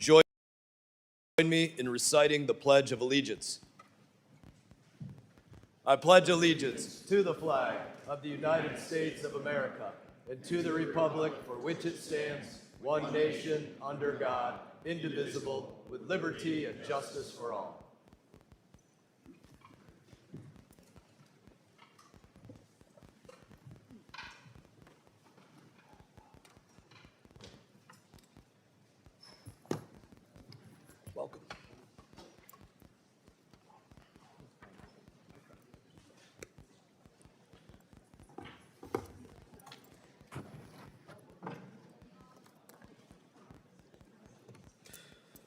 Join me in reciting the Pledge of Allegiance. I pledge allegiance to the flag of the United States of America and to the republic for which it stands, one nation, under God, indivisible, with liberty and justice for all. Welcome.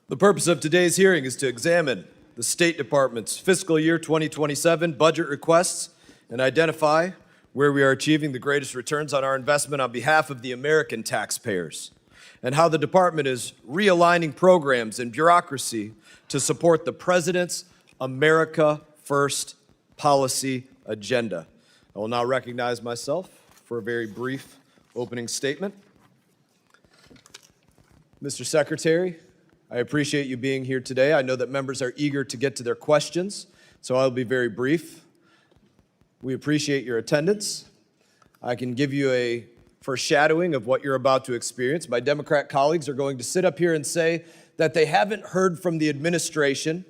The purpose of today's hearing is to examine the State Department's fiscal year 2027 budget requests and identify where we are achieving the greatest returns on our investment on behalf of the American taxpayers, and how the department is realigning programs and bureaucracy to support the President's America First policy agenda. I will now recognize myself for a very brief opening statement. Mr. Secretary, I appreciate you being here today. I know that members are eager to get to their questions, so I'll be very brief. We appreciate your attendance. I can give you a foreshadowing of what you're about to experience. My Democrat colleagues are going to sit up here and say that they haven't heard from the administration.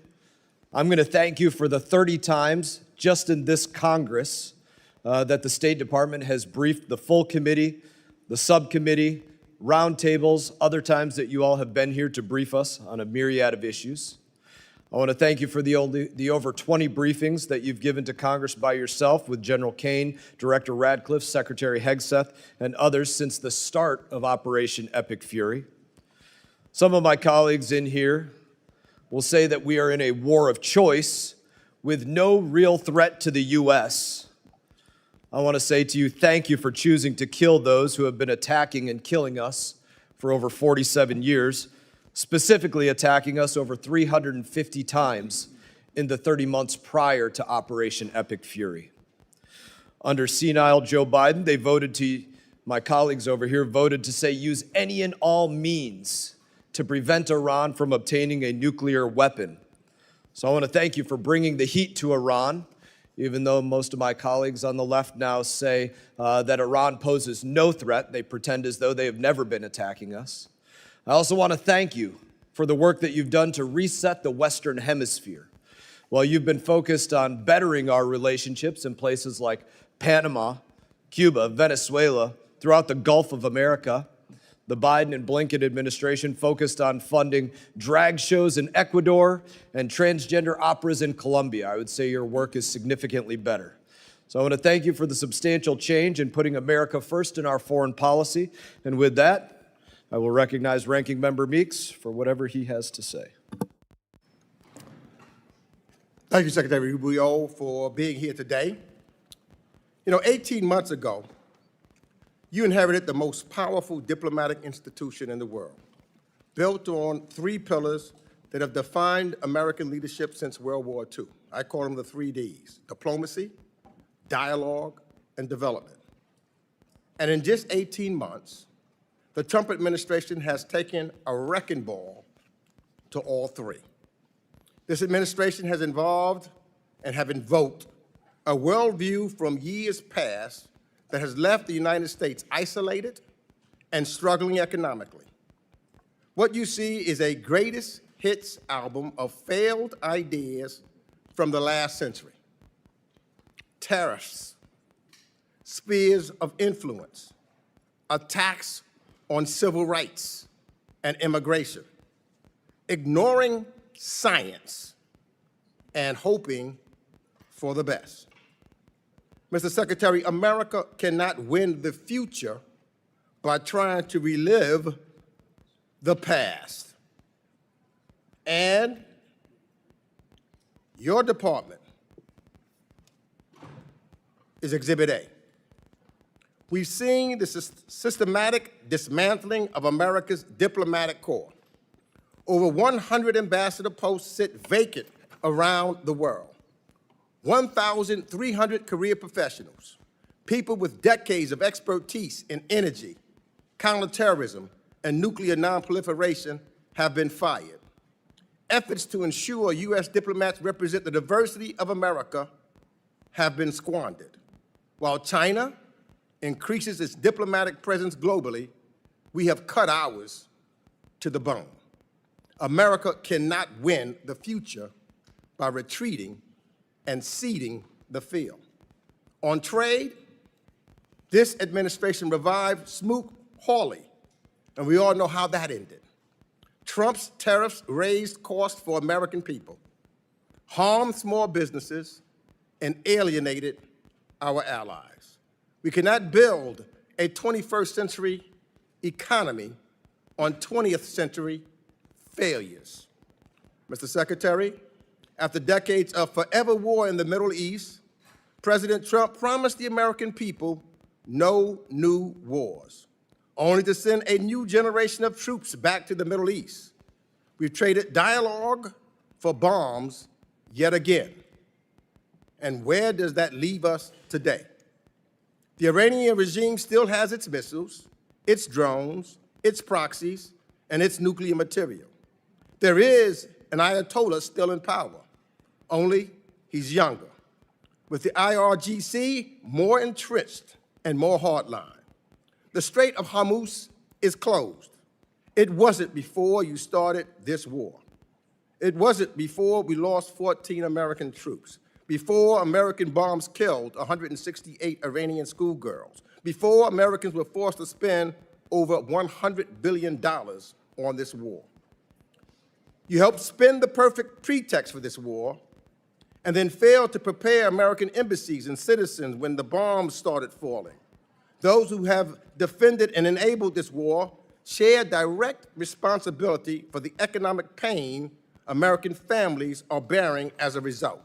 I'm going to thank you for the 30 times just in this Congress that the State Department has briefed the full committee, the subcommittee, roundtables, other times that you all have been here to brief us on a myriad of issues. I want to thank you for the over 20 briefings that you've given to Congress by yourself with General Kane, Director Radcliffe, Secretary Hegseth, and others since the start of Operation Epic Fury. Some of my colleagues in here will say that we are in a war of choice with no real threat to the U.S. I want to say to you, thank you for choosing to kill those who have been attacking and killing us for over 47 years, specifically attacking us over 350 times in the 30 months prior to Operation Epic Fury. Under senile Joe Biden, my colleagues over here voted to say use any and all means to prevent Iran from obtaining a nuclear weapon. So I want to thank you for bringing the heat to Iran, even though most of my colleagues on the left now say that Iran poses no threat. They pretend as though they have never been attacking us. I also want to thank you for the work that you've done to reset the Western Hemisphere. While you've been focused on bettering our relationships in places like Panama, Cuba, Venezuela, throughout the Gulf of America, the Biden and Blinken administration focused on funding drag shows in Ecuador and transgender operas in Colombia. I would say your work is significantly better. So I want to thank you for the substantial change in putting America first in our foreign policy. And with that, I will recognize Ranking Member Meeks for whatever he has to say. Thank you, Secretary Rubio, for being here today. 18 months ago, you inherited the most powerful diplomatic institution in the world, built on 3 pillars that have defined American leadership since World War II. I call them the 3 Ds: diplomacy, dialogue, and development. And in just 18 months, the Trump administration has taken a wrecking ball to all 3. This administration has involved and have invoked a worldview from years past that has left the United States isolated and struggling economically. What you see is a greatest hits album of failed ideas from the last century. Tariffs, spheres of influence, attacks on civil rights and immigration, ignoring science and hoping for the best. Mr. Secretary, America cannot win the future by trying to relive the past. And your department is Exhibit A. We've seen the systematic dismantling of America's diplomatic corps. Over 100 ambassador posts sit vacant around the world. 1,300 career professionals, people with decades of expertise in energy, counterterrorism, and nuclear non-proliferation have been fired. Efforts to ensure U.S. diplomats represent the diversity of America have been squandered. While China increases its diplomatic presence globally, we have cut ours to the bone. America cannot win the future by retreating and ceding the field. On trade, this administration revived Smoot-Hawley, and we all know how that ended. Trump's tariffs raised costs for American people, harmed small businesses, and alienated our allies. We cannot build a 21st century economy on 20th century failures. Mr. Secretary, after decades of forever war in the Middle East, President Trump promised the American people no new wars, only to send a new generation of troops back to the Middle East. We've traded dialogue for bombs yet again. And where does that leave us today? The Iranian regime still has its missiles, its drones, its proxies, and its nuclear material. There is an Ayatollah still in power, only he's younger. With the IRGC more entrenched and more hardline. The Strait of Hormuz is closed. It wasn't before you started this war. It wasn't before we lost 14 American troops, before American bombs killed 168 Iranian schoolgirls, before Americans were forced to spend over $100 billion on this war. You helped spin the perfect pretext for this war and then failed to prepare American embassies and citizens when the bombs started falling. Those who have defended and enabled this war share direct responsibility for the economic pain American families are bearing as a result.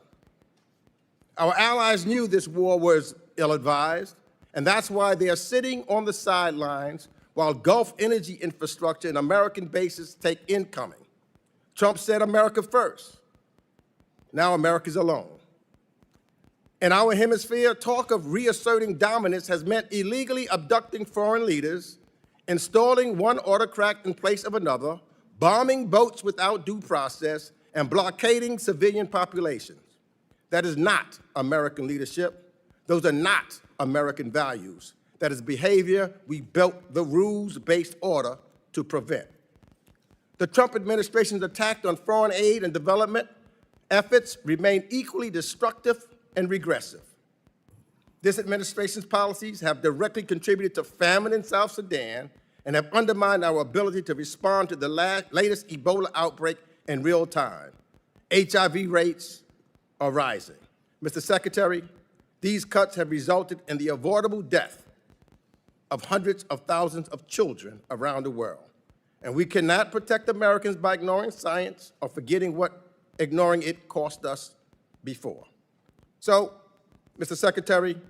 Our allies knew this war was ill-advised, and that's why they are sitting on the sidelines while Gulf energy infrastructure and American bases take incoming. Trump said America first. Now America's alone. In our hemisphere, talk of reasserting dominance has meant illegally abducting foreign leaders, installing one autocrat in place of another, bombing boats without due process, and blockading civilian populations. That is not American leadership. Those are not American values. That is behavior we built the rules-based order to prevent. The Trump administration's attack on foreign aid and development efforts remain equally destructive and regressive. This administration's policies have directly contributed to famine in South Sudan and have undermined our ability to respond to the latest Ebola outbreak in real time. HIV rates are rising. Mr. Secretary, these cuts have resulted in the avoidable death of hundreds of thousands of children around the world. And we cannot protect Americans by ignoring science or forgetting what ignoring it cost us before. So, Mr. Secretary,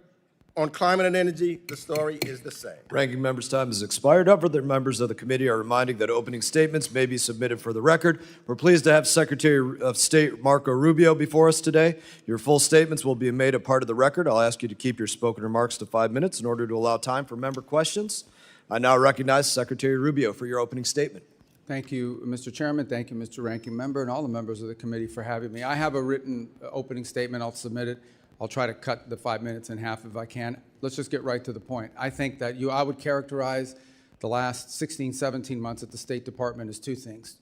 on climate and energy, the story is the same. Ranking member's time has expired. Other members of the committee are reminding that opening statements may be submitted for the record. We're pleased to have Secretary of State Marco Rubio before us today. Your full statements will be made a part of the record. I'll ask you to keep your spoken remarks to 5 minutes in order to allow time for member questions. I now recognize Secretary Rubio for your opening statement. Thank you, Mr. Chairman. Thank you, Mr. Ranking Member, and all the members of the committee for having me. I have a written opening statement. I'll submit it. I'll try to cut the 5 minutes in half if I can. Let's just get right to the point. I think that I would characterize the last 16, 17 months at the State Department as two things: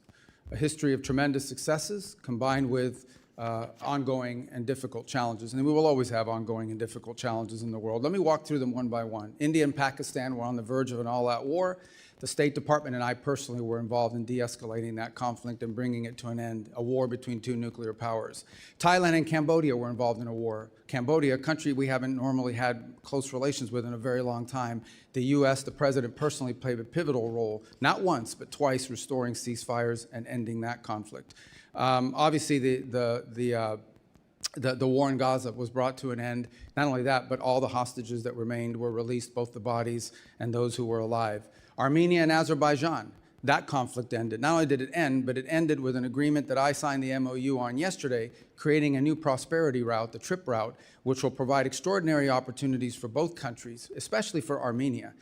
a history of tremendous successes combined with ongoing and difficult challenges. And we will always have ongoing and difficult challenges in the world. Let me walk through them one by one. India and Pakistan were on the verge of an all-out war. The State Department and I personally were involved in de-escalating that conflict and bringing it to an end, a war between two nuclear powers. Thailand and Cambodia were involved in a war. Cambodia, a country we haven't normally had close relations with in a very long time. The U.S., the president personally played a pivotal role, not once, but twice, restoring ceasefires and ending that conflict. Obviously, the war in Gaza was brought to an end. Not only that, but all the hostages that remained were released, both the bodies and those who were alive. Armenia and Azerbaijan, that conflict ended. Not only did it end, but it ended with an agreement that I signed the MOU on yesterday, creating a new prosperity route, the TRIP route, which will provide extraordinary opportunities for both countries, especially for Armenia.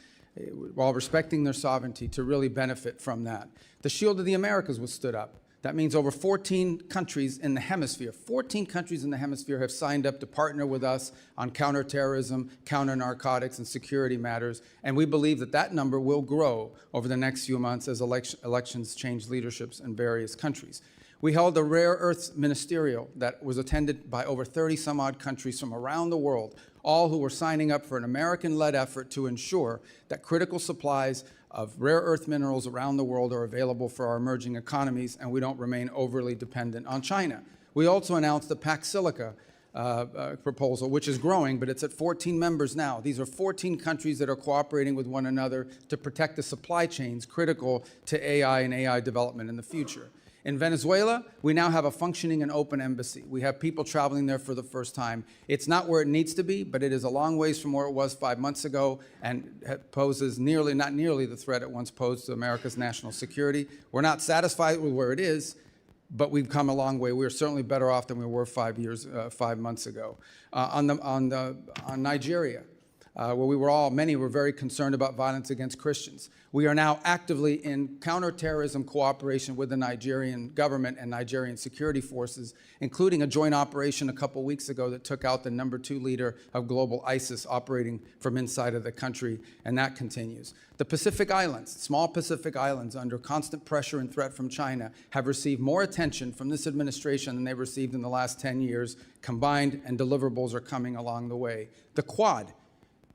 while respecting their sovereignty, to really benefit from that. The Shield of the Americas was stood up. That means over 14 countries in the hemisphere, 14 countries in the hemisphere have signed up to partner with us on counterterrorism, counter-narcotics, and security matters. And we believe that that number will grow over the next few months as elections change leaderships in various countries. We held a rare earths ministerial that was attended by over 30 some odd countries from around the world, all who were signing up for an American-led effort to ensure that critical supplies of rare earth minerals around the world are available for our emerging economies, and we don't remain overly dependent on China. We also announced the Pax Silica proposal, which is growing, but it's at 14 members now. These are 14 countries that are cooperating with one another to protect the supply chains critical to AI and AI development in the future. In Venezuela, we now have a functioning and open embassy. We have people traveling there for the first time. It's not where it needs to be, but it is a long ways from where it was 5 months ago and poses not nearly the threat it once posed to America's national security. We're not satisfied with where it is, but we've come a long way. We're certainly better off than we were 5 months ago. On Nigeria, where many were very concerned about violence against Christians. We are now actively in counterterrorism cooperation with the Nigerian government and Nigerian security forces, including a joint operation a couple weeks ago that took out the #2 leader of global ISIS operating from inside of the country, and that continues. The Pacific Islands, small Pacific Islands under constant pressure and threat from China, have received more attention from this administration than they've received in the last 10 years combined, and deliverables are coming along the way. The Quad,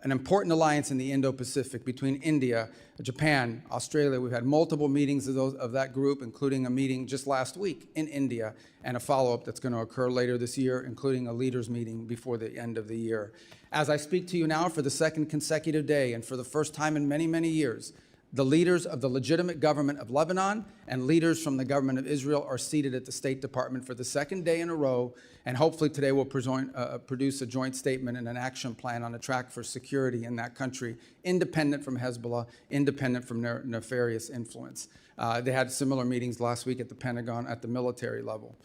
an important alliance in the Indo-Pacific between India, Japan, Australia. We've had multiple meetings of that group, including a meeting just last week in India, and a follow-up that's going to occur later this year, including a leaders meeting before the end of the year. As I speak to you now for the second consecutive day, and for the first time in many, many years, the leaders of the legitimate government of Lebanon and leaders from the government of Israel are seated at the State Department for the second day in a row, and hopefully today we'll produce a joint statement and an action plan on a track for security in that country, independent from Hezbollah, independent from nefarious influence. They had similar meetings last week at the Pentagon at the military level.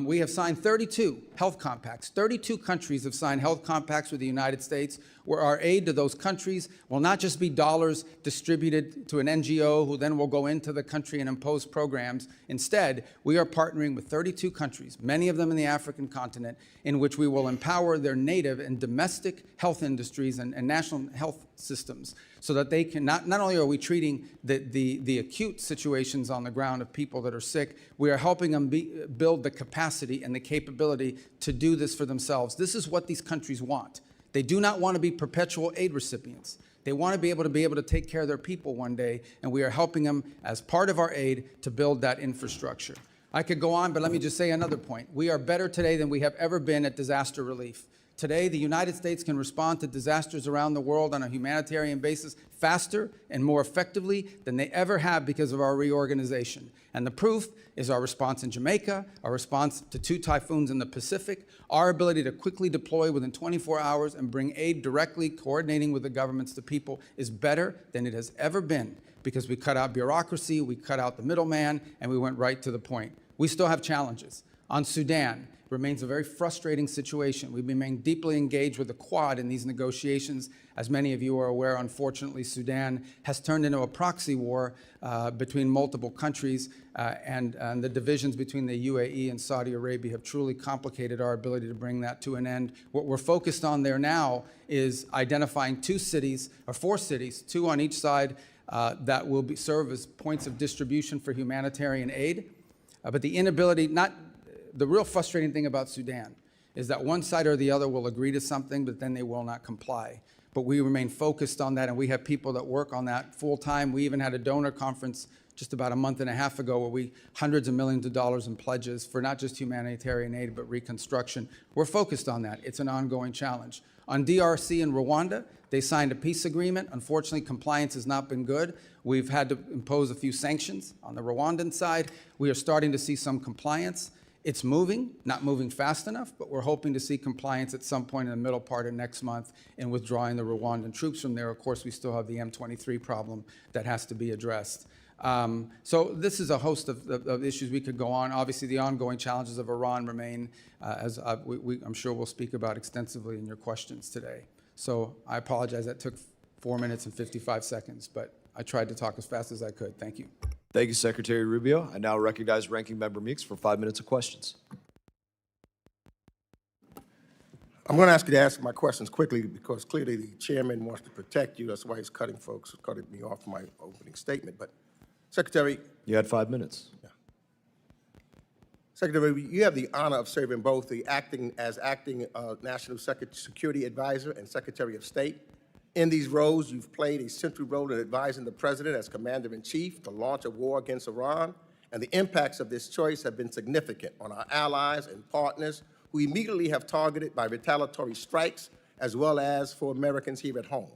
We have signed 32 health compacts. 32 countries have signed health compacts with the United States, where our aid to those countries will not just be dollars distributed to an NGO who then will go into the country and impose programs. Instead, we are partnering with 32 countries, many of them in the African continent, in which we will empower their native and domestic health industries and national health systems, so that they can, not only are we treating the acute situations on the ground of people that are sick, we are helping them build the capacity and the capability to do this for themselves. This is what these countries want. They do not want to be perpetual aid recipients. They want to be able to take care of their people one day, and we are helping them as part of our aid to build that infrastructure. I could go on, but let me just say another point. We are better today than we have ever been at disaster relief. Today, the United States can respond to disasters around the world on a humanitarian basis faster and more effectively than they ever have because of our reorganization. And the proof is our response in Jamaica, our response to 2 typhoons in the Pacific, our ability to quickly deploy within 24 hours and bring aid directly, coordinating with the governments to people, is better than it has ever been, because we cut out bureaucracy, we cut out the middleman, and we went right to the point. We still have challenges. On Sudan, remains a very frustrating situation. We remain deeply engaged with the Quad in these negotiations. As many of you are aware, unfortunately, Sudan has turned into a proxy war between multiple countries, and the divisions between the UAE and Saudi Arabia have truly complicated our ability to bring that to an end. What we're focused on there now is identifying 2 cities, or 4 cities, 2 on each side, that will serve as points of distribution for humanitarian aid. But the inability, the real frustrating thing about Sudan is that one side or the other will agree to something, but then they will not comply. But we remain focused on that, and we have people that work on that full time. We even had a donor conference just about a month and a half ago where hundreds of millions of dollars in pledges for not just humanitarian aid, but reconstruction. We're focused on that. It's an ongoing challenge. On DRC and Rwanda, they signed a peace agreement. Unfortunately, compliance has not been good. We've had to impose a few sanctions on the Rwandan side. We are starting to see some compliance. It's moving, not moving fast enough, but we're hoping to see compliance at some point in the middle part of next month in withdrawing the Rwandan troops from there. Of course, we still have the M23 problem that has to be addressed. So this is a host of issues we could go on. Obviously, the ongoing challenges of Iran remain, as I'm sure we'll speak about extensively in your questions today. So I apologize that took 4 minutes and 55 seconds, but I tried to talk as fast as I could. Thank you. Thank you, Secretary Rubio. I now recognize Ranking Member Meeks for 5 minutes of questions. I'm going to ask you to answer my questions quickly because clearly the chairman wants to protect you. That's why he's cutting me off my opening statement. But Secretary, You had 5 minutes. Secretary, you have the honor of serving both the acting National Security Advisor and Secretary of State. In these roles, you've played a central role in advising the President as Commander-in-Chief to launch a war against Iran, and the impacts of this choice have been significant on our allies and partners who immediately have targeted by retaliatory strikes, as well as for Americans here at home.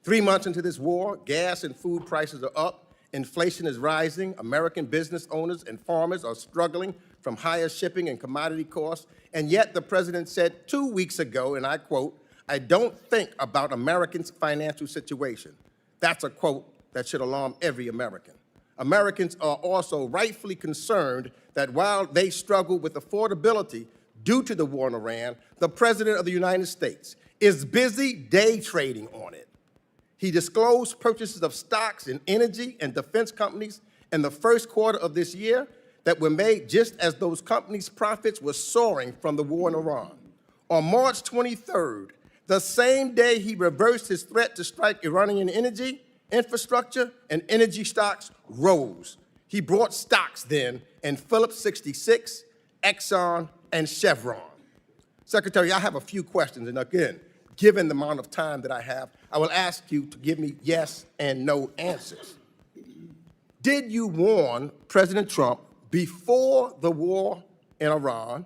3 months into this war, gas and food prices are up, inflation is rising, American business owners and farmers are struggling from higher shipping and commodity costs, and yet the President said 2 weeks ago, and I quote, "I don't think about Americans' financial situation." That's a quote that should alarm every American. Americans are also rightfully concerned that while they struggle with affordability due to the war in Iran, the President of the United States is busy day trading on it. He disclosed purchases of stocks in energy and defense companies in the first quarter of this year that were made just as those companies' profits were soaring from the war in Iran. On March 23rd, the same day he reversed his threat to strike Iranian energy, infrastructure, and energy stocks rose. He bought stocks then in Phillips 66, Exxon, and Chevron. Secretary, I have a few questions, and again, given the amount of time that I have, I will ask you to give me yes and no answers. Did you warn President Trump before the war in Iran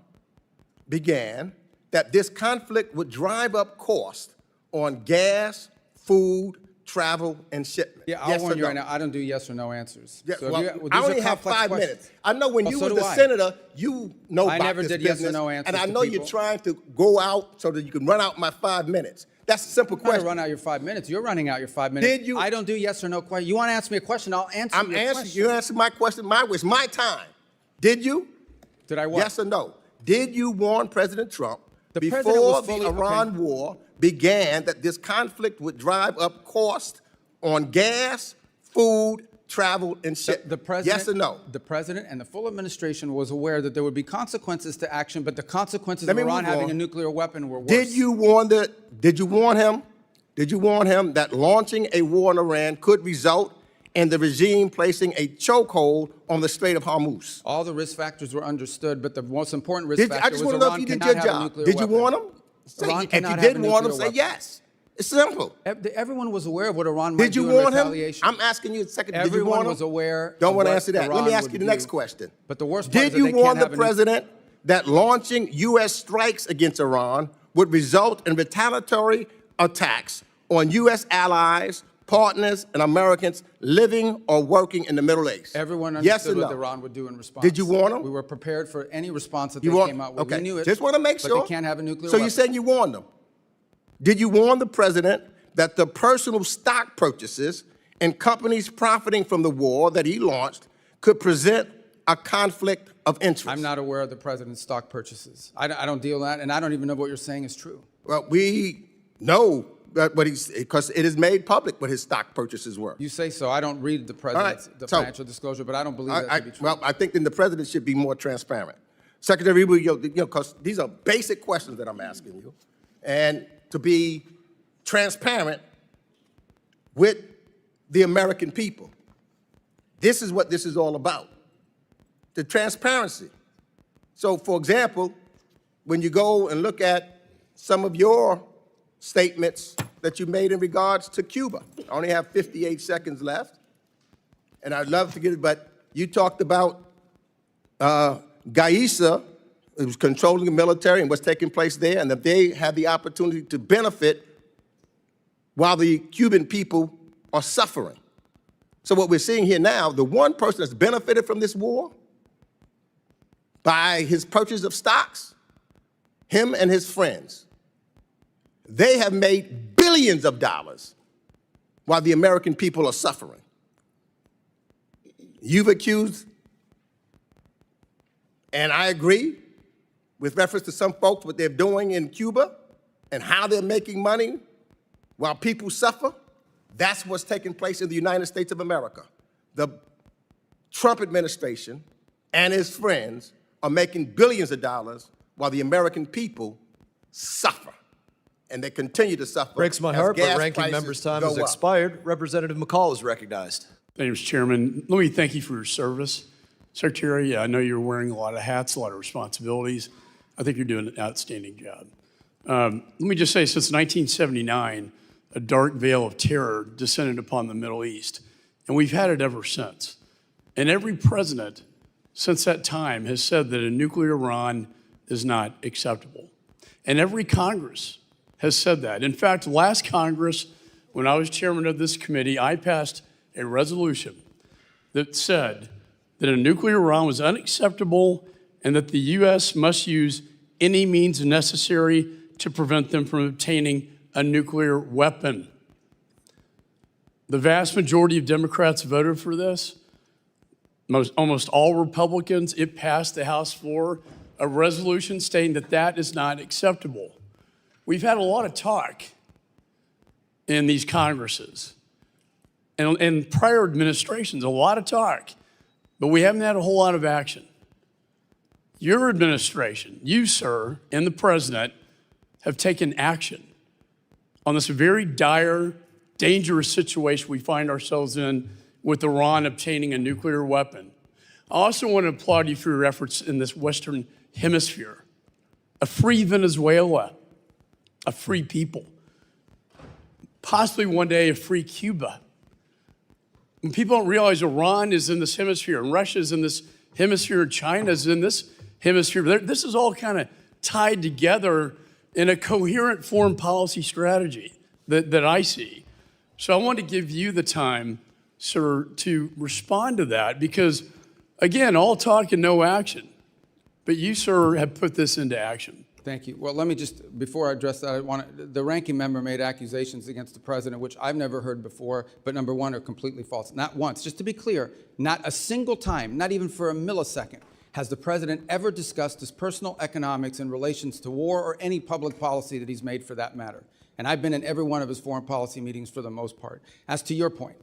began that this conflict would drive up costs on gas, food, travel, and shipment? Yeah, I'll Yes warn or you no? right now, I don't do yes or no answers. Yeah, So if well, you- I these are only have complex 5 questions. minutes. I know when Well, you so was do the I. senator, you know I about never this did yes or business, no answers and I to know you're people. trying to go out so that you can run out my 5 minutes. That's a simple I'm not gonna question. run out your 5 minutes. You're running out your 5 minutes. Did you- I don't do yes or no question. You want to ask me a question, I'll answer I'm your answering, question. you answer my question my way. It's my time. Did you? Did I what? Yes or no? Did you warn President Trump The president before was the fully- Iran okay. war began that this conflict would drive up costs on gas, food, travel, and shipment? The president, Yes or no? The president and the full administration was aware that there would be consequences to action, but the consequences Let of me Iran move having on. a nuclear weapon were worse. Did you warn him? Did you warn him that launching a war in Iran could result in the regime placing a chokehold on the Strait of Hormuz? All the risk factors were understood, but the most important risk I factor just was want to know Iran if you did cannot your have a job. nuclear Did you weapon. warn him? Iran If you cannot did have a warn him, nuclear say weapon. yes. It's simple. Everyone was aware of what Iran might Did you do in warn him? retaliation. I'm asking you a second. Did you Everyone warn him? was aware Don't of want to what answer that. Let Iran me ask would you the do. next question. But the worst part Did is that you they warn can't the have a president that launching U.S. strikes against Iran would result in retaliatory attacks on U.S. allies, partners, and Americans living or working in the Middle East? Everyone Yes or understood what no? Iran would do in response. Did you warn them? We were prepared for any response that You they warn- came out with. Okay. We knew it. Just want to make sure. But they can't have a nuclear So weapon. you're saying you warned them? Did you warn the president that the personal stock purchases and companies profiting from the war that he launched could present a conflict of interest? I'm not aware of the president's stock purchases. I don't deal with that, and I don't even know what you're saying is true. Well, we know that because it is made public what his stock purchases were. You say so. I don't read the president's right. the So, financial disclosure, but I don't believe that to be true. Well, I think then the president should be more transparent. Secretary Rubio, because these are basic questions that I'm asking you, and to be transparent with the American people. This is what this is all about, the transparency. So, for example, when you go and look at some of your statements that you made in regards to Cuba, I only have 58 seconds left, and I'd love to get it, but you talked about Gaisa, it was controlling the military and what's taking place there, and that they had the opportunity to benefit while the Cuban people are suffering. So what we're seeing here now, the one person that's benefited from this war by his purchase of stocks, him and his friends, they have made billions of dollars while the American people are suffering. You've accused, and I agree, with reference to some folks, what they're doing in Cuba and how they're making money while people suffer. That's what's taking place in the United States of America. The Trump administration and his friends are making billions of dollars while the American people suffer. And they continue to suffer. Breaks my as heart, but gas ranking prices member's time go has up. expired. Representative McCaul is recognized. Thank you, Mr. Chairman. Let me thank you for your service. Secretary, I know you're wearing a lot of hats, a lot of responsibilities. I think you're doing an outstanding job. Let me just say, since 1979, a dark veil of terror descended upon the Middle East, and we've had it ever since. And every president since that time has said that a nuclear Iran is not acceptable. And every Congress has said that. In fact, last Congress, when I was chairman of this committee, I passed a resolution that said that a nuclear Iran was unacceptable and that the U.S. must use any means necessary to prevent them from obtaining a nuclear weapon. The vast majority of Democrats voted for this. Almost all Republicans. It passed the House floor, a resolution stating that that is not acceptable. We've had a lot of talk in these Congresses and prior administrations, a lot of talk, but we haven't had a whole lot of action. Your administration, you, sir, and the president have taken action on this very dire, dangerous situation we find ourselves in with Iran obtaining a nuclear weapon. I also want to applaud you for your efforts in this Western Hemisphere. A free Venezuela, a free people, possibly one day a free Cuba. And people don't realize Iran is in this hemisphere, and Russia is in this hemisphere, and China is in this hemisphere. This is all kind of tied together in a coherent foreign policy strategy that I see. So I want to give you the time, sir, to respond to that, because, again, all talk and no action. But you, sir, have put this into action. Thank you. Well, let me just, before I address that, the ranking member made accusations against the president, which I've never heard before, but number one, are completely false. Not once. Just to be clear, not a single time, not even for a millisecond, has the president ever discussed his personal economics in relations to war or any public policy that he's made for that matter. And I've been in every one of his foreign policy meetings for the most part. As to your point,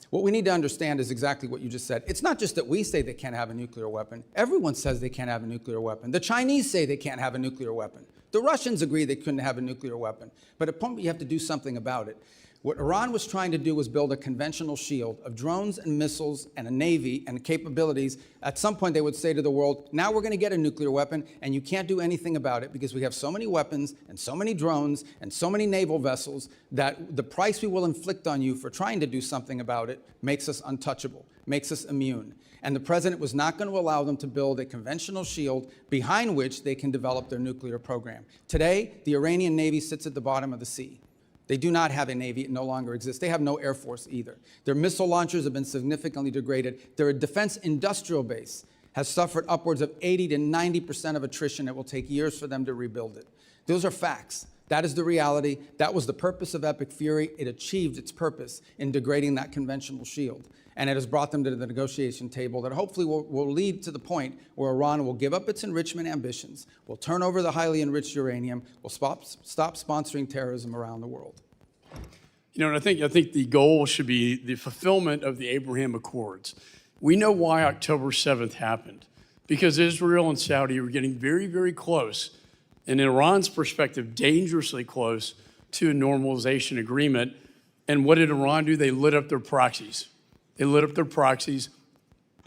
what we need to understand is exactly what you just said. It's not just that we say they can't have a nuclear weapon. Everyone says they can't have a nuclear weapon. The Chinese say they can't have a nuclear weapon. The Russians agree they couldn't have a nuclear weapon. But at a point, you have to do something about it. What Iran was trying to do was build a conventional shield of drones and missiles and a navy and capabilities. At some point, they would say to the world, now we're going to get a nuclear weapon, and you can't do anything about it because we have so many weapons and so many drones and so many naval vessels that the price we will inflict on you for trying to do something about it makes us untouchable, makes us immune. And the president was not going to allow them to build a conventional shield behind which they can develop their nuclear program. Today, the Iranian Navy sits at the bottom of the sea. They do not have a Navy. It no longer exists. They have no Air Force either. Their missile launchers have been significantly degraded. Their defense industrial base has suffered upwards of 80 to 90% of attrition. It will take years for them to rebuild it. Those are facts. That is the reality. That was the purpose of Epic Fury. It achieved its purpose in degrading that conventional shield. And it has brought them to the negotiation table that hopefully will lead to the point where Iran will give up its enrichment ambitions, will turn over the highly enriched uranium, will stop sponsoring terrorism around the world. You know, and I think the goal should be the fulfillment of the Abraham Accords. We know why October 7th happened, because Israel and Saudi were getting very, very close, and in Iran's perspective, dangerously close to a normalization agreement. And what did Iran do? They lit up their proxies. They lit up their proxies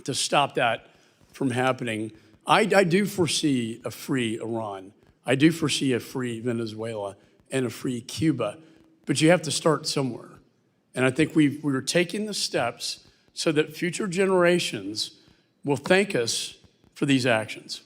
to stop that from happening. I do foresee a free Iran. I do foresee a free Venezuela and a free Cuba. But you have to start somewhere. And I think we're taking the steps so that future generations will thank us for these actions.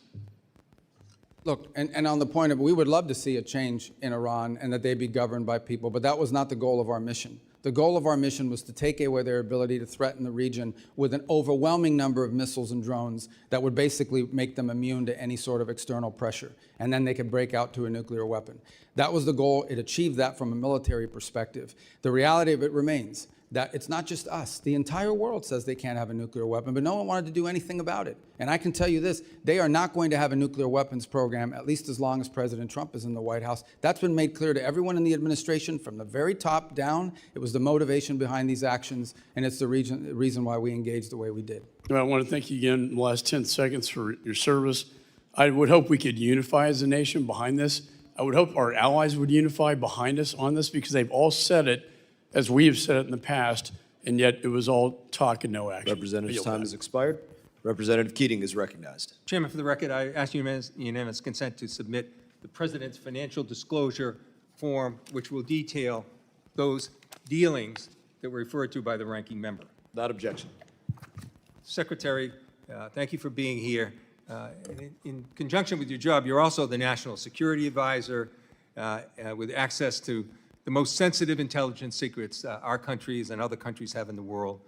Look, and on the point of, we would love to see a change in Iran and that they be governed by people, but that was not the goal of our mission. The goal of our mission was to take away their ability to threaten the region with an overwhelming number of missiles and drones that would basically make them immune to any sort of external pressure. And then they could break out to a nuclear weapon. That was the goal. It achieved that from a military perspective. The reality of it remains. that it's not just us. The entire world says they can't have a nuclear weapon, but no one wanted to do anything about it. And I can tell you this, they are not going to have a nuclear weapons program, at least as long as President Trump is in the White House. That's been made clear to everyone in the administration from the very top down. It was the motivation behind these actions, and it's the reason why we engaged the way we did. I want to thank you again in the last 10 seconds for your service. I would hope we could unify as a nation behind this. I would hope our allies would unify behind us on this, because they've all said it as we have said it in the past, and yet it was all talk and no action. Representative's time has expired. Representative Keating is recognized. Chairman, for the record, I ask unanimous consent to submit the President's financial disclosure form, which will detail those dealings that were referred to by the ranking member. Without objection. Secretary, thank you for being here. In conjunction with your job, you're also the National Security Advisor with access to the most sensitive intelligence secrets our countries and other countries have in the world.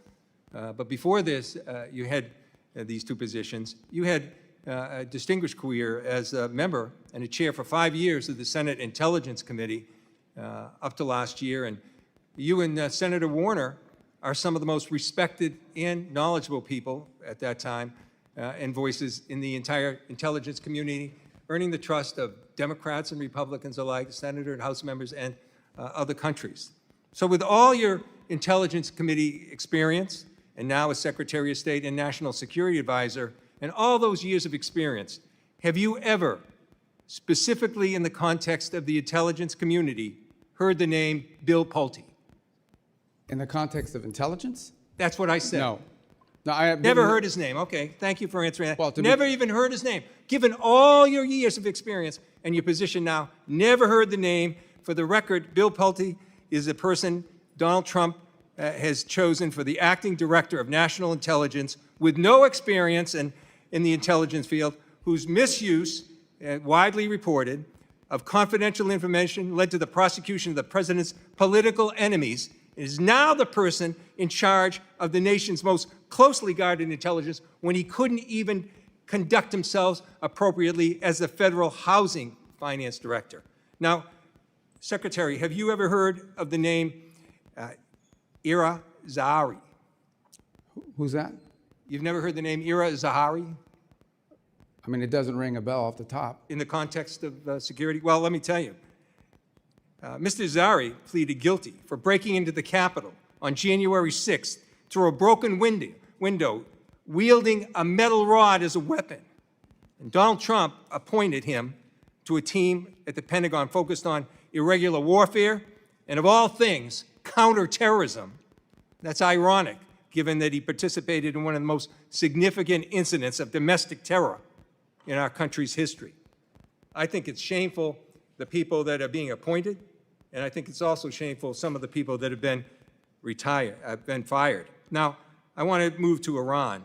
But before this, you had these two positions. You had a distinguished career as a member and a chair for 5 years of the Senate Intelligence Committee up to last year. And you and Senator Warner are some of the most respected and knowledgeable people at that time and voices in the entire intelligence community, earning the trust of Democrats and Republicans alike, Senator and House members, and other countries. So with all your Intelligence Committee experience, and now as Secretary of State and National Security Advisor, and all those years of experience, have you ever, specifically in the context of the intelligence community, heard the name Bill Pulte? In the context of intelligence? That's what I said. No. No, I have Never heard his name. Okay, thank you for answering that. Well, Never even heard his name. Given all your years of experience and your position now, never heard the name. For the record, Bill Pulte is the person Donald Trump has chosen for the acting director of national intelligence with no experience in the intelligence field, whose misuse, widely reported, of confidential information led to the prosecution of the president's political enemies, is now the person in charge of the nation's most closely guarded intelligence when he couldn't even conduct himself appropriately as the federal housing finance director. Now, Secretary, have you ever heard of the name Ira Zahari? Who's that? You've never heard the name Ira Zahari? I mean, it doesn't ring a bell off the top. In the context of security? Well, let me tell you. Mr. Zahari pleaded guilty for breaking into the Capitol on January 6th through a broken window, wielding a metal rod as a weapon. And Donald Trump appointed him to a team at the Pentagon focused on irregular warfare and, of all things, counterterrorism. That's ironic, given that he participated in one of the most significant incidents of domestic terror in our country's history. I think it's shameful, the people that are being appointed, and I think it's also shameful, some of the people that have been fired. Now, I want to move to Iran,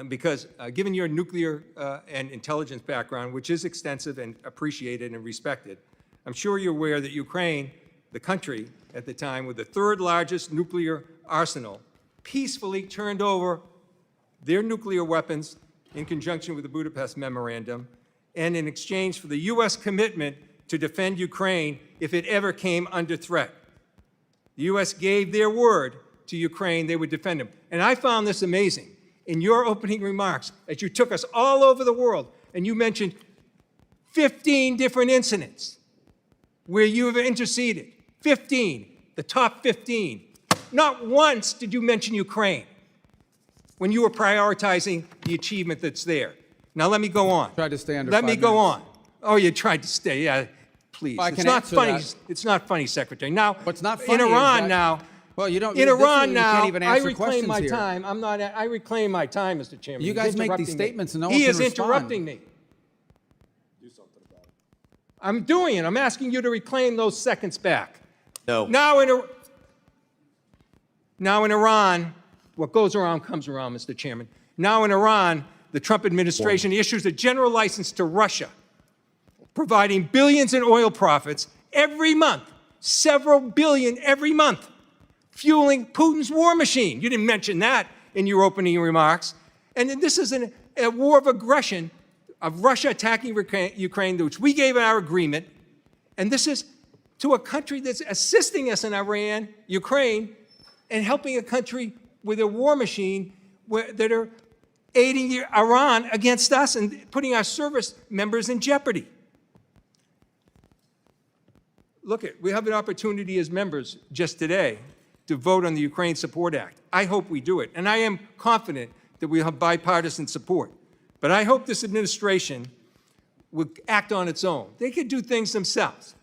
because given your nuclear and intelligence background, which is extensive and appreciated and respected, I'm sure you're aware that Ukraine, the country at the time with the third largest nuclear arsenal, peacefully turned over their nuclear weapons in conjunction with the Budapest Memorandum, and in exchange for the U.S. commitment to defend Ukraine if it ever came under threat. The U.S. gave their word to Ukraine they would defend them. And I found this amazing. In your opening remarks, as you took us all over the world, and you mentioned 15 different incidents where you have interceded, 15, the top 15. Not once did you mention Ukraine when you were prioritizing the achievement that's there. Now let me go on. Tried to stay under Let 5 me go minutes. on. Oh, you tried to stay, yeah, please. Well, I It's can not answer funny. that. It's not funny, Secretary. Now, What's not in funny is Iran that- now, Well, you don't. in this is- Iran you now, can't even I answer reclaim questions my here. time. I reclaim my time, Mr. Chairman. You He's guys make these interrupting me. statements and no one He can is respond. interrupting me. Do something about it. I'm doing it. I'm asking you to reclaim those seconds back. No. Now in Iran, what goes around comes around, Mr. Chairman. Now in Iran, the Trump administration issues a general license to Russia, providing billions in oil profits every month, several billion every month, fueling Putin's war machine. You didn't mention that in your opening remarks. And then this is a war of aggression of Russia attacking Ukraine, which we gave in our agreement. And this is to a country that's assisting us in Ukraine, and helping a country with a war machine that are aiding Iran against us and putting our service members in jeopardy. Look, we have an opportunity as members just today to vote on the Ukraine Support Act. I hope we do it, and I am confident that we'll have bipartisan support. But I hope this administration will act on its own. They could do things themselves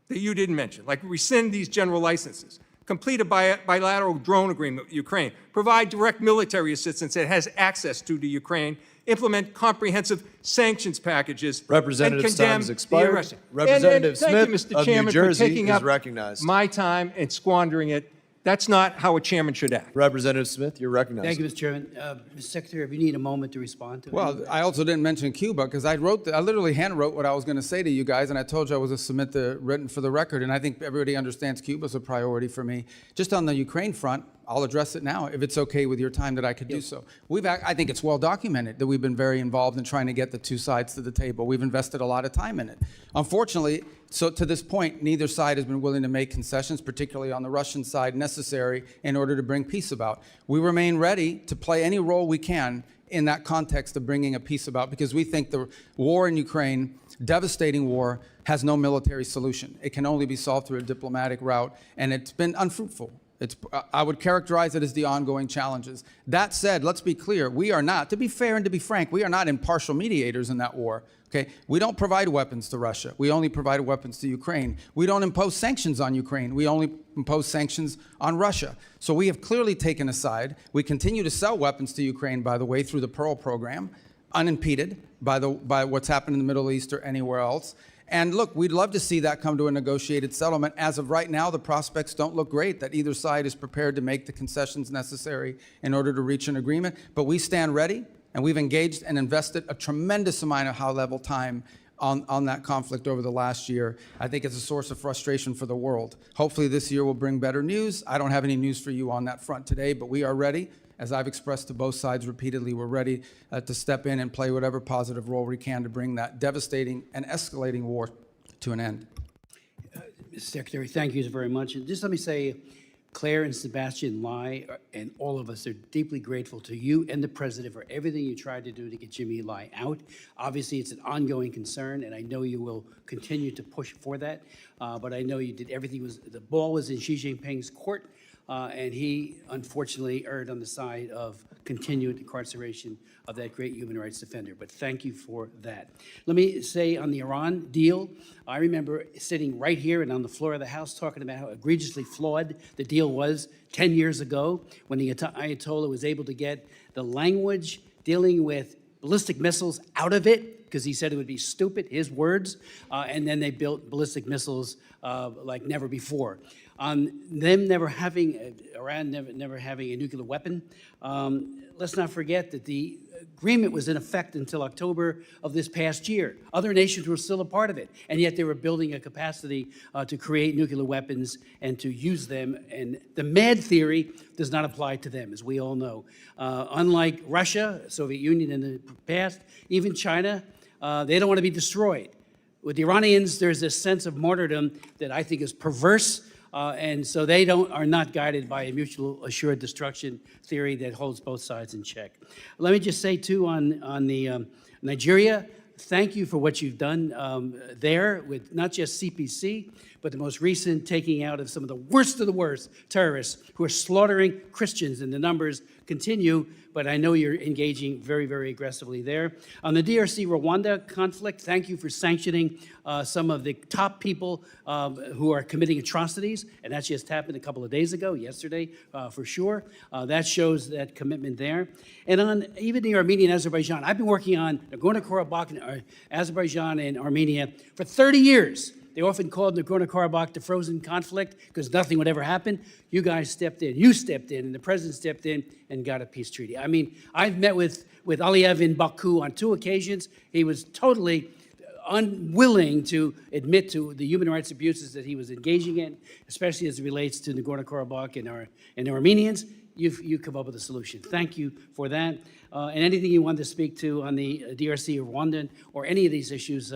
that you didn't mention, like rescind these general licenses, complete a bilateral drone agreement with Ukraine, provide direct military assistance that has access to Ukraine, implement comprehensive sanctions packages, Representative's and condemn time has expired. the aggression. Representative Thank you, Smith Mr. of New Chairman, Jersey for taking is up recognized. my time and squandering it. That's not how a chairman should act. Representative Smith, you're recognized. Thank you, Mr. Chairman. Mr. Secretary, if you need a moment to respond to it. Well, I also didn't mention Cuba because I literally hand wrote what I was going to say to you guys, and I told you I was going to submit the written for the record, and I think everybody understands Cuba's a priority for me. Just on the Ukraine front, I'll address it now, if it's okay with your time that I could do so. I think it's well documented that we've been very involved in trying to get the two sides to the table. We've invested a lot of time in it. Unfortunately, so to this point, neither side has been willing to make concessions, particularly on the Russian side, necessary in order to bring peace about. We remain ready to play any role we can in that context of bringing a peace about, because we think the war in Ukraine, devastating war, has no military solution. It can only be solved through a diplomatic route, and it's been unfruitful. I would characterize it as the ongoing challenges. That said, let's be clear, we are not, to be fair and to be frank, we are not impartial mediators in that war. Okay? We don't provide weapons to Russia. We only provide weapons to Ukraine. We don't impose sanctions on Ukraine. We only impose sanctions on Russia. So we have clearly taken a side. We continue to sell weapons to Ukraine, by the way, through the Pearl program, unimpeded by what's happened in the Middle East or anywhere else. And look, we'd love to see that come to a negotiated settlement. As of right now, the prospects don't look great that either side is prepared to make the concessions necessary in order to reach an agreement. But we stand ready, and we've engaged and invested a tremendous amount of high-level time on that conflict over the last year. I think it's a source of frustration for the world. Hopefully this year will bring better news. I don't have any news for you on that front today, but we are ready. As I've expressed to both sides repeatedly, we're ready to step in and play whatever positive role we can to bring that devastating and escalating war to an end. Mr. Secretary, thank you very much. And just let me say, Claire and Sebastian Lai and all of us are deeply grateful to you and the President for everything you tried to do to get Jimmy Lai out. Obviously, it's an ongoing concern, and I know you will continue to push for that. But I know you did everything. The ball was in Xi Jinping's court. And he, unfortunately, erred on the side of continued incarceration of that great human rights defender. But thank you for that. Let me say on the Iran deal, I remember sitting right here and on the floor of the House talking about how egregiously flawed the deal was 10 years ago when the Ayatollah was able to get the language dealing with ballistic missiles out of it because he said it would be stupid, his words, and then they built ballistic missiles like never before. On them never having, Iran never having a nuclear weapon, let's not forget that the agreement was in effect until October of this past year. Other nations were still a part of it, and yet they were building a capacity to create nuclear weapons and to use them. And the MAD theory does not apply to them, as we all know. Unlike Russia, Soviet Union in the past, even China, they don't want to be destroyed. With the Iranians, there's this sense of martyrdom that I think is perverse. And so they are not guided by a mutual assured destruction theory that holds both sides in check. Let me just say, too, on the Nigeria, thank you for what you've done there with not just CPC, but the most recent taking out of some of the worst terrorists who are slaughtering Christians, and the numbers continue, but I know you're engaging very, very aggressively there. On the DRC-Rwanda conflict, thank you for sanctioning some of the top people who are committing atrocities, and that just happened a couple of days ago, yesterday, for sure. That shows that commitment there. And on even the Armenia and Azerbaijan, I've been working on Nagorno-Karabakh, Azerbaijan and Armenia for 30 years. They often called Nagorno-Karabakh the frozen conflict because nothing would ever happen. You guys stepped in, and the president stepped in and got a peace treaty. I mean, I've met with Aliyev in Baku on 2 occasions. He was totally unwilling to admit to the human rights abuses that he was engaging in, especially as it relates to Nagorno-Karabakh and the Armenians. You've come up with a solution. Thank you for that. And anything you want to speak to on the DRC or Rwanda or any of these issues,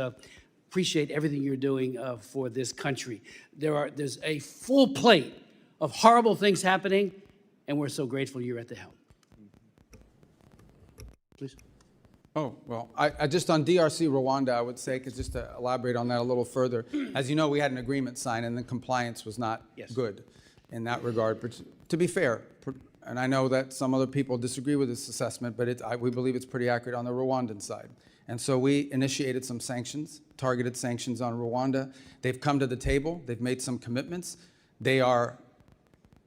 appreciate everything you're doing for this country. There's a full plate of horrible things happening, and we're so grateful you're at the helm. Please. Oh, well, I just on DRC Rwanda, I would say, because just to elaborate on that a little further, as you know, we had an agreement signed and the compliance was not Yes. good in that regard. But to be fair, and I know that some other people disagree with this assessment, but we believe it's pretty accurate on the Rwandan side. And so we initiated some sanctions, targeted sanctions on Rwanda. They've come to the table. They've made some commitments. They are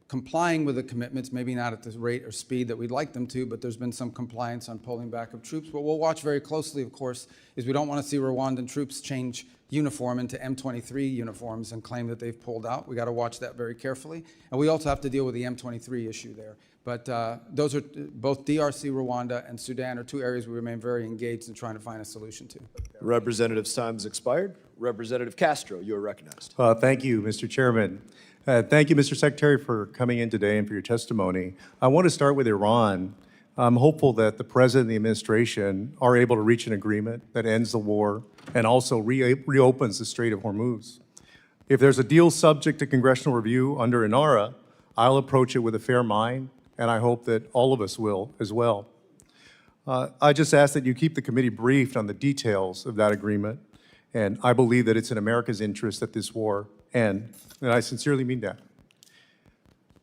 complying with the commitments, maybe not at the rate or speed that we'd like them to, but there's been some compliance on pulling back of troops. What we'll watch very closely, of course, is we don't want to see Rwandan troops change uniform into M23 uniforms and claim that they've pulled out. We got to watch that very carefully. And we also have to deal with the M23 issue there. But those are both DRC, Rwanda, and Sudan are two areas we remain very engaged in trying to find a solution to. Representative's time has expired. Representative Castro, you are recognized. Thank you, Mr. Chairman. Thank you, Mr. Secretary, for coming in today and for your testimony. I want to start with Iran. I'm hopeful that the President and the administration are able to reach an agreement that ends the war and also reopens the Strait of Hormuz. If there's a deal subject to congressional review under INARA, I'll approach it with a fair mind, and I hope that all of us will as well. I just ask that you keep the committee briefed on the details of that agreement, and I believe that it's in America's interest that this war end, and I sincerely mean that.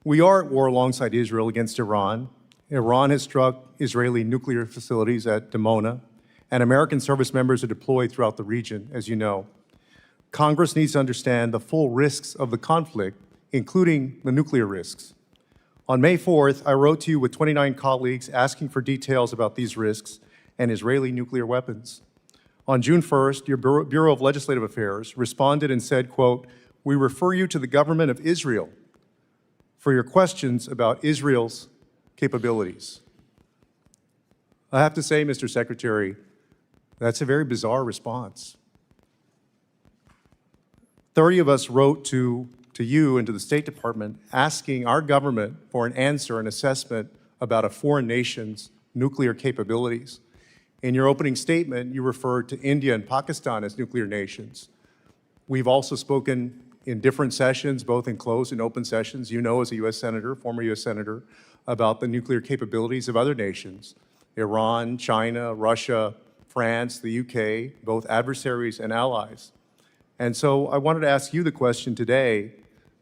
We are at war alongside Israel against Iran. Iran has struck Israeli nuclear facilities at Dimona, and American service members are deployed throughout the region, as you know. Congress needs to understand the full risks of the conflict, including the nuclear risks. On May 4th, I wrote to you with 29 colleagues asking for details about these risks and Israeli nuclear weapons. On June 1st, your Bureau of Legislative Affairs responded and said, quote, "We refer you to the government of Israel for your questions about Israel's capabilities." I have to say, Mr. Secretary, that's a very bizarre response. 30 of us wrote to you and to the State Department asking our government for an answer, an assessment about a foreign nation's nuclear capabilities. In your opening statement, you referred to India and Pakistan as nuclear nations. We've also spoken in different sessions, both in closed and open sessions, you know, as a U.S. Senator, former U.S. Senator, about the nuclear capabilities of other nations, Iran, China, Russia, France, the UK, both adversaries and allies. And so I wanted to ask you the question today,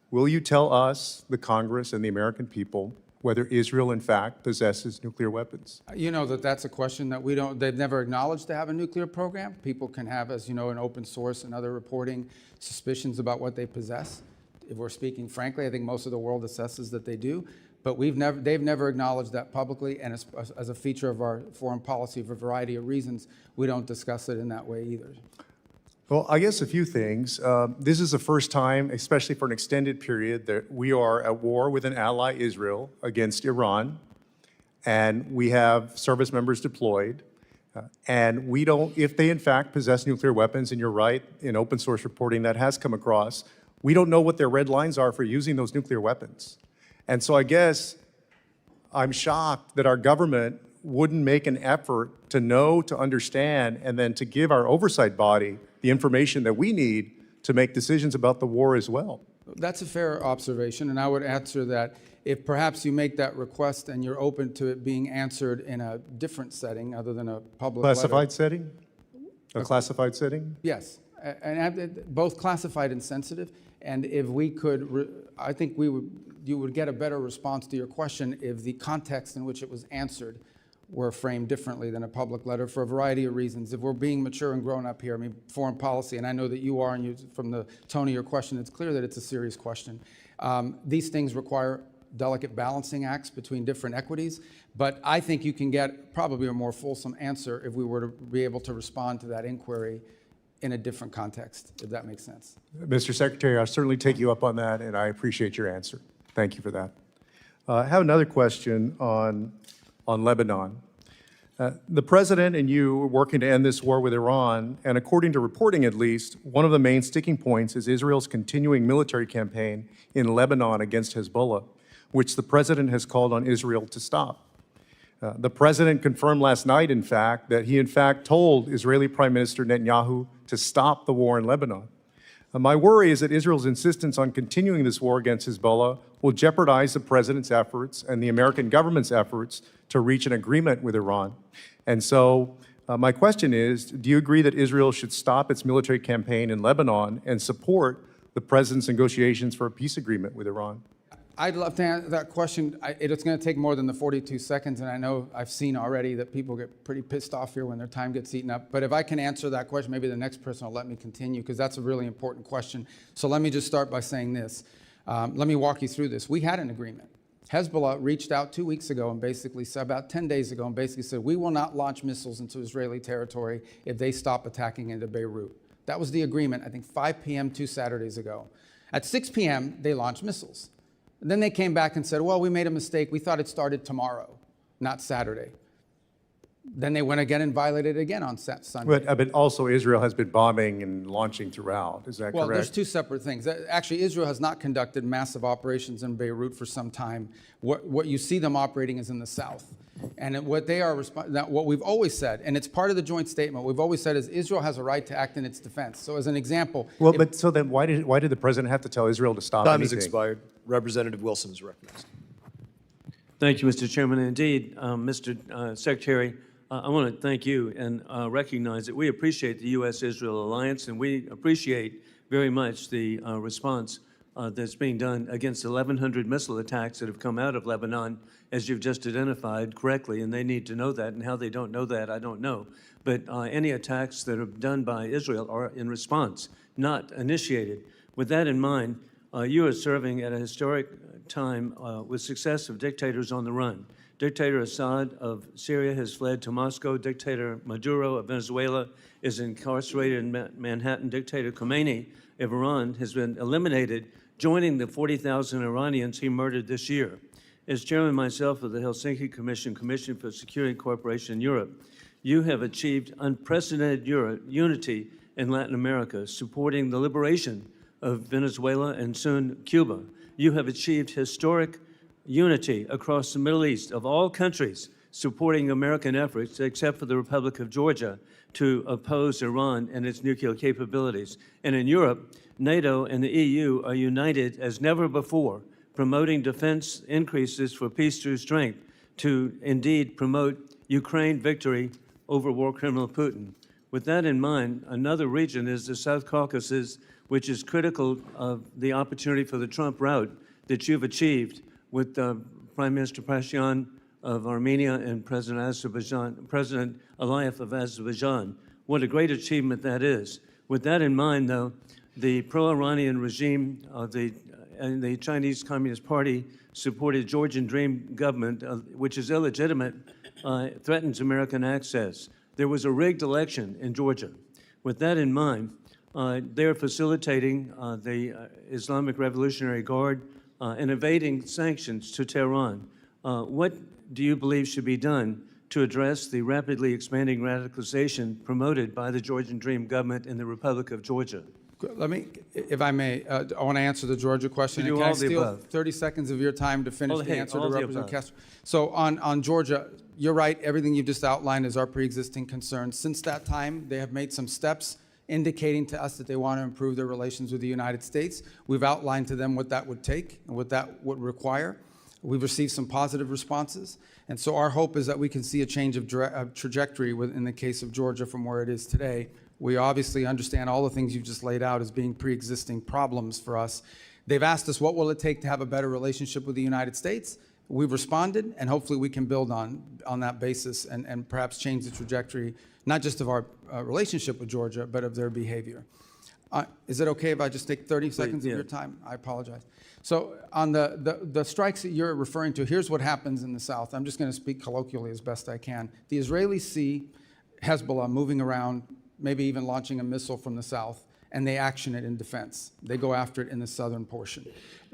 will you tell us, the Congress and the American people, whether Israel in fact possesses nuclear weapons? You know that that's a question that they've never acknowledged to have a nuclear program. People can have, as you know, in open source and other reporting, suspicions about what they possess. If we're speaking frankly, I think most of the world assesses that they do, but they've never acknowledged that publicly, and as a feature of our foreign policy for a variety of reasons, we don't discuss it in that way either. Well, I guess a few things. This is the first time, especially for an extended period, that we are at war with an ally, Israel, against Iran, and we have service members deployed. And we don't, if they in fact possess nuclear weapons, and you're right, in open source reporting that has come across, we don't know what their red lines are for using those nuclear weapons. And so I guess I'm shocked that our government wouldn't make an effort to know, to understand, and then to give our oversight body the information that we need to make decisions about the war as well. That's a fair observation, and I would answer that if perhaps you make that request and you're open to it being answered in a different setting other than a public Classified letter. setting? A classified setting? Yes, and both classified and sensitive. And if we could, I think you would get a better response to your question if the context in which it was answered were framed differently than a public letter for a variety of reasons. If we're being mature and grown up here, I mean, foreign policy, and I know that you are, and from the tone of your question, it's clear that it's a serious question. These things require delicate balancing acts between different equities, but I think you can get probably a more fulsome answer if we were to be able to respond to that inquiry in a different context, if that makes sense. Mr. Secretary, I'll certainly take you up on that, and I appreciate your answer. Thank you for that. I have another question on Lebanon. The President and you are working to end this war with Iran, and according to reporting at least, one of the main sticking points is Israel's continuing military campaign in Lebanon against Hezbollah, which the President has called on Israel to stop. The President confirmed last night, in fact, that he in fact told Israeli Prime Minister Netanyahu to stop the war in Lebanon. My worry is that Israel's insistence on continuing this war against Hezbollah will jeopardize the president's efforts and the American government's efforts to reach an agreement with Iran. And so my question is, do you agree that Israel should stop its military campaign in Lebanon and support the president's negotiations for a peace agreement with Iran? I'd love to answer that question. It's going to take more than the 42 seconds, and I know I've seen already that people get pretty pissed off here when their time gets eaten up. But if I can answer that question, maybe the next person will let me continue, because that's a really important question. So let me just start by saying this. Let me walk you through this. We had an agreement. Hezbollah reached out 2 weeks ago and basically said, about 10 days ago, and basically said, we will not launch missiles into Israeli territory if they stop attacking into Beirut. That was the agreement, I think 5 p.m. 2 Saturdays ago. At 6 p.m., they launched missiles. And then they came back and said, well, we made a mistake. We thought it started tomorrow, not Saturday. Then they went again and violated it again on Sunday. But also Israel has been bombing and launching throughout. Is that Well, correct? there's two separate things. Actually, Israel has not conducted massive operations in Beirut for some time. What you see them operating is in the south. And what they are, what we've always said, and it's part of the joint statement, we've always said is Israel has a right to act in its defense. So as an example. Well, but so then why did the president have to tell Israel to stop Time has anything? expired. Representative Wilson is recognized. Thank you, Mr. Chairman. Indeed, Mr. Secretary, I want to thank you and recognize that we appreciate the U.S.-Israel alliance, and we appreciate very much the response that's being done against 1,100 missile attacks that have come out of Lebanon, as you've just identified correctly, and they need to know that, and how they don't know that, I don't know. But any attacks that are done by Israel are in response, not initiated. With that in mind, you are serving at a historic time with success of dictators on the run. Dictator Assad of Syria has fled to Moscow. Dictator Maduro of Venezuela is incarcerated in Manhattan. Dictator Khomeini of Iran has been eliminated, joining the 40,000 Iranians he murdered this year. As chairman myself of the Helsinki Commission for Security and Cooperation in Europe, you have achieved unprecedented unity in Latin America, supporting the liberation of Venezuela and soon Cuba. You have achieved historic unity across the Middle East of all countries, supporting American efforts, except for the Republic of Georgia, to oppose Iran and its nuclear capabilities. And in Europe, NATO and the EU are united as never before, promoting defense increases for peace through strength to indeed promote Ukraine victory over war criminal Putin. With that in mind, another region is the South Caucasus, which is critical of the opportunity for the Trump route that you've achieved with Prime Minister Pashinyan of Armenia and President Aliyev of Azerbaijan. What a great achievement that is. With that in mind, though, the pro-Iranian regime and the Chinese Communist Party supported Georgian Dream government, which is illegitimate, threatens American access. There was a rigged election in Georgia. With that in mind, they're facilitating the Islamic Revolutionary Guard and evading sanctions to Tehran. What do you believe should be done to address the rapidly expanding radicalization promoted by the Georgian Dream government in the Republic of Georgia? Let me, if I may, I want to answer the Georgia question. You do Can I all the steal above. 30 seconds of your time to finish the answer to all the Representative above. Castro? So on Georgia, you're right. Everything you've just outlined is our pre-existing concern. Since that time, they have made some steps indicating to us that they want to improve their relations with the United States. We've outlined to them what that would take and what that would require. We've received some positive responses. And so our hope is that we can see a change of trajectory in the case of Georgia from where it is today. We obviously understand all the things you've just laid out as being pre-existing problems for us. They've asked us, what will it take to have a better relationship with the United States? We've responded, and hopefully we can build on that basis and perhaps change the trajectory, not just of our relationship with Georgia, but of their behavior. Is it okay if I just take 30 seconds of your time? I apologize. So on the strikes that you're referring to, here's what happens in the South. I'm just going to speak colloquially as best I can. The Israelis see Hezbollah moving around, maybe even launching a missile from the south, and they action it in defense. They go after it in the southern portion.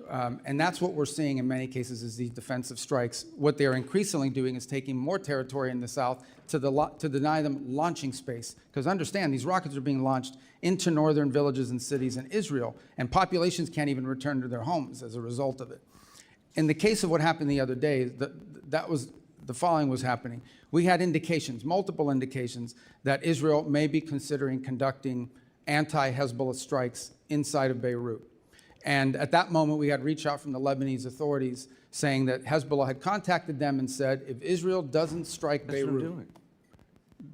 And that's what we're seeing in many cases is these defensive strikes. What they're increasingly doing is taking more territory in the south to deny them launching space. Because understand, these rockets are being launched into northern villages and cities in Israel, and populations can't even return to their homes as a result of it. In the case of what happened the other day, the following was happening. We had indications, multiple indications, that Israel may be considering conducting anti-Hezbollah strikes inside of Beirut. And at that moment, we had reach out from the Lebanese authorities saying that Hezbollah had contacted them and said, if Israel doesn't strike Beirut,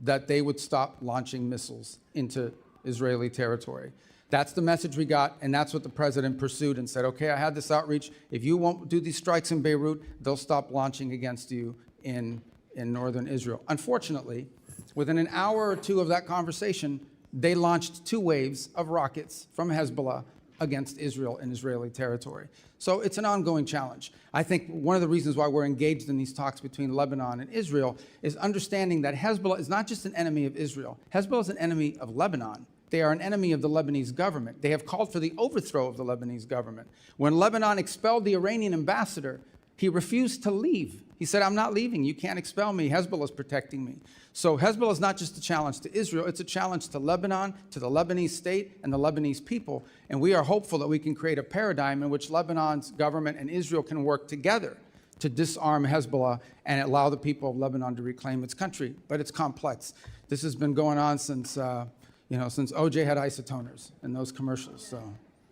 that they would stop launching missiles into Israeli territory. That's the message we got, and that's what the president pursued and said, okay, I had this outreach. If you won't do these strikes in Beirut, they'll stop launching against you in northern Israel. Unfortunately, within an hour or two of that conversation, they launched 2 waves of rockets from Hezbollah against Israel and Israeli territory. So it's an ongoing challenge. I think one of the reasons why we're engaged in these talks between Lebanon and Israel is understanding that Hezbollah is not just an enemy of Israel. Hezbollah is an enemy of Lebanon. They are an enemy of the Lebanese government. They have called for the overthrow of the Lebanese government. When Lebanon expelled the Iranian ambassador, he refused to leave. He said, I'm not leaving. You can't expel me. Hezbollah is protecting me. So Hezbollah is not just a challenge to Israel. It's a challenge to Lebanon, to the Lebanese state, and the Lebanese people. And we are hopeful that we can create a paradigm in which Lebanon's government and Israel can work together to disarm Hezbollah and allow the people of Lebanon to reclaim its country. But it's complex. This has been going on since, since OJ had isotoners in those commercials. So.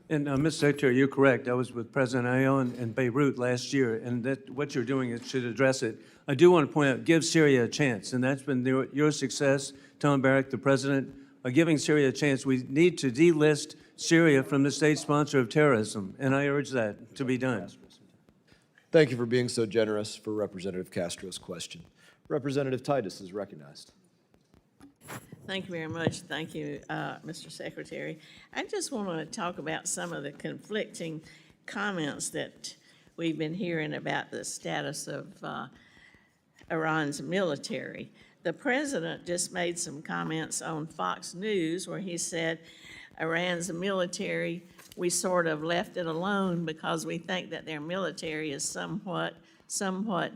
And Mr. Secretary, you're correct. I was with President Aoun in Beirut last year, and that what you're doing is should address it. I do want to point out, give Syria a chance, and that's been your success, Tom Barrack, the president, giving Syria a chance. We need to delist Syria from the state sponsor of terrorism, and I urge that to be done. Thank you for being so generous for Representative Castro's question. Representative Titus is recognized. Thank you very much. Thank you, Mr. Secretary. I just want to talk about some of the conflicting comments that we've been hearing about the status of Iran's military. The president just made some comments on Fox News where he said Iran's military, we sort of left it alone because we think that their military is somewhat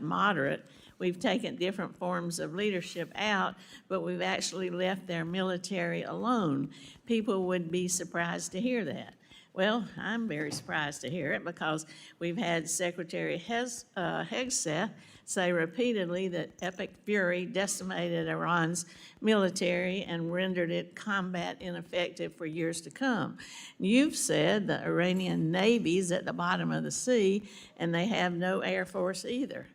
moderate. We've taken different forms of leadership out, but we've actually left their military alone. People would be surprised to hear that. Well, I'm very surprised to hear it because we've had Secretary Hegseth say repeatedly that epic fury decimated Iran's military and rendered it combat ineffective for years to come. You've said the Iranian Navy is at the bottom of the sea and they have no Air Force either.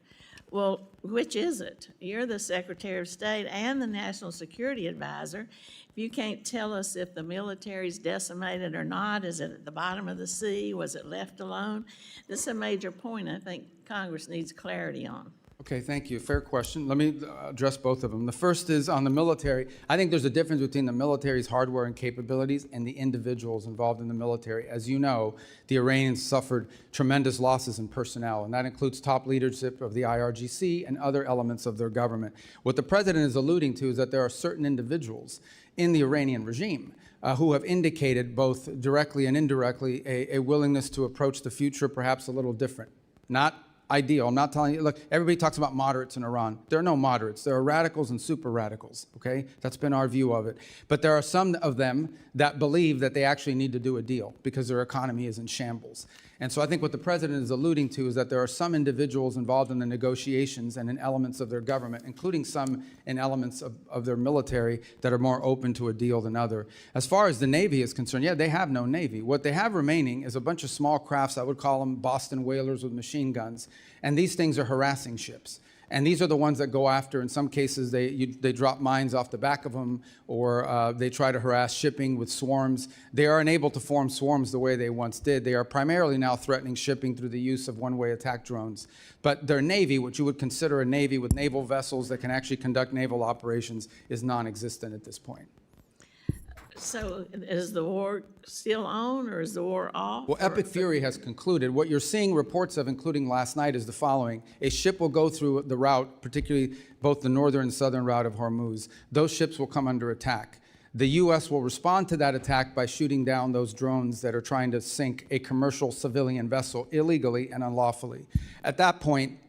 Well, which is it? You're the Secretary of State and the National Security Advisor. If you can't tell us if the military's decimated or not, is it at the bottom of the sea? Was it left alone? This is a major point I think Congress needs clarity on. Okay, thank you. Fair question. Let me address both of them. The first is on the military. I think there's a difference between the military's hardware and capabilities and the individuals involved in the military. As you know, the Iranians suffered tremendous losses in personnel, and that includes top leadership of the IRGC and other elements of their government. What the president is alluding to is that there are certain individuals in the Iranian regime who have indicated both directly and indirectly a willingness to approach the future perhaps a little different. Not ideal. I'm not telling you, look, everybody talks about moderates in Iran. There are no moderates. There are radicals and super radicals, okay? That's been our view of it. But there are some of them that believe that they actually need to do a deal because their economy is in shambles. And so I think what the president is alluding to is that there are some individuals involved in the negotiations and in elements of their government, including some in elements of their military that are more open to a deal than other. As far as the Navy is concerned, yeah, they have no Navy. What they have remaining is a bunch of small crafts, I would call them Boston whalers with machine guns, and these things are harassing ships. And these are the ones that go after, in some cases, they drop mines off the back of them, or they try to harass shipping with swarms. They are unable to form swarms the way they once did. They are primarily now threatening shipping through the use of one-way attack drones. But their Navy, what you would consider a Navy with naval vessels that can actually conduct naval operations, is non-existent at this point. So is the war still on or is the war off? Well, epic fury has concluded. What you're seeing reports of, including last night, is the following. A ship will go through the route, particularly both the northern and southern route of Hormuz. Those ships will come under attack. The U.S. will respond to that attack by shooting down those drones that are trying to sink a commercial civilian vessel illegally and unlawfully. At that point,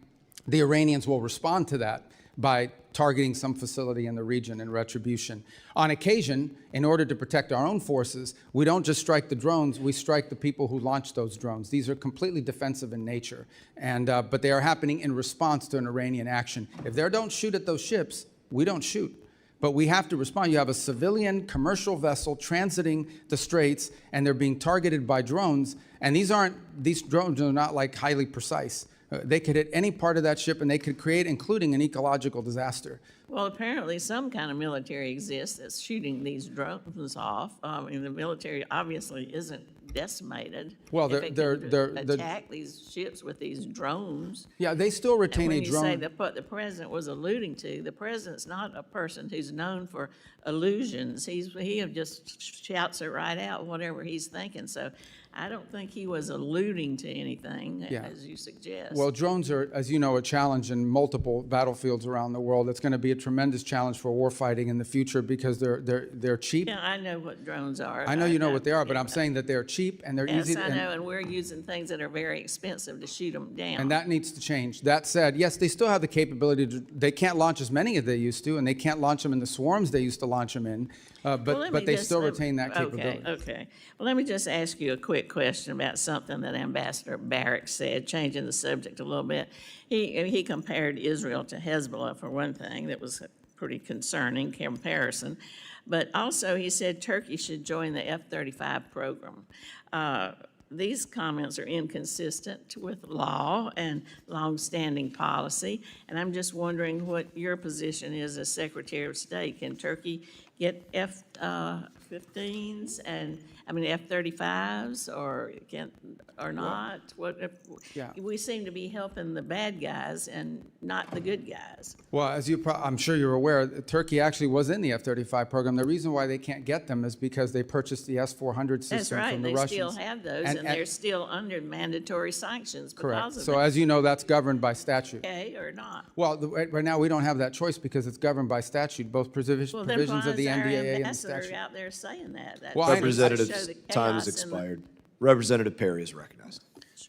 the Iranians will respond to that by targeting some facility in the region in retribution. On occasion, in order to protect our own forces, we don't just strike the drones, we strike the people who launch those drones. These are completely defensive in nature, but they are happening in response to an Iranian action. If they don't shoot at those ships, we don't shoot. But we have to respond. You have a civilian commercial vessel transiting the straits, and they're being targeted by drones. And these drones are not like highly precise. They could hit any part of that ship, and they could create, including an ecological disaster. Well, apparently some kind of military exists that's shooting these drones off. The military obviously isn't decimated. Well, if it they're can attack these ships with these drones. Yeah, they still retain a When you say drone. what the president was alluding to, the president's not a person who's known for illusions. He just shouts it right out, whatever he's thinking. So I don't think he was alluding to anything, Yeah. as you suggest. Well, drones are, as you know, a challenge in multiple battlefields around the world. It's going to be a tremendous challenge for warfighting in the future because they're cheap. Yeah, I know what drones are. I know you know what they are, but I'm saying that they're cheap and they're Yes, easy. I know, and we're using things that are very expensive to shoot them down. And that needs to change. That said, yes, they still have the capability to, they can't launch as many as they used to, and they can't launch them in the swarms they used to launch them in, Well, let but me they just- still retain that capability. Okay. Well, let me just ask you a quick question about something that Ambassador Barrack said, changing the subject a little bit. He compared Israel to Hezbollah, for one thing. That was a pretty concerning comparison. But also, he said Turkey should join the F-35 program. These comments are inconsistent with law and longstanding policy, and I'm just wondering what your position is as Secretary of State. Can Turkey get F-15s and, F-35s, or not? What if, Yeah. we seem to be helping the bad guys and not the good guys. Well, as I'm sure you're aware, Turkey actually was in the F-35 program. The reason why they can't get them is because they purchased the S-400 system That's right, from the they Russians. still have those, and they're still under mandatory sanctions Correct. because of So that. as you know, that's governed by statute. Okay, or not? Well, right now, we don't have that choice because it's governed by statute, both Well, then provisions why of the is our NDAA and the ambassador statute. out there saying that? That Well, I- shows Representative, the time has chaos in the- expired. Representative Perry is recognized.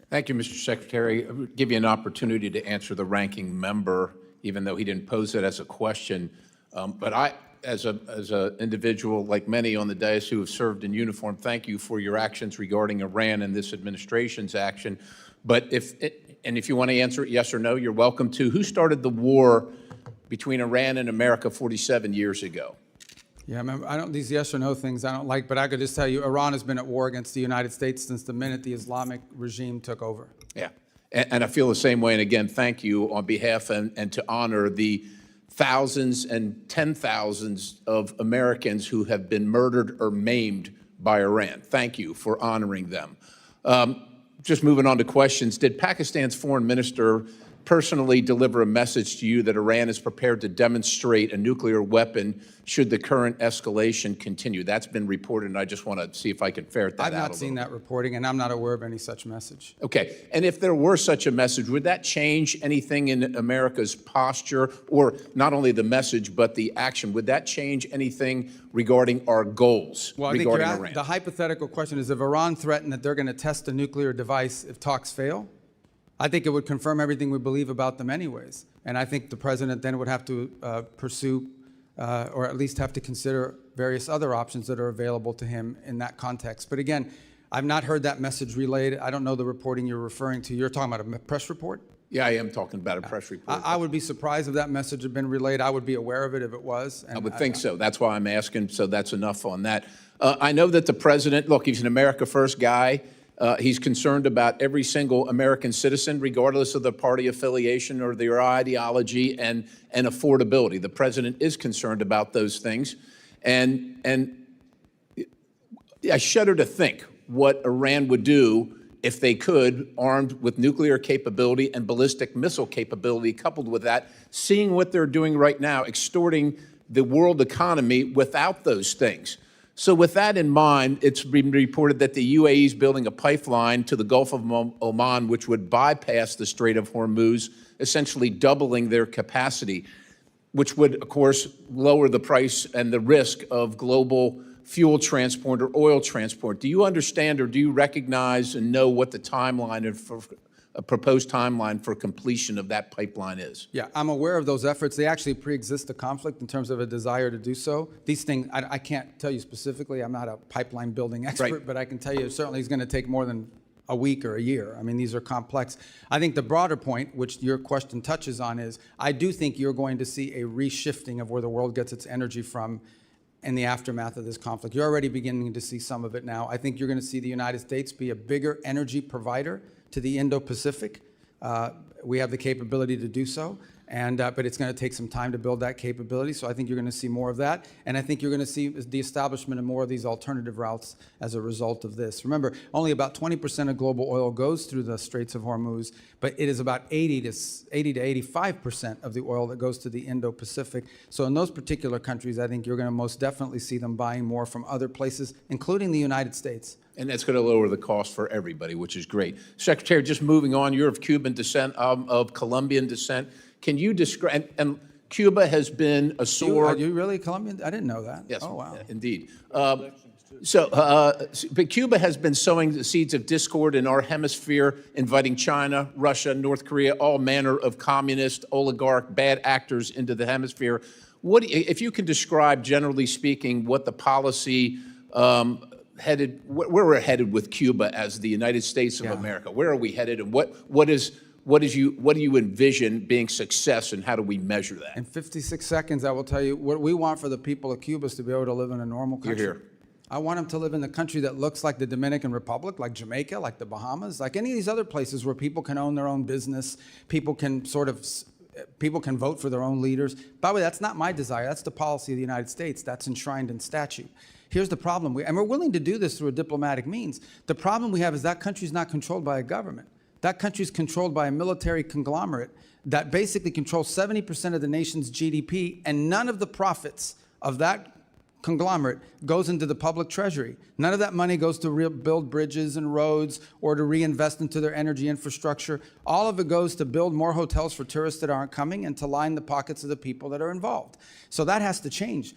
Thank you, Mr. Secretary. I would give you an opportunity to answer the ranking member, even though he didn't pose it as a question. But I, as a individual, like many on the dais who have served in uniform, thank you for your actions regarding Iran and this administration's action. But if you want to answer it yes or no, you're welcome to. Who started the war between Iran and America 47 years ago? Yeah, remember, these yes or no things I don't like, but I could just tell you, Iran has been at war against the United States since the minute the Islamic regime took over. Yeah, and I feel the same way. And again, thank you on behalf and to honor the thousands and 10,000s of Americans who have been murdered or maimed by Iran. Thank you for honoring them. Just moving on to questions, did Pakistan's foreign minister personally deliver a message to you that Iran is prepared to demonstrate a nuclear weapon should the current escalation continue? That's been reported, and I just want to see if I can ferret that out I've a not little seen bit. that reporting, and I'm not aware of any such message. Okay, and if there were such a message, would that change anything in America's posture, or not only the message, but the action? Would that change anything regarding our goals Well, I think regarding Iran? the hypothetical question is, if Iran threatened that they're going to test a nuclear device if talks fail, I think it would confirm everything we believe about them anyways. And I think the president then would have to pursue, or at least have to consider various other options that are available to him in that context. But again, I've not heard that message relayed. I don't know the reporting you're referring to. You're talking about a press report? Yeah, I am talking about a press report. I would be surprised if that message had been relayed. I would be aware of it if it was. I would think so. That's why I'm asking, so that's enough on that. I know that the president, look, he's an America First guy. He's concerned about every single American citizen, regardless of their party affiliation or their ideology and affordability. The president is concerned about those things. And I shudder to think what Iran would do if they could, armed with nuclear capability and ballistic missile capability, coupled with that, seeing what they're doing right now, extorting the world economy without those things. So with that in mind, it's been reported that the UAE is building a pipeline to the Gulf of Oman, which would bypass the Strait of Hormuz, essentially doubling their capacity, which would, of course, lower the price and the risk of global fuel transport or oil transport. Do you understand or do you recognize and know what the timeline for a proposed timeline for completion of that pipeline is? Yeah, I'm aware of those efforts. They actually pre-exist the conflict in terms of a desire to do so. These things, I can't tell you specifically. I'm not a pipeline building expert, Right. but I can tell you certainly it's going to take more than a week or a year. I mean, these are complex. I think the broader point, which your question touches on, is I do think you're going to see a reshifting of where the world gets its energy from in the aftermath of this conflict. You're already beginning to see some of it now. I think you're going to see the United States be a bigger energy provider to the Indo-Pacific. We have the capability to do so, but it's going to take some time to build that capability. So I think you're going to see more of that. And I think you're going to see the establishment of more of these alternative routes as a result of this. Remember, only about 20% of global oil goes through the Straits of Hormuz, but it is about 80 to 85% of the oil that goes to the Indo-Pacific. So in those particular countries, I think you're going to most definitely see them buying more from other places, including the United States. And that's going to lower the cost for everybody, which is great. Secretary, just moving on, you're of Cuban descent, of Colombian descent. Can you describe, and Cuba has been a sore... Are you really Colombian? I didn't know that. Yes, oh, wow. Indeed. But Cuba has been sowing the seeds of discord in our hemisphere, inviting China, Russia, North Korea, all manner of communist, oligarch, bad actors into the hemisphere. If you can describe, generally speaking, what the policy where we're headed with Cuba as the United States of America. Where are we headed, and what do you envision being success, and how do we measure that? In 56 seconds, I will tell you what we want for the people of Cuba is to be able to live in a normal country. You're here. I want them to live in a country that looks like the Dominican Republic, like Jamaica, like the Bahamas, like any of these other places where people can own their own business, people can vote for their own leaders. By the way, that's not my desire. That's the policy of the United States. That's enshrined in statute. Here's the problem, and we're willing to do this through a diplomatic means. The problem we have is that country's not controlled by a government. That country's controlled by a military conglomerate that basically controls 70% of the nation's GDP, and none of the profits of that conglomerate goes into the public treasury. None of that money goes to build bridges and roads or to reinvest into their energy infrastructure. All of it goes to build more hotels for tourists that aren't coming and to line the pockets of the people that are involved. So that has to change.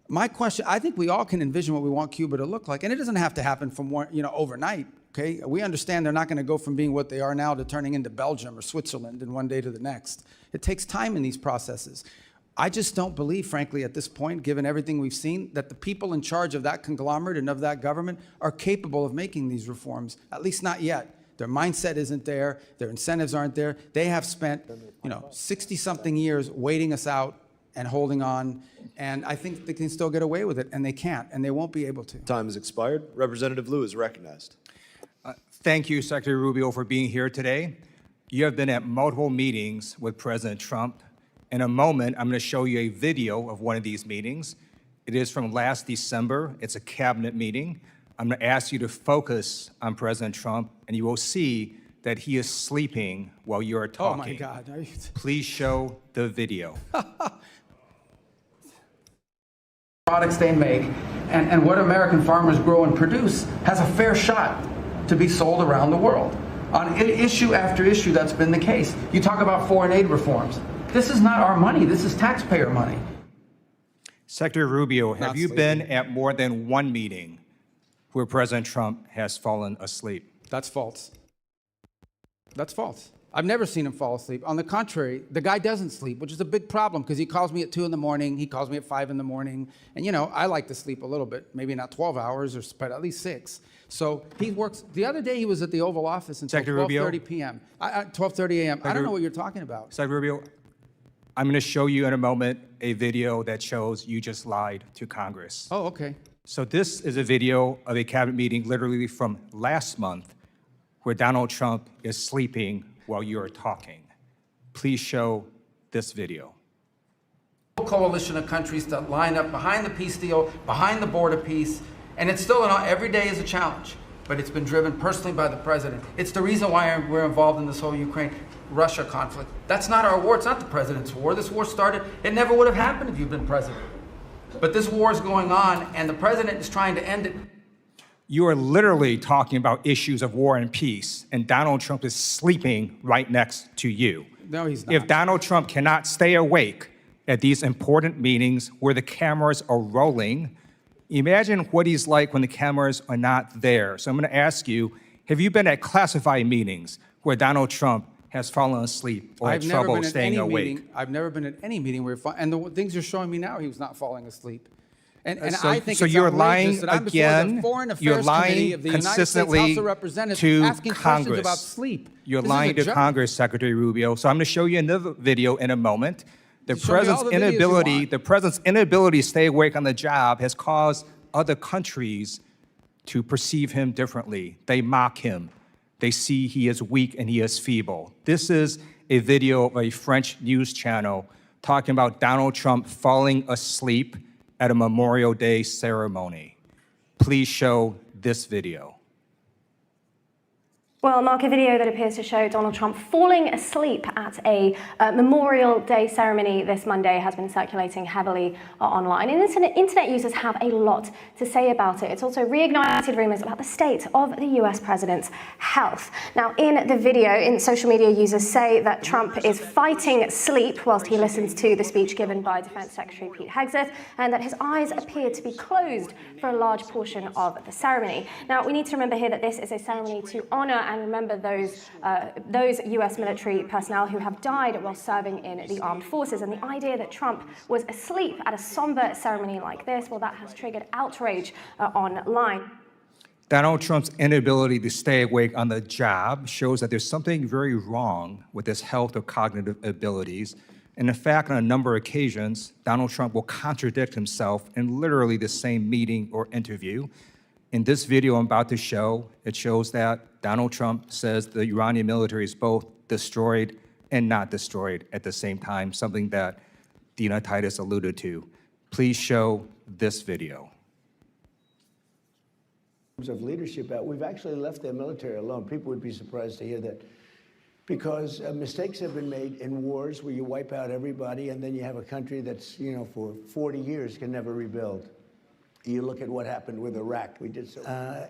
My question, I think we all can envision what we want Cuba to look like, and it doesn't have to happen from overnight. Okay, we understand they're not going to go from being what they are now to turning into Belgium or Switzerland in one day to the next. It takes time in these processes. I just don't believe, frankly, at this point, given everything we've seen, that the people in charge of that conglomerate and of that government are capable of making these reforms, at least not yet. Their mindset isn't there. Their incentives aren't there. They have spent, 60-something years waiting us out and holding on, and I think they can still get away with it, and they can't, and they won't be able to. Time has expired. Representative Liu is recognized. Thank you, Secretary Rubio, for being here today. You have been at multiple meetings with President Trump. In a moment, I'm going to show you a video of one of these meetings. It is from last December. It's a cabinet meeting. I'm going to ask you to focus on President Trump, and you will see that he is sleeping while you're talking. Oh, my God. Please show the video. Products they make and what American farmers grow and produce has a fair shot to be sold around the world. On issue after issue, that's been the case. You talk about foreign aid reforms. This is not our money. This is taxpayer money. Secretary Rubio, have you been at more than one meeting where President Trump has fallen asleep? That's false. That's false. I've never seen him fall asleep. On the contrary, the guy doesn't sleep, which is a big problem because he calls me at 2 in the morning, he calls me at 5 in the morning, and I like to sleep a little bit, maybe not 12 hours, but at least 6. So he works. The other day he was at the Oval Office until 12:30 p.m. 12:30 a.m. I don't know what you're talking about. Secretary Rubio, I'm going to show you in a moment a video that shows you just lied to Congress. Oh, okay. So this is a video of a cabinet meeting literally from last month where Donald Trump is sleeping while you're talking. Please show this video. Coalition of countries that line up behind the peace deal, behind the border peace, and it's still every day is a challenge, but it's been driven personally by the president. It's the reason why we're involved in this whole Ukraine-Russia conflict. That's not our war. It's not the president's war. This war started, it never would have happened if you'd been president. But this war is going on, and the president is trying to end it. You are literally talking about issues of war and peace, and Donald Trump is sleeping right next to you. No, he's not. If Donald Trump cannot stay awake at these important meetings where the cameras are rolling, imagine what he's like when the cameras are not there. So I'm going to ask you, have you been at classified meetings where Donald Trump has fallen asleep or had trouble staying awake? I've never been at any meeting where, and the things you're showing me now, he was not falling asleep. And So- I think so it's you're outrageous lying that I'm before the again. Foreign You're Affairs lying Committee of the United States consistently House of Representatives to asking questions Congress. about sleep. You're This is a lying to joke. Congress, Secretary Rubio. So I'm going to show you another video in a moment. The Show me all the videos you want. president's inability to stay awake on the job has caused other countries to perceive him differently. They mock him. They see he is weak and he is feeble. This is a video of a French news channel talking about Donald Trump falling asleep at a Memorial Day ceremony. Please show this video. Well, Mark, a video that appears to show Donald Trump falling asleep at a Memorial Day ceremony this Monday has been circulating heavily online. And internet users have a lot to say about it. It's also reignited rumors about the state of the US president's health. Now, in the video, social media users say that Trump is fighting sleep whilst he listens to the speech given by Defense Secretary Pete Hegseth, and that his eyes appear to be closed for a large portion of the ceremony. Now, we need to remember here that this is a ceremony to honor and remember those US military personnel who have died while serving in the armed forces. And the idea that Trump was asleep at a somber ceremony like this, well, that has triggered outrage online. Donald Trump's inability to stay awake on the job shows that there's something very wrong with his health or cognitive abilities. And in fact, on a number of occasions, Donald Trump will contradict himself in literally the same meeting or interview. In this video I'm about to show, it shows that Donald Trump says the Iranian military is both destroyed and not destroyed at the same time, something that Dina Titus alluded to. Please show this video. In terms of leadership, we've actually left their military alone. People would be surprised to hear that, because mistakes have been made in wars where you wipe out everybody and then you have a country that's, for 40 years can never rebuild. You look at what happened with Iraq. We did so.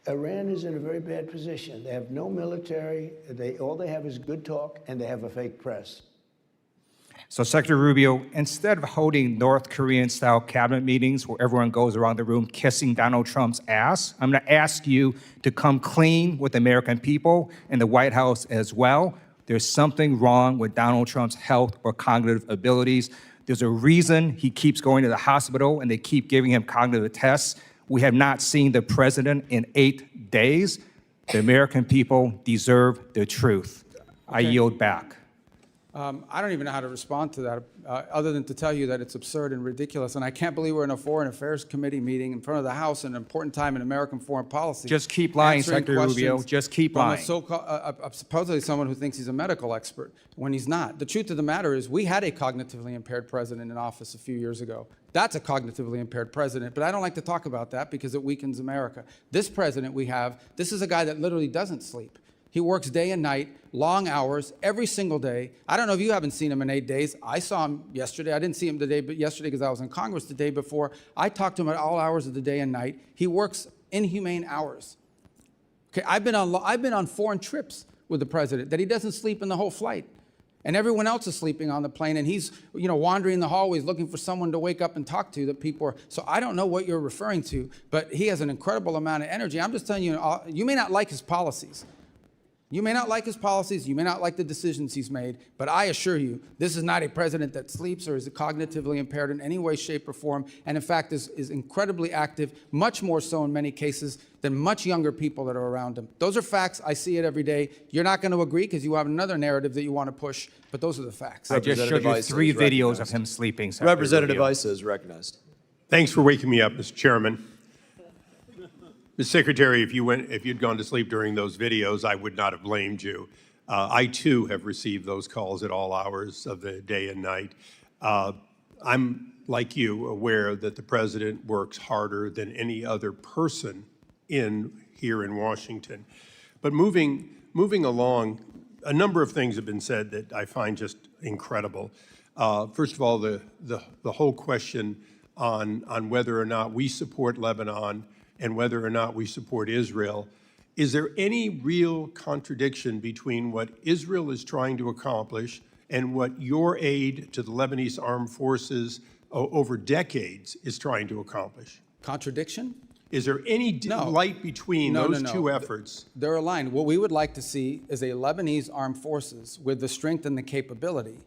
Iran is in a very bad position. They have no military. All they have is good talk, and they have a fake press. So, Secretary Rubio, instead of holding North Korean-style cabinet meetings where everyone goes around the room kissing Donald Trump's ass, I'm going to ask you to come clean with the American people and the White House as well. There's something wrong with Donald Trump's health or cognitive abilities. There's a reason he keeps going to the hospital and they keep giving him cognitive tests. We have not seen the president in 8 days. The American people deserve the truth. I yield back. I don't even know how to respond to that, other than to tell you that it's absurd and ridiculous. And I can't believe we're in a Foreign Affairs Committee meeting in front of the House at an important time in American foreign policy. Just keep lying, answering Secretary Rubio. questions Just keep from lying. a so-called, supposedly someone who thinks he's a medical expert when he's not. The truth of the matter is we had a cognitively impaired president in office a few years ago. That's a cognitively impaired president, but I don't like to talk about that because it weakens America. This president we have, this is a guy that literally doesn't sleep. He works day and night, long hours, every single day. I don't know if you haven't seen him in 8 days. I saw him yesterday. I didn't see him today, but yesterday because I was in Congress the day before. I talked to him at all hours of the day and night. He works inhumane hours. Okay, I've been on foreign trips with the president that he doesn't sleep in the whole flight. And everyone else is sleeping on the plane, and he's wandering the hallways looking for someone to wake up and talk to that people are. So I don't know what you're referring to, but he has an incredible amount of energy. I'm just telling you, you may not like his policies. You may not like his policies, you may not like the decisions he's made, but I assure you, this is not a president that sleeps or is cognitively impaired in any way, shape, or form, and in fact is incredibly active, much more so in many cases than much younger people that are around him. Those are facts. I see it every day. You're not going to agree because you have another narrative that you want to push, but those are the facts. I just showed you 3 videos of him sleeping. Secretary Representative Rubio. Issa is recognized. Thanks for waking me up, Mr. Chairman. Mr. Secretary, if you'd gone to sleep during those videos, I would not have blamed you. I too have received those calls at all hours of the day and night. I'm, like you, aware that the president works harder than any other person here in Washington. But moving along, a number of things have been said that I find just incredible. First of all, the whole question on whether or not we support Lebanon and whether or not we support Israel. Is there any real contradiction between what Israel is trying to accomplish and what your aid to the Lebanese armed forces over decades is trying to accomplish? Contradiction? Is there any light between those two efforts? They're aligned. What we would like to see is a Lebanese armed forces with the strength and the capability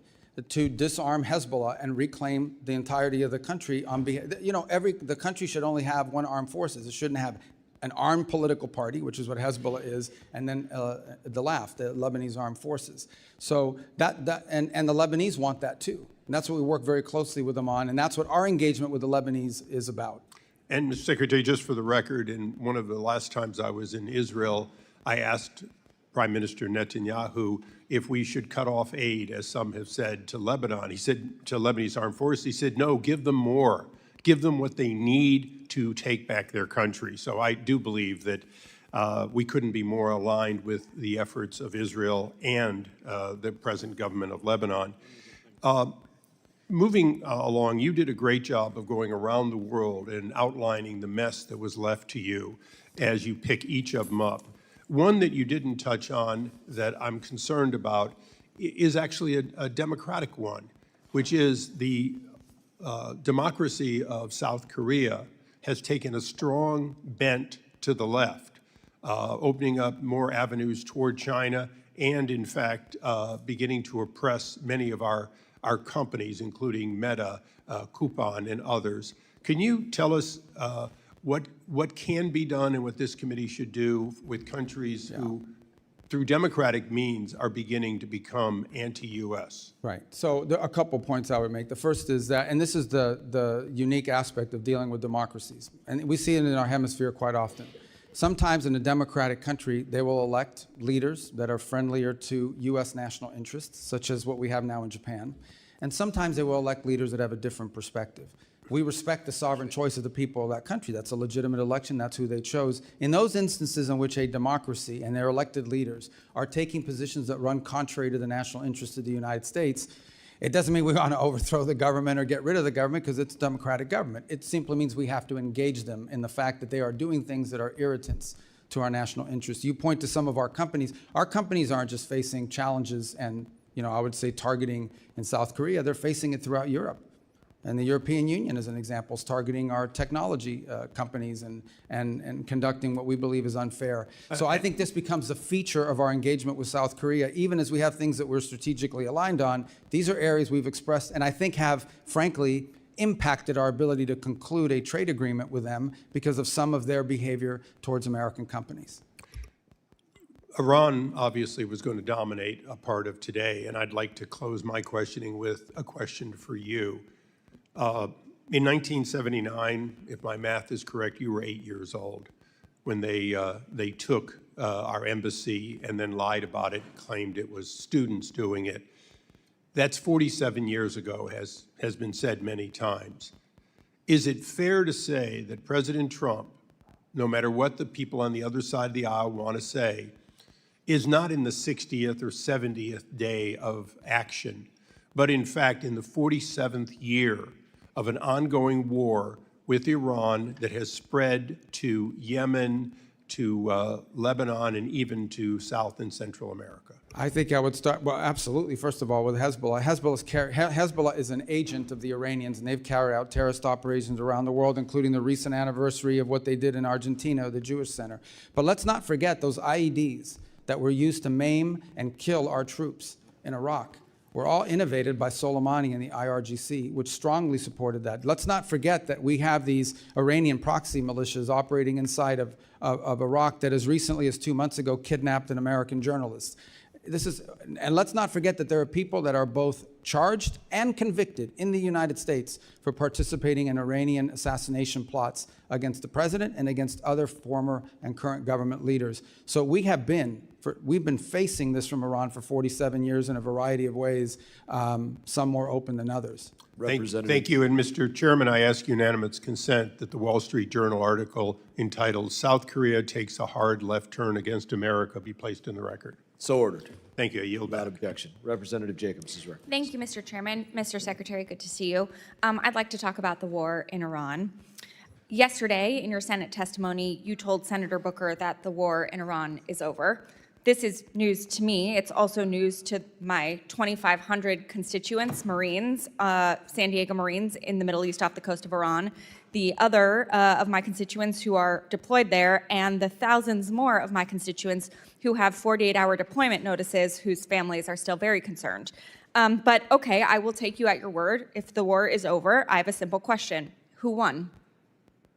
to disarm Hezbollah and reclaim the entirety of the country on behalf. The country should only have one armed forces. It shouldn't have an armed political party, which is what Hezbollah is, and then the LAF, the Lebanese Armed Forces. So and the Lebanese want that too. And that's what we work very closely with them on, and that's what our engagement with the Lebanese is about. And, Mr. Secretary, just for the record, in one of the last times I was in Israel, I asked Prime Minister Netanyahu if we should cut off aid, as some have said, to Lebanon. He said, to Lebanese armed forces, he said, no, give them more. Give them what they need to take back their country. So I do believe that we couldn't be more aligned with the efforts of Israel and the present government of Lebanon. Moving along, you did a great job of going around the world and outlining the mess that was left to you as you pick each of them up. One that you didn't touch on that I'm concerned about is actually a democratic one, which is the democracy of South Korea has taken a strong bent to the left, opening up more avenues toward China and, in fact, beginning to oppress many of our companies, including Meta, Coupon, and others. Can you tell us what can be done and what this committee should do with countries who, through democratic means, are beginning to become anti-U.S.? Right. So there are a couple points I would make. The first is that, and this is the unique aspect of dealing with democracies, and we see it in our hemisphere quite often. Sometimes in a democratic country, they will elect leaders that are friendlier to U.S. national interests, such as what we have now in Japan. And sometimes they will elect leaders that have a different perspective. We respect the sovereign choice of the people of that country. That's a legitimate election. That's who they chose. In those instances in which a democracy and their elected leaders are taking positions that run contrary to the national interests of the United States, it doesn't mean we want to overthrow the government or get rid of the government because it's a democratic government. It simply means we have to engage them in the fact that they are doing things that are irritants to our national interests. You point to some of our companies. Our companies aren't just facing challenges and, I would say targeting in South Korea. They're facing it throughout Europe. And the European Union, as an example, is targeting our technology companies and conducting what we believe is unfair. So I think this becomes a feature of our engagement with South Korea, even as we have things that we're strategically aligned on. These are areas we've expressed and I think have, frankly, impacted our ability to conclude a trade agreement with them because of some of their behavior towards American companies. Iran obviously was going to dominate a part of today, and I'd like to close my questioning with a question for you. In 1979, if my math is correct, you were 8 years old when they took our embassy and then lied about it, claimed it was students doing it. That's 47 years ago, has been said many times. Is it fair to say that President Trump, no matter what the people on the other side of the aisle want to say, is not in the 60th or 70th day of action, but in fact in the 47th year of an ongoing war with Iran that has spread to Yemen, to Lebanon, and even to South and Central America? I think I would start, well, absolutely, first of all, with Hezbollah. Hezbollah is an agent of the Iranians, and they've carried out terrorist operations around the world, including the recent anniversary of what they did in Argentina, the Jewish Center. But let's not forget those IEDs that were used to maim and kill our troops in Iraq were all innovated by Soleimani and the IRGC, which strongly supported that. Let's not forget that we have these Iranian proxy militias operating inside of Iraq that as recently as 2 months ago kidnapped an American journalist. And let's not forget that there are people that are both charged and convicted in the United States for participating in Iranian assassination plots against the president and against other former and current government leaders. So we've been facing this from Iran for 47 years in a variety of ways, some more open than others. Thank you. And Mr. Chairman, I ask unanimous consent that the Wall Street Journal article entitled "South Korea Takes a Hard Left Turn Against America" be placed in the record. So ordered. Thank you. I yield back. Without objection. Representative Jacobs is recognized. Thank you, Mr. Chairman. Mr. Secretary, good to see you. I'd like to talk about the war in Iran. Yesterday, in your Senate testimony, you told Senator Booker that the war in Iran is over. This is news to me. It's also news to my 2,500 constituents, Marines, San Diego Marines in the Middle East off the coast of Iran, the other of my constituents who are deployed there, and the thousands more of my constituents who have 48-hour deployment notices whose families are still very concerned. But okay, I will take you at your word. If the war is over, I have a simple question. Who won?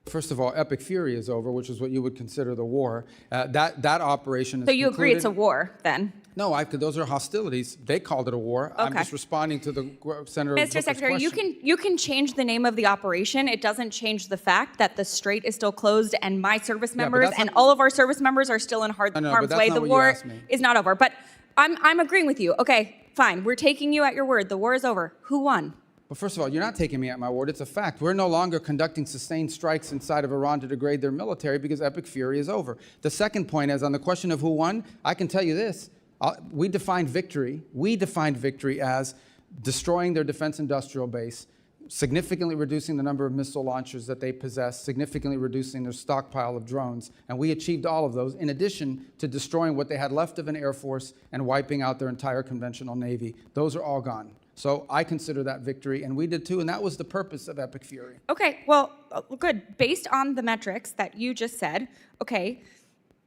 First of all, epic fury is over, which is what you would consider the war. That operation is So you agree it's a concluded. war then? No, those are hostilities. They called it a war. I'm Okay. just responding to the Senator Mr. Booker's Secretary, question. you can change the name of the operation. It doesn't change the fact that the strait is still closed and my service but members that's and not- all of our service members are still in No, but harm's that's way. not The what you war asked me. is not over. But I'm agreeing with you. Okay, fine. We're taking you at your word. The war is over. Who won? Well, first of all, you're not taking me at my word. It's a fact. We're no longer conducting sustained strikes inside of Iran to degrade their military because epic fury is over. The second point is on the question of who won, I can tell you this. We defined victory as destroying their defense industrial base, significantly reducing the number of missile launchers that they possess, significantly reducing their stockpile of drones. And we achieved all of those, in addition to destroying what they had left of an air force and wiping out their entire conventional navy. Those are all gone. So I consider that victory, and we did too, and that was the purpose of epic fury. Okay, well, good. Based on the metrics that you just said, okay,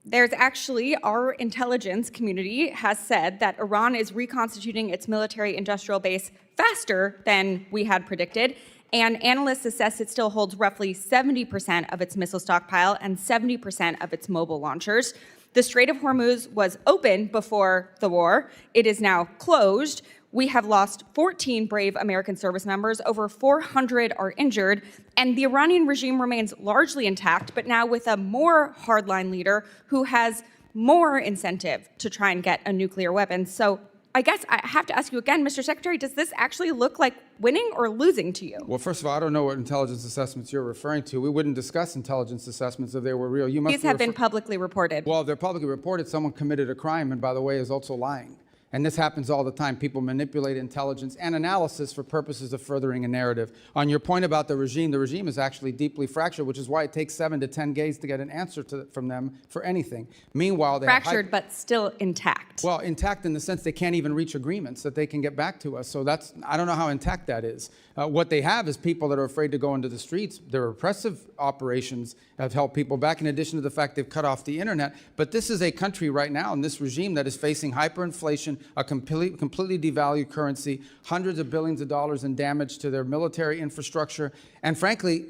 there's actually, our intelligence community has said that Iran is reconstituting its military industrial base faster than we had predicted. And analysts assess it still holds roughly 70% of its missile stockpile and 70% of its mobile launchers. The Strait of Hormuz was open before the war. It is now closed. We have lost 14 brave American service members, over 400 are injured, and the Iranian regime remains largely intact, but now with a more hardline leader who has more incentive to try and get a nuclear weapon. So I guess I have to ask you again, Mr. Secretary, does this actually look like winning or losing to you? Well, first of all, I don't know what intelligence assessments you're referring to. We wouldn't discuss intelligence assessments if they were real. You must These have been publicly reported. Well, they're publicly reported. Someone committed a crime, and by the way, is also lying. And this happens all the time. People manipulate intelligence and analysis for purposes of furthering a narrative. On your point about the regime is actually deeply fractured, which is why it takes 7 to 10 days to get an answer from them for anything. Meanwhile, Fractured, but still intact. Well, intact in the sense they can't even reach agreements that they can get back to us. So I don't know how intact that is. What they have is people that are afraid to go into the streets. Their repressive operations have held people back, in addition to the fact they've cut off the internet. But this is a country right now, in this regime, that is facing hyperinflation, a completely devalued currency, hundreds of billions of dollars in damage to their military infrastructure. And frankly,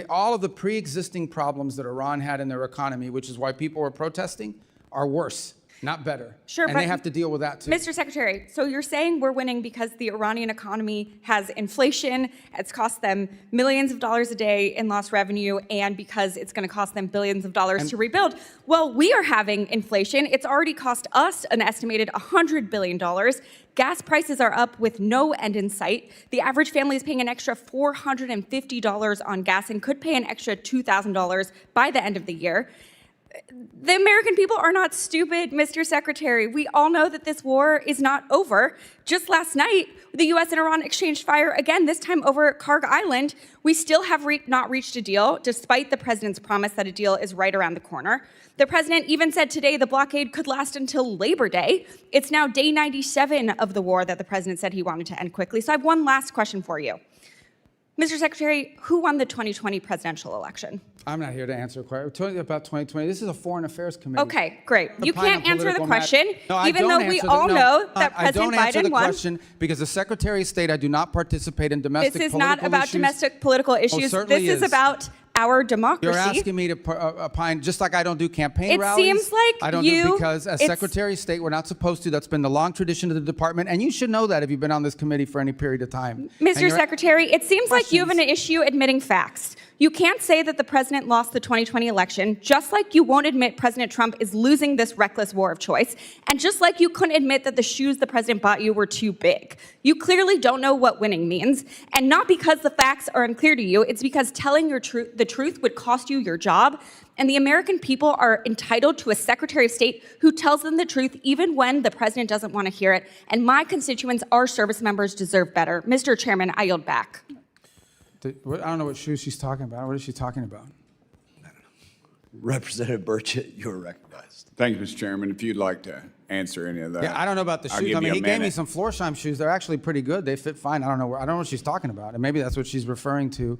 all of the pre-existing problems that Iran had in their economy, which is why people were protesting, are worse, not better. Sure, and but they have to deal with that too. Mr. Secretary, so you're saying we're winning because the Iranian economy has inflation, it's cost them millions of dollars a day in lost revenue, and because it's going to cost them billions of dollars to rebuild. Well, we are having inflation. It's already cost us an estimated $100 billion. Gas prices are up with no end in sight. The average family is paying an extra $450 on gas and could pay an extra $2,000 by the end of the year. The American people are not stupid, Mr. Secretary. We all know that this war is not over. Just last night, the U.S. and Iran exchanged fire again, this time over Karg Island. We still have not reached a deal, despite the president's promise that a deal is right around the corner. The president even said today the blockade could last until Labor Day. It's now day 97 of the war that the president said he wanted to end quickly. So I have one last question for you. Mr. Secretary, who won the 2020 presidential election? I'm not here to answer a question about 2020. This is a foreign affairs committee. Okay, great. You Opine on can't answer the political question, No, I even don't though we answer all know that I don't President answer the Biden won. question because as Secretary of State, I do not participate in domestic This is political not about issues. domestic political issues. certainly This is is. about our democracy. You're asking me to opine, just like I don't do campaign It rallies. seems like I don't you- do because as it's- Secretary of State, we're not supposed to. That's been the long tradition of the department, and you should know that if you've been on this committee for any period of time. And Mr. you're- Secretary, it seems like you have an issue admitting facts. You can't say that the president lost the 2020 election, just like you won't admit President Trump is losing this reckless war of choice, and just like you couldn't admit that the shoes the president bought you were too big. You clearly don't know what winning means, and not because the facts are unclear to you, it's because telling the truth would cost you your job, and the American people are entitled to a Secretary of State who tells them the truth even when the president doesn't want to hear it, and my constituents, our service members, deserve better. Mr. Chairman, I yield back. I don't know what shoes she's talking about. What is she talking about? Representative Burchett, you're recognized. Thank you, Mr. Chairman. If you'd like to answer any of that. Yeah, I don't know about the I'll shoes. give I mean, you a he gave me minute. some Florsheim shoes. They're actually pretty good. They fit fine. I don't know what she's talking about, and maybe that's what she's referring to.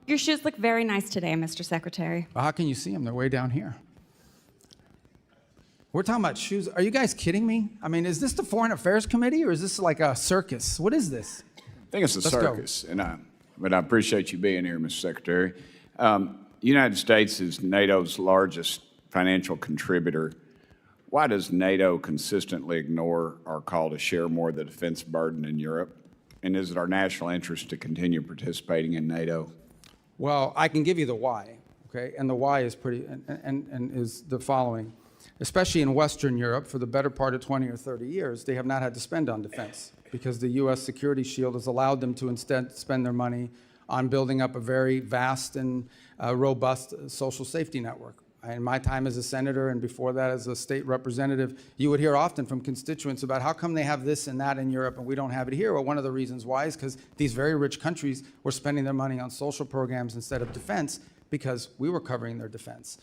Your shoes look very nice today, Mr. Secretary. Well, how can you see them? They're way down here. We're talking about shoes. Are you guys kidding me? I mean, is this the Foreign Affairs Committee or is this like a circus? What is this? I think it's a Let's go. circus, but I appreciate you being here, Mr. Secretary. The United States is NATO's largest financial contributor. Why does NATO consistently ignore our call to share more of the defense burden in Europe? And is it our national interest to continue participating in NATO? Well, I can give you the why, okay? And the why is pretty, and is the following. Especially in Western Europe, for the better part of 20 or 30 years, they have not had to spend on defense because the U.S. security shield has allowed them to instead spend their money on building up a very vast and robust social safety network. In my time as a senator and before that as a state representative, you would hear often from constituents about how come they have this and that in Europe and we don't have it here. Well, one of the reasons why is because these very rich countries were spending their money on social programs instead of defense because we were covering their defense.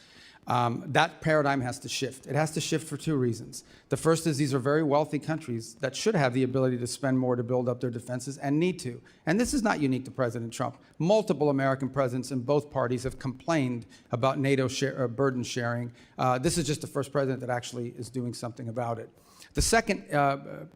That paradigm has to shift. It has to shift for two reasons. The first is these are very wealthy countries that should have the ability to spend more to build up their defenses and need to. And this is not unique to President Trump. Multiple American presidents in both parties have complained about NATO burden sharing. This is just the first president that actually is doing something about it. The second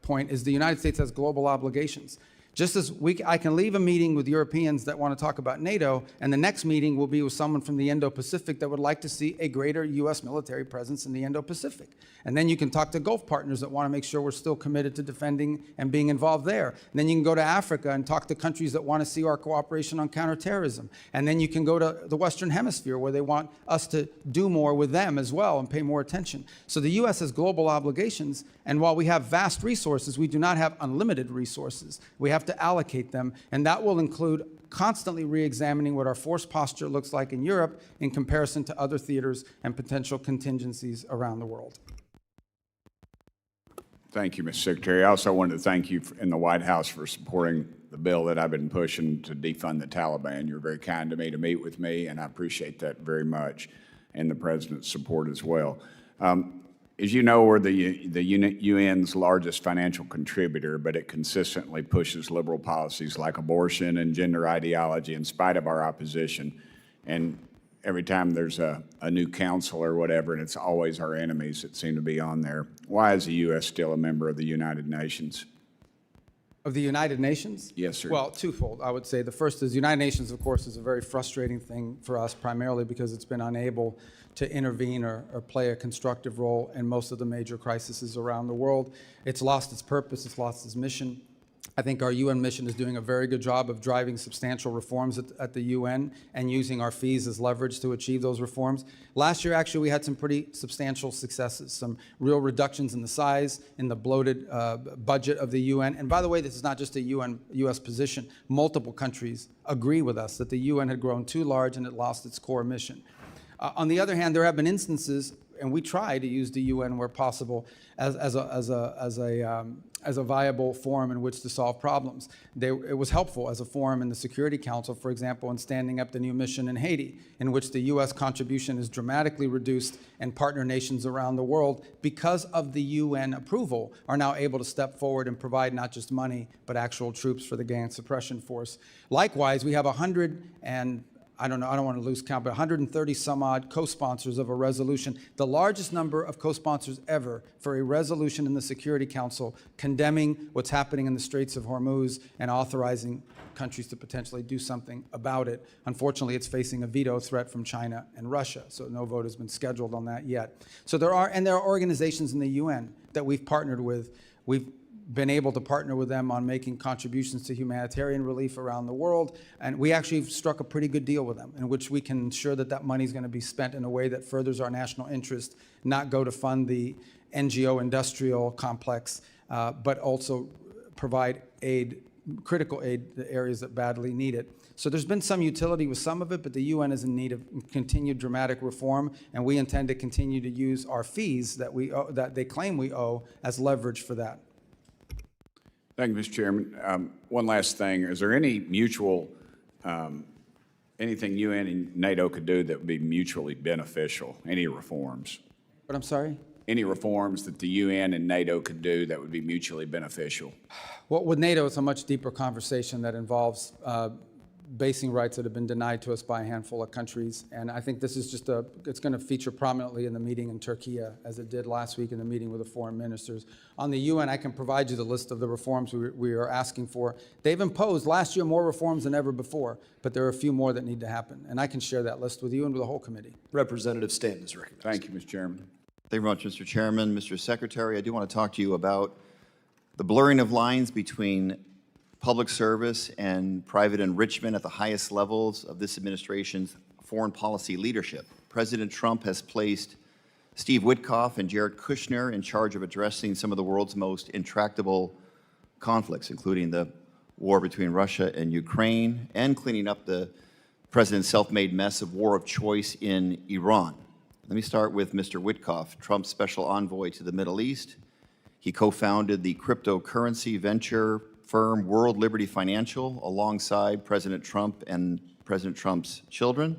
point is the United States has global obligations. Just as I can leave a meeting with Europeans that want to talk about NATO, and the next meeting will be with someone from the Indo-Pacific that would like to see a greater U.S. military presence in the Indo-Pacific. And then you can talk to Gulf partners that want to make sure we're still committed to defending and being involved there. And then you can go to Africa and talk to countries that want to see our cooperation on counterterrorism. And then you can go to the Western Hemisphere where they want us to do more with them as well and pay more attention. So the U.S. has global obligations, and while we have vast resources, we do not have unlimited resources. We have to allocate them, and that will include constantly re-examining what our force posture looks like in Europe in comparison to other theaters and potential contingencies around the world. Thank you, Mr. Secretary. I also wanted to thank you in the White House for supporting the bill that I've been pushing to defund the Taliban. You were very kind to me to meet with me, and I appreciate that very much, and the President's support as well. As you know, we're the UN's largest financial contributor, but it consistently pushes liberal policies like abortion and gender ideology in spite of our opposition. And every time there's a new council or whatever, and it's always our enemies that seem to be on there. Why is the U.S. still a member of the United Nations? Of the United Nations? Yes, sir. Well, twofold, I would say. The first is the United Nations, of course, is a very frustrating thing for us, primarily because it's been unable to intervene or play a constructive role in most of the major crises around the world. It's lost its purpose, it's lost its mission. I think our UN mission is doing a very good job of driving substantial reforms at the UN and using our fees as leverage to achieve those reforms. Last year, actually, we had some pretty substantial successes, some real reductions in the size, in the bloated budget of the UN. And by the way, this is not just a US position. Multiple countries agree with us that the UN had grown too large and it lost its core mission. On the other hand, there have been instances, and we try to use the UN where possible as a viable forum in which to solve problems. It was helpful as a forum in the Security Council, for example, in standing up the new mission in Haiti, in which the U.S. contribution is dramatically reduced, and partner nations around the world, because of the UN approval, are now able to step forward and provide not just money, but actual troops for the gang suppression force. Likewise, we have 130 some odd co-sponsors of a resolution, the largest number of co-sponsors ever for a resolution in the Security Council condemning what's happening in the Straits of Hormuz and authorizing countries to potentially do something about it. Unfortunately, it's facing a veto threat from China and Russia, so no vote has been scheduled on that yet. So there are organizations in the UN that we've partnered with. We've been able to partner with them on making contributions to humanitarian relief around the world. And we actually struck a pretty good deal with them in which we can ensure that that money is going to be spent in a way that furthers our national interest, not go to fund the NGO industrial complex, but also provide aid, critical aid to areas that badly need it. So there's been some utility with some of it, but the UN is in need of continued dramatic reform, and we intend to continue to use our fees that that they claim we owe as leverage for that. Thank you, Mr. Chairman. One last thing. Is there any mutual, anything UN and NATO could do that would be mutually beneficial? Any reforms? But I'm sorry? Any reforms that the UN and NATO could do that would be mutually beneficial? Well, with NATO, it's a much deeper conversation that involves basing rights that have been denied to us by a handful of countries. And I think this is just it's going to feature prominently in the meeting in Turkey, as it did last week in the meeting with the foreign ministers. On the UN, I can provide you the list of the reforms we are asking for. They've imposed last year more reforms than ever before, but there are a few more that need to happen. And I can share that list with you and with the whole committee. Representative Stanton is recognized. Thank you, Mr. Chairman. Thank you very much, Mr. Chairman. Mr. Secretary, I do want to talk to you about the blurring of lines between public service and private enrichment at the highest levels of this administration's foreign policy leadership. President Trump has placed Steve Witkoff and Jared Kushner in charge of addressing some of the world's most intractable conflicts, including the war between Russia and Ukraine, and cleaning up the president's self-made mess of war of choice in Iran. Let me start with Mr. Witkoff, Trump's special envoy to the Middle East. He co-founded the cryptocurrency venture firm World Liberty Financial alongside President Trump and President Trump's children.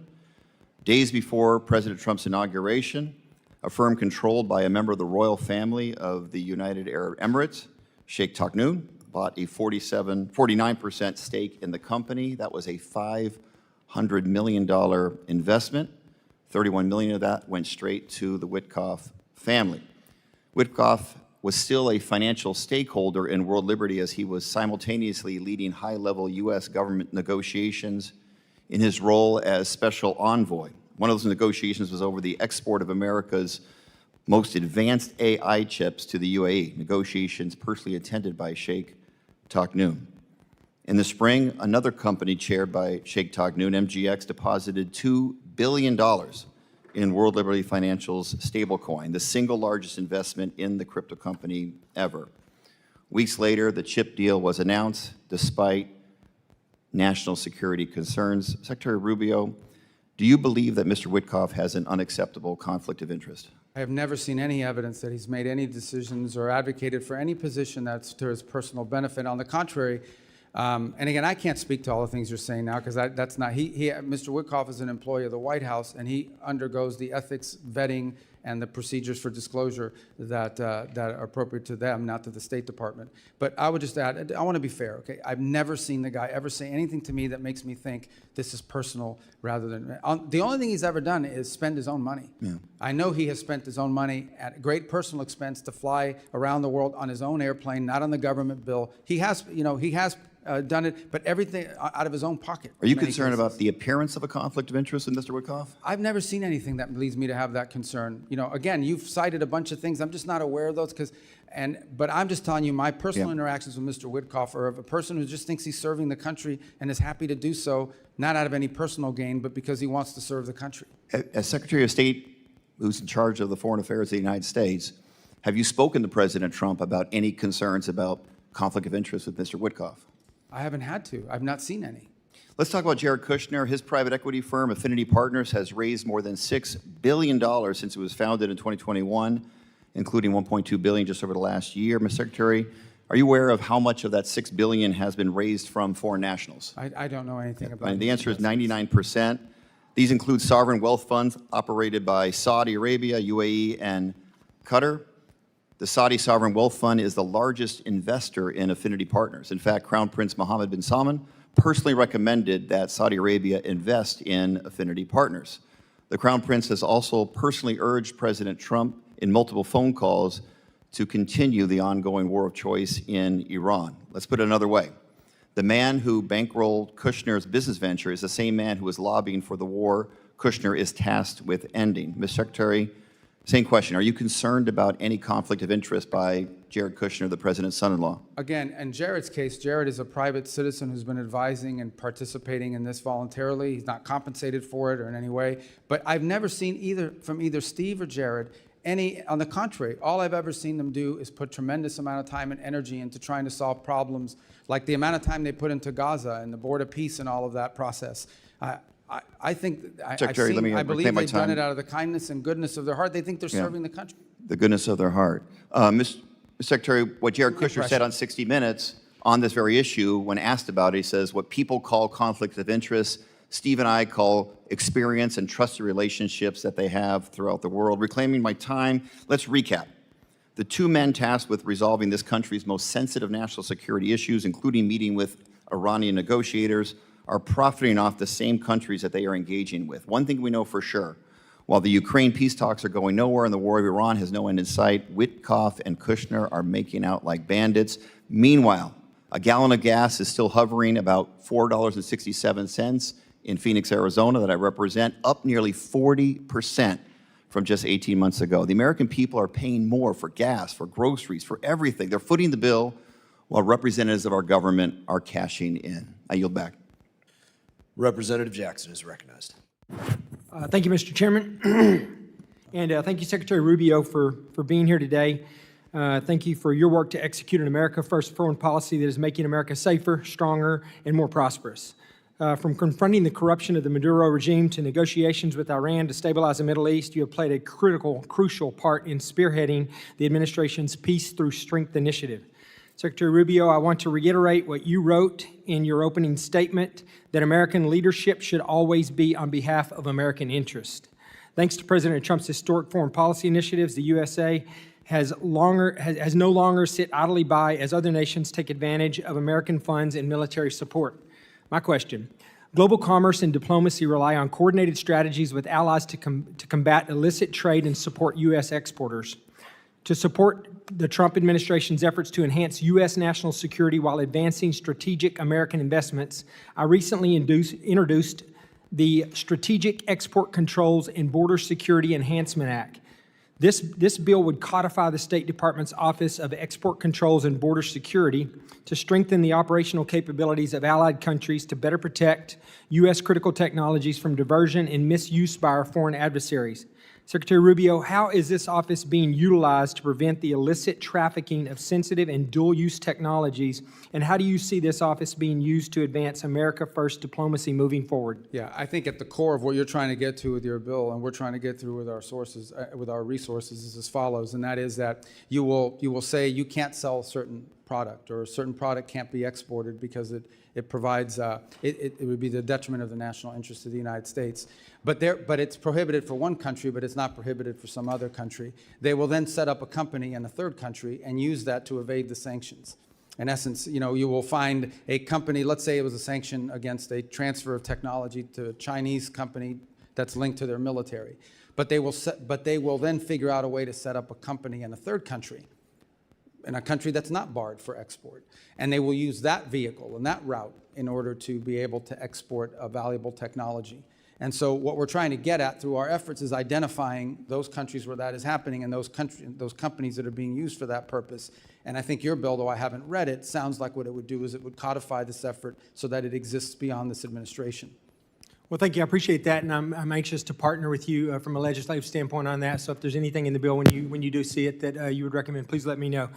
Days before President Trump's inauguration, a firm controlled by a member of the royal family of the United Arab Emirates, Sheikh Taghnoon, bought a 49% stake in the company. That was a $500 million investment. 31 million of that went straight to the Witkoff family. Witkoff was still a financial stakeholder in World Liberty as he was simultaneously leading high-level U.S. government negotiations in his role as special envoy. One of those negotiations was over the export of America's most advanced AI chips to the UAE, negotiations personally attended by Sheikh Taghnoon. In the spring, another company chaired by Sheikh Taghnoon, MGX, deposited $2 billion in World Liberty Financial's stablecoin, the single largest investment in the crypto company ever. Weeks later, the chip deal was announced despite national security concerns. Secretary Rubio, do you believe that Mr. Witkoff has an unacceptable conflict of interest? I have never seen any evidence that he's made any decisions or advocated for any position that's to his personal benefit. On the contrary, and again, I can't speak to all the things you're saying now because that's not, Mr. Witkoff is an employee of the White House and he undergoes the ethics vetting and the procedures for disclosure that are appropriate to them, not to the State Department. But I would just add, I want to be fair, okay? I've never seen the guy ever say anything to me that makes me think this is personal rather than, the only thing he's ever done is spend his own money. Yeah. I know he has spent his own money at great personal expense to fly around the world on his own airplane, not on the government bill. He has, done it, but everything out of his own pocket. Are you concerned about the appearance of a conflict of interest in Mr. Witkoff? I've never seen anything that leads me to have that concern. Again, you've cited a bunch of things. I'm just not aware of those but I'm just telling you my personal interactions with Mr. Witkoff are of a person who just thinks he's serving the country and is happy to do so, not out of any personal gain, but because he wants to serve the country. As Secretary of State who's in charge of the foreign affairs of the United States, have you spoken to President Trump about any concerns about conflict of interest with Mr. Witkoff? I haven't had to. I've not seen any. Let's talk about Jared Kushner. His private equity firm, Affinity Partners, has raised more than $6 billion since it was founded in 2021, including $1.2 billion just over the last year. Mr. Secretary, are you aware of how much of that $6 billion has been raised from foreign nationals? I don't know anything about it. The answer is 99%. These include sovereign wealth funds operated by Saudi Arabia, UAE, and Qatar. The Saudi Sovereign Wealth Fund is the largest investor in Affinity Partners. In fact, Crown Prince Mohammed bin Salman personally recommended that Saudi Arabia invest in Affinity Partners. The Crown Prince has also personally urged President Trump in multiple phone calls to continue the ongoing war of choice in Iran. Let's put it another way. The man who bankrolled Kushner's business venture is the same man who is lobbying for the war Kushner is tasked with ending. Mr. Secretary, same question. Are you concerned about any conflict of interest by Jared Kushner, the president's son-in-law? Again, in Jared's case, Jared is a private citizen who's been advising and participating in this voluntarily. He's not compensated for it or in any way. But I've never seen from either Steve or Jared on the contrary, all I've ever seen them do is put tremendous amount of time and energy into trying to solve problems, like the amount of time they put into Gaza and the Board of Peace and all of that process. I think, I believe they've done it out of the kindness and goodness of their heart. They think they're serving the country. The goodness of their heart. Mr. Secretary, what Jared Kushner said on 60 Minutes on this very issue, when asked about it, he says, what people call conflict of interest, Steve and I call experience and trusted relationships that they have throughout the world. Reclaiming my time, let's recap. The two men tasked with resolving this country's most sensitive national security issues, including meeting with Iranian negotiators, are profiting off the same countries that they are engaging with. One thing we know for sure, while the Ukraine peace talks are going nowhere and the war of Iran has no end in sight, Witkoff and Kushner are making out like bandits. Meanwhile, a gallon of gas is still hovering about $4.67 in Phoenix, Arizona, that I represent, up nearly 40% from just 18 months ago. The American people are paying more for gas, for groceries, for everything. They're footing the bill while representatives of our government are cashing in. I yield back. Representative Jackson is recognized. Thank you, Mr. Chairman. And thank you, Secretary Rubio, for being here today. Thank you for your work to execute an America First foreign policy that is making America safer, stronger, and more prosperous. From confronting the corruption of the Maduro regime to negotiations with Iran to stabilize the Middle East, you have played a crucial part in spearheading the administration's Peace Through Strength initiative. Secretary Rubio, I want to reiterate what you wrote in your opening statement, that American leadership should always be on behalf of American interest. Thanks to President Trump's historic foreign policy initiatives, the USA has no longer sit idly by as other nations take advantage of American funds and military support. My question: global commerce and diplomacy rely on coordinated strategies with allies to combat illicit trade and support U.S. exporters. To support the Trump administration's efforts to enhance U.S. national security while advancing strategic American investments, I recently introduced the Strategic Export Controls and Border Security Enhancement Act. This bill would codify the State Department's Office of Export Controls and Border Security to strengthen the operational capabilities of allied countries to better protect U.S. critical technologies from diversion and misuse by our foreign adversaries. Secretary Rubio, how is this office being utilized to prevent the illicit trafficking of sensitive and dual-use technologies, and how do you see this office being used to advance America First diplomacy moving forward? Yeah, I think at the core of what you're trying to get to with your bill, and we're trying to get through with our sources, with our resources, is as follows, and that is that you will say you can't sell a certain product, or a certain product can't be exported because it provides, it would be the detriment of the national interest of the United States. But it's prohibited for one country, but it's not prohibited for some other country. They will then set up a company in a third country and use that to evade the sanctions. In essence, you will find a company, let's say it was a sanction against a transfer of technology to a Chinese company that's linked to their military. But they will then figure out a way to set up a company in a third country, in a country that's not barred for export. And they will use that vehicle and that route in order to be able to export a valuable technology. And so what we're trying to get at through our efforts is identifying those countries where that is happening and those companies that are being used for that purpose. And I think your bill, though I haven't read it, sounds like what it would do is it would codify this effort so that it exists beyond this administration. Well, thank you. I appreciate that, and I'm anxious to partner with you from a legislative standpoint on that. So if there's anything in the bill when you do see it that you would recommend, please let me know.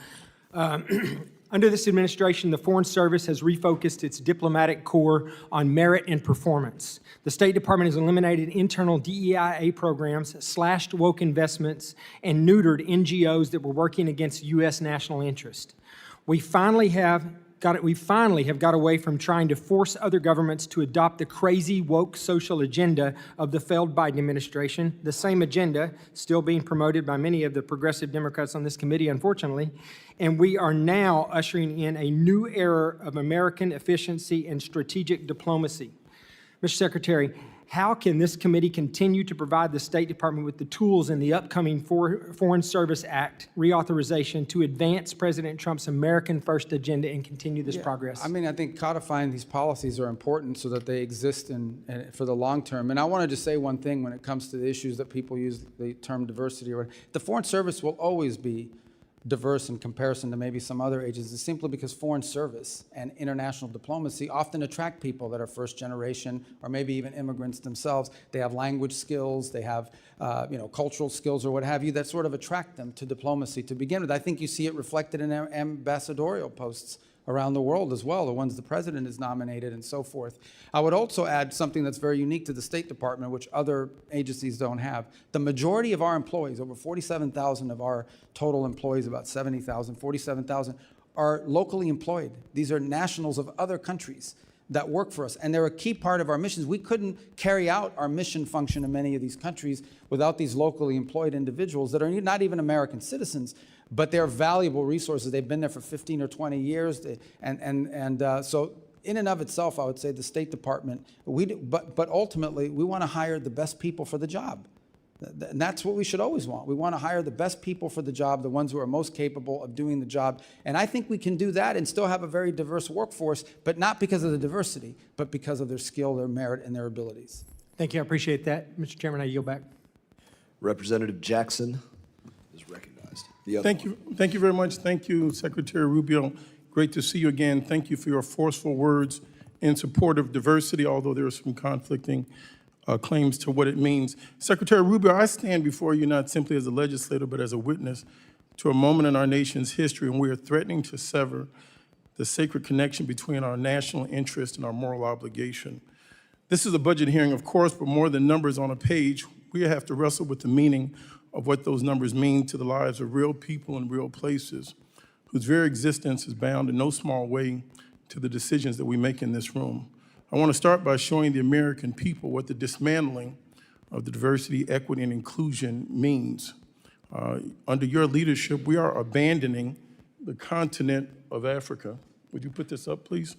Under this administration, the Foreign Service has refocused its diplomatic corps on merit and performance. The State Department has eliminated internal DEIA programs, slashed woke investments, and neutered NGOs that were working against U.S. national interest. We finally have got away from trying to force other governments to adopt the crazy woke social agenda of the failed Biden administration, the same agenda still being promoted by many of the progressive Democrats on this committee, unfortunately. And we are now ushering in a new era of American efficiency and strategic diplomacy. Mr. Secretary, how can this committee continue to provide the State Department with the tools in the upcoming Foreign Service Act reauthorization to advance President Trump's American First agenda and continue this progress? I mean, I think codifying these policies are important so that they exist for the long term. And I want to just say one thing when it comes to the issues that people use the term diversity. The Foreign Service will always be diverse in comparison to maybe some other agencies, simply because foreign service and international diplomacy often attract people that are first generation or maybe even immigrants themselves. They have language skills, they have cultural skills or what have you that sort of attract them to diplomacy to begin with. I think you see it reflected in ambassadorial posts around the world as well, the ones the president has nominated and so forth. I would also add something that's very unique to the State Department, which other agencies don't have. The majority of our employees, over 47,000 of our total employees, about 70,000, 47,000, are locally employed. These are nationals of other countries that work for us, and they're a key part of our missions. We couldn't carry out our mission function in many of these countries without these locally employed individuals that are not even American citizens, but they're valuable resources. They've been there for 15 or 20 years, so in and of itself, I would say the State Department, but ultimately, we want to hire the best people for the job. And that's what we should always want. We want to hire the best people for the job, the ones who are most capable of doing the job. And I think we can do that and still have a very diverse workforce, but not because of the diversity, but because of their skill, their merit, and their abilities. Thank you. I appreciate that. Mr. Chairman, I yield back. Representative Jackson is recognized. Thank you. Thank you very much. Thank you, Secretary Rubio. Great to see you again. Thank you for your forceful words in support of diversity, although there are some conflicting claims to what it means. Secretary Rubio, I stand before you not simply as a legislator, but as a witness to a moment in our nation's history when we are threatening to sever the sacred connection between our national interest and our moral obligation. This is a budget hearing, of course, but more than numbers on a page, we have to wrestle with the meaning of what those numbers mean to the lives of real people in real places, whose very existence is bound in no small way to the decisions that we make in this room. I want to start by showing the American people what the dismantling of the diversity, equity, and inclusion means. Under your leadership, we are abandoning the continent of Africa. Would you put this up, please?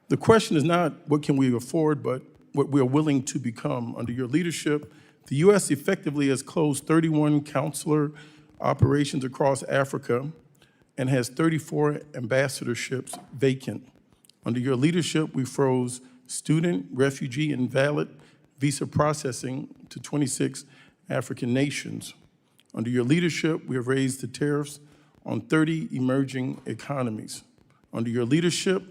The question is not what can we afford, but what we are willing to become. Under your leadership, the U.S. effectively has closed 31 consular operations across Africa and has 34 ambassadorships vacant. Under your leadership, we froze student, refugee, and valid visa processing to 26 African nations. Under your leadership, we have raised the tariffs on 30 emerging economies. Under your leadership,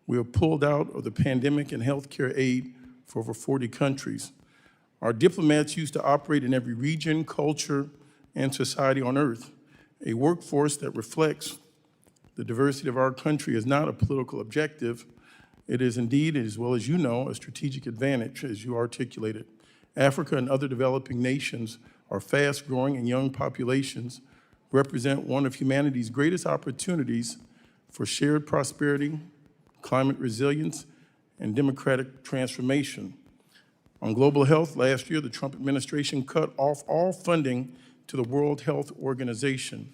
we have pulled out of the pandemic and healthcare aid for over 40 countries. Our diplomats used to operate in every region, culture, and society on earth. A workforce that reflects the diversity of our country is not a political objective. It is indeed, as well as you know, a strategic advantage, as you articulated. Africa and other developing nations are fast-growing and young populations represent one of humanity's greatest opportunities for shared prosperity, climate resilience, and democratic transformation. On global health, last year, the Trump administration cut off all funding to the World Health Organization.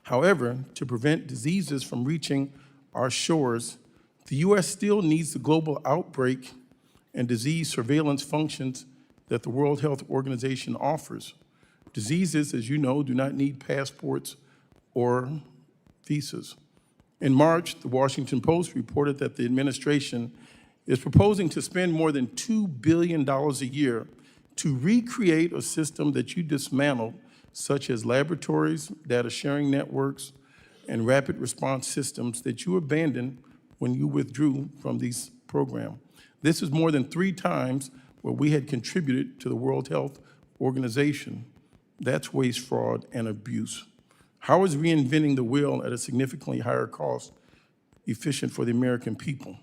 However, to prevent diseases from reaching our shores, the U.S. still needs the global outbreak and disease surveillance functions that the World Health Organization offers. Diseases, as you know, do not need passports or visas. In March, the Washington Post reported that the administration is proposing to spend more than $2 billion a year to recreate a system that you dismantled, such as laboratories, data sharing networks, and rapid response systems that you abandoned when you withdrew from these programs. This is more than 3 times what we had contributed to the World Health Organization. That's waste, fraud, and abuse. How is reinventing the wheel at a significantly higher cost efficient for the American people?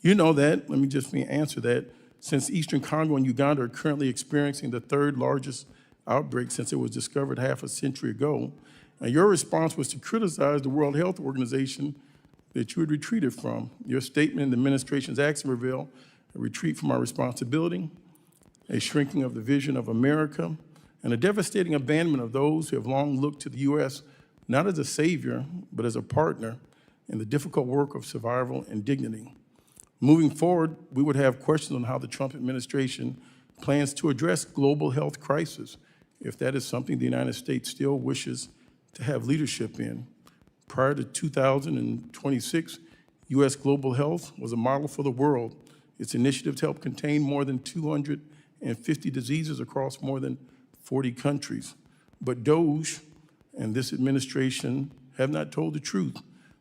You know that, let me just answer that. Since Eastern Congo and Uganda are currently experiencing the 3rd largest outbreak since it was discovered half a century ago, and your response was to criticize the World Health Organization that you had retreated from. Your statement in the administration's action revealed a retreat from our responsibility, a shrinking of the vision of America, and a devastating abandonment of those who have long looked to the U.S. not as a savior, but as a partner in the difficult work of survival and dignity. Moving forward, we would have questions on how the Trump administration plans to address global health crisis, if that is something the United States still wishes to have leadership in. Prior to 2026, U.S. global health was a model for the world. Its initiatives helped contain more than 250 diseases across more than 40 countries. But DOGE and this administration have not told the truth.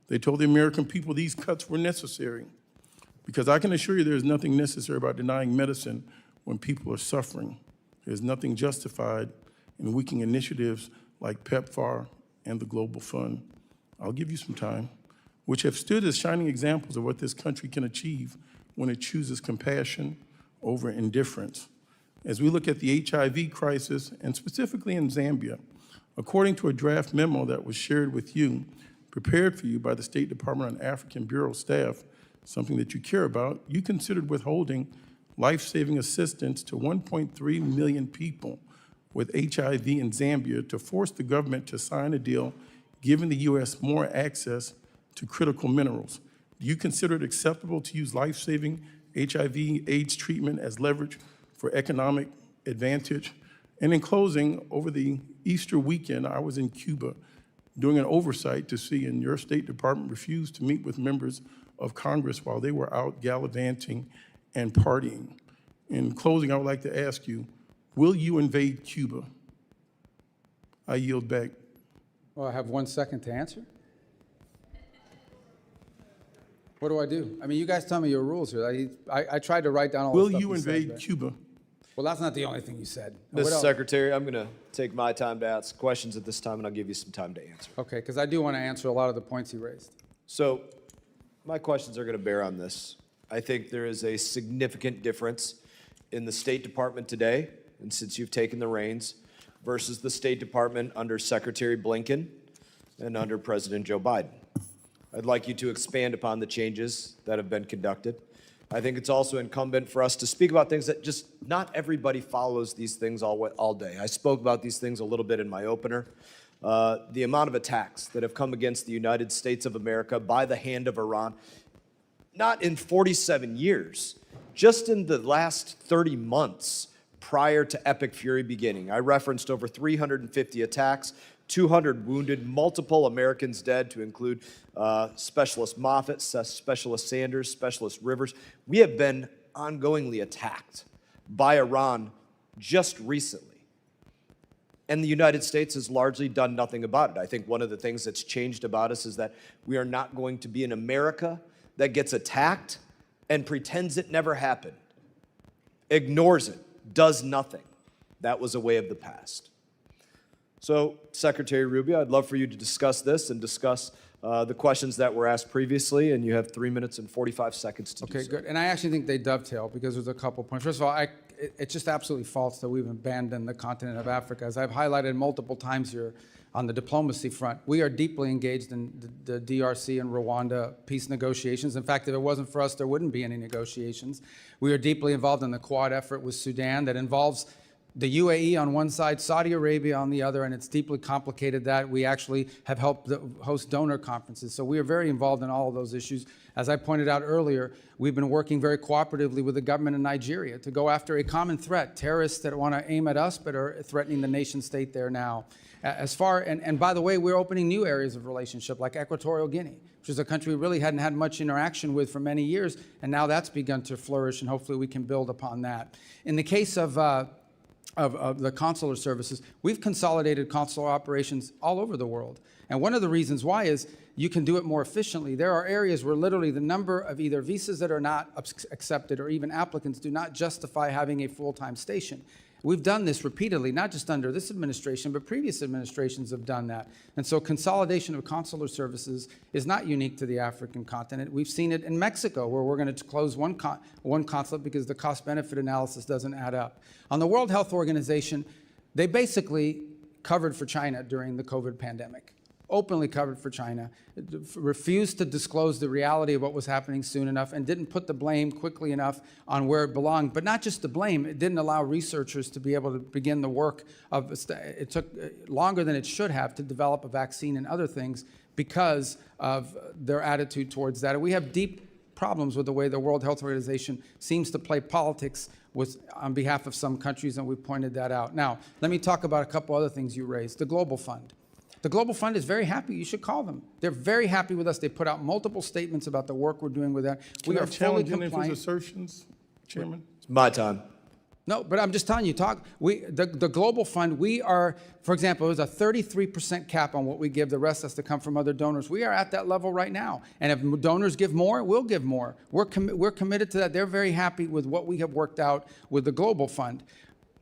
They told the American people these cuts were necessary. Because I can assure you there's nothing necessary about denying medicine when people are suffering. There's nothing justified in weakening initiatives like PEPFAR and the Global Fund. I'll give you some time, which have stood as shining examples of what this country can achieve when it chooses compassion over indifference. As we look at the HIV crisis, and specifically in Zambia, according to a draft memo that was shared with you, prepared for you by the State Department and African Bureau staff, something that you care about, you considered withholding life-saving assistance to 1.3 million people with HIV in Zambia to force the government to sign a deal giving the U.S. more access to critical minerals. Do you consider it acceptable to use life-saving HIV/AIDS treatment as leverage for economic advantage? And in closing, over the Easter weekend, I was in Cuba doing an oversight to see, and your State Department refused to meet with members of Congress while they were out gallivanting and partying. In closing, I would like to ask you, will you invade Cuba? I yield back. Well, I have 1 second to answer. What do I do? I mean, you guys tell me your rules here. I tried to write down all the Will stuff you said, invade but- Cuba? Well, that's not the only thing you said. Mr. What else? Secretary, I'm going to take my time to ask questions at this time, and I'll give you some time to answer. Okay, because I do want to answer a lot of the points he raised. So my questions are going to bear on this. I think there is a significant difference in the State Department today, and since you've taken the reins, versus the State Department under Secretary Blinken and under President Joe Biden. I'd like you to expand upon the changes that have been conducted. I think it's also incumbent for us to speak about things that just not everybody follows these things all day. I spoke about these things a little bit in my opener. The amount of attacks that have come against the United States of America by the hand of Iran, not in 47 years, just in the last 30 months prior to Epic Fury beginning. I referenced over 350 attacks, 200 wounded, multiple Americans dead, to include Specialist Moffett, Specialist Sanders, Specialist Rivers. We have been ongoingly attacked by Iran just recently. And the United States has largely done nothing about it. I think one of the things that's changed about us is that we are not going to be an America that gets attacked and pretends it never happened, ignores it, does nothing. That was a way of the past. So, Secretary Rubio, I'd love for you to discuss this and discuss the questions that were asked previously, and you have 3 minutes and 45 seconds to do so. Okay, good. And I actually think they dovetail because there's a couple points. First of all, it's just absolutely false that we've abandoned the continent of Africa. As I've highlighted multiple times here on the diplomacy front, we are deeply engaged in the DRC and Rwanda peace negotiations. In fact, if it wasn't for us, there wouldn't be any negotiations. We are deeply involved in the Quad effort with Sudan that involves the UAE on one side, Saudi Arabia on the other, and it's deeply complicated that we actually have helped host donor conferences. So we are very involved in all of those issues. As I pointed out earlier, we've been working very cooperatively with the government of Nigeria to go after a common threat, terrorists that want to aim at us but are threatening the nation state there now. And by the way, we're opening new areas of relationship like Equatorial Guinea, which is a country we really hadn't had much interaction with for many years, and now that's begun to flourish, and hopefully we can build upon that. In the case of the consular services, we've consolidated consular operations all over the world. And one of the reasons why is you can do it more efficiently. There are areas where literally the number of either visas that are not accepted or even applicants do not justify having a full-time station. We've done this repeatedly, not just under this administration, but previous administrations have done that. And so consolidation of consular services is not unique to the African continent. We've seen it in Mexico, where we're going to close one consulate because the cost-benefit analysis doesn't add up. On the World Health Organization, they basically covered for China during the COVID pandemic. Openly covered for China, refused to disclose the reality of what was happening soon enough, and didn't put the blame quickly enough on where it belonged. But not just the blame, it didn't allow researchers to be able to begin the work of, it took longer than it should have to develop a vaccine and other things because of their attitude towards that. And we have deep problems with the way the World Health Organization seems to play politics on behalf of some countries, and we've pointed that out. Now, let me talk about a couple other things you raised. The Global Fund. The Global Fund is very happy. You should call them. They're very happy with us. They put out multiple statements about the work we're doing with that. Can We I are fully challenge any of his compliant. assertions, Chairman? It's my time. No, but I'm just telling you, the Global Fund, we are, for example, there's a 33% cap on what we give. The rest has to come from other donors. We are at that level right now. And if donors give more, we'll give more. We're committed to that. They're very happy with what we have worked out with the Global Fund.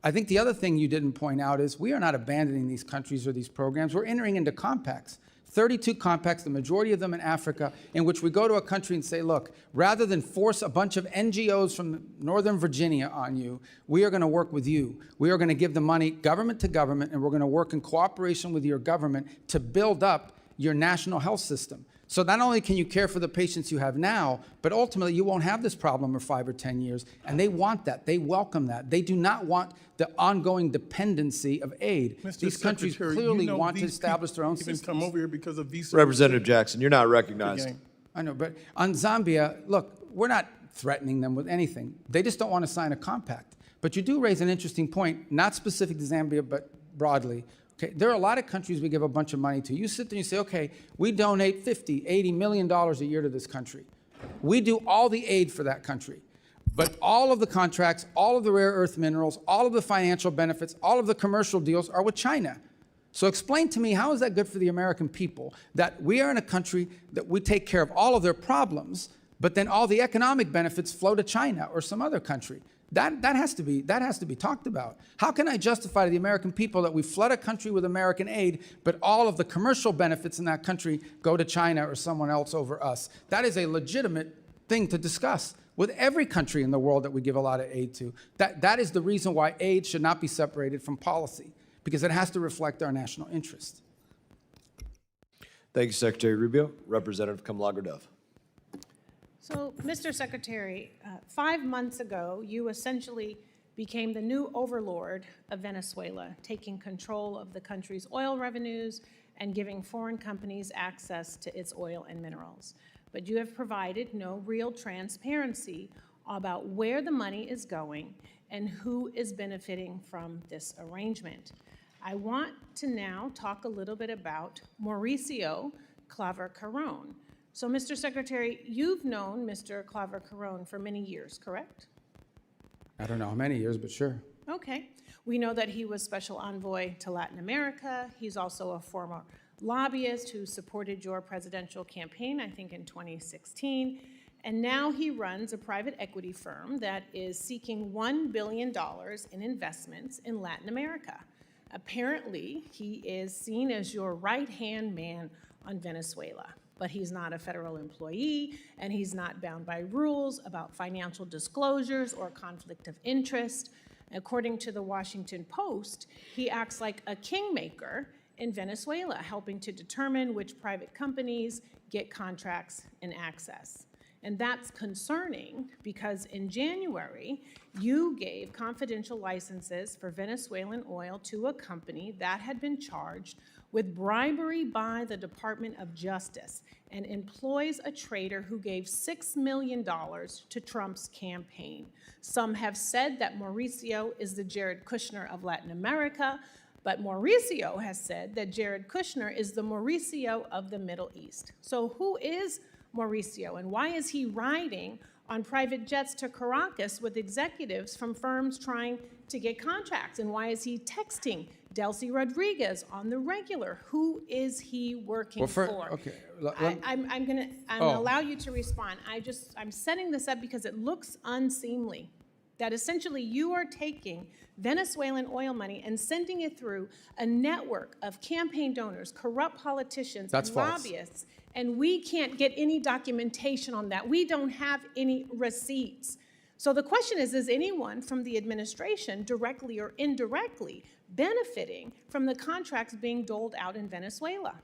I think the other thing you didn't point out is we are not abandoning these countries or these programs. We're entering into compacts. 32 compacts, the majority of them in Africa, in which we go to a country and say, look, rather than force a bunch of NGOs from Northern Virginia on you, we are going to work with you. We are going to give the money government to government, and we're going to work in cooperation with your government to build up your national health system. So not only can you care for the patients you have now, but ultimately you won't have this problem in 5 or 10 years. And they want that. They welcome that. They do not want the ongoing dependency of aid. Mr. These countries Secretary, clearly you know want to these establish their own people even systems. come over here because of visa. Representative Jackson, you're not recognized. I I know, but on Zambia, look, we're not threatening them with anything. They just don't want to sign a compact. But you do raise an interesting point, not specific to Zambia, but broadly. Okay, there are a lot of countries we give a bunch of money to. You sit there and you say, okay, we donate $50, $80 million a year to this country. We do all the aid for that country. But all of the contracts, all of the rare earth minerals, all of the financial benefits, all of the commercial deals are with China. So explain to me, how is that good for the American people that we are in a country that we take care of all of their problems, but then all the economic benefits flow to China or some other country? That has to be talked about. How can I justify to the American people that we flood a country with American aid, but all of the commercial benefits in that country go to China or someone else over us? That is a legitimate thing to discuss with every country in the world that we give a lot of aid to. That is the reason why aid should not be separated from policy, because it has to reflect our national interest. Thank you, Secretary Rubio. Representative Kamlager-Dove. So, Mr. Secretary, 5 months ago, you essentially became the new overlord of Venezuela, taking control of the country's oil revenues and giving foreign companies access to its oil and minerals. But you have provided no real transparency about where the money is going and who is benefiting from this arrangement. I want to now talk a little bit about Mauricio Claver-Carrón. So, Mr. Secretary, you've known Mr. Claver-Carrón for many years, correct? I don't know how many years, but sure. Okay. We know that he was special envoy to Latin America. He's also a former lobbyist who supported your presidential campaign, I think in 2016. And now he runs a private equity firm that is seeking $1 billion in investments in Latin America. Apparently, he is seen as your right-hand man on Venezuela. But he's not a federal employee, and he's not bound by rules about financial disclosures or conflict of interest. According to the Washington Post, he acts like a kingmaker in Venezuela, helping to determine which private companies get contracts and access. And that's concerning because in January, you gave confidential licenses for Venezuelan oil to a company that had been charged with bribery by the Department of Justice and employs a trader who gave $6 million to Trump's campaign. Some have said that Mauricio is the Jared Kushner of Latin America, but Mauricio has said that Jared Kushner is the Mauricio of the Middle East. So who is Mauricio, and why is he riding on private jets to Caracas with executives from firms trying to get contracts? And why is he texting Delcy Rodriguez on the regular? Who is he working for? Okay. I'm gonna allow you to respond. I'm setting this up because it looks unseemly that essentially you are taking Venezuelan oil money and sending it through a network of campaign donors, corrupt politicians, and lobbyists, and we can't get any documentation on that. We don't have any receipts. So the question is anyone from the administration, directly or indirectly, benefiting from the contracts being doled out in Venezuela?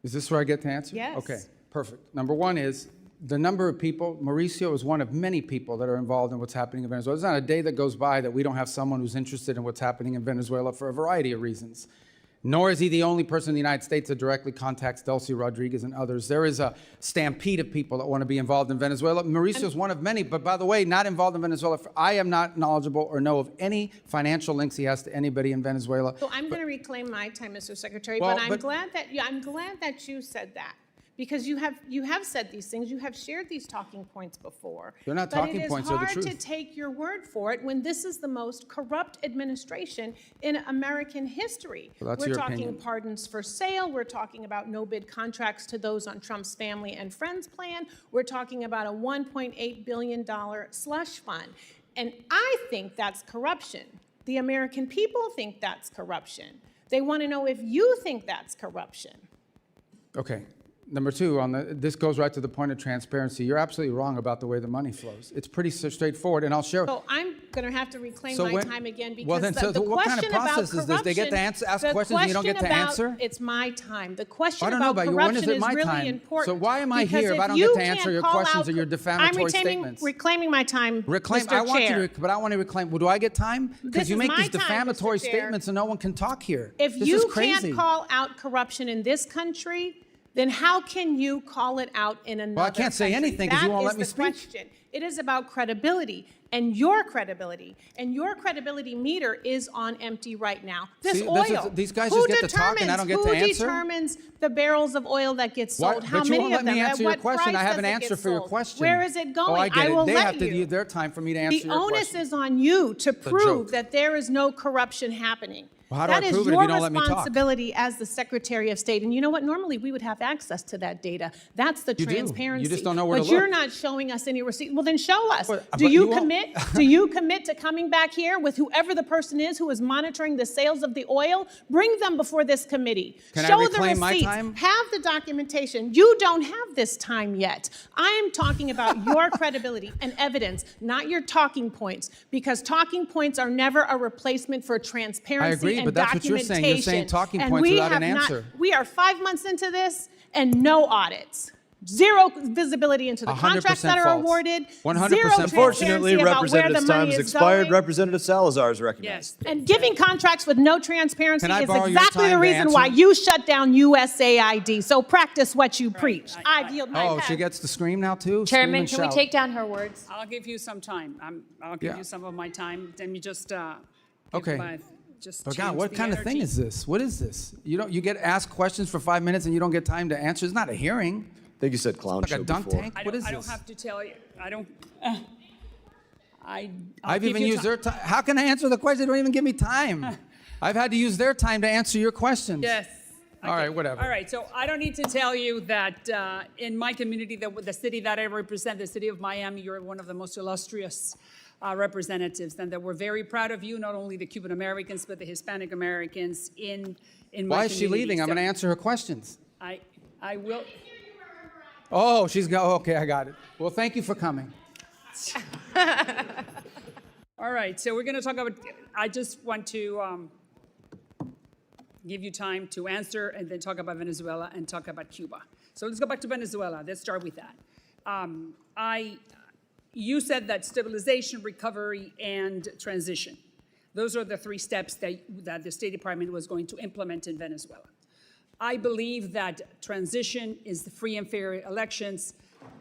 Is this where I get to answer? Yes. Okay, perfect. Number one is the number of people. Mauricio is one of many people that are involved in what's happening in Venezuela. There's not a day that goes by that we don't have someone who's interested in what's happening in Venezuela for a variety of reasons. Nor is he the only person in the United States that directly contacts Delcy Rodriguez and others. There is a stampede of people that want to be involved in Venezuela. Mauricio is one of many, but by the way, not involved in Venezuela. I am not knowledgeable or know of any financial links he has to anybody in Venezuela. So I'm going to reclaim my time, Mr. Secretary, but I'm glad that you said that. Because you have said these things, you have shared these talking points before. They're not talking points, they're the truth. But it is hard to take your word for it when this is the most corrupt administration in American history. Well, that's we're your talking opinion. pardons for sale, we're talking about no-bid contracts to those on Trump's family and friends plan, we're talking about a $1.8 billion slush fund. And I think that's corruption. The American people think that's corruption. They want to know if you think that's corruption. Okay. Number two, this goes right to the point of transparency. You're absolutely wrong about the way the money flows. It's pretty straightforward, and I'll share. So I'm going to have to reclaim my time again because the what kind of process is this? They get to ask questions and you don't get to answer? It's my time. The question I don't know about about you. When corruption is it is my really time? important. So why am I here if I don't get to answer your questions or your defamatory statements? I'm reclaiming my time, Mr. I want Chair. you to, but I want to reclaim. Well, do I get time? Because you make these defamatory Mr. Chair. statements and no one can talk here. If This you is crazy. can't call out corruption in this country, then how can you call it out in another Well, I can't say country? anything 'cause you won't let me That is the speak. question. It is about credibility and your credibility. And your credibility meter is on empty right now. This See, oil. these guys who just get to talk and I don't get to Who answer? determines the barrels of oil that get Why- sold? How but you many won't of let me them? answer At your what question. price I have an does it answer get for your sold? question. Where is it going? Oh, I get will it. They let have to you. use their time for me to answer The your onus question. is on you to joke. prove that there is no corruption happening. Well, how do I That is prove it if your you don't let me talk? responsibility as the Secretary of State. And you know what? Normally, we would have access to that data. That's the You do. You transparency. just don't know where but to you're look. not showing us any receipt. Well, then show us. But do you you won't. commit? Do you commit to coming back here with whoever the person is who is monitoring the sales of the oil? Bring them before this committee. Can I Show reclaim the my receipts. time? Have the documentation. You don't have this time yet. I am talking about your credibility and evidence, not your talking points, because talking points are never a replacement for transparency agree, and but that's what you're documentation. saying. You're saying talking And points we without an have not- answer. We are 5 months into this and no audits. Zero visibility into the 100% contracts that are false. awarded. 100% Zero false. Unfortunately, transparency about where the Representative's money time has is expired. going. Representative Salazar is recognized. And giving contracts with no transparency Can I is borrow your exactly time the to reason why answer? you shut down USAID. So practice what you preach. I yield my Oh, time. she gets to scream now too? Scream Chairman, and can we shout. take down her words? I'll give you some time. I'll give Yeah. you some of my time. Let me just Okay. just But change God, what the kind of thing energy. is this? What is this? You get asked questions for 5 minutes and you don't get time to answer. It's not a hearing. I think you said clown Like show a dunk before. tank. I What don't, is I don't this? have to tell you. I don't. I'll I've give even you used their time. How can I answer the question? They don't even give me time. I've had to use their time to answer your questions. Yes. All right, whatever. All right, so I don't need to tell you that in my community, the city that I represent, the city of Miami, you're one of the most illustrious representatives, and that we're very proud of you, not only the Cuban Americans, but the Hispanic Americans in my Why is she community. leaving? I'm So going to answer her questions. I will. Oh, okay, I got it. Well, thank you for coming. All right, so we're going to talk about, I just want to give you time to answer and then talk about Venezuela and talk about Cuba. So let's go back to Venezuela. Let's start with that. You said that stabilization, recovery, and transition. Those are the 3 steps that the State Department was going to implement in Venezuela. I believe that transition is the free and fair elections.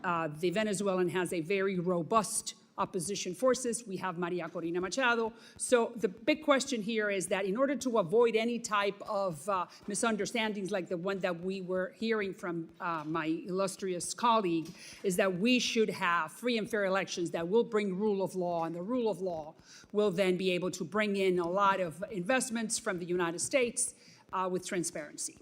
The Venezuelan has a very robust opposition forces. We have Maria Corina Machado. So the big question here is that in order to avoid any type of misunderstandings like the one that we were hearing from my illustrious colleague, is that we should have free and fair elections that will bring rule of law, and the rule of law will then be able to bring in a lot of investments from the United States with transparency.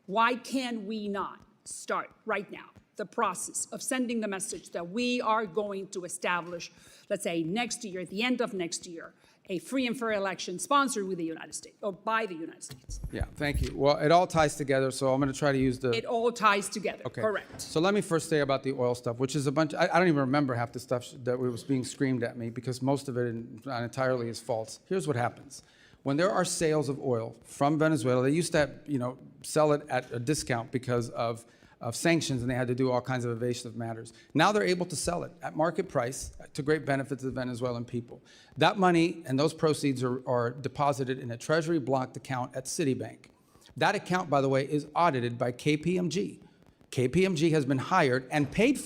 Why can we not start right now the process of sending the message that we are going to establish, let's say next year, at the end of next year, a free and fair election sponsored with the United States, or by the United States? Yeah, thank you. Well, it all ties together, so I'm going to try to use the... It all ties together, Okay. correct. So let me first say about the oil stuff, which is a bunch... I don't even remember half the stuff that was being screamed at me, because most of it not entirely is false. Here's what happens. When there are sales of oil from Venezuela, they used to, sell it at a discount because of sanctions, and they had to do all kinds of evasive matters. Now they're able to sell it at market price to great benefit to the Venezuelan people. That money and those proceeds are deposited in a treasury blocked account at Citibank. That account, by the way, is audited by KPMG. KPMG has been hired and paid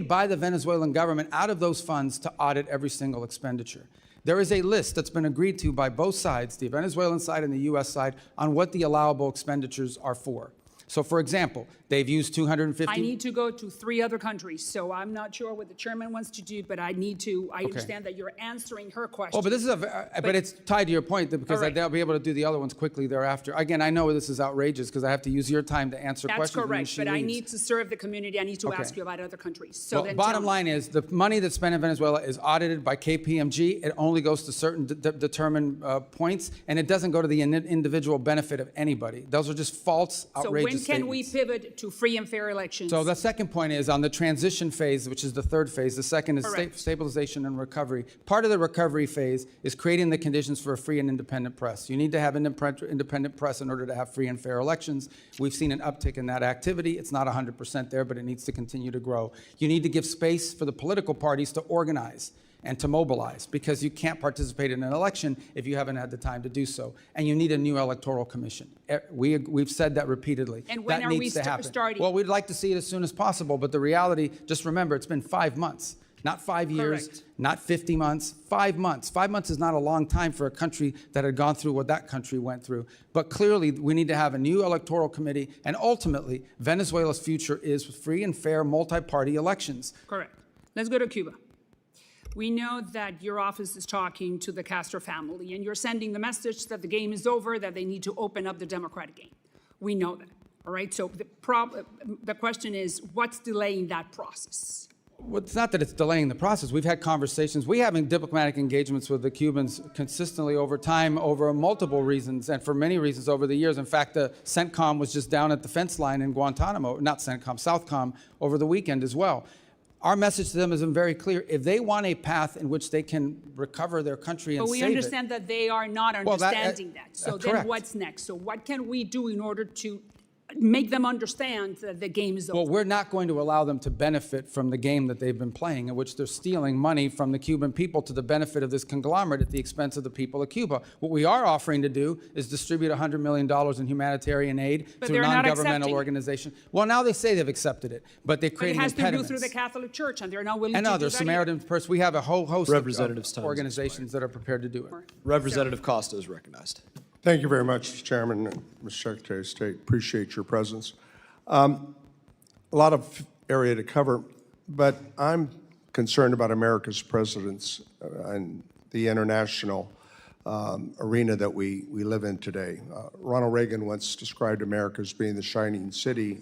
by the Venezuelan government out of those funds to audit every single expenditure. There is a list that's been agreed to by both sides, the Venezuelan side and the U.S. side, on what the allowable expenditures are for. So, for example, they've used 250... I need to go to 3 other countries, so I'm not sure what the chairman wants to do, but I understand that you're answering her question. Oh, but this is but it's tied to your point, because right. they'll be able to do the other ones quickly thereafter. Again, I know this is outrageous because I have to use your time to answer That's questions. correct, but I need to serve the community. I need to Okay. ask you about other countries. So Well, then bottom tell me. line is the money that's spent in Venezuela is audited by KPMG. It only goes to certain determined points, and it doesn't go to the individual benefit of anybody. Those are just false, outrageous So when can statements. we pivot to free and fair elections? So the second point is on the transition phase, which is the 3rd phase. The second is Correct. stabilization and recovery. Part of the recovery phase is creating the conditions for a free and independent press. You need to have independent press in order to have free and fair elections. We've seen an uptick in that activity. It's not 100% there, but it needs to continue to grow. You need to give space for the political parties to organize. and to mobilize, because you can't participate in an election if you haven't had the time to do so. And you need a new electoral commission. We've said that repeatedly. And when that are we needs to happen. starting? Well, we'd like to see it as soon as possible, but the reality, just remember, it's been 5 months. Not 5 years, Correct. not 50 months, 5 months. 5 months is not a long time for a country that had gone through what that country went through. But clearly, we need to have a new electoral committee, and ultimately, Venezuela's future is free and fair multi-party elections. Correct. Let's go to Cuba. We know that your office is talking to the Castro family, and you're sending the message that the game is over, that they need to open up the democratic game. We know that, all right? So the question is, what's delaying that process? Well, it's not that it's delaying the process. We've had conversations. We're having diplomatic engagements with the Cubans consistently over time, over multiple reasons, and for many reasons over the years. In fact, the CENTCOM was just down at the fence line in Guantanamo, not CENTCOM, SOUTHCOM, over the weekend as well. Our message to them has been very clear. If they want a path in which they can recover their country and But we save understand that they are not Well, that- understanding that. So then correct. what's next? So what can we do in order to make them understand that the game is over? Well, we're not going to allow them to benefit from the game that they've been playing, in which they're stealing money from the Cuban people to the benefit of this conglomerate at the expense of the people of Cuba. What we are offering to do is distribute $100 million in humanitarian aid But through they're not non-governmental accepting. organizations. Well, now they say they've accepted it, but they're But it creating has to go impediments. through the Catholic Church, and they're not willing And to others, do that Samaritan Purse. We have a whole host Representative's of time has organizations that are prepared to do it. Representative Costa is recognized. Thank you very much, Chairman, Mr. Secretary of State. Appreciate your presence. A lot of area to cover, but I'm concerned about America's presence and the international arena that we live in today. Ronald Reagan once described America as being the shining city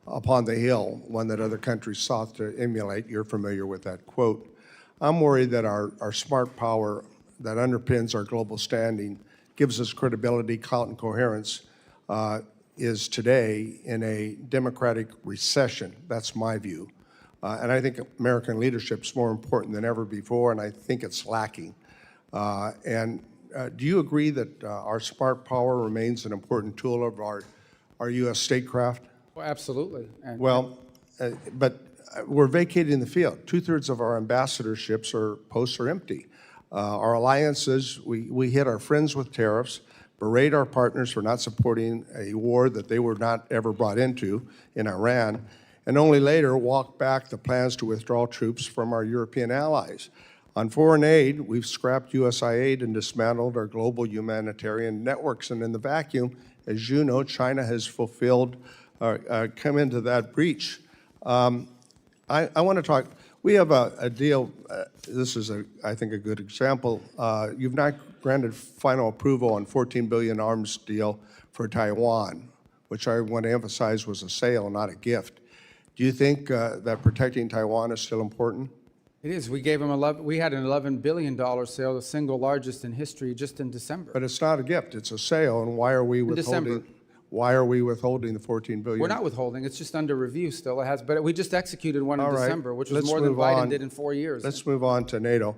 upon the hill, one that other countries sought to emulate. You're familiar with that quote. I'm worried that our smart power that underpins our global standing, gives us credibility, clout, and coherence, is today in a democratic recession. That's my view. And I think American leadership is more important than ever before, and I think it's lacking. Do you agree that our smart power remains an important tool of our U.S. statecraft? Well, absolutely. But we're vacating the field. 2/3 of our ambassadorships posts are empty. Our alliances, we hit our friends with tariffs, berate our partners for not supporting a war that they were not ever brought into in Iran, and only later walk back the plans to withdraw troops from our European allies. On foreign aid, we've scrapped USAID and dismantled our global humanitarian networks. And in the vacuum, as you know, China has come into that breach. I want to talk. We have a deal. This is, I think, a good example. You've not granted final approval on $14 billion arms deal for Taiwan, which I want to emphasize was a sale, not a gift. Do you think that protecting Taiwan is still important? It is. We gave them we had an $11 billion sale, the single largest in history, just in December. But it's not a gift; it's a sale. And why are we withholding? Why are we withholding the $14 billion? We're not withholding. It's just under review still. It has, but we just executed one in All right. December, which was Let's more than move Biden on. did in 4 years. Let's move on to NATO.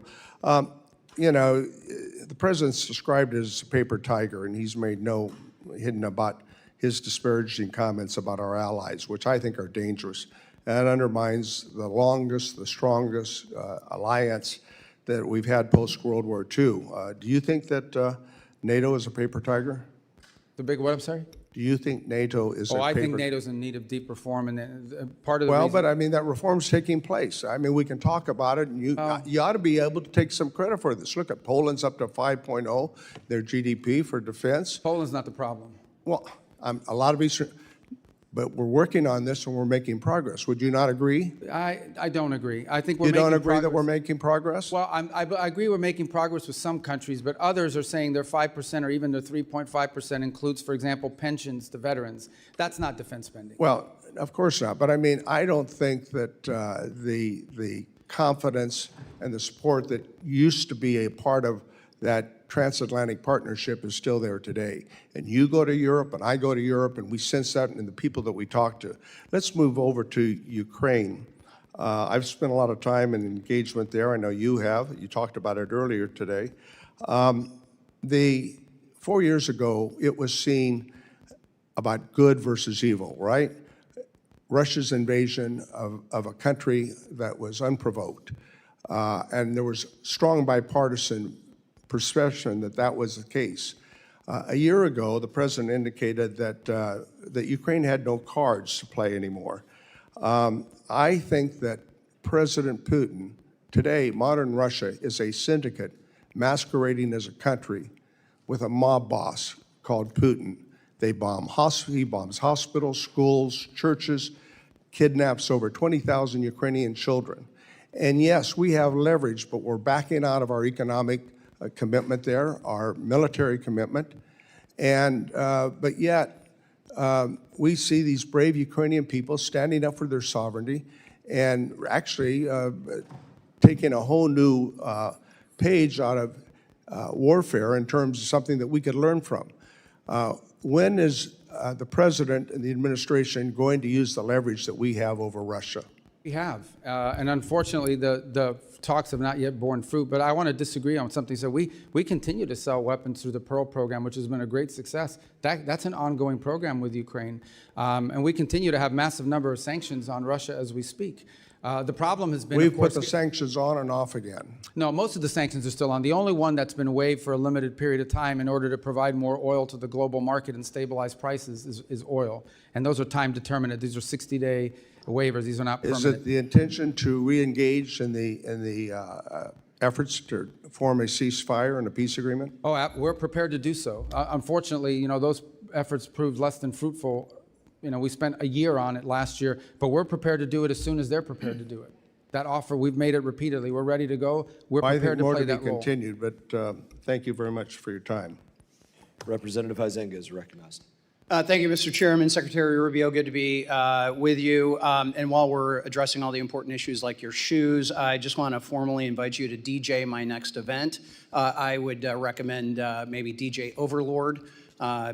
You know, the president's described it as a paper tiger, and he's made no hidden about his disparaging comments about our allies, which I think are dangerous. That undermines the longest, the strongest alliance that we've had post-World War II. Do you think that NATO is a paper tiger? The big what, I'm sorry? Do you think NATO is a paper tiger? I think NATO's in need of deep reform, and part of the Well, reason... but I mean, that reform's taking place. I mean, we can talk about it, and you ought to be able to take some credit for this. Look at Poland's up to 5.0, their GDP for defense. Poland's not the problem. Well, a lot of Eastern, but we're working on this and we're making progress. Would you not agree? I don't agree. I think we're You making don't agree that progress. we're making progress? Well, I agree we're making progress with some countries, but others are saying their 5% or even their 3.5% includes, for example, pensions to veterans. That's not defense spending. Well, of course not. But I mean, I don't think that the confidence and the support that used to be a part of that transatlantic partnership is still there today. And you go to Europe and I go to Europe and we sense that in the people that we talk to. Let's move over to Ukraine. I've spent a lot of time and engagement there. I know you have. You talked about it earlier today. 4 years ago, it was seen about good versus evil, right? Russia's invasion of a country that was unprovoked. And there was strong bipartisan perception that that was the case. A year ago, the president indicated that Ukraine had no cards to play anymore. I think that President Putin, today, modern Russia is a syndicate masquerading as a country with a mob boss called Putin. He bombs hospitals, schools, churches, kidnaps over 20,000 Ukrainian children. And yes, we have leverage, but we're backing out of our economic commitment there, our military commitment. But yet, we see these brave Ukrainian people standing up for their sovereignty and actually taking a whole new page out of warfare in terms of something that we could learn from. When is the president and the administration going to use the leverage that we have over Russia? We have, and unfortunately, the talks have not yet borne fruit. But I want to disagree on something. So we continue to sell weapons through the Pearl program, which has been a great success. That's an ongoing program with Ukraine, and we continue to have massive number of sanctions on Russia as we speak. The problem has been, We've put the sanctions on and off again. No, most of the sanctions are still on. The only one that's been waived for a limited period of time in order to provide more oil to the global market and stabilize prices is oil. And those are time determined. These are 60-day waivers. These are not permanent. Is it the intention to re-engage in the efforts to form a ceasefire and a peace agreement? Oh, we're prepared to do so. Unfortunately, those efforts proved less than fruitful. We spent a year on it last year, but we're prepared to do it as soon as they're prepared to do it. That offer, we've made it repeatedly. We're ready to go. We're prepared to play that role. I think more to be continued, but thank you very much for your time. Representative Huizenga is recognized. Thank you, Mr. Chairman. Secretary Rubio, good to be with you. And while we're addressing all the important issues like your shoes, I just want to formally invite you to DJ my next event. I would recommend maybe DJ Overlord.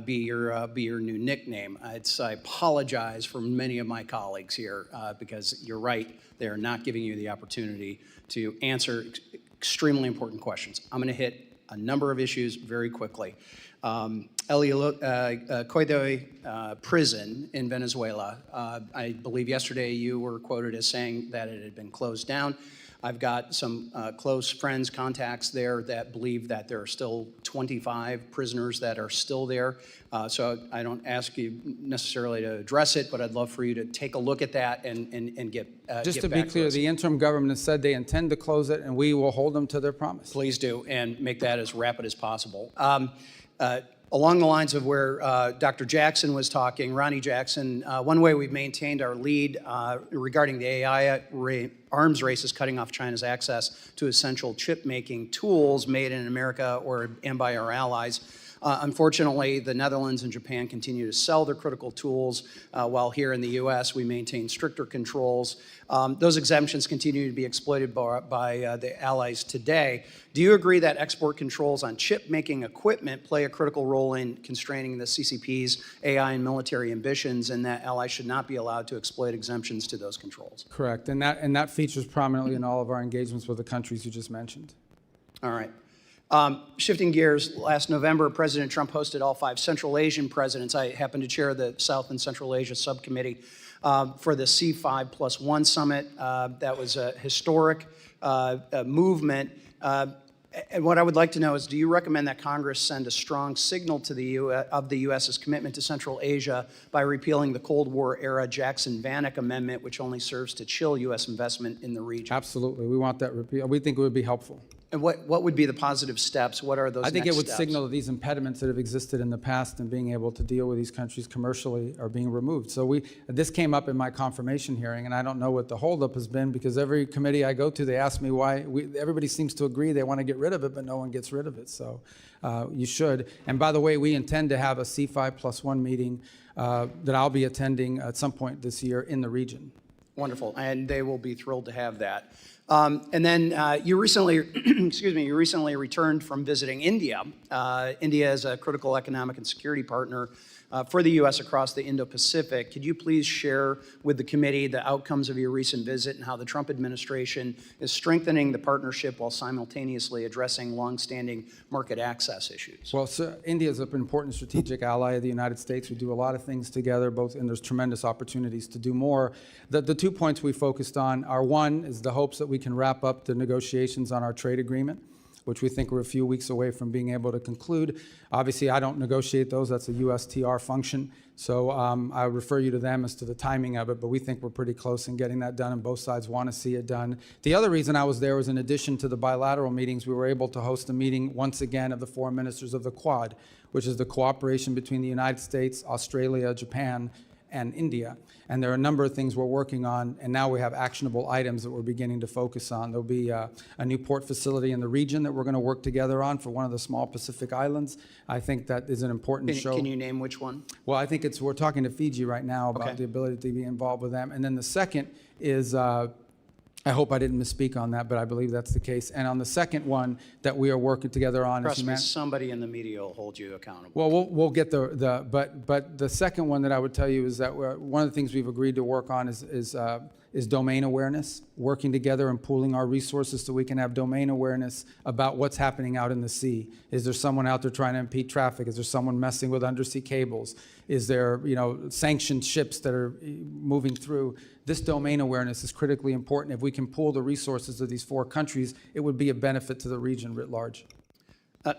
Be your new nickname. I apologize for many of my colleagues here because you're right, they are not giving you the opportunity to answer extremely important questions. I'm going to hit a number of issues very quickly. Coido prison in Venezuela. I believe yesterday you were quoted as saying that it had been closed down. I've got some close friends, contacts there that believe that there are still 25 prisoners that are still there. So I don't ask you necessarily to address it, but I'd love for you to take a look at that and get Just to be clear, the interim government has said they intend to close it, and we will hold them to their promise. Please do, and make that as rapid as possible. Along the lines of where Dr. Jackson was talking, Ronnie Jackson, one way we've maintained our lead regarding the AI arms race is cutting off China's access to essential chip-making tools made in America and by our allies. Unfortunately, the Netherlands and Japan continue to sell their critical tools, while here in the U.S. we maintain stricter controls. Those exemptions continue to be exploited by the allies today. Do you agree that export controls on chip-making equipment play a critical role in constraining the CCP's AI and military ambitions, and that allies should not be allowed to exploit exemptions to those controls? Correct, and that features prominently in all of our engagements with the countries you just mentioned. All right. Shifting gears, last November, President Trump hosted all 5 Central Asian presidents. I happen to chair the South and Central Asia Subcommittee for the C5+1 summit. That was a historic movement. And what I would like to know is, do you recommend that Congress send a strong signal to the of the U.S.'s commitment to Central Asia by repealing the Cold War-era Jackson-Vanik Amendment, which only serves to chill U.S. investment in the region? Absolutely. We want that repealed. We think it would be helpful. And what would be the positive steps? What are those I think next it would steps? signal that these impediments that have existed in the past and being able to deal with these countries commercially are being removed. So this came up in my confirmation hearing, and I don't know what the holdup has been, because every committee I go to, they ask me why. Everybody seems to agree they want to get rid of it, but no one gets rid of it. So you should. And by the way, we intend to have a C5+1 meeting that I'll be attending at some point this year in the region. Wonderful, and they will be thrilled to have that. And then you recently, you recently returned from visiting India. India is a critical economic and security partner for the U.S. across the Indo-Pacific. Could you please share with the committee the outcomes of your recent visit and how the Trump administration is strengthening the partnership while simultaneously addressing longstanding market access issues? Well, India is an important strategic ally of the United States. We do a lot of things together, and there's tremendous opportunities to do more. The 2 points we focused on are, one, is the hopes that we can wrap up the negotiations on our trade agreement, which we think we're a few weeks away from being able to conclude. Obviously, I don't negotiate those. That's a USTR function. So I refer you to them as to the timing of it, but we think we're pretty close in getting that done, and both sides want to see it done. The other reason I was there was, in addition to the bilateral meetings, we were able to host a meeting once again of the foreign ministers of the Quad, which is the cooperation between the United States, Australia, Japan, and India. And there are a number of things we're working on, and now we have actionable items that we're beginning to focus on. There'll be a new port facility in the region that we're going to work together on for one of the small Pacific islands. I think that is an important show. Can you name which one? Well, I think we're talking to Fiji right now about the ability to be involved with them. And then the second is, I hope I didn't misspeak on that, but I believe that's the case. And on the second one that we are working together on Trust me, somebody in the media will hold you accountable. Well, we'll get but the second one that I would tell you is that one of the things we've agreed to work on is domain awareness, working together and pooling our resources so we can have domain awareness about what's happening out in the sea. Is there someone out there trying to impede traffic? Is there someone messing with undersea cables? Is there, sanctioned ships that are moving through? This domain awareness is critically important. If we can pool the resources of these 4 countries, it would be a benefit to the region writ large.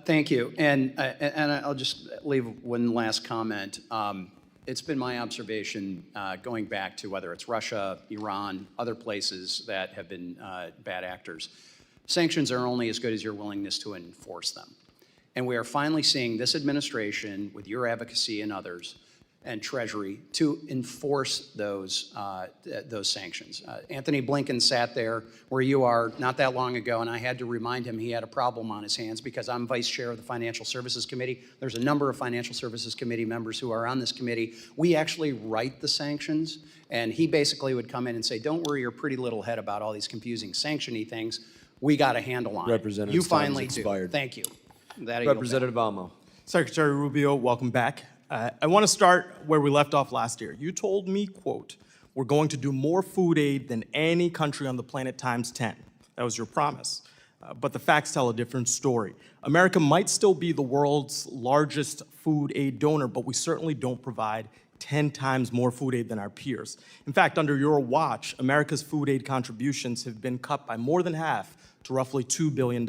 Thank you. And I'll just leave one last comment. It's been my observation, going back to whether it's Russia, Iran, other places that have been bad actors, sanctions are only as good as your willingness to enforce them. And we are finally seeing this administration, with your advocacy and others, and Treasury, to enforce those sanctions. Anthony Blinken sat there where you are not that long ago, and I had to remind him he had a problem on his hands because I'm vice chair of the Financial Services Committee. There's a number of Financial Services Committee members who are on this committee. We actually write the sanctions, and he basically would come in and say, don't worry your pretty little head about all these confusing sanctiony things. We got a handle on it. You finally do. Thank you. Representative Almo. Secretary Rubio, welcome back. I want to start where we left off last year. You told me, quote, we're going to do more food aid than any country on the planet times 10. That was your promise. But the facts tell a different story. America might still be the world's largest food aid donor, but we certainly don't provide 10 times more food aid than our peers. In fact, under your watch, America's food aid contributions have been cut by more than half to roughly $2 billion.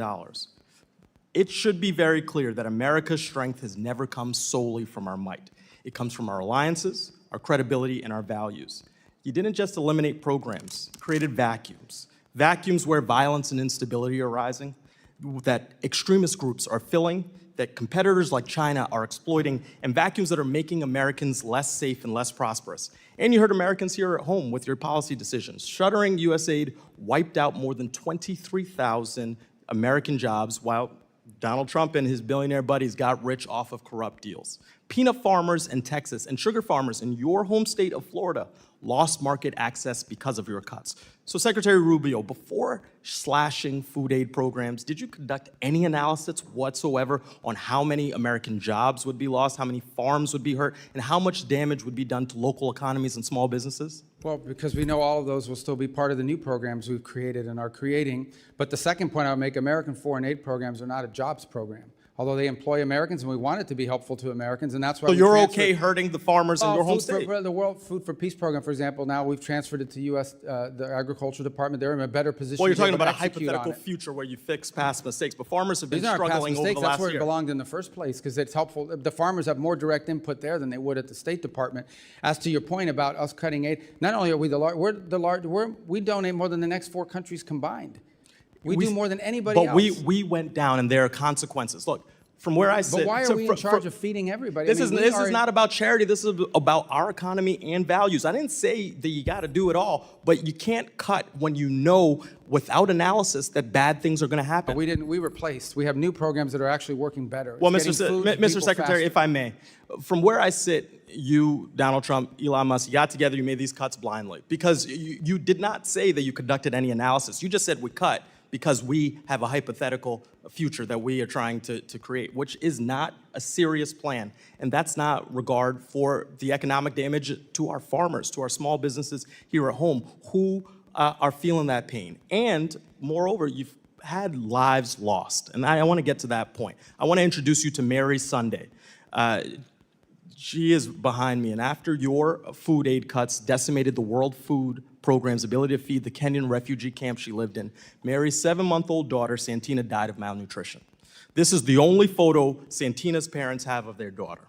It should be very clear that America's strength has never come solely from our might. It comes from our alliances, our credibility, and our values. You didn't just eliminate programs, you created vacuums. Vacuums where violence and instability are rising, that extremist groups are filling, that competitors like China are exploiting, and vacuums that are making Americans less safe and less prosperous. And you hurt Americans here at home with your policy decisions. Shuttering USAID wiped out more than 23,000 American jobs, while Donald Trump and his billionaire buddies got rich off of corrupt deals. Peanut farmers in Texas and sugar farmers in your home state of Florida lost market access because of your cuts. So Secretary Rubio, before slashing food aid programs, did you conduct any analysis whatsoever on how many American jobs would be lost, how many farms would be hurt, and how much damage would be done to local economies and small businesses? Well, because we know all of those will still be part of the new programs we've created and are creating. But the second point I would make, American foreign aid programs are not a jobs program. Although they employ Americans, and we want it to be helpful to Americans, and that's why. So you're okay hurting the farmers in your home state? The World Food for Peace program, for example, now we've transferred it to the Agriculture Department. They're in a better position. Well, you're talking about a hypothetical future where you fix past mistakes, but farmers have been struggling over the last year. That's where it belonged in the first place, because it's helpful. The farmers have more direct input there than they would at the State Department. As to your point about us cutting aid, not only are we we donate more than the next 4 countries combined. We do more than anybody else. But we went down, and there are consequences. Look, from where I sit. But why are we in charge of feeding everybody? This is not about charity. This is about our economy and values. I didn't say that you got to do it all, but you can't cut when you know without analysis that bad things are going to happen. But we didn't. We replaced. We have new programs that are actually working better. Well, Mr. Secretary, if I may, from where I sit, you, Donald Trump, Elon Musk, you got together, you made these cuts blindly because you did not say that you conducted any analysis. You just said we cut because we have a hypothetical future that we are trying to create, which is not a serious plan. And that's not regard for the economic damage to our farmers, to our small businesses here at home, who are feeling that pain. And moreover, you've had lives lost. And I want to get to that point. I want to introduce you to Mary Sunday. She is behind me. And after your food aid cuts decimated the World Food Program's ability to feed the Kenyan refugee camp she lived in, Mary's 7-month-old daughter, Santina, died of malnutrition. This is the only photo Santina's parents have of their daughter.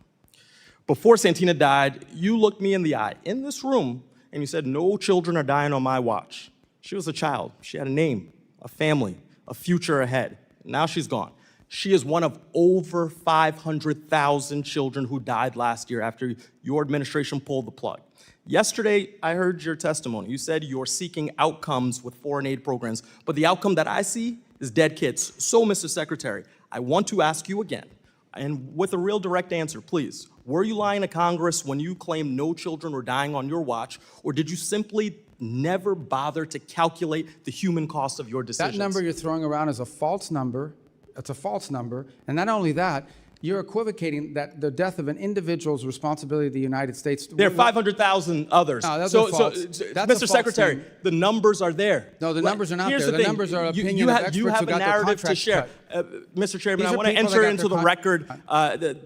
Before Santina died, you looked me in the eye in this room and you said, "No children are dying on my watch." She was a child. She had a name, a family, a future ahead. Now she's gone. She is one of over 500,000 children who died last year after your administration pulled the plug. Yesterday, I heard your testimony. You said you're seeking outcomes with foreign aid programs, but the outcome that I see is dead kids. So, Mr. Secretary, I want to ask you again, and with a real direct answer, please. Were you lying to Congress when you claimed no children were dying on your watch, or did you simply never bother to calculate the human cost of your decisions? That number you're throwing around is a false number. It's a false number. And not only that, you're equivocating that the death of an individual's responsibility of the United States. There are 500,000 others. No, those are false. That's a Mr. false Secretary, thing. the numbers are there. No, the numbers are not Here's there. The thing. numbers are opinion You of have, experts you have who a got their narrative to contracts share. cut. Mr. Chairman, These I are want to people that enter got into their the record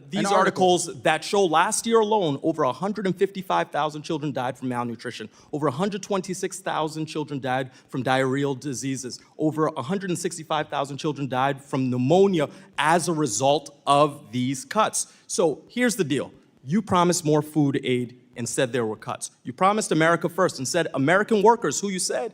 these articles that show last year alone, over 155,000 children died from malnutrition. Over 126,000 children died from diarrheal diseases. Over 165,000 children died from pneumonia as a result of these cuts. So here's the deal. You promised more food aid, instead there were cuts. You promised America First, and said American workers, who you said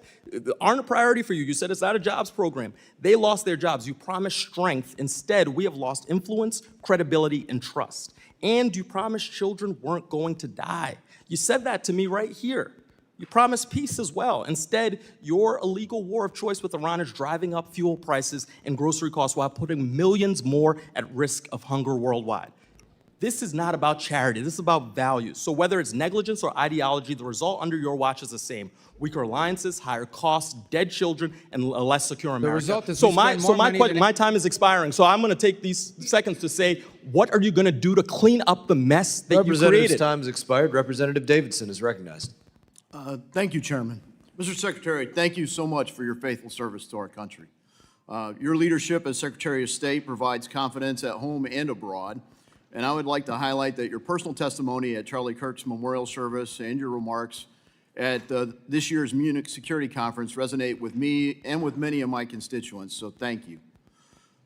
aren't a priority for you. You said it's not a jobs program. They lost their jobs. You promised strength. Instead, we have lost influence, credibility, and trust. And you promised children weren't going to die. You said that to me right here. You promised peace as well. Instead, your illegal war of choice with Iran is driving up fuel prices and grocery costs while putting millions more at risk of hunger worldwide. This is not about charity. This is about values. So whether it's negligence or ideology, the result under your watch is the same. Weaker alliances, higher costs, dead children, and a less secure America. result is so we my spend more money than- my time is expiring. So I'm going to take these seconds to say, what are you going to do to clean up the mess that you Representative's created? time has expired. Representative Davidson is recognized. Thank you, Chairman. Mr. Secretary, thank you so much for your faithful service to our country. Your leadership as Secretary of State provides confidence at home and abroad. And I would like to highlight that your personal testimony at Charlie Kirk's memorial service and your remarks at this year's Munich Security Conference resonate with me and with many of my constituents, so thank you.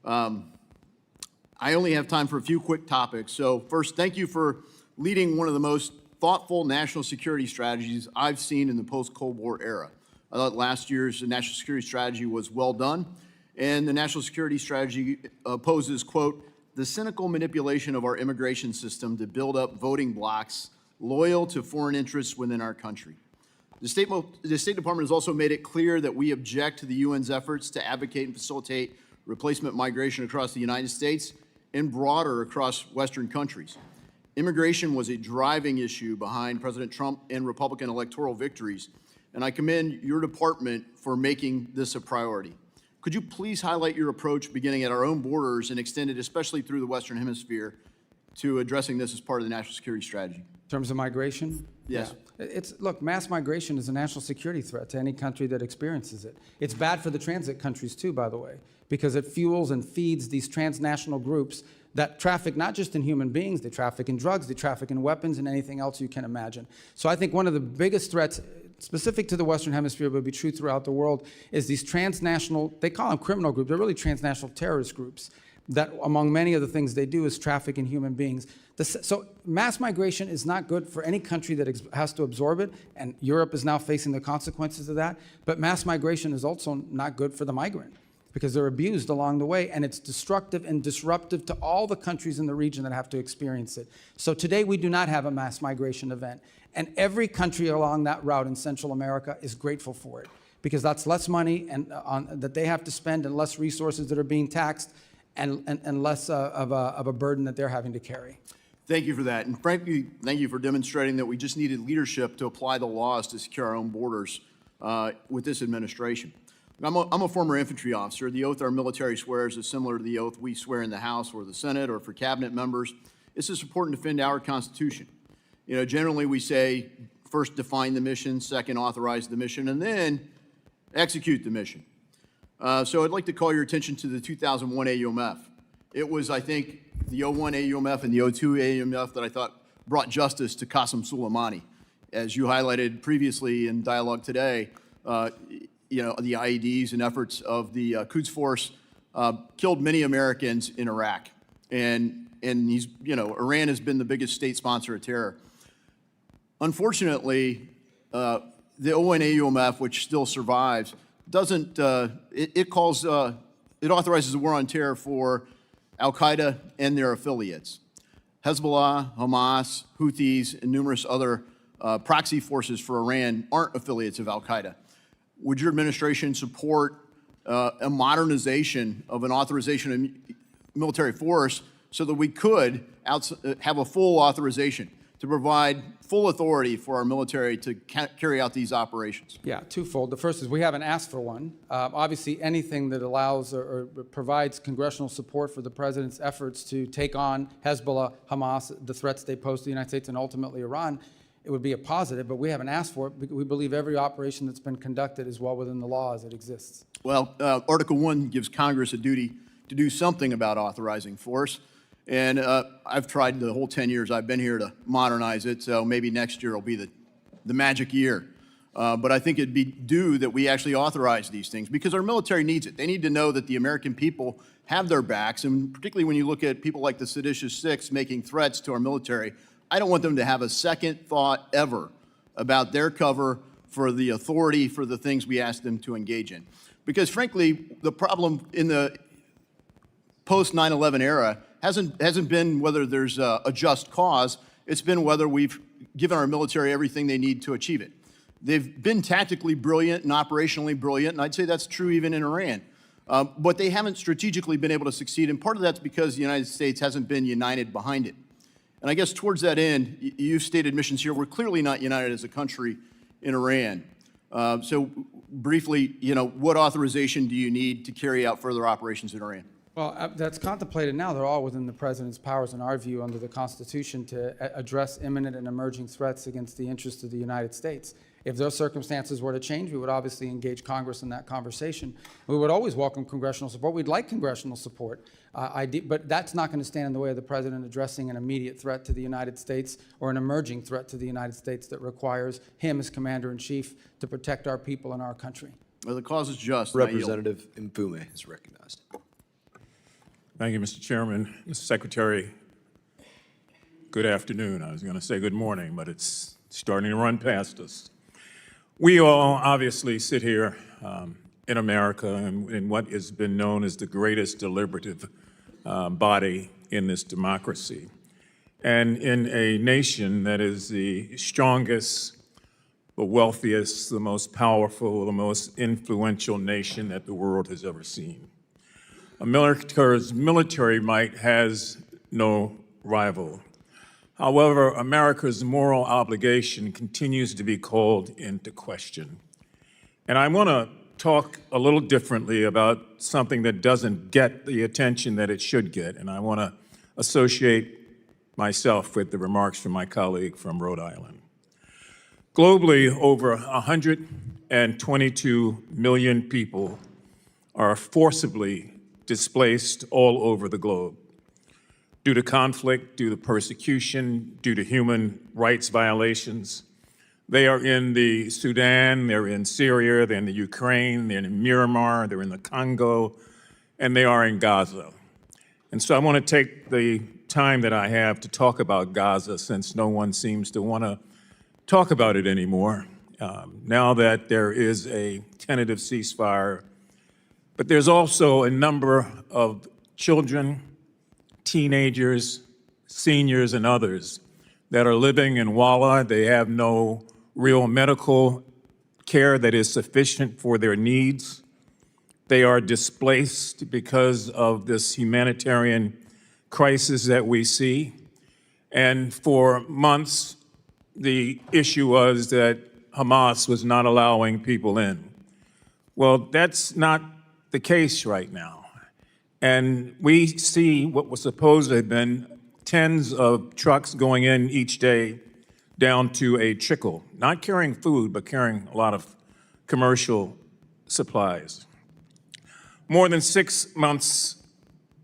I only have time for a few quick topics. So first, thank you for leading one of the most thoughtful national security strategies I've seen in the post-Cold War era. I thought last year's national security strategy was well done, and the national security strategy poses, quote, the cynical manipulation of our immigration system to build up voting blocs loyal to foreign interests within our country. The State Department has also made it clear that we object to the UN's efforts to advocate and facilitate replacement migration across the United States and broader across Western countries. Immigration was a driving issue behind President Trump and Republican electoral victories, and I commend your department for making this a priority. Could you please highlight your approach beginning at our own borders and extend it especially through the Western Hemisphere to addressing this as part of the national security strategy? In terms of migration? Yes. Yeah. Look, mass migration is a national security threat to any country that experiences it. It's bad for the transit countries too, by the way, because it fuels and feeds these transnational groups that traffic not just in human beings, they traffic in drugs, they traffic in weapons and anything else you can imagine. So I think one of the biggest threats specific to the Western Hemisphere, but be true throughout the world, is these transnational, they call them criminal groups, they're really transnational terrorist groups that among many of the things they do is traffic in human beings. So mass migration is not good for any country that has to absorb it, and Europe is now facing the consequences of that, but mass migration is also not good for the migrant because they're abused along the way, and it's destructive and disruptive to all the countries in the region that have to experience it. So today we do not have a mass migration event, and every country along that route in Central America is grateful for it because that's less money and that they have to spend and less resources that are being taxed and less of a burden that they're having to carry. Thank you for that. And frankly, thank you for demonstrating that we just needed leadership to apply the laws to secure our own borders with this administration. I'm a former infantry officer. The oath our military swears is similar to the oath we swear in the House or the Senate or for cabinet members. It's just important to defend our Constitution. You know, generally we say, first define the mission, second authorize the mission, and then execute the mission. So I'd like to call your attention to the 2001 AUMF. It was, I think, the 01 AUMF and the 02 AUMF that I thought brought justice to Qasem Soleimani. As you highlighted previously in dialogue today, you know, the IEDs and efforts of the Quds Force killed many Americans in Iraq. And he's, you know, Iran has been the biggest state sponsor of terror. Unfortunately, the 01 AUMF, which still survives, doesn't, it authorizes the war on terror for Al-Qaeda and their affiliates. Hezbollah, Hamas, Houthis, and numerous other proxy forces for Iran aren't affiliates of Al-Qaeda. Would your administration support a modernization of an authorization of military force so that we could have a full authorization to provide full authority for our military to carry out these operations? Yeah, twofold. The first is we haven't asked for one. Obviously, anything that allows or provides congressional support for the president's efforts to take on Hezbollah, Hamas, the threats they pose to the United States and ultimately Iran, it would be a positive, but we haven't asked for it. We believe every operation that's been conducted is well within the law as it exists. Well, Article 1 gives Congress a duty to do something about authorizing force. And I've tried the whole 10 years I've been here to modernize it, so maybe next year will be the magic year. But I think it'd be due that we actually authorize these things because our military needs it. They need to know that the American people have their backs, and particularly when you look at people like the seditious six making threats to our military, I don't want them to have a second thought ever about their cover for the authority for the things we ask them to engage in. Because frankly, the problem in the post-9/11 era hasn't been whether there's a just cause, it's been whether we've given our military everything they need to achieve it. They've been tactically brilliant and operationally brilliant, and I'd say that's true even in Iran. But they haven't strategically been able to succeed, and part of that's because the United States hasn't been united behind it. And I guess towards that end, you've stated missions here, we're clearly not united as a country in Iran. So briefly, you know, what authorization do you need to carry out further operations in Iran? Well, that's contemplated now. They're all within the president's powers, in our view, under the Constitution to address imminent and emerging threats against the interests of the United States. If those circumstances were to change, we would obviously engage Congress in that conversation. We would always welcome congressional support. We'd like congressional support, but that's not going to stand in the way of the president addressing an immediate threat to the United States or an emerging threat to the United States that requires him as commander-in-chief to protect our people and our country. Well, the cause is just. Representative Mfume is recognized. Thank you, Mr. Chairman. Mr. Secretary, good afternoon. I was going to say good morning, but it's starting to run past us. We all obviously sit here in America in what has been known as the greatest deliberative body in this democracy, and in a nation that is the strongest, the wealthiest, the most powerful, the most influential nation that the world has ever seen. America's military might has no rival. However, America's moral obligation continues to be called into question. And I want to talk a little differently about something that doesn't get the attention that it should get, and I want to associate myself with the remarks from my colleague from Rhode Island. Globally, over 122 million people are forcibly displaced all over the globe due to conflict, due to persecution, due to human rights violations. They are in the Sudan, they're in Syria, they're in the Ukraine, they're in Myanmar, they're in the Congo, and they are in Gaza. And so I want to take the time that I have to talk about Gaza, since no one seems to want to talk about it anymore, now that there is a tentative ceasefire. But there's also a number of children, teenagers, seniors, and others that are living in Walla. They have no real medical care that is sufficient for their needs. They are displaced because of this humanitarian crisis that we see. And for months, the issue was that Hamas was not allowing people in. Well, that's not the case right now. And we see what was supposed to have been tens of trucks going in each day down to a trickle, not carrying food, but carrying a lot of commercial supplies. More than 6 months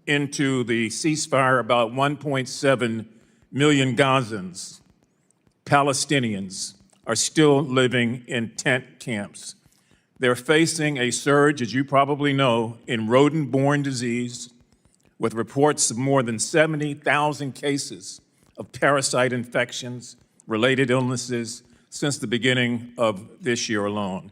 into the ceasefire, about 1.7 million Gazans, Palestinians, are still living in tent camps. They're facing a surge, as you probably know, in rodent-borne disease, with reports of more than 70,000 cases of parasite infections, related illnesses, since the beginning of this year alone.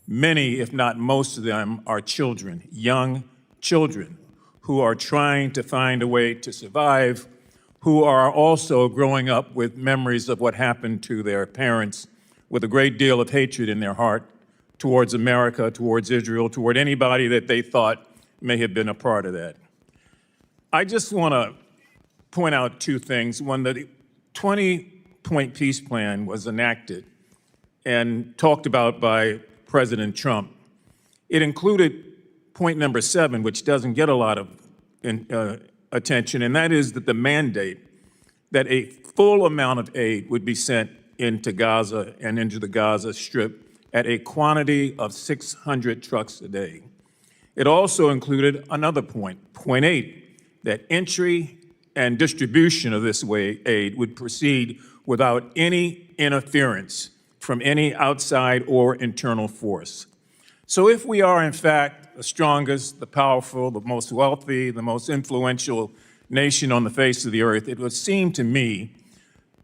Many, if not most of them, are children, young children, who are trying to find a way to survive, who are also growing up with memories of what happened to their parents, with a great deal of hatred in their heart towards America, towards Israel, toward anybody that they thought may have been a part of that. I just want to point out two things. When the 20-point peace plan was enacted and talked about by President Trump, it included point number 7, which doesn't get a lot of attention, and that is that the mandate that a full amount of aid would be sent into Gaza and into the Gaza Strip at a quantity of 600 trucks a day. It also included another point, point 8, that entry and distribution of this aid would proceed without any interference from any outside or internal force. So if we are, in fact, the strongest, the powerful, the most wealthy, the most influential nation on the face of the earth, it would seem to me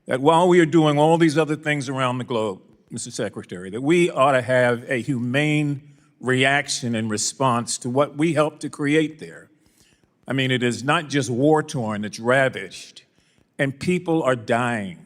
that while we are doing all these other things around the globe, Mr. Secretary, that we ought to have a humane reaction and response to what we helped to create there. I mean, it is not just war-torn, it's ravaged, and people are dying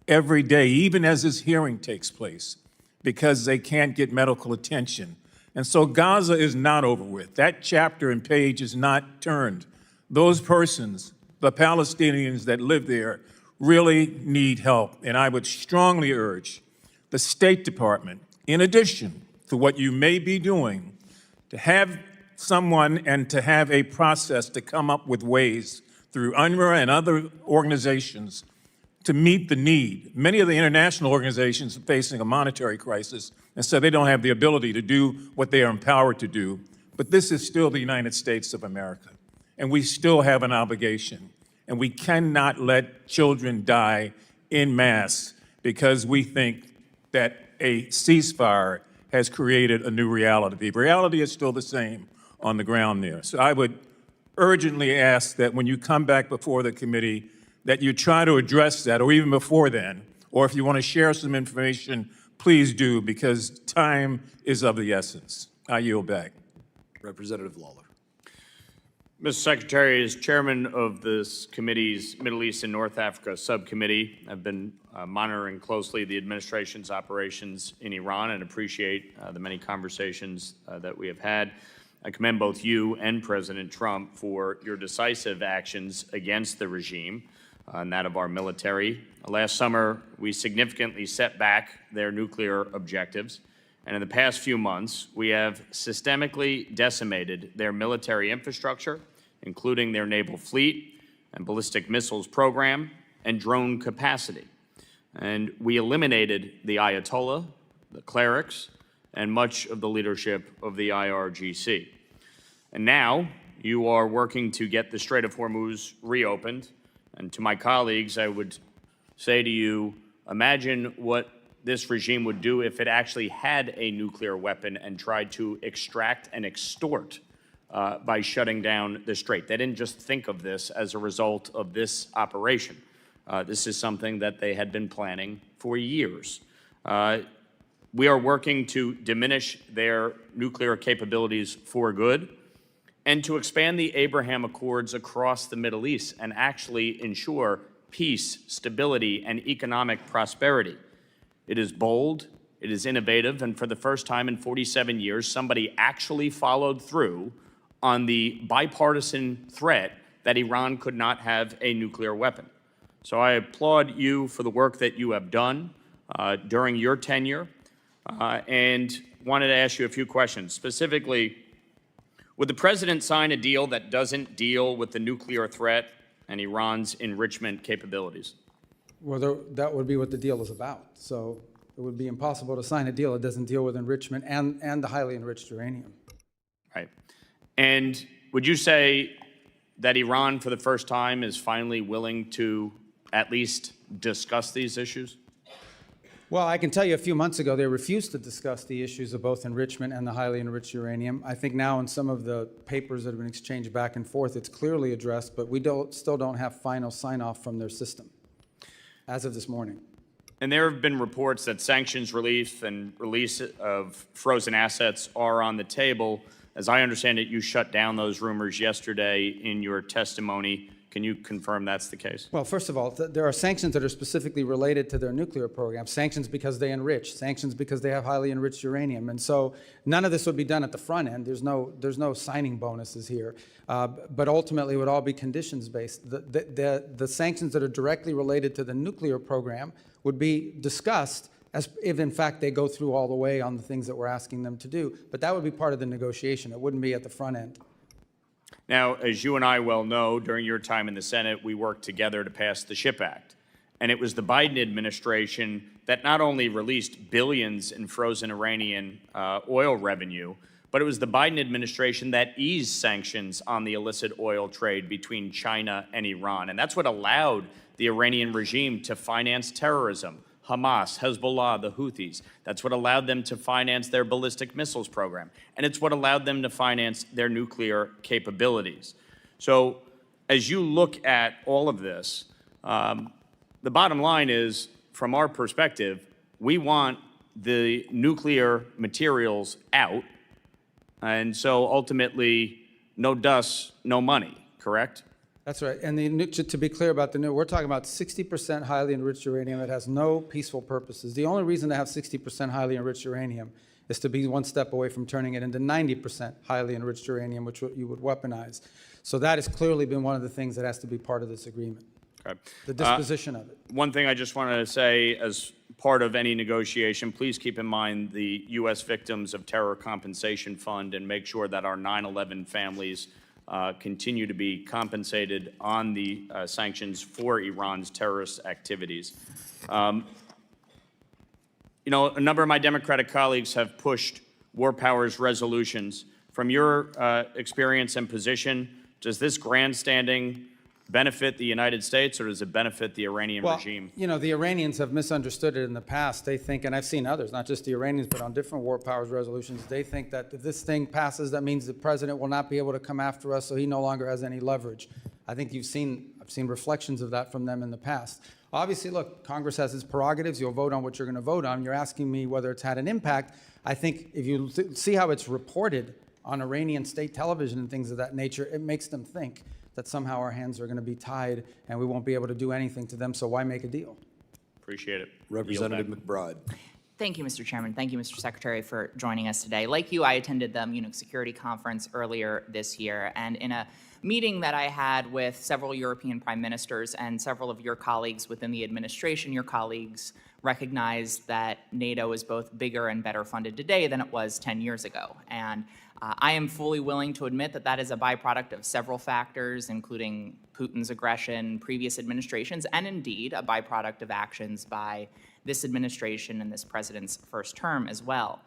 every day, even as this hearing takes place, because they can't get medical attention. And so Gaza is not over with. That chapter and page is not turned. Those persons, the Palestinians that live there, really need help. And I would strongly urge the State Department, in addition to what you may be doing, to have someone and to have a process to come up with ways through UNRWA and other organizations to meet the need. Many of the international organizations are facing a monetary crisis, and so they don't have the ability to do what they are empowered to do. But this is still the United States of America, and we still have an obligation. And we cannot let children die en masse because we think that a ceasefire has created a new reality. The reality is still the same on the ground there. So I would urgently ask that when you come back before the committee, that you try to address that, or even before then, or if you want to share some information, please do, because time is of the essence. I yield back. Representative Lawler. Mr. Secretary, as chairman of this committee's Middle East and North Africa subcommittee, I've been monitoring closely the administration's operations in Iran and appreciate the many conversations that we have had. I commend both you and President Trump for your decisive actions against the regime and that of our military. Last summer, we significantly set back their nuclear objectives. And in the past few months, we have systemically decimated their military infrastructure, including their naval fleet and ballistic missiles program and drone capacity. And we eliminated the Ayatollah, the clerics, and much of the leadership of the IRGC. And now you are working to get the Strait of Hormuz reopened. And to my colleagues, I would say to you, imagine what this regime would do if it actually had a nuclear weapon and tried to extract and extort by shutting down the strait. They didn't just think of this as a result of this operation. This is something that they had been planning for years. We are working to diminish their nuclear capabilities for good and to expand the Abraham Accords across the Middle East and actually ensure peace, stability, and economic prosperity. It is bold, it is innovative, and for the first time in 47 years, somebody actually followed through on the bipartisan threat that Iran could not have a nuclear weapon. So I applaud you for the work that you have done during your tenure, and wanted to ask you a few questions. Specifically, would the president sign a deal that doesn't deal with the nuclear threat and Iran's enrichment capabilities? Well, that would be what the deal is about. So it would be impossible to sign a deal that doesn't deal with enrichment and the highly enriched uranium. Right. And would you say that Iran, for the first time, is finally willing to at least discuss these issues? Well, I can tell you a few months ago, they refused to discuss the issues of both enrichment and the highly enriched uranium. I think now in some of the papers that have been exchanged back and forth, it's clearly addressed, but we still don't have final sign-off from their system as of this morning. And there have been reports that sanctions relief and release of frozen assets are on the table. As I understand it, you shut down those rumors yesterday in your testimony. Can you confirm that's the case? Well, first of all, there are sanctions that are specifically related to their nuclear program. Sanctions because they enrich, sanctions because they have highly enriched uranium. And so none of this would be done at the front end. There's no signing bonuses here. But ultimately, it would all be conditions-based. The sanctions that are directly related to the nuclear program would be discussed as if, in fact, they go through all the way on the things that we're asking them to do. But that would be part of the negotiation. It wouldn't be at the front end. Now, as you and I well know, during your time in the Senate, we worked together to pass the SHIP Act. And it was the Biden administration that not only released billions in frozen Iranian oil revenue, but it was the Biden administration that eased sanctions on the illicit oil trade between China and Iran. And that's what allowed the Iranian regime to finance terrorism. Hamas, Hezbollah, the Houthis. That's what allowed them to finance their ballistic missiles program. And it's what allowed them to finance their nuclear capabilities. So as you look at all of this, the bottom line is, from our perspective, we want the nuclear materials out. And so ultimately, no dust, no money, correct? That's right. And to be clear about we're talking about 60% highly enriched uranium that has no peaceful purposes. The only reason to have 60% highly enriched uranium is to be one step away from turning it into 90% highly enriched uranium, which you would weaponize. So that has clearly been one of the things that has to be part of this agreement, the disposition of it. One thing I just wanted to say as part of any negotiation, please keep in mind the U.S. Victims of Terror Compensation Fund and make sure that our 9/11 families continue to be compensated on the sanctions for Iran's terrorist activities. You know, a number of my Democratic colleagues have pushed war powers resolutions. From your experience and position, does this grandstanding benefit the United States, or does it benefit the Iranian regime? You know, the Iranians have misunderstood it in the past. They think, and I've seen others, not just the Iranians, but on different war powers resolutions, they think that if this thing passes, that means the president will not be able to come after us, so he no longer has any leverage. I think I've seen reflections of that from them in the past. Obviously, look, Congress has its prerogatives. You'll vote on what you're going to vote on. You're asking me whether it's had an impact. I think if you see how it's reported on Iranian state television and things of that nature, it makes them think that somehow our hands are going to be tied and we won't be able to do anything to them, so why make a deal? Appreciate it. Representative McBride. Thank you, Mr. Chairman. Thank you, Mr. Secretary, for joining us today. Like you, I attended the Munich Security Conference earlier this year, and in a meeting that I had with several European prime ministers and several of your colleagues within the administration, your colleagues recognized that NATO is both bigger and better funded today than it was 10 years ago. And I am fully willing to admit that that is a byproduct of several factors, including Putin's aggression, previous administrations, and indeed a byproduct of actions by this administration and this president's first term as well.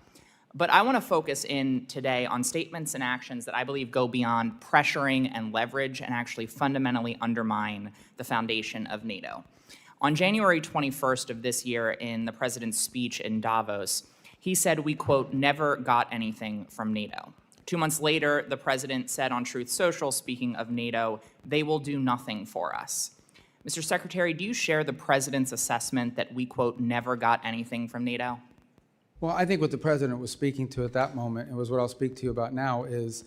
But I want to focus in today on statements and actions that I believe go beyond pressuring and leverage and actually fundamentally undermine the foundation of NATO. On January 21st of this year, in the president's speech in Davos, he said, we, quote, never got anything from NATO. 2 months later, the president said on Truth Social, speaking of NATO, they will do nothing for us. Mr. Secretary, do you share the president's assessment that we, quote, never got anything from NATO? Well, I think what the president was speaking to at that moment, and was what I'll speak to you about now, is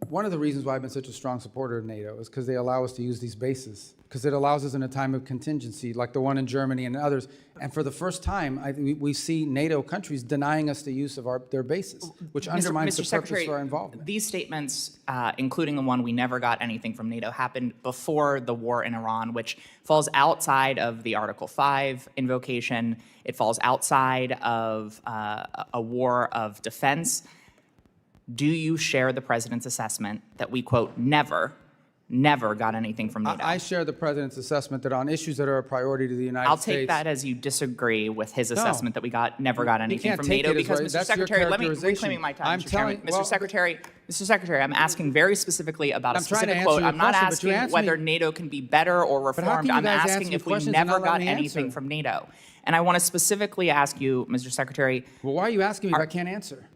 One of the reasons why I've been such a strong supporter of NATO is because they allow us to use these bases, because it allows us in a time of contingency, like the one in Germany and others. And for the first time, we see NATO countries denying us the use of their bases, which undermines the purpose for our involvement. These statements, including the one we never got anything from NATO, happened before the war in Iran, which falls outside of the Article 5 invocation. It falls outside of a war of defense. Do you share the president's assessment that we, quote, never got anything from NATO? I share the president's assessment that on issues that are a priority to the United States. I'll take that as you disagree with his assessment that we never got anything from NATO, because, Mr. Secretary, let me reclaiming my time, Mr. Chairman. Mr. Secretary, I'm asking very specifically about a specific quote. I'm not asking whether NATO can be better or reformed. I'm asking if we never got anything from NATO. And I want to specifically ask you, Mr. Secretary. Well, why are you asking me if I can't answer?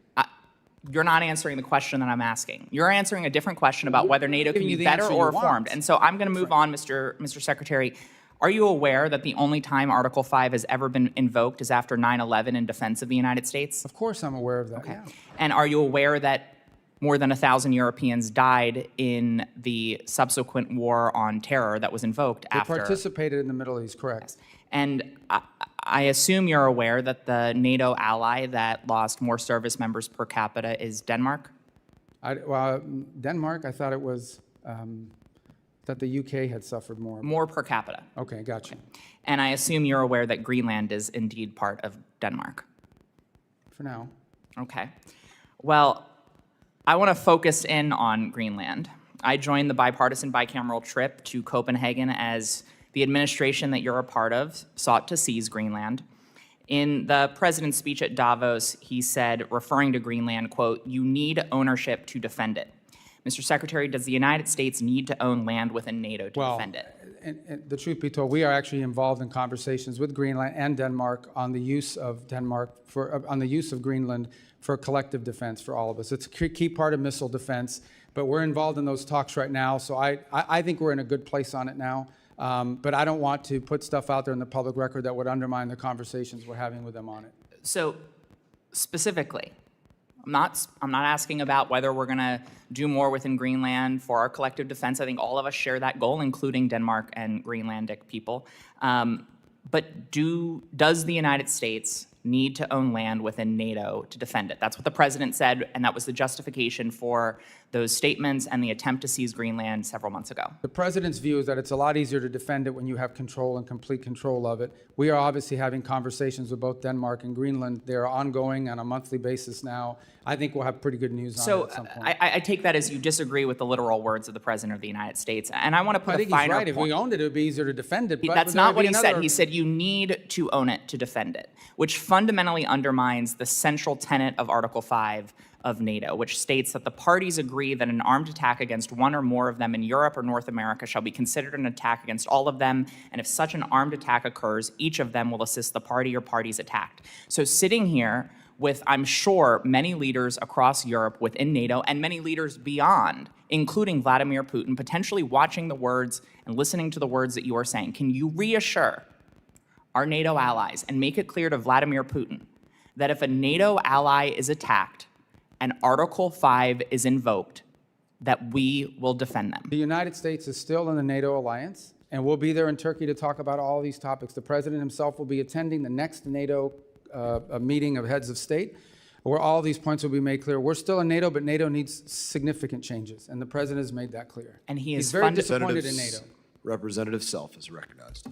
You're not answering the question that I'm asking. You're answering a different question about whether NATO can be better or reformed. And so I'm going to move on, Mr. Secretary. Are you aware that the only time Article 5 has ever been invoked is after 9/11 in defense of the United States? Of course I'm aware of that. Okay. And are you aware that more than 1,000 Europeans died in the subsequent war on terror that was invoked after? They participated in the Middle East, correct. Yes. And I assume you're aware that the NATO ally that lost more service members per capita is Denmark? Denmark, I thought it was that the UK had suffered more. More per capita. Okay, gotcha. Okay. And I assume you're aware that Greenland is indeed part of Denmark? For now. Okay. Well, I want to focus in on Greenland. I joined the bipartisan bicameral trip to Copenhagen as the administration that you're a part of sought to seize Greenland. In the president's speech at Davos, he said, referring to Greenland, quote, "You need ownership to defend it." Mr. Secretary, does the United States need to own land within NATO to defend it? And the truth be told, we are actually involved in conversations with Greenland and Denmark on the use of Greenland for collective defense for all of us. It's a key part of missile defense, but we're involved in those talks right now. So I think we're in a good place on it now. But I don't want to put stuff out there in the public record that would undermine the conversations we're having with them on it. So specifically, I'm not asking about whether we're going to do more within Greenland for our collective defense. I think all of us share that goal, including Denmark and Greenlandic people. But does the United States need to own land within NATO to defend it? That's what the president said, and that was the justification for those statements and the attempt to seize Greenland several months ago. The president's view is that it's a lot easier to defend it when you have control and complete control of it. We are obviously having conversations with both Denmark and Greenland. They're ongoing on a monthly basis now. I think we'll have pretty good news on it at some point. So I take that as you disagree with the literal words of the president of the United States. And I want to put a finer point. I think he's right. If we owned it, it would be easier to defend it. But that's not what he said. He said you need to own it to defend it, which fundamentally undermines the central tenet of Article 5 of NATO, which states that the parties agree that an armed attack against one or more of them in Europe or North America shall be considered an attack against all of them, and if such an armed attack occurs, each of them will assist the party or parties attacked. So sitting here with, I'm sure, many leaders across Europe within NATO and many leaders beyond, including Vladimir Putin, potentially watching the words and listening to the words that you are saying, can you reassure our NATO allies and make it clear to Vladimir Putin that if a NATO ally is attacked and Article 5 is invoked, that we will defend them? The United States is still in the NATO alliance, and we'll be there in Turkey to talk about all these topics. The president himself will be attending the next NATO meeting of heads of state, where all these points will be made clear. We're still in NATO, but NATO needs significant changes, and the president has made that clear. And he's very disappointed in NATO. Representative Self is recognized.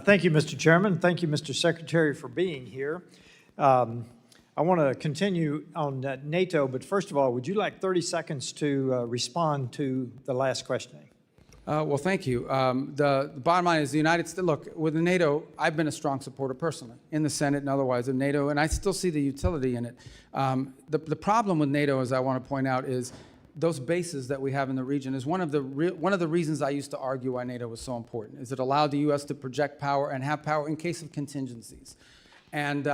Thank you, Mr. Chairman. Thank you, Mr. Secretary, for being here. I want to continue on NATO, but first of all, would you like 30 seconds to respond to the last questioning? Well, thank you. The bottom line is the United States, look, with the NATO, I've been a strong supporter personally in the Senate and otherwise of NATO, and I still see the utility in it. The problem with NATO, as I want to point out, is those bases that we have in the region is one of the reasons I used to argue why NATO was so important, is it allowed the U.S. to project power and have power in case of contingencies. And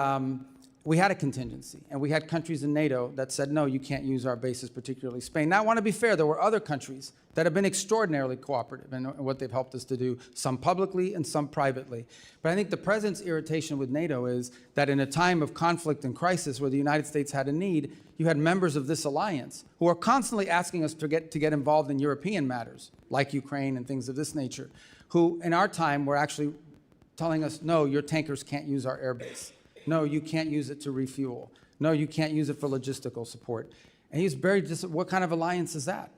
we had a contingency, and we had countries in NATO that said, no, you can't use our bases, particularly Spain. Now, I want to be fair. There were other countries that have been extraordinarily cooperative in what they've helped us to do, some publicly and some privately. But I think the president's irritation with NATO is that in a time of conflict and crisis where the United States had a need, you had members of this alliance who are constantly asking us to get involved in European matters, like Ukraine and things of this nature, who in our time were actually telling us, no, your tankers can't use our airbase. No, you can't use it to refuel. No, you can't use it for logistical support. And he's very what kind of alliance is that?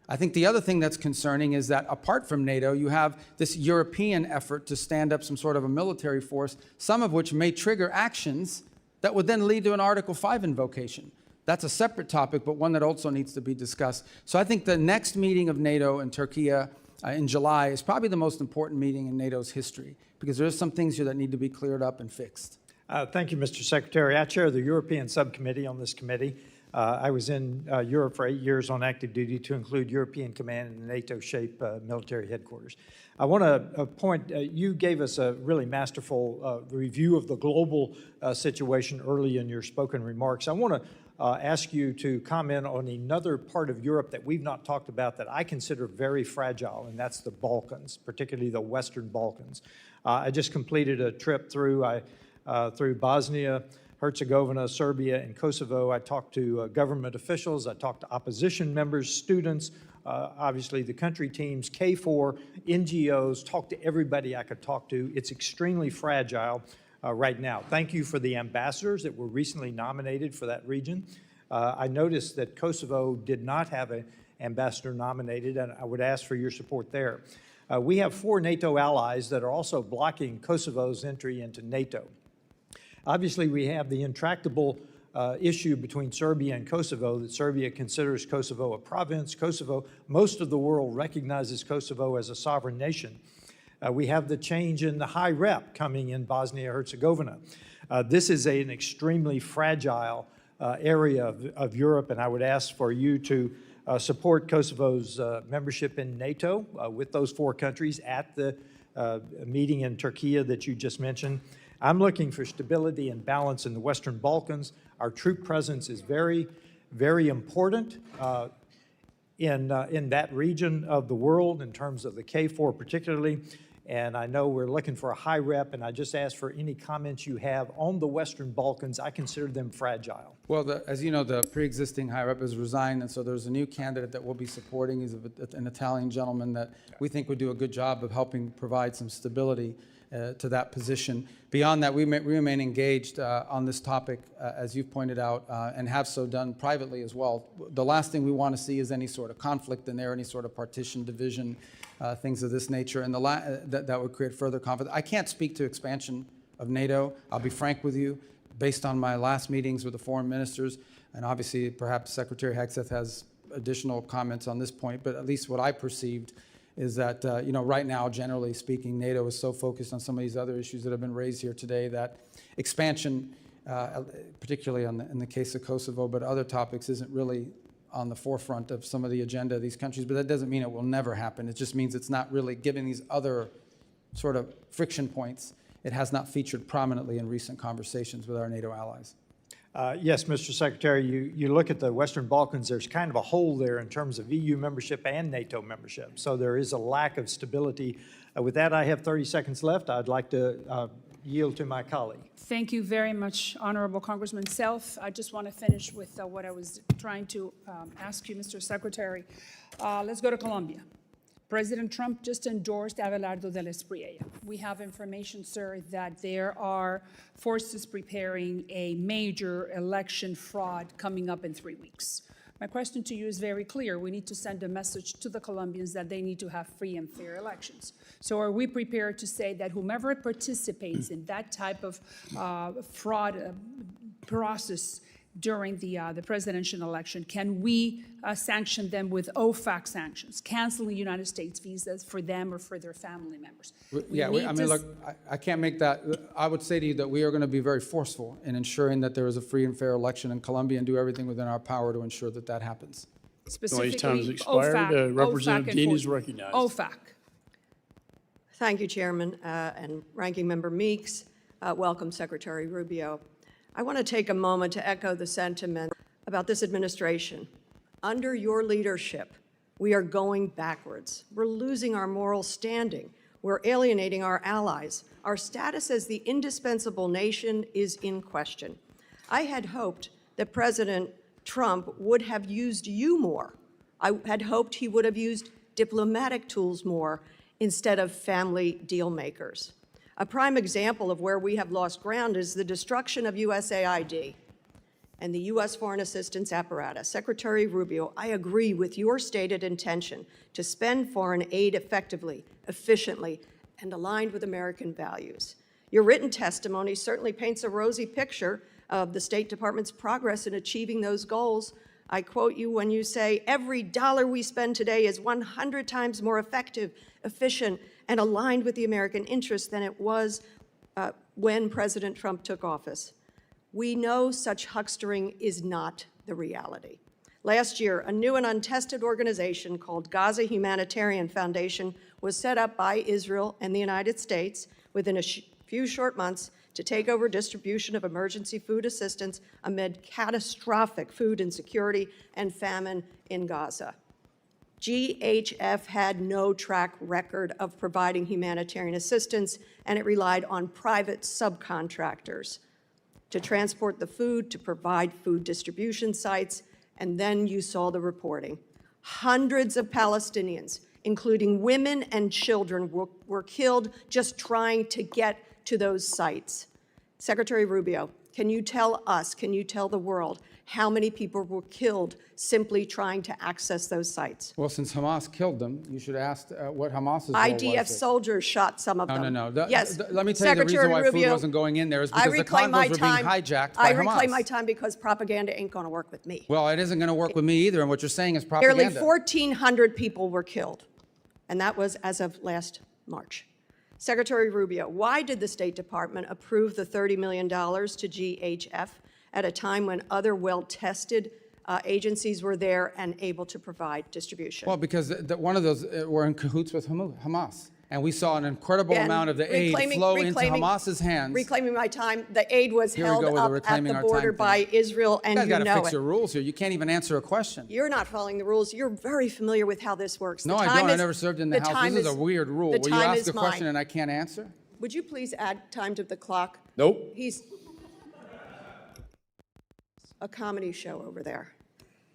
I think the other thing that's concerning is that apart from NATO, you have this European effort to stand up some sort of a military force, some of which may trigger actions that would then lead to an Article 5 invocation. That's a separate topic, but one that also needs to be discussed. So I think the next meeting of NATO in Turkey in July is probably the most important meeting in NATO's history, because there are some things here that need to be cleared up and fixed. Thank you, Mr. Secretary. I chair the European subcommittee on this committee. I was in Europe for 8 years on active duty, to include European Command and the NATO-shaped military headquarters. I want to point, you gave us a really masterful review of the global situation early in your spoken remarks. I want to ask you to comment on another part of Europe that we've not talked about that I consider very fragile, and that's the Balkans, particularly the Western Balkans. I just completed a trip through Bosnia, Herzegovina, Serbia, and Kosovo. I talked to government officials. I talked to opposition members, students, obviously the country teams, KFOR, NGOs, talked to everybody I could talk to. It's extremely fragile right now. Thank you for the ambassadors that were recently nominated for that region. I noticed that Kosovo did not have an ambassador nominated, and I would ask for your support there. We have 4 NATO allies that are also blocking Kosovo's entry into NATO. Obviously, we have the intractable issue between Serbia and Kosovo, that Serbia considers Kosovo a province. Most of the world recognizes Kosovo as a sovereign nation. We have the change in the high rep coming in Bosnia-Herzegovina. This is an extremely fragile area of Europe, and I would ask for you to support Kosovo's membership in NATO with those 4 countries at the meeting in Turkey that you just mentioned. I'm looking for stability and balance in the Western Balkans. Our troop presence is very, very important in that region of the world in terms of the KFOR particularly. And I know we're looking for a high rep, and I just ask for any comments you have on the Western Balkans. I consider them fragile. Well, as you know, the pre-existing high rep has resigned, and so there's a new candidate that we'll be supporting. He's an Italian gentleman that we think would do a good job of helping provide some stability to that position. Beyond that, we remain engaged on this topic, as you've pointed out, and have so done privately as well. The last thing we want to see is any sort of conflict in there, any sort of partition, division, things of this nature, and that would create further conflict. I can't speak to expansion of NATO. I'll be frank with you. Based on my last meetings with the foreign ministers, and obviously perhaps Secretary Hegseth has additional comments on this point, but at least what I perceived is that, right now, generally speaking, NATO is so focused on some of these other issues that have been raised here today that expansion, particularly in the case of Kosovo, but other topics, isn't really on the forefront of some of the agenda of these countries. But that doesn't mean it will never happen. It just means it's not really, given these other sort of friction points, it has not featured prominently in recent conversations with our NATO allies. Yes, Mr. Secretary, you look at the Western Balkans, there's kind of a hole there in terms of EU membership and NATO membership. So there is a lack of stability. With that, I have 30 seconds left. I'd like to yield to my colleague. Thank you very much, Honorable Congressman Self. I just want to finish with what I was trying to ask you, Mr. Secretary. Let's go to Colombia. President Trump just endorsed Abelardo de la Espriella. We have information, sir, that there are forces preparing a major election fraud coming up in 3 weeks. My question to you is very clear. We need to send a message to the Colombians that they need to have free and fair elections. So are we prepared to say that whomever participates in that type of fraud process during the presidential election, can we sanction them with OFAC sanctions, canceling United States visas for them or for their family members? Look, I can't make that. I would say to you that we are going to be very forceful in ensuring that there is a free and fair election in Colombia and do everything within our power to ensure that that happens. Specifically, time has expired. Representative Dean is recognized. OFAC. Thank you, Chairman and Ranking Member Meeks. Welcome, Secretary Rubio. I want to take a moment to echo the sentiment about this administration. Under your leadership, we are going backwards. We're losing our moral standing. We're alienating our allies. Our status as the indispensable nation is in question. I had hoped that President Trump would have used you more. I had hoped he would have used diplomatic tools more instead of family deal makers. A prime example of where we have lost ground is the destruction of USAID and the U.S. foreign assistance apparatus. Secretary Rubio, I agree with your stated intention to spend foreign aid effectively, efficiently, and aligned with American values. Your written testimony certainly paints a rosy picture of the State Department's progress in achieving those goals. I quote you when you say, every dollar we spend today is 100 times more effective, efficient, and aligned with the American interest than it was when President Trump took office. We know such huckstering is not the reality. Last year, a new and untested organization called Gaza Humanitarian Foundation was set up by Israel and the United States within a few short months to take over distribution of emergency food assistance amid catastrophic food insecurity and famine in Gaza. GHF had no track record of providing humanitarian assistance, and it relied on private subcontractors to transport the food, to provide food distribution sites, and then you saw the reporting. Hundreds of Palestinians, including women and children, were killed just trying to get to those sites. Secretary Rubio, can you tell us, can you tell the world how many people were killed simply trying to access those sites? Well, since Hamas killed them, you should ask what Hamas's role was. IDF soldiers shot some of them. No. Yes. Let me tell you the reason why food wasn't going in there is because the cargoes were being hijacked by Hamas. I reclaim my time because propaganda ain't going to work with me. Well, it isn't going to work with me either, and what you're saying is propaganda. Nearly 1,400 people were killed, and that was as of last March. Secretary Rubio, why did the State Department approve the $30 million to GHF at a time when other well-tested agencies were there and able to provide distribution? Well, because one of those were in cahoots with Hamas. And we saw an incredible amount of the aid flow into Hamas's hands. Reclaiming my time, the aid was held up at the our border by Israel, and you know it. You guys got to fix your rules here. You can't even answer a question. You're not following the rules. You're very familiar with how this works. No, I don't. I never served in the House. This is a weird rule where you ask a question and I can't answer. Would you please add time to the clock? Nope. He's a comedy show over there.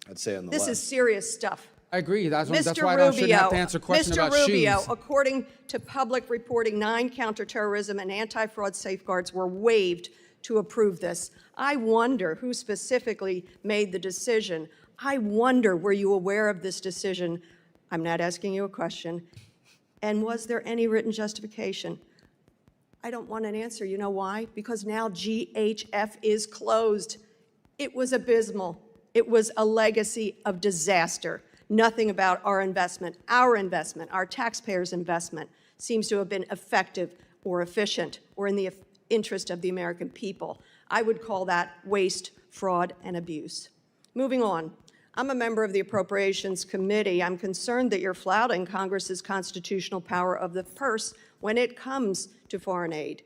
I'd say on the This left. is serious stuff. I agree. That's why Rubio, I shouldn't have to answer a question about shoes. Mr. Rubio, according to public reporting, 9 counterterrorism and anti-fraud safeguards were waived to approve this. I wonder who specifically made the decision. I wonder, were you aware of this decision? I'm not asking you a question. And was there any written justification? I don't want an answer. You know why? Because now GHF is closed. It was abysmal. It was a legacy of disaster. Nothing about our investment, our taxpayers' investment, seems to have been effective or efficient or in the interest of the American people. I would call that waste, fraud, and abuse. Moving on, I'm a member of the Appropriations Committee. I'm concerned that you're flouting Congress's constitutional power of the purse when it comes to foreign aid.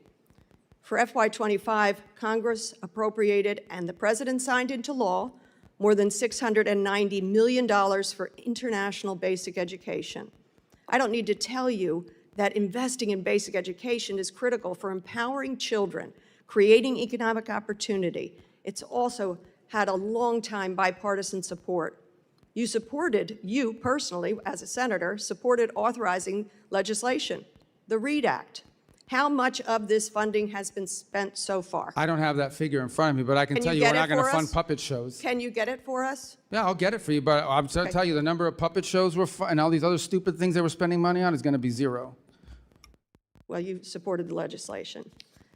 For FY25, Congress appropriated and the President signed into law more than $690 million for international basic education. I don't need to tell you that investing in basic education is critical for empowering children, creating economic opportunity. It's also had a long-time bipartisan support. You personally, as a senator, supported authorizing legislation, the READ Act. How much of this funding has been spent so far? I don't have that figure in front of me, but I can tell you we're not going to fund puppet shows. Can you get it for us? Yeah, I'll get it for you, but I'm going to tell you the number of puppet shows and all these other stupid things they were spending money on is going to be zero. Well, you supported the legislation.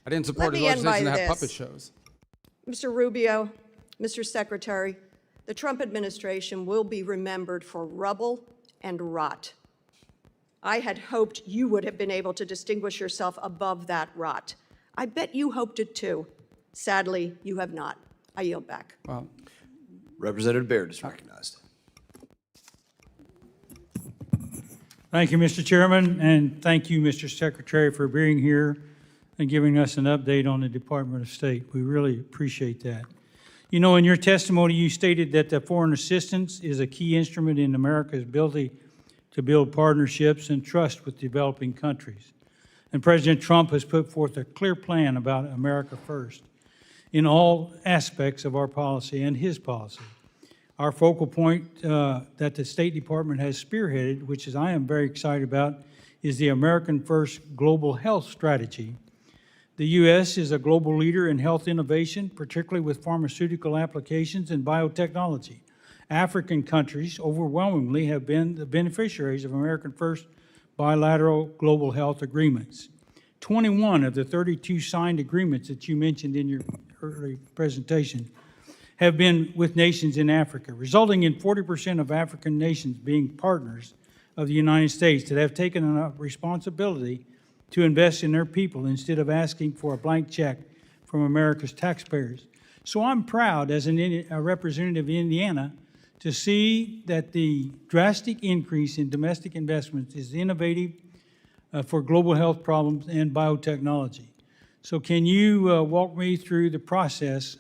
I didn't support the legislation that had puppet shows. Mr. Rubio, Mr. Secretary, the Trump administration will be remembered for rubble and rot. I had hoped you would have been able to distinguish yourself above that rot. I bet you hoped it too. Sadly, you have not. I yield back. Well, Representative Baird is recognized. Thank you, Mr. Chairman, and thank you, Mr. Secretary, for being here. and giving us an update on the Department of State. We really appreciate that. You know, in your testimony, you stated that the foreign assistance is a key instrument in America's ability to build partnerships and trust with developing countries. And President Trump has put forth a clear plan about America First in all aspects of our policy and his policy. Our focal point that the State Department has spearheaded, which is I am very excited about, is the American First Global Health Strategy. The U.S. is a global leader in health innovation, particularly with pharmaceutical applications and biotechnology. African countries overwhelmingly have been the beneficiaries of American First bilateral global health agreements. 21 of the 32 signed agreements that you mentioned in your early presentation have been with nations in Africa, resulting in 40% of African nations being partners of the United States that have taken a responsibility to invest in their people instead of asking for a blank check from America's taxpayers. So I'm proud as a representative of Indiana to see that the drastic increase in domestic investments is innovative for global health problems and biotechnology. So can you walk me through the process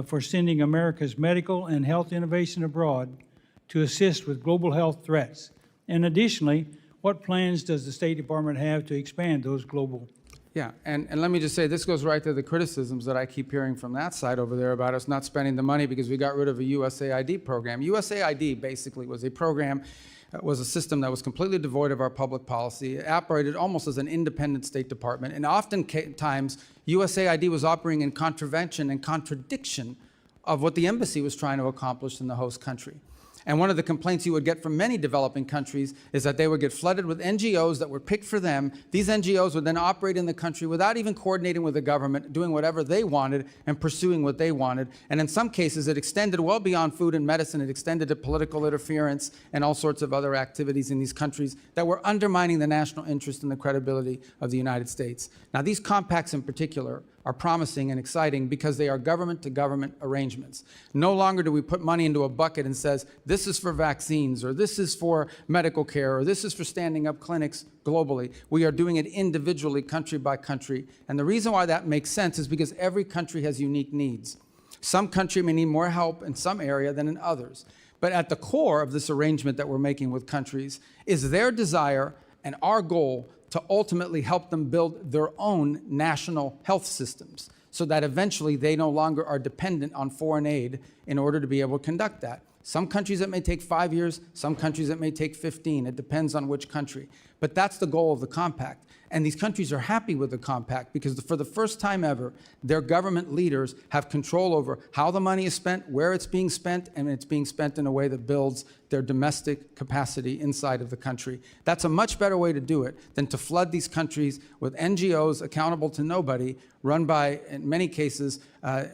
for sending America's medical and health innovation abroad to assist with global health threats? And additionally, what plans does the State Department have to expand those global? Yeah, and let me just say, this goes right to the criticisms that I keep hearing from that side over there about us not spending the money because we got rid of a USAID program. USAID basically was a program, was a system that was completely devoid of our public policy. It operated almost as an independent State Department, and oftentimes USAID was operating in contravention and contradiction of what the embassy was trying to accomplish in the host country. And one of the complaints you would get from many developing countries is that they would get flooded with NGOs that were picked for them. These NGOs would then operate in the country without even coordinating with the government, doing whatever they wanted and pursuing what they wanted. And in some cases, it extended well beyond food and medicine. It extended to political interference and all sorts of other activities in these countries that were undermining the national interest and the credibility of the United States. Now, these compacts in particular are promising and exciting because they are government-to-government arrangements. No longer do we put money into a bucket and says, this is for vaccines, or this is for medical care, or this is for standing up clinics globally. We are doing it individually, country by country. And the reason why that makes sense is because every country has unique needs. Some country may need more help in some area than in others. But at the core of this arrangement that we're making with countries is their desire and our goal to ultimately help them build their own national health systems so that eventually they no longer are dependent on foreign aid in order to be able to conduct that. Some countries it may take 5 years, some countries it may take 15. It depends on which country. But that's the goal of the compact. And these countries are happy with the compact because for the first time ever, their government leaders have control over how the money is spent, where it's being spent, and it's being spent in a way that builds their domestic capacity inside of the country. That's a much better way to do it than to flood these countries with NGOs accountable to nobody, run by, in many cases,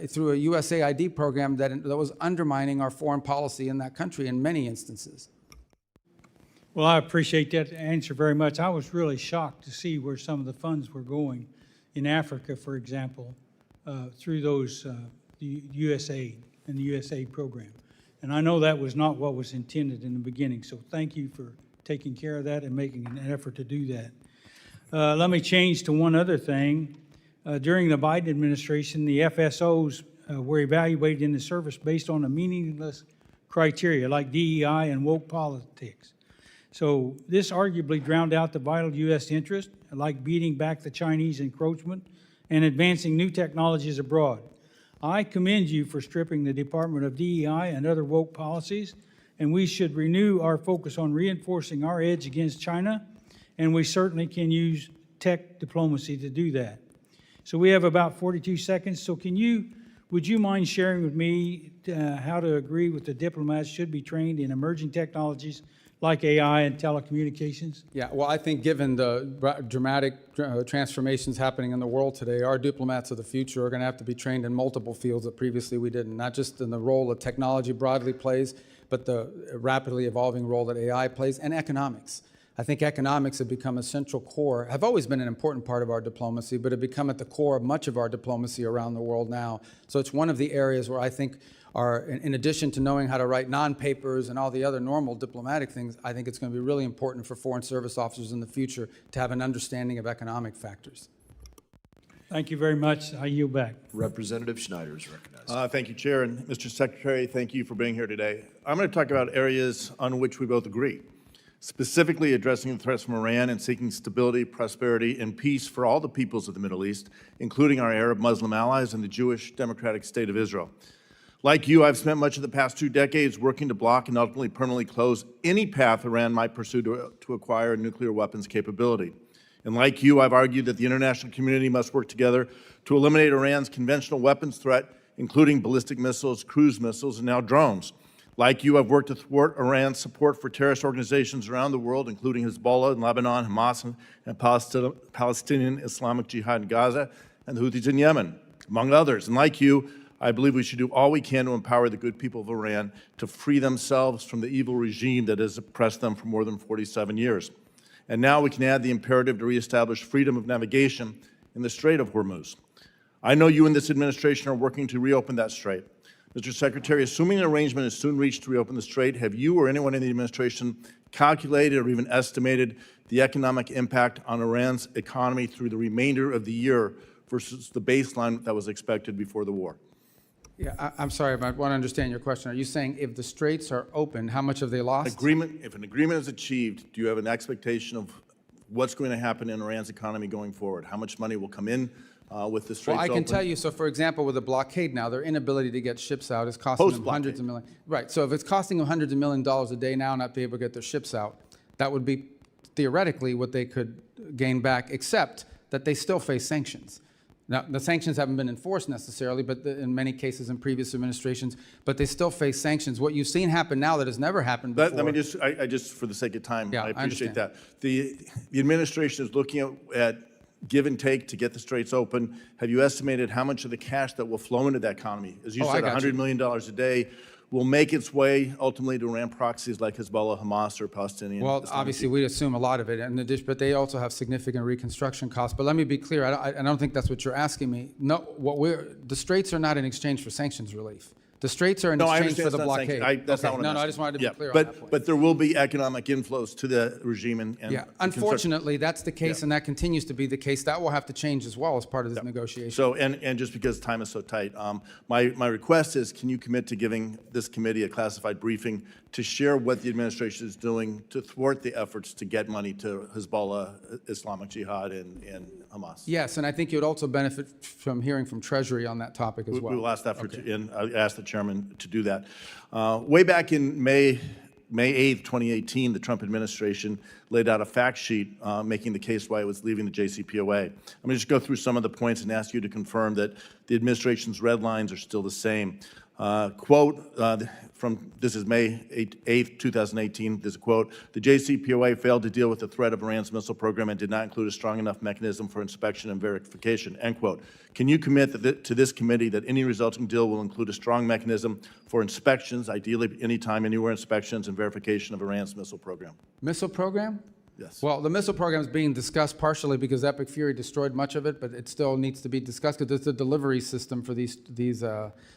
through a USAID program that was undermining our foreign policy in that country in many instances. Well, I appreciate that answer very much. I was really shocked to see where some of the funds were going in Africa, for example, through those the USAID and the USAID program. And I know that was not what was intended in the beginning, so thank you for taking care of that and making an effort to do that. Let me change to one other thing. During the Biden administration, the FSOs were evaluated in the service based on a meaningless criteria like DEI and woke politics. So this arguably drowned out the vital U.S. interest, like beating back the Chinese encroachment and advancing new technologies abroad. I commend you for stripping the Department of DEI and other woke policies, and we should renew our focus on reinforcing our edge against China, and we certainly can use tech diplomacy to do that. So we have about 42 seconds, so would you mind sharing with me how to agree with the diplomats should be trained in emerging technologies like AI and telecommunications? Yeah, well, I think given the dramatic transformations happening in the world today, our diplomats of the future are going to have to be trained in multiple fields that previously we didn't, not just in the role that technology broadly plays, but the rapidly evolving role that AI plays, and economics. I think economics have become a central core, have always been an important part of our diplomacy, but have become at the core of much of our diplomacy around the world now. So it's one of the areas where I think are, in addition to knowing how to write non-papers and all the other normal diplomatic things, I think it's going to be really important for foreign service officers in the future to have an understanding of economic factors. Thank you very much. I yield back. Representative Schneider is recognized. Thank you, Chair, and Mr. Secretary, thank you for being here today. I'm going to talk about areas on which we both agree, specifically addressing the threats from Iran and seeking stability, prosperity, and peace for all the peoples of the Middle East, including our Arab Muslim allies and the Jewish Democratic State of Israel. Like you, I've spent much of the past 2 decades working to block and ultimately permanently close any path Iran might pursue to acquire nuclear weapons capability. And like you, I've argued that the international community must work together to eliminate Iran's conventional weapons threat, including ballistic missiles, cruise missiles, and now drones. Like you, I've worked to thwart Iran's support for terrorist organizations around the world, including Hezbollah in Lebanon, Hamas and Palestinian Islamic Jihad in Gaza, and the Houthis in Yemen, among others. And like you, I believe we should do all we can to empower the good people of Iran to free themselves from the evil regime that has oppressed them for more than 47 years. And now we can add the imperative to reestablish freedom of navigation in the Strait of Hormuz. I know you and this administration are working to reopen that strait. Mr. Secretary, assuming an arrangement is soon reached to reopen the strait, have you or anyone in the administration calculated or even estimated the economic impact on Iran's economy through the remainder of the year versus the baseline that was expected before the war? Yeah, I'm sorry, but I want to understand your question. Are you saying if the straits are open, how much have they lost? If an agreement is achieved, do you have an expectation of what's going to happen in Iran's economy going forward? How much money will come in with the straits Well, I can open? tell you, so for example, with the blockade now, their inability to get ships out is costing them hundreds of millions. Right, so if it's costing them hundreds of millions of dollars a day now not be able to get their ships out, that would be theoretically what they could gain back, except that they still face sanctions. Now, the sanctions haven't been enforced necessarily, but in many cases in previous administrations, but they still face sanctions. What you've seen happen now that has never happened before. Let me just, I just, for the sake of time, Yeah, I appreciate understand. that. The administration is looking at give and take to get the straits open. Have you estimated how much of the cash that will flow into that economy? As you said, $100 million a day will make its way ultimately to Iran proxies like Hezbollah, Hamas, or Palestinian. Well, Islamic obviously, we assume a lot of it, but they also have significant reconstruction costs. But let me be clear, I don't think that's what you're asking me. No, the straits are not in exchange for sanctions relief. The straits are in exchange for the blockade. That's not what I'm No, I asking. just wanted to be clear on that point. But there will be economic inflows to the regime and Yeah, unfortunately, that's the case, and that continues to be the case. That will have to change as well as part of this negotiation. So, and just because time is so tight, my request is, can you commit to giving this committee a classified briefing to share what the administration is doing to thwart the efforts to get money to Hezbollah, Islamic Jihad, and Hamas? Yes, and I think you would also benefit from hearing from Treasury on that topic as well. We will ask that and I asked the chairman to do that. Way back in May 8th, 2018, the Trump administration laid out a fact sheet making the case why it was leaving the JCPOA. I'm going to just go through some of the points and ask you to confirm that the administration's red lines are still the same. Quote, this is May 8th, 2018, there's a quote, the JCPOA failed to deal with the threat of Iran's missile program and did not include a strong enough mechanism for inspection and verification, end quote. Can you commit to this committee that any resulting deal will include a strong mechanism for inspections, ideally anytime, anywhere inspections and verification of Iran's missile program? Missile program? Yes. Well, the missile program is being discussed partially because Epic Fury destroyed much of it, but it still needs to be discussed because there's a delivery system for these.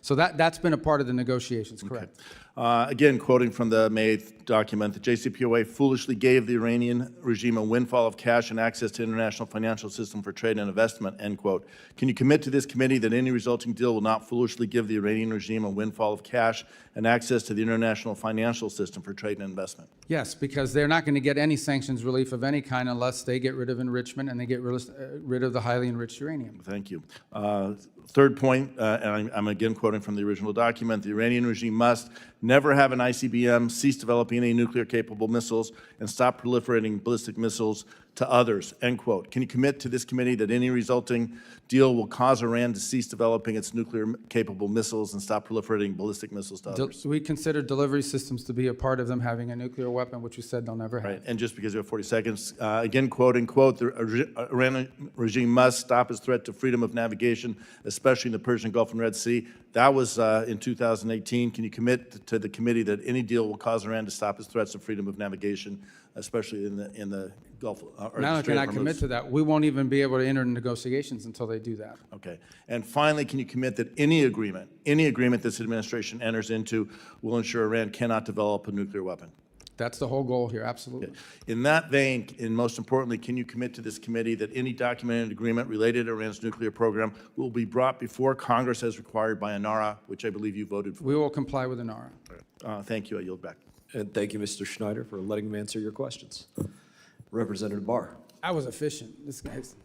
So that's been a part of the negotiations, correct? Again, quoting from the May 8th document, the JCPOA foolishly gave the Iranian regime a windfall of cash and access to international financial system for trade and investment, end quote. Can you commit to this committee that any resulting deal will not foolishly give the Iranian regime a windfall of cash and access to the international financial system for trade and investment? Yes, because they're not going to get any sanctions relief of any kind unless they get rid of enrichment and they get rid of the highly enriched uranium. Thank you. Third point, and I'm again quoting from the original document, the Iranian regime must never have an ICBM, cease developing any nuclear-capable missiles, and stop proliferating ballistic missiles to others, end quote. Can you commit to this committee that any resulting deal will cause Iran to cease developing its nuclear-capable missiles and stop proliferating ballistic missiles to others? We consider delivery systems to be a part of them having a nuclear weapon, which we said they'll never have. Right, and just because you have 40 seconds, again quoting, quote, the Iranian regime must stop its threat to freedom of navigation, especially in the Persian Gulf and Red Sea. That was in 2018. Can you commit to the committee that any deal will cause Iran to stop its threats of freedom of navigation, especially in the Gulf or Now the I Strait of cannot commit Hormuz? to that. We won't even be able to enter negotiations until they do that. Okay. And finally, can you commit that any agreement this administration enters into will ensure Iran cannot develop a nuclear weapon? That's the whole goal here, absolutely. In that vein, and most importantly, can you commit to this committee that any documented agreement related to Iran's nuclear program will be brought before Congress as required by ANARA, which I believe you voted for? We will comply with ANARA. Thank you. I yield back. And thank you, Mr. Schneider, for letting me answer your questions. Representative Barr. I was efficient. This guy's.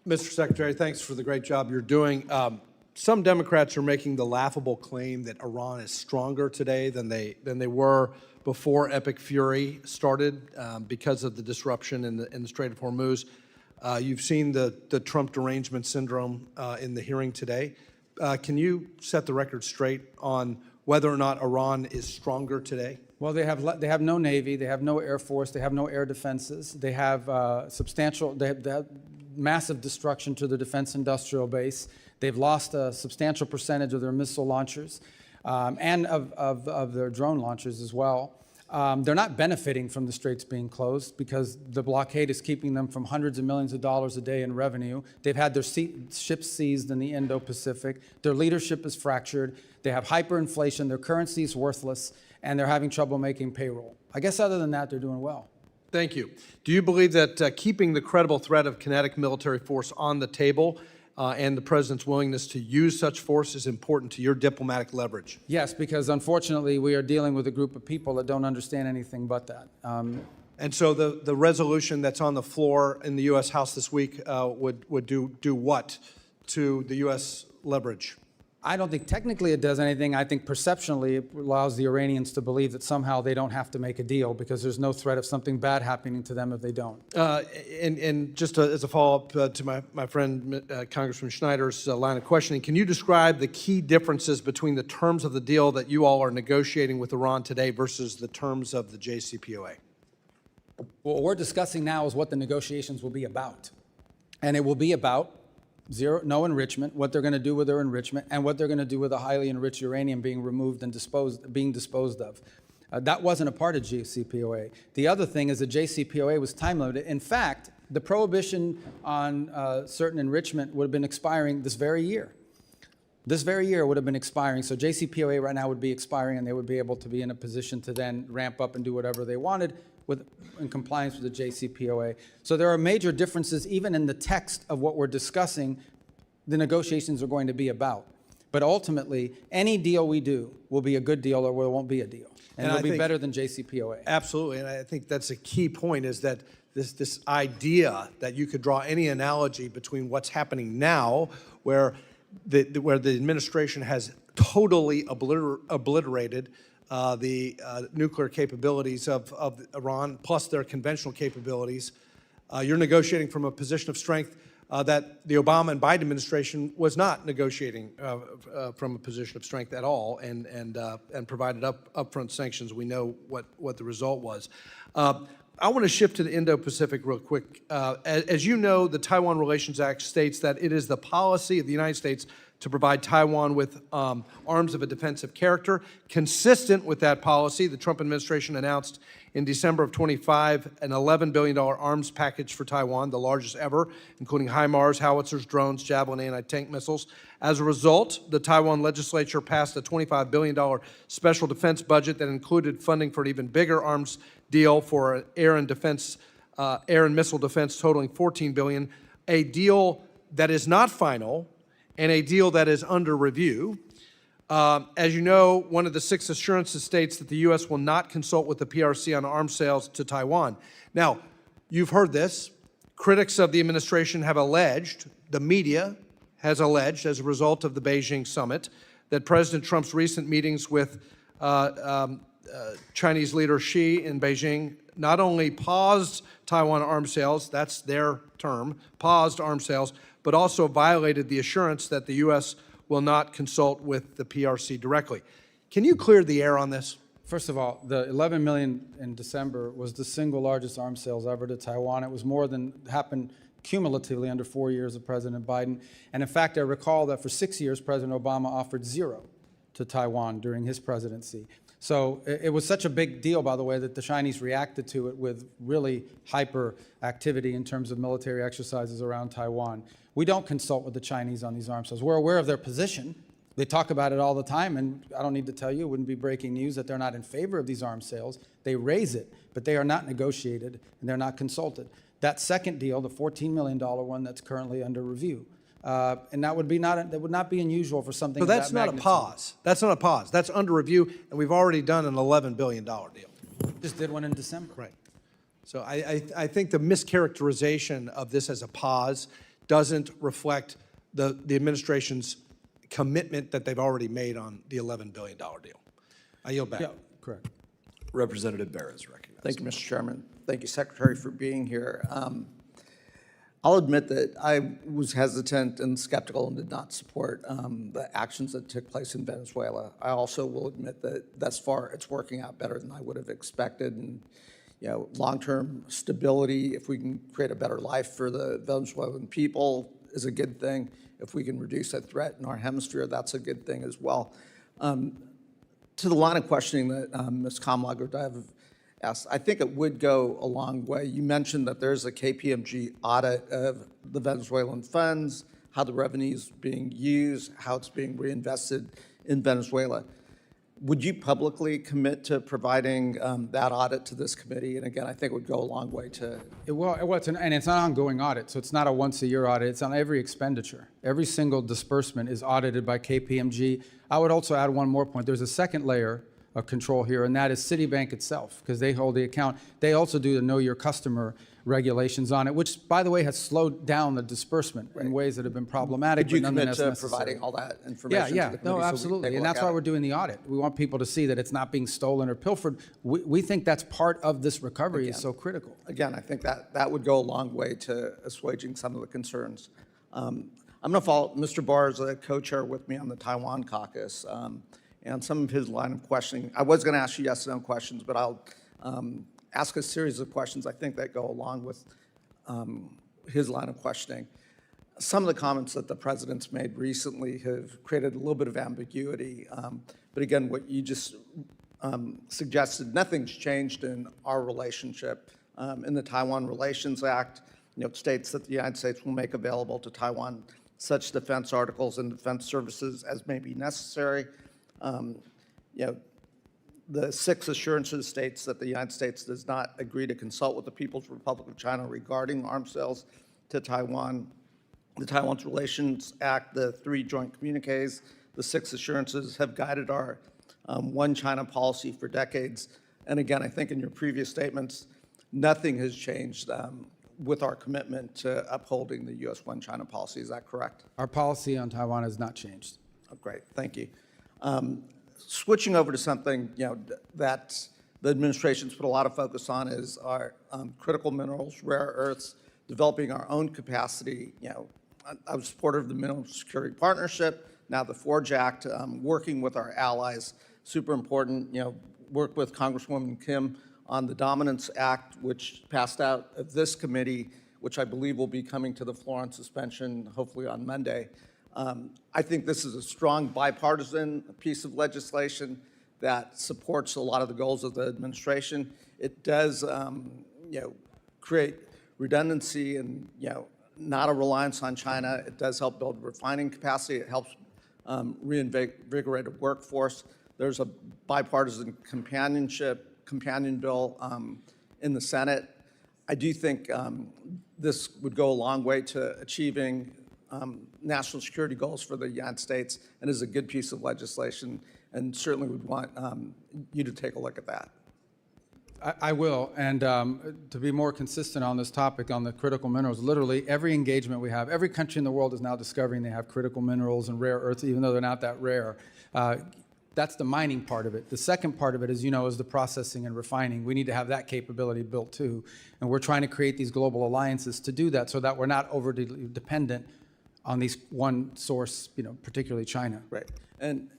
Mr. Secretary, thanks for the great job you're doing. Some Democrats are making the laughable claim that Iran is stronger today than they were before Epic Fury started because of the disruption in the Strait of Hormuz. You've seen the Trump derangement syndrome in the hearing today. Can you set the record straight on whether or not Iran is stronger today? Well, they have no Navy, they have no Air Force, they have no air defenses, they have they have massive destruction to the defense industrial base. They've lost a substantial percentage of their missile launchers and of their drone launchers as well. They're not benefiting from the straits being closed because the blockade is keeping them from hundreds of millions of dollars a day in revenue. They've had their ships seized in the Indo-Pacific. Their leadership is fractured. They have hyperinflation. Their currency is worthless, and they're having trouble making payroll. I guess other than that, they're doing well. Thank you. Do you believe that keeping the credible threat of kinetic military force on the table and the president's willingness to use such force is important to your diplomatic leverage? Yes, because unfortunately we are dealing with a group of people that don't understand anything but that. And so the resolution that's on the floor in the U.S. House this week would do what to the U.S. leverage? I don't think technically it does anything. I think perceptionally it allows the Iranians to believe that somehow they don't have to make a deal because there's no threat of something bad happening to them if they don't. And just as a follow-up to my friend Congressman Schneider's line of questioning, can you describe the key differences between the terms of the deal that you all are negotiating with Iran today versus the terms of the JCPOA? What we're discussing now is what the negotiations will be about. And it will be about no enrichment, what they're going to do with their enrichment, and what they're going to do with the highly enriched uranium being removed and being disposed of. That wasn't a part of JCPOA. The other thing is the JCPOA was time limited. In fact, the prohibition on certain enrichment would have been expiring this very year. This very year would have been expiring. So JCPOA right now would be expiring, and they would be able to be in a position to then ramp up and do whatever they wanted in compliance with the JCPOA. So there are major differences even in the text of what we're discussing the negotiations are going to be about. But ultimately, any deal we do will be a good deal or it won't be a deal. And it'll be better than JCPOA. Absolutely, and I think that's a key point is that this idea that you could draw any analogy between what's happening now, where the administration has totally obliterated the nuclear capabilities of Iran, plus their conventional capabilities. You're negotiating from a position of strength that the Obama and Biden administration was not negotiating from a position of strength at all, and provided upfront sanctions. We know what the result was. I want to shift to the Indo-Pacific real quick. As you know, the Taiwan Relations Act states that it is the policy of the United States to provide Taiwan with arms of a defensive character. Consistent with that policy, the Trump administration announced in December of 25 an $11 billion arms package for Taiwan, the largest ever, including HIMARS, howitzers, drones, Javelin anti-tank missiles. As a result, the Taiwan legislature passed a $25 billion special defense budget that included funding for an even bigger arms deal for air and missile defense totaling $14 billion, a deal that is not final, and a deal that is under review. As you know, one of the 6 assurances states that the U.S. will not consult with the PRC on arms sales to Taiwan. Now, you've heard this. Critics of the administration have alleged, the media has alleged, as a result of the Beijing summit, that President Trump's recent meetings with Chinese leader Xi in Beijing not only paused Taiwan arms sales, that's their term, paused arms sales, but also violated the assurance that the U.S. will not consult with the PRC directly. Can you clear the air on this? First of all, the $11 million in December was the single largest arms sales ever to Taiwan. It was more than happened cumulatively under 4 years of President Biden. And in fact, I recall that for 6 years, President Obama offered $0 to Taiwan during his presidency. So it was such a big deal, by the way, that the Chinese reacted to it with really hyper activity in terms of military exercises around Taiwan. We don't consult with the Chinese on these arms sales. We're aware of their position, They talk about it all the time, and I don't need to tell you, it wouldn't be breaking news that they're not in favor of these arms sales. They raise it, but they are not negotiated, and they're not consulted. That second deal, the $14 million one that's currently under review, and that would not be unusual for something So of that that's not a magnitude. pause. That's not a pause. That's under review, and we've already done an $11 billion deal. Just did one in December. Right. So I think the mischaracterization of this as a pause doesn't reflect the administration's commitment that they've already made on the $11 billion deal. I yield back. Yeah, correct. Representative Barra is recognized. Thank you, Mr. Chairman. Thank you, Secretary, for being here. I'll admit that I was hesitant and skeptical and did not support the actions that took place in Venezuela. I also will admit that thus far it's working out better than I would have expected. And long-term stability, if we can create a better life for the Venezuelan people, is a good thing. If we can reduce that threat in our hemisphere, that's a good thing as well. To the line of questioning that Ms. Kamlagerdev asked, I think it would go a long way. You mentioned that there's a KPMG audit of the Venezuelan funds, how the revenue is being used, how it's being reinvested in Venezuela. Would you publicly commit to providing that audit to this committee? And again, I think it would go a long way to... It's an ongoing audit, so it's not a once-a-year audit. It's on every expenditure. Every single disbursement is audited by KPMG. I would also add one more point. There's a second layer of control here, and that is Citibank itself, because they hold the account. They also do the Know Your Customer regulations on it, which, by the way, has slowed down the disbursement in ways that have been problematic. Could you but commit nonetheless to necessary. providing all that information Yeah, to the committee? no, so we absolutely, can take a and look that's at why it? we're doing the audit. We want people to see that it's not being stolen or pilfered. We think that's part of this recovery is so critical. Again, I think that would go a long way to assuaging some of the concerns. I'm going to follow Mr. Barr is a co-chair with me on the Taiwan caucus, and some of his line of questioning. I was going to ask you yes and no questions, but I'll ask a series of questions I think that go along with his line of questioning. Some of the comments that the president's made recently have created a little bit of ambiguity. But again, what you just suggested, nothing's changed in our relationship. In the Taiwan Relations Act, it states that the United States will make available to Taiwan such defense articles and defense services as may be necessary. The 6 assurances states that the United States does not agree to consult with the People's Republic of China regarding arms sales to Taiwan. The Taiwan's Relations Act, the 3 joint communiques, the 6 assurances have guided our one China policy for decades. And again, I think in your previous statements, nothing has changed with our commitment to upholding the U.S. one China policy. Is that correct? Our policy on Taiwan has not changed. Oh, great, thank you. Switching over to something that the administration's put a lot of focus on is our critical minerals, rare earths, developing our own capacity. I was supportive of the Mineral Security Partnership, now the Forge Act, working with our allies, super important. Work with Congresswoman Kim on the Dominance Act, which passed out of this committee, which I believe will be coming to the floor on suspension, hopefully on Monday. I think this is a strong bipartisan piece of legislation that supports a lot of the goals of the administration. It does, create redundancy and, not a reliance on China. It does help build refining capacity. It helps reinvigorate a workforce. There's a bipartisan companion bill in the Senate. I do think this would go a long way to achieving national security goals for the United States and is a good piece of legislation, and certainly would want you to take a look at that. I will, and to be more consistent on this topic, on the critical minerals, literally every engagement we have, every country in the world is now discovering they have critical minerals and rare earths, even though they're not that rare. That's the mining part of it. The second part of it, as you know, is the processing and refining. We need to have that capability built too, and we're trying to create these global alliances to do that so that we're not overly dependent on these one source, particularly China. Right, and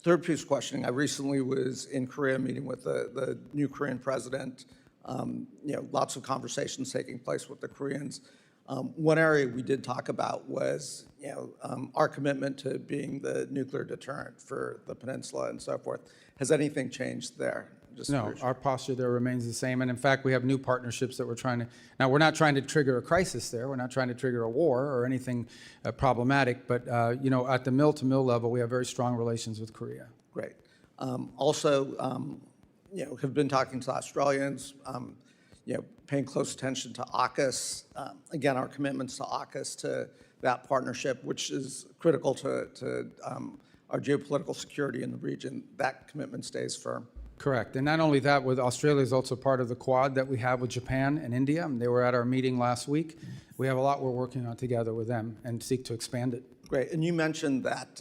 third piece of questioning, I recently was in Korea meeting with the new Korean president. Lots of conversations taking place with the Koreans. One area we did talk about was, our commitment to being the nuclear deterrent for the peninsula and so forth. Has anything changed there? Just No, curious. our posture there remains the same. And in fact, we have new partnerships that we're trying to, now, we're not trying to trigger a crisis there. We're not trying to trigger a war or anything problematic. But, at the mill-to-mill level, we have very strong relations with Korea. Great. Also, have been talking to Australians, paying close attention to AUKUS. Again, our commitments to AUKUS, to that partnership, which is critical to our geopolitical security in the region. That commitment stays firm. Correct. And not only that, with Australia is also part of the Quad that we have with Japan and India. They were at our meeting last week. We have a lot we're working on together with them and seek to expand it. Great. And you mentioned that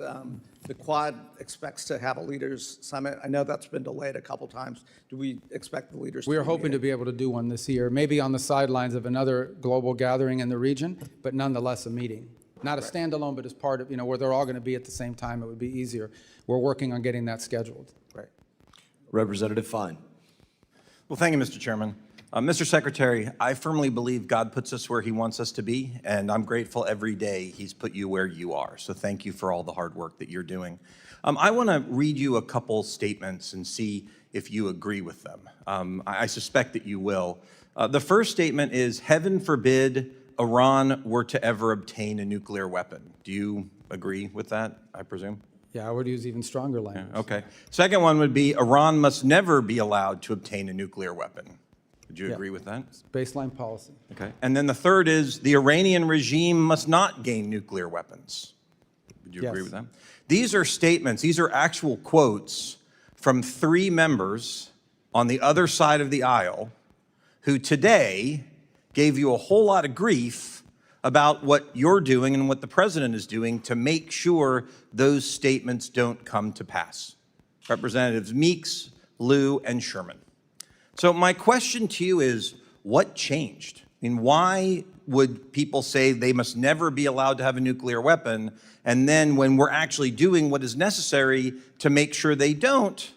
the Quad expects to have a leaders summit. I know that's been delayed a couple times. Do we expect the leaders We to are hoping to be able to do one this year, maybe on the sidelines of another global gathering in the region, but nonetheless a meeting. Not a standalone, but as part of, where they're all going to be at the same time. It would be easier. We're working on getting that scheduled. Right. Representative Fine. Well, thank you, Mr. Chairman. Mr. Secretary, I firmly believe God puts us where he wants us to be, and I'm grateful every day he's put you where you are. So thank you for all the hard work that you're doing. I want to read you a couple statements and see if you agree with them. I suspect that you will. The first statement is, heaven forbid Iran were to ever obtain a nuclear weapon. Do you agree with that, I presume? Yeah, I would use even stronger language. Yeah, okay. Second one would be, Iran must never be allowed to obtain a nuclear weapon. Would you agree with that? Baseline policy. Okay. And then the third is, the Iranian regime must not gain nuclear weapons. Would you agree with that? These are statements, these are actual quotes from 3 members on the other side of the aisle who today gave you a whole lot of grief about what you're doing and what the president is doing to make sure those statements don't come to pass. Representatives Meeks, Liu, and Sherman. So my question to you is, what changed? I mean, why would people say they must never be allowed to have a nuclear weapon, and then when we're actually doing what is necessary to make sure they don't,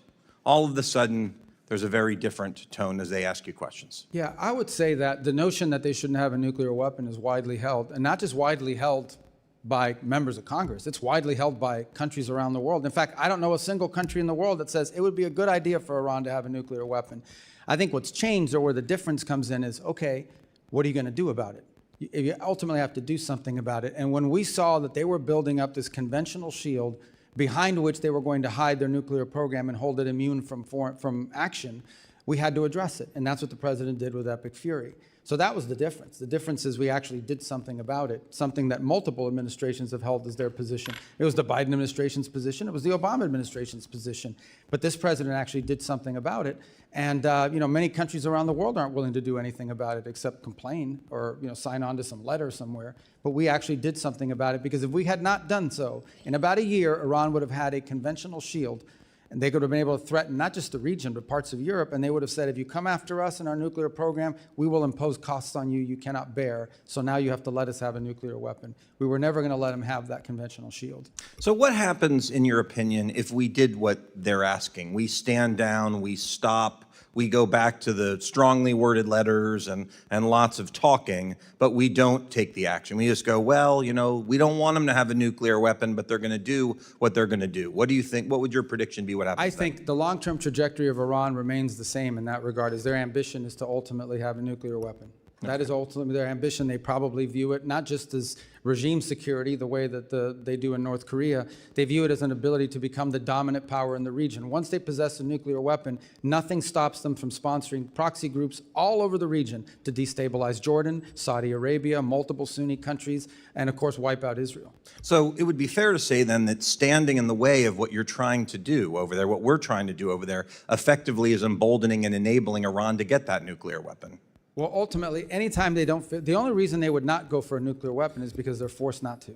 all of a sudden, there's a very different tone as they ask you questions? Yeah, I would say that the notion that they shouldn't have a nuclear weapon is widely held, and not just widely held by members of Congress. It's widely held by countries around the world. In fact, I don't know a single country in the world that says it would be a good idea for Iran to have a nuclear weapon. I think what's changed, or where the difference comes in, is, okay, what are you going to do about it? You ultimately have to do something about it. And when we saw that they were building up this conventional shield behind which they were going to hide their nuclear program and hold it immune from action, we had to address it. And that's what the president did with Epic Fury. So that was the difference. The difference is we actually did something about it, something that multiple administrations have held as their position. It was the Biden administration's position. It was the Obama administration's position. But this president actually did something about it. And many countries around the world aren't willing to do anything about it except complain or sign on to some letter somewhere. But we actually did something about it, because if we had not done so, in about a year, Iran would have had a conventional shield. And they could have been able to threaten not just the region, but parts of Europe. And they would have said, if you come after us in our nuclear program, we will impose costs on you you cannot bear. So now you have to let us have a nuclear weapon. We were never going to let them have that conventional shield. So what happens, in your opinion, if we did what they're asking? We stand down, we stop, we go back to the strongly worded letters and lots of talking, but we don't take the action. We just go, well, we don't want them to have a nuclear weapon, but they're going to do what they're going to do. What do you think? What would your prediction be? What happens? I think the long-term trajectory of Iran remains the same in that regard, as their ambition is to ultimately have a nuclear weapon. That is ultimately their ambition. They probably view it not just as regime security, the way that they do in North Korea. They view it as an ability to become the dominant power in the region. Once they possess a nuclear weapon, nothing stops them from sponsoring proxy groups all over the region to destabilize Jordan, Saudi Arabia, multiple Sunni countries, and of course wipe out Israel. So it would be fair to say then that standing in the way of what you're trying to do over there, what we're trying to do over there, effectively is emboldening and enabling Iran to get that nuclear weapon. Well, ultimately, anytime they don't fit, the only reason they would not go for a nuclear weapon is because they're forced not to.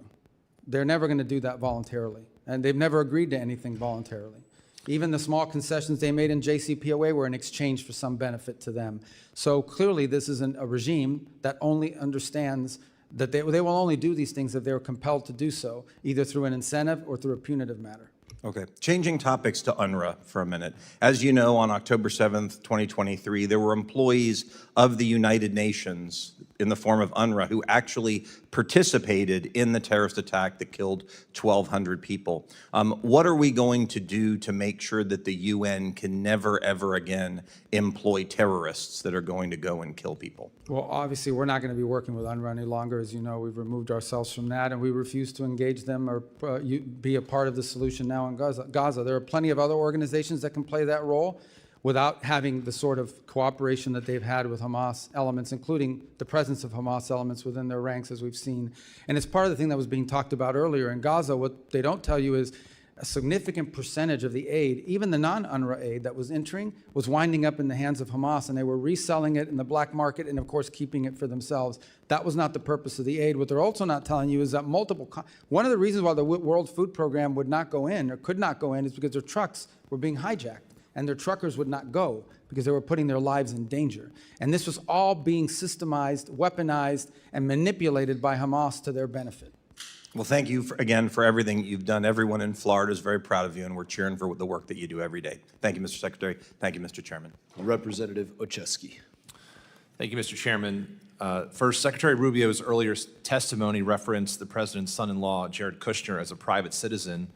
They're never going to do that voluntarily, and they've never agreed to anything voluntarily. Even the small concessions they made in JCPOA were in exchange for some benefit to them. So clearly, this isn't a regime that only understands that they will only do these things if they're compelled to do so, either through an incentive or through a punitive matter. Okay. Changing topics to UNRWA for a minute. As you know, on October 7th, 2023, there were employees of the United Nations in the form of UNRWA who actually participated in the terrorist attack that killed 1,200 people. What are we going to do to make sure that the UN can never, ever again employ terrorists that are going to go and kill people? Well, obviously, we're not going to be working with UNRWA any longer. As you know, we've removed ourselves from that, and we refuse to engage them or be a part of the solution now in Gaza. There are plenty of other organizations that can play that role without having the sort of cooperation that they've had with Hamas elements, including the presence of Hamas elements within their ranks, as we've seen. And it's part of the thing that was being talked about earlier in Gaza. What they don't tell you is a significant percentage of the aid, even the non-UNRWA aid that was entering, was winding up in the hands of Hamas, and they were reselling it in the black market and, of course, keeping it for themselves. That was not the purpose of the aid. What they're also not telling you is that one of the reasons why the World Food Program would not go in or could not go in is because their trucks were being hijacked, and their truckers would not go because they were putting their lives in danger. And this was all being systemized, weaponized, and manipulated by Hamas to their benefit. Well, thank you again for everything you've done. Everyone in Florida is very proud of you, and we're cheering for the work that you do every day. Thank you, Mr. Secretary. Thank you, Mr. Chairman. Representative Ocheski. Thank you, Mr. Chairman. First, Secretary Rubio's earlier testimony referenced the president's son-in-law, Jared Kushner, as a private citizen.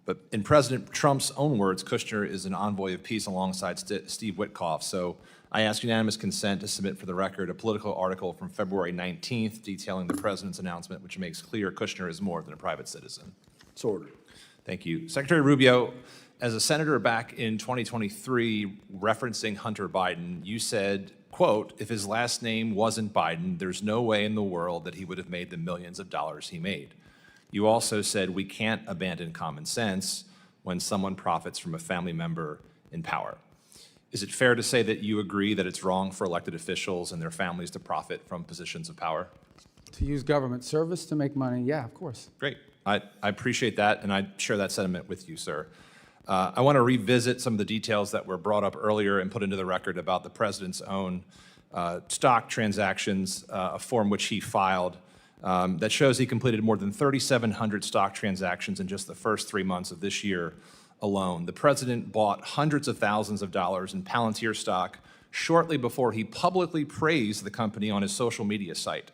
But in President Trump's own words, Kushner is an envoy of peace alongside Steve Witkoff. So I ask unanimous consent to submit for the record a political article from February 19th detailing the president's announcement, which makes clear Kushner is more than a private citizen. It's ordered. Thank you. Secretary Rubio, as a senator back in 2023, referencing Hunter Biden, you said, quote, if his last name wasn't Biden, there's no way in the world that he would have made the millions of dollars he made. You also said we can't abandon common sense when someone profits from a family member in power. Is it fair to say that you agree that it's wrong for elected officials and their families to profit from positions of power? To use government service to make money, yeah, of course. Great. I appreciate that, and I share that sentiment with you, sir. I want to revisit some of the details that were brought up earlier and put into the record about the president's own stock transactions, a form which he filed that shows he completed more than 3,700 stock transactions in just the first 3 months of this year alone. The president bought hundreds of thousands of dollars in Palantir stock shortly before he publicly praised the company on his social media site.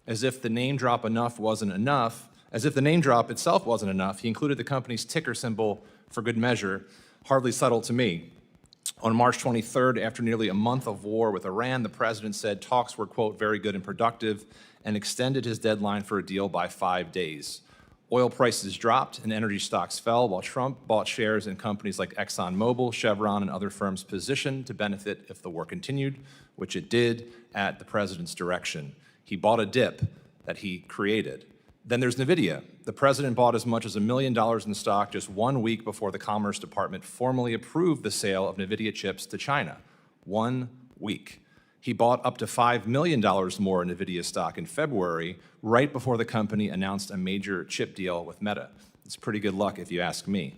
As if the name drop itself wasn't enough, he included the company's ticker symbol for good measure. Hardly subtle to me. On March 23rd, after nearly a month of war with Iran, the president said talks were, quote, very good and productive, and extended his deadline for a deal by 5 days. Oil prices dropped and energy stocks fell while Trump bought shares in companies like ExxonMobil, Chevron, and other firms positioned to benefit if the war continued, which it did at the president's direction. He bought a dip that he created. Then there's NVIDIA. The president bought as much as $1 million in stock just 1 week before the Commerce Department formally approved the sale of NVIDIA chips to China. 1 week. He bought up to $5 million more in NVIDIA stock in February, right before the company announced a major chip deal with Meta. It's pretty good luck if you ask me.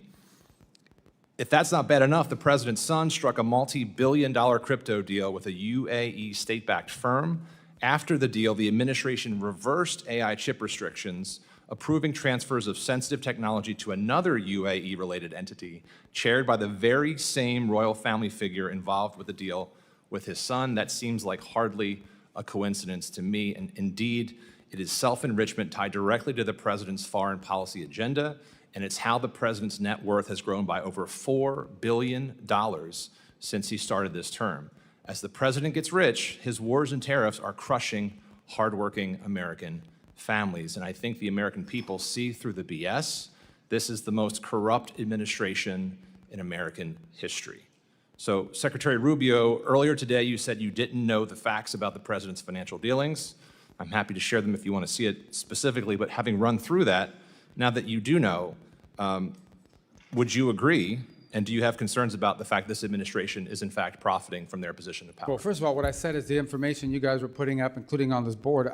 If that's not bad enough, the president's son struck a multi-billion-dollar crypto deal with a UAE state-backed firm. After the deal, the administration reversed AI chip restrictions, approving transfers of sensitive technology to another UAE-related entity, chaired by the very same royal family figure involved with the deal with his son. That seems like hardly a coincidence to me, and indeed, it is self-enrichment tied directly to the president's foreign policy agenda, and it's how the president's net worth has grown by over $4 billion since he started this term. As the president gets rich, his wars and tariffs are crushing hardworking American families, and I think the American people see through the BS. This is the most corrupt administration in American history. So, Secretary Rubio, earlier today you said you didn't know the facts about the president's financial dealings. I'm happy to share them if you want to see it specifically, but having run through that, now that you do know, would you agree, and do you have concerns about the fact this administration is in fact profiting from their position of power? Well, first of all, what I said is the information you guys were putting up, including on this board,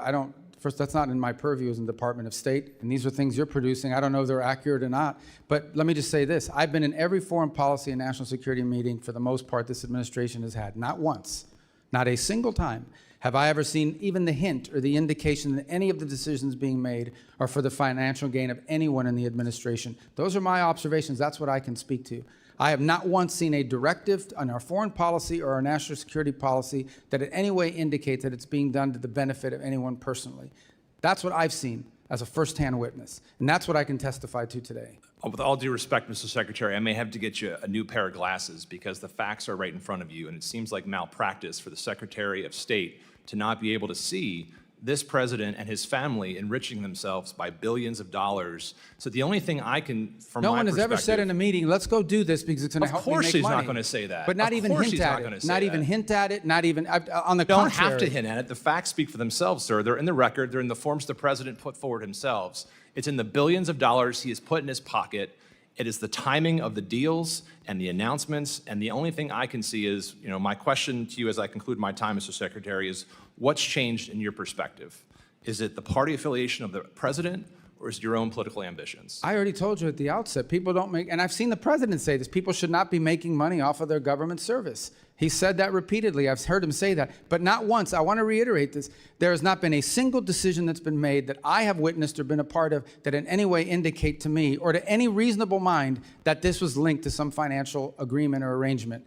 first, that's not in my purview as in the Department of State, and these are things you're producing. I don't know if they're accurate or not, but let me just say this. I've been in every foreign policy and national security meeting, for the most part, this administration has had. Not once, not a single time, have I ever seen even the hint or the indication that any of the decisions being made are for the financial gain of anyone in the administration. Those are my observations. That's what I can speak to. I have not once seen a directive on our foreign policy or our national security policy that in any way indicates that it's being done to the benefit of anyone personally. That's what I've seen as a firsthand witness, and that's what I can testify to today. With all due respect, Mr. Secretary, I may have to get you a new pair of glasses because the facts are right in front of you, and it seems like malpractice for the Secretary of State to not be able to see this president and his family enriching themselves by billions of dollars. So the only thing I can, from No my one has ever said in a meeting, let's go do this because it's going to help me make money. Of course he's not going to say that. But not Of even course hint he's not at gonna it. say Not even that. hint at it. Not even, on the You don't contrary. have to hint at it. The facts speak for themselves, sir. They're in the record. They're in the forms the president put forward himself. It's in the billions of dollars he has put in his pocket. It is the timing of the deals and the announcements. And the only thing I can see is, my question to you as I conclude my time, Mr. Secretary, is what's changed in your perspective? Is it the party affiliation of the president, or is it your own political ambitions? I already told you at the outset, people don't make, and I've seen the president say this, people should not be making money off of their government service. He said that repeatedly. I've heard him say that, but not once. I want to reiterate this. There has not been a single decision that's been made that I have witnessed or been a part of that in any way indicate to me or to any reasonable mind that this was linked to some financial agreement or arrangement.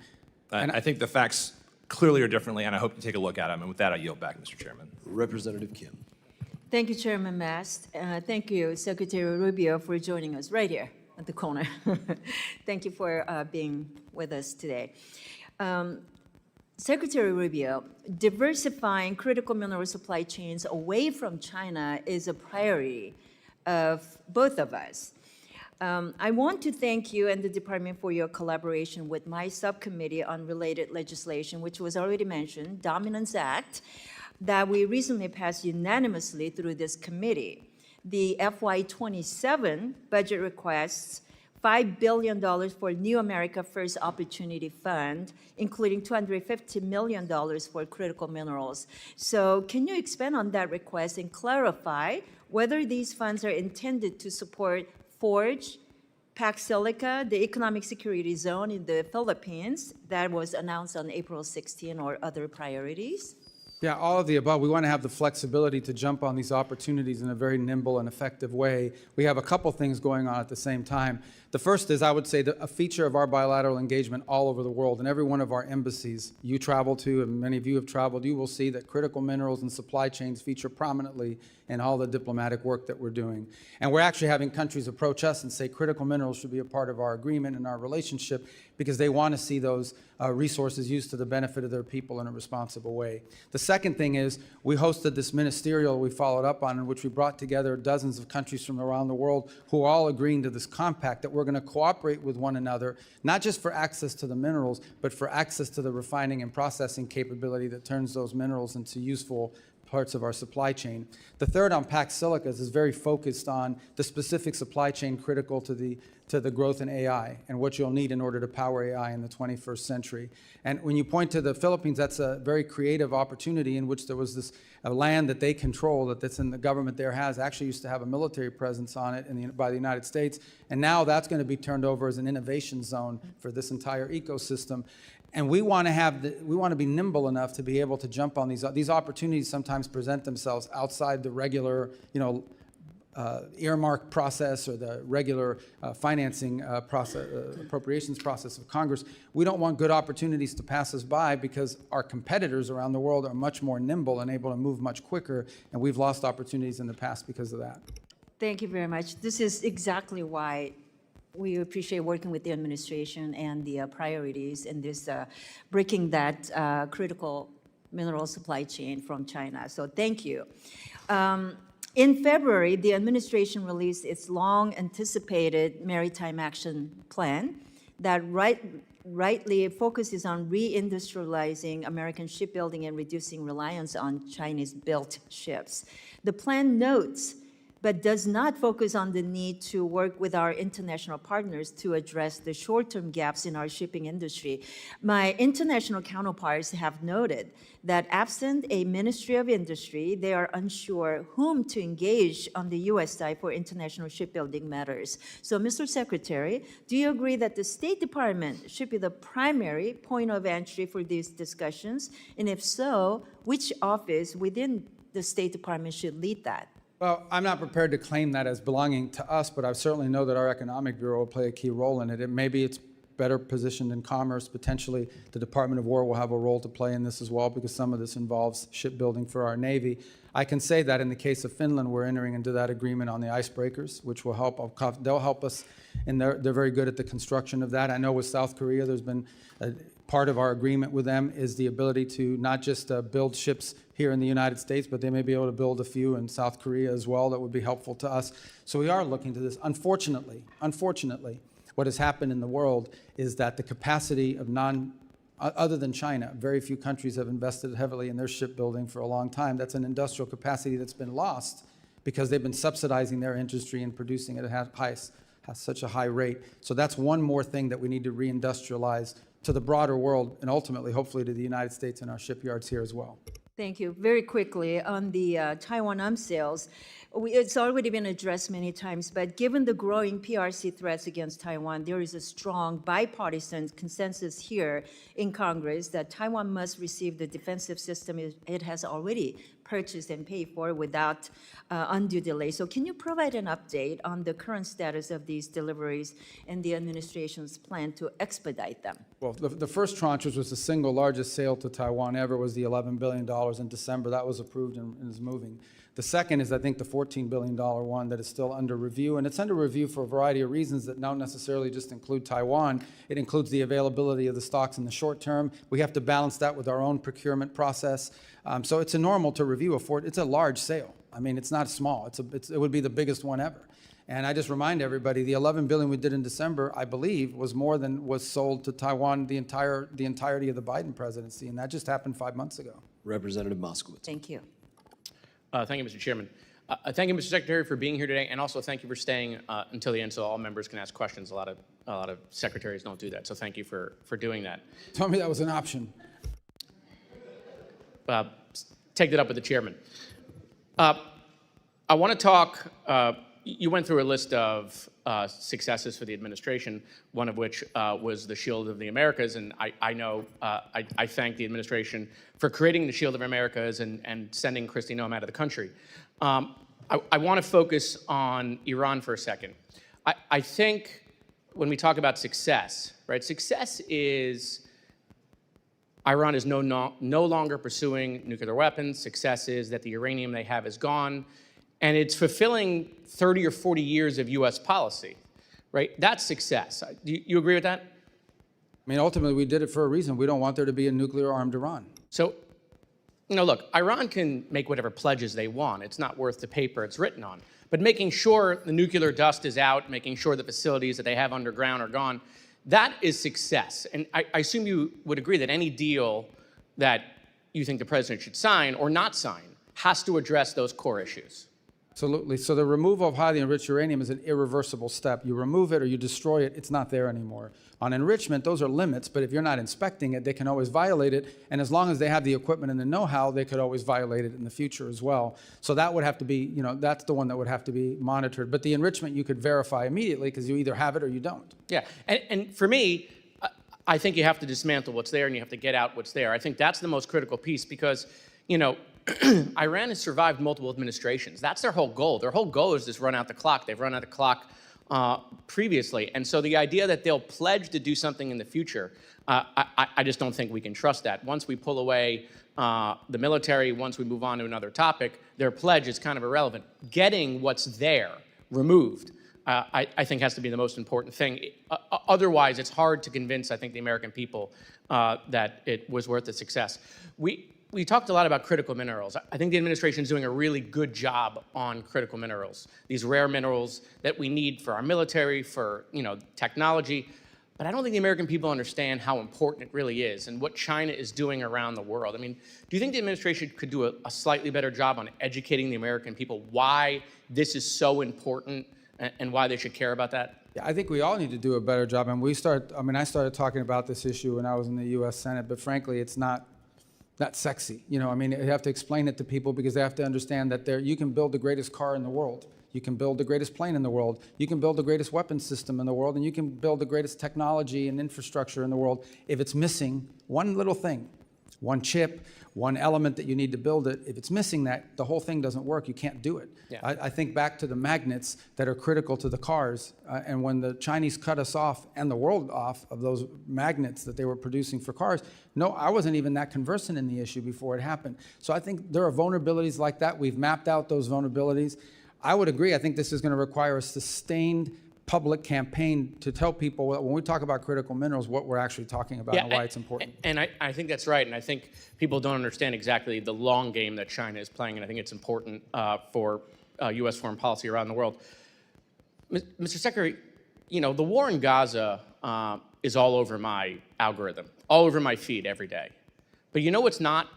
And I think the facts clearly are differently, and I hope you take a look at them. And with that, I yield back, Mr. Chairman. Representative Kim. Thank you, Chairman Mast. Thank you, Secretary Rubio, for joining us right here at the corner. Thank you for being with us today. Secretary Rubio, diversifying critical mineral supply chains away from China is a priority of both of us. I want to thank you and the department for your collaboration with my subcommittee on related legislation, which was already mentioned, Dominance Act, that we recently passed unanimously through this committee. The FY27 budget requests $5 billion for New America First Opportunity Fund, including $250 million for critical minerals. So can you expand on that request and clarify whether these funds are intended to support Forge, Pax Silica, the economic security zone in the Philippines that was announced on April 16, or other priorities? Yeah, all of the above. We want to have the flexibility to jump on these opportunities in a very nimble and effective way. We have a couple things going on at the same time. The first is, I would say, a feature of our bilateral engagement all over the world. In every one of our embassies you travel to, and many of you have traveled, you will see that critical minerals and supply chains feature prominently in all the diplomatic work that we're doing. And we're actually having countries approach us and say critical minerals should be a part of our agreement and our relationship because they want to see those resources used to the benefit of their people in a responsible way. The second thing is we hosted this ministerial we followed up on in which we brought together dozens of countries from around the world who are all agreeing to this compact that we're going to cooperate with one another, not just for access to the minerals, but for access to the refining and processing capability that turns those minerals into useful parts of our supply chain. The third on Pax Silicas is very focused on the specific supply chain critical to the growth in AI and what you'll need in order to power AI in the 21st century. And when you point to the Philippines, that's a very creative opportunity in which there was this land that they control, that's in the government there has, actually used to have a military presence on it by the United States. And now that's going to be turned over as an innovation zone for this entire ecosystem. And we want to be nimble enough to be able to jump on these opportunities. Sometimes present themselves outside the regular, earmark process or the regular financing process, appropriations process of Congress. We don't want good opportunities to pass us by because our competitors around the world are much more nimble and able to move much quicker, and we've lost opportunities in the past because of that. Thank you very much. This is exactly why we appreciate working with the administration and the priorities in this breaking that critical mineral supply chain from China. So thank you. In February, the administration released its long-anticipated Maritime Action Plan that rightly focuses on reindustrializing American shipbuilding and reducing reliance on Chinese-built ships. The plan notes but does not focus on the need to work with our international partners to address the short-term gaps in our shipping industry. My international counterparts have noted that absent a Ministry of Industry, they are unsure whom to engage on the U.S. side for international shipbuilding matters. So, Mr. Secretary, do you agree that the State Department should be the primary point of entry for these discussions? And if so, which office within the State Department should lead that? Well, I'm not prepared to claim that as belonging to us, but I certainly know that our Economic Bureau will play a key role in it. And maybe it's better positioned in commerce. Potentially, the Department of War will have a role to play in this as well, because some of this involves shipbuilding for our Navy. I can say that in the case of Finland, we're entering into that agreement on the icebreakers, which will help. They'll help us, and they're very good at the construction of that. I know with South Korea, there's been part of our agreement with them is the ability to not just build ships here in the United States, but they may be able to build a few in South Korea as well that would be helpful to us. So we are looking to this. Unfortunately, what has happened in the world is that the capacity of other than China, very few countries have invested heavily in their shipbuilding for a long time. That's an industrial capacity that's been lost because they've been subsidizing their industry and producing it at such a high rate. So that's one more thing that we need to reindustrialize to the broader world and ultimately, hopefully, to the United States and our shipyards here as well. Thank you. Very quickly, on the Taiwan arms sales, it's already been addressed many times, but given the growing PRC threats against Taiwan, there is a strong bipartisan consensus here in Congress that Taiwan must receive the defensive system it has already purchased and paid for without undue delay. So can you provide an update on the current status of these deliveries and the administration's plan to expedite them? Well, the first tranche, which was the single largest sale to Taiwan ever, was the $11 billion in December. That was approved and is moving. The second is, I think, the $14 billion one that is still under review. And it's under review for a variety of reasons that don't necessarily just include Taiwan. It includes the availability of the stocks in the short term. We have to balance that with our own procurement process. So it's a normal to review it's a large sale. I mean, it's not small. It would be the biggest one ever. And I just remind everybody, the $11 billion we did in December, I believe, was more than was sold to Taiwan the entirety of the Biden presidency, and that just happened 5 months ago. Representative Moskowitz. Thank you. Thank you, Mr. Chairman. Thank you, Mr. Secretary, for being here today, and also thank you for staying until the end so all members can ask questions. A lot of secretaries don't do that, so thank you for doing that. Tell me that was an option. Take that up with the chairman. I want to talk. You went through a list of successes for the administration, one of which was the Shield of the Americas, and I know I thank the administration for creating the Shield of Americas and sending Kristi Noem out of the country. I want to focus on Iran for a second. I think when we talk about success, right, success is Iran is no longer pursuing nuclear weapons. Success is that the uranium they have is gone. And it's fulfilling 30 or 40 years of U.S. policy, right? That's success. Do you agree with that? I mean, ultimately, we did it for a reason. We don't want there to be a nuclear-armed Iran. So, look, Iran can make whatever pledges they want. It's not worth the paper it's written on. But making sure the nuclear dust is out, making sure the facilities that they have underground are gone, that is success. And I assume you would agree that any deal that you think the president should sign or not sign has to address those core issues. Absolutely. So the removal of highly enriched uranium is an irreversible step. You remove it or you destroy it, it's not there anymore. On enrichment, those are limits, but if you're not inspecting it, they can always violate it. And as long as they have the equipment and the know-how, they could always violate it in the future as well. So that would have to be, that's the one that would have to be monitored. But the enrichment you could verify immediately because you either have it or you don't. Yeah, and for me, I think you have to dismantle what's there and you have to get out what's there. I think that's the most critical piece because, Iran has survived multiple administrations. That's their whole goal. Their whole goal is just run out the clock. They've run out the clock previously. And so the idea that they'll pledge to do something in the future, I just don't think we can trust that. Once we pull away the military, once we move on to another topic, their pledge is kind of irrelevant. Getting what's there removed, I think has to be the most important thing. Otherwise, it's hard to convince, I think, the American people that it was worth the success. We talked a lot about critical minerals. I think the administration is doing a really good job on critical minerals, these rare minerals that we need for our military, for technology. But I don't think the American people understand how important it really is and what China is doing around the world. I mean, do you think the administration could do a slightly better job on educating the American people why this is so important and why they should care about that? Yeah, I think we all need to do a better job. And I started talking about this issue when I was in the U.S. Senate, but frankly, it's not sexy. You have to explain it to people because they have to understand that you can build the greatest car in the world. You can build the greatest plane in the world. You can build the greatest weapons system in the world, and you can build the greatest technology and infrastructure in the world. If it's missing one little thing, one chip, one element that you need to build it. If it's missing that, the whole thing doesn't work. You can't do it. Yeah. I think back to the magnets that are critical to the cars. And when the Chinese cut us off and the world off of those magnets that they were producing for cars, no, I wasn't even that conversant in the issue before it happened. So I think there are vulnerabilities like that. We've mapped out those vulnerabilities. I would agree. I think this is going to require a sustained public campaign to tell people when we talk about critical minerals, what we're actually talking about and why it's important. And I think that's right. And I think people don't understand exactly the long game that China is playing. And I think it's important for U.S. foreign policy around the world. Mr. Secretary, you know, the war in Gaza is all over my algorithm, all over my feed every day. But you know what's not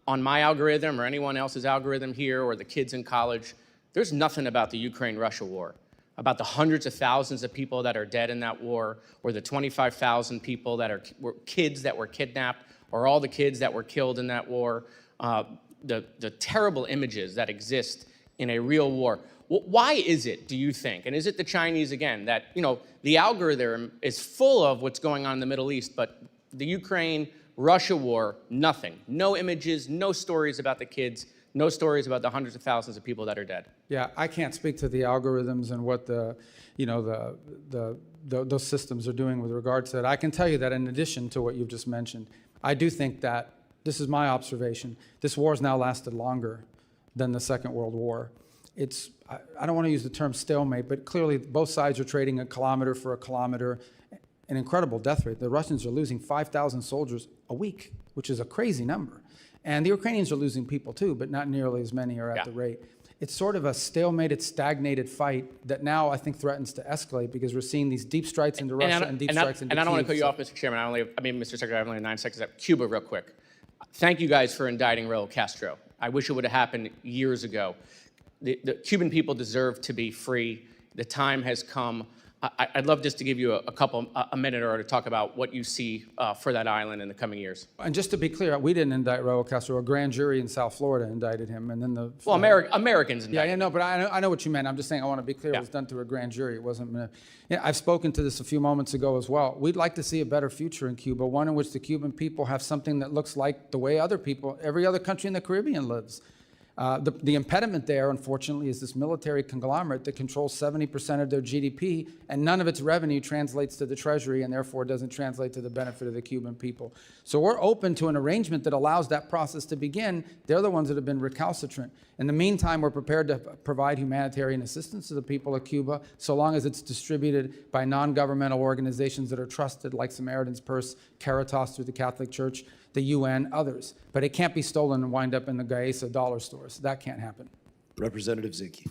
on my algorithm or anyone else's algorithm here or the kids in college? There's nothing about the Ukraine-Russia war, about the hundreds of thousands of people that are dead in that war, or the 25,000 people that were kids that were kidnapped, or all the kids that were killed in that war, the terrible images that exist in a real war. Why is it, do you think, and is it the Chinese again, that, you know, the algorithm is full of what's going on in the Middle East, but the Ukraine-Russia war, nothing. No images, no stories about the kids, no stories about the hundreds of thousands of people that are dead. Yeah, I can't speak to the algorithms and what those systems are doing with regard to that. I can tell you that in addition to what you've just mentioned, I do think that, this is my observation, this war has now lasted longer than the Second World War. It's, I don't want to use the term stalemate, but clearly both sides are trading a kilometer for a kilometer, an incredible death rate. The Russians are losing 5,000 soldiers a week, which is a crazy number. And the Ukrainians are losing people too, but not nearly as many are at the rate. It's sort of a stalemated, stagnated fight that now I think threatens to escalate because we're seeing these deep strikes into Russia and deep strikes into Kyiv. And I don't want to cut you off, Mr. Chairman. Mr. Secretary, I have only 9 seconds left. Cuba, real quick. Thank you guys for indicting Raul Castro. I wish it would have happened years ago. The Cuban people deserve to be free. The time has come. I'd love just to give you a minute or to talk about what you see for that island in the coming years. And just to be clear, we didn't indict Raul Castro. A grand jury in South Florida indicted him, and then Americans indicted. Yeah, no, but I know what you meant. I'm just saying I want to be clear. It was done through a grand jury. It wasn't. I've spoken to this a few moments ago as well. We'd like to see a better future in Cuba, one in which the Cuban people have something that looks like the way every other country in the Caribbean lives. The impediment there, unfortunately, is this military conglomerate that controls 70% of their GDP, and none of its revenue translates to the Treasury, and therefore doesn't translate to the benefit of the Cuban people. So we're open to an arrangement that allows that process to begin. They're the ones that have been recalcitrant. In the meantime, we're prepared to provide humanitarian assistance to the people of Cuba, so long as it's distributed by non-governmental organizations that are trusted, like Samaritan's Purse, Caritas through the Catholic Church, the UN, others. But it can't be stolen and wind up in the Gaesa dollar stores. That can't happen. Representative Zinke.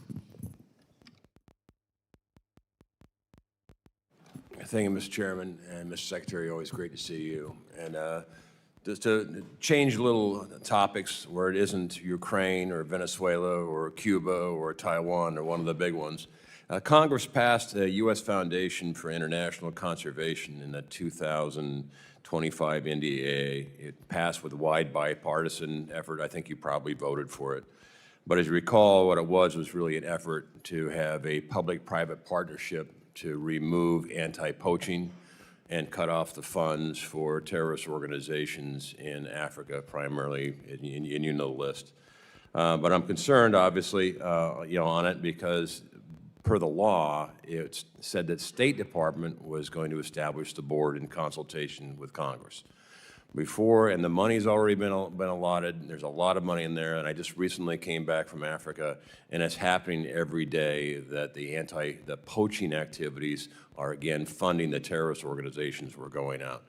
Thank you, Mr. Chairman, and Mr. Secretary, always great to see you. And just to change little topics where it isn't Ukraine or Venezuela or Cuba or Taiwan or one of the big ones, Congress passed a U.S. Foundation for International Conservation in the 2025 NDAA. It passed with a wide bipartisan effort. I think you probably voted for it. But as you recall, what it was really an effort to have a public-private partnership to remove anti-poaching and cut off the funds for terrorist organizations in Africa, primarily, and you know the list. But I'm concerned, obviously, on it because per the law, it said that State Department was going to establish the board in consultation with Congress. Before, and the money's already been allotted, there's a lot of money in there, and I just recently came back from Africa, and it's happening every day that the poaching activities are again funding the terrorist organizations who are going out.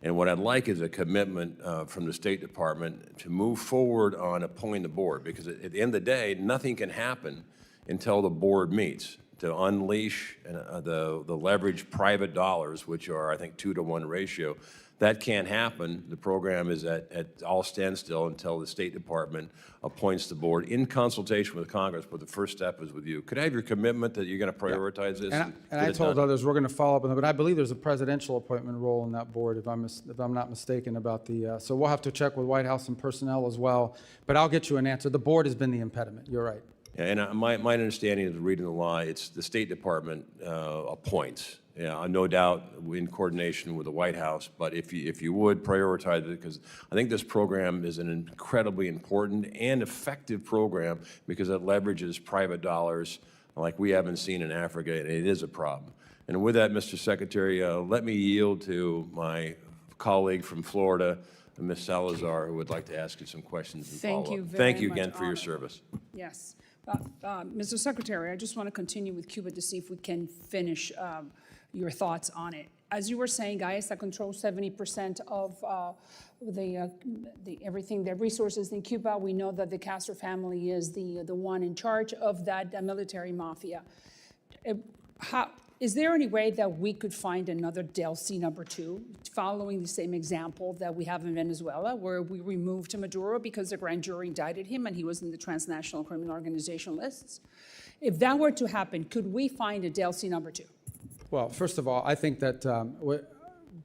And what I'd like is a commitment from the State Department to move forward on appointing the board, because at the end of the day, nothing can happen until the board meets to unleash the leveraged private dollars, which are, I think, 2-to-1 ratio. That can't happen. The program is at all standstill until the State Department appoints the board in consultation with Congress, but the first step is with you. Could I have your commitment that you're going to prioritize this? And I told others we're going to follow up on that, but I believe there's a presidential appointment role in that board, if I'm not mistaken about the, so we'll have to check with White House and personnel as well, but I'll get you an answer. The board has been the impediment. You're right. And my understanding of reading the law, it's the State Department appoints. Yeah, no doubt in coordination with the White House, but if you would prioritize it, because I think this program is an incredibly important and effective program because it leverages private dollars like we haven't seen in Africa, and it is a problem. And with that, Mr. Secretary, let me yield to my colleague from Florida, Ms. Salazar, who would like to ask you some questions and follow up. Thank you very Thank you much, again for your Honor. service. Yes. Mr. Secretary, I just want to continue with Cuba to see if we can finish your thoughts on it. As you were saying, ISA controls 70% of everything, the resources in Cuba. We know that the Castro family is the one in charge of that military mafia. Is there any way that we could find another DLC #2, following the same example that we have in Venezuela, where we removed Maduro because the grand jury indicted him and he was in the transnational criminal organization lists? If that were to happen, could we find a DLC #2? Well, first of all, I think that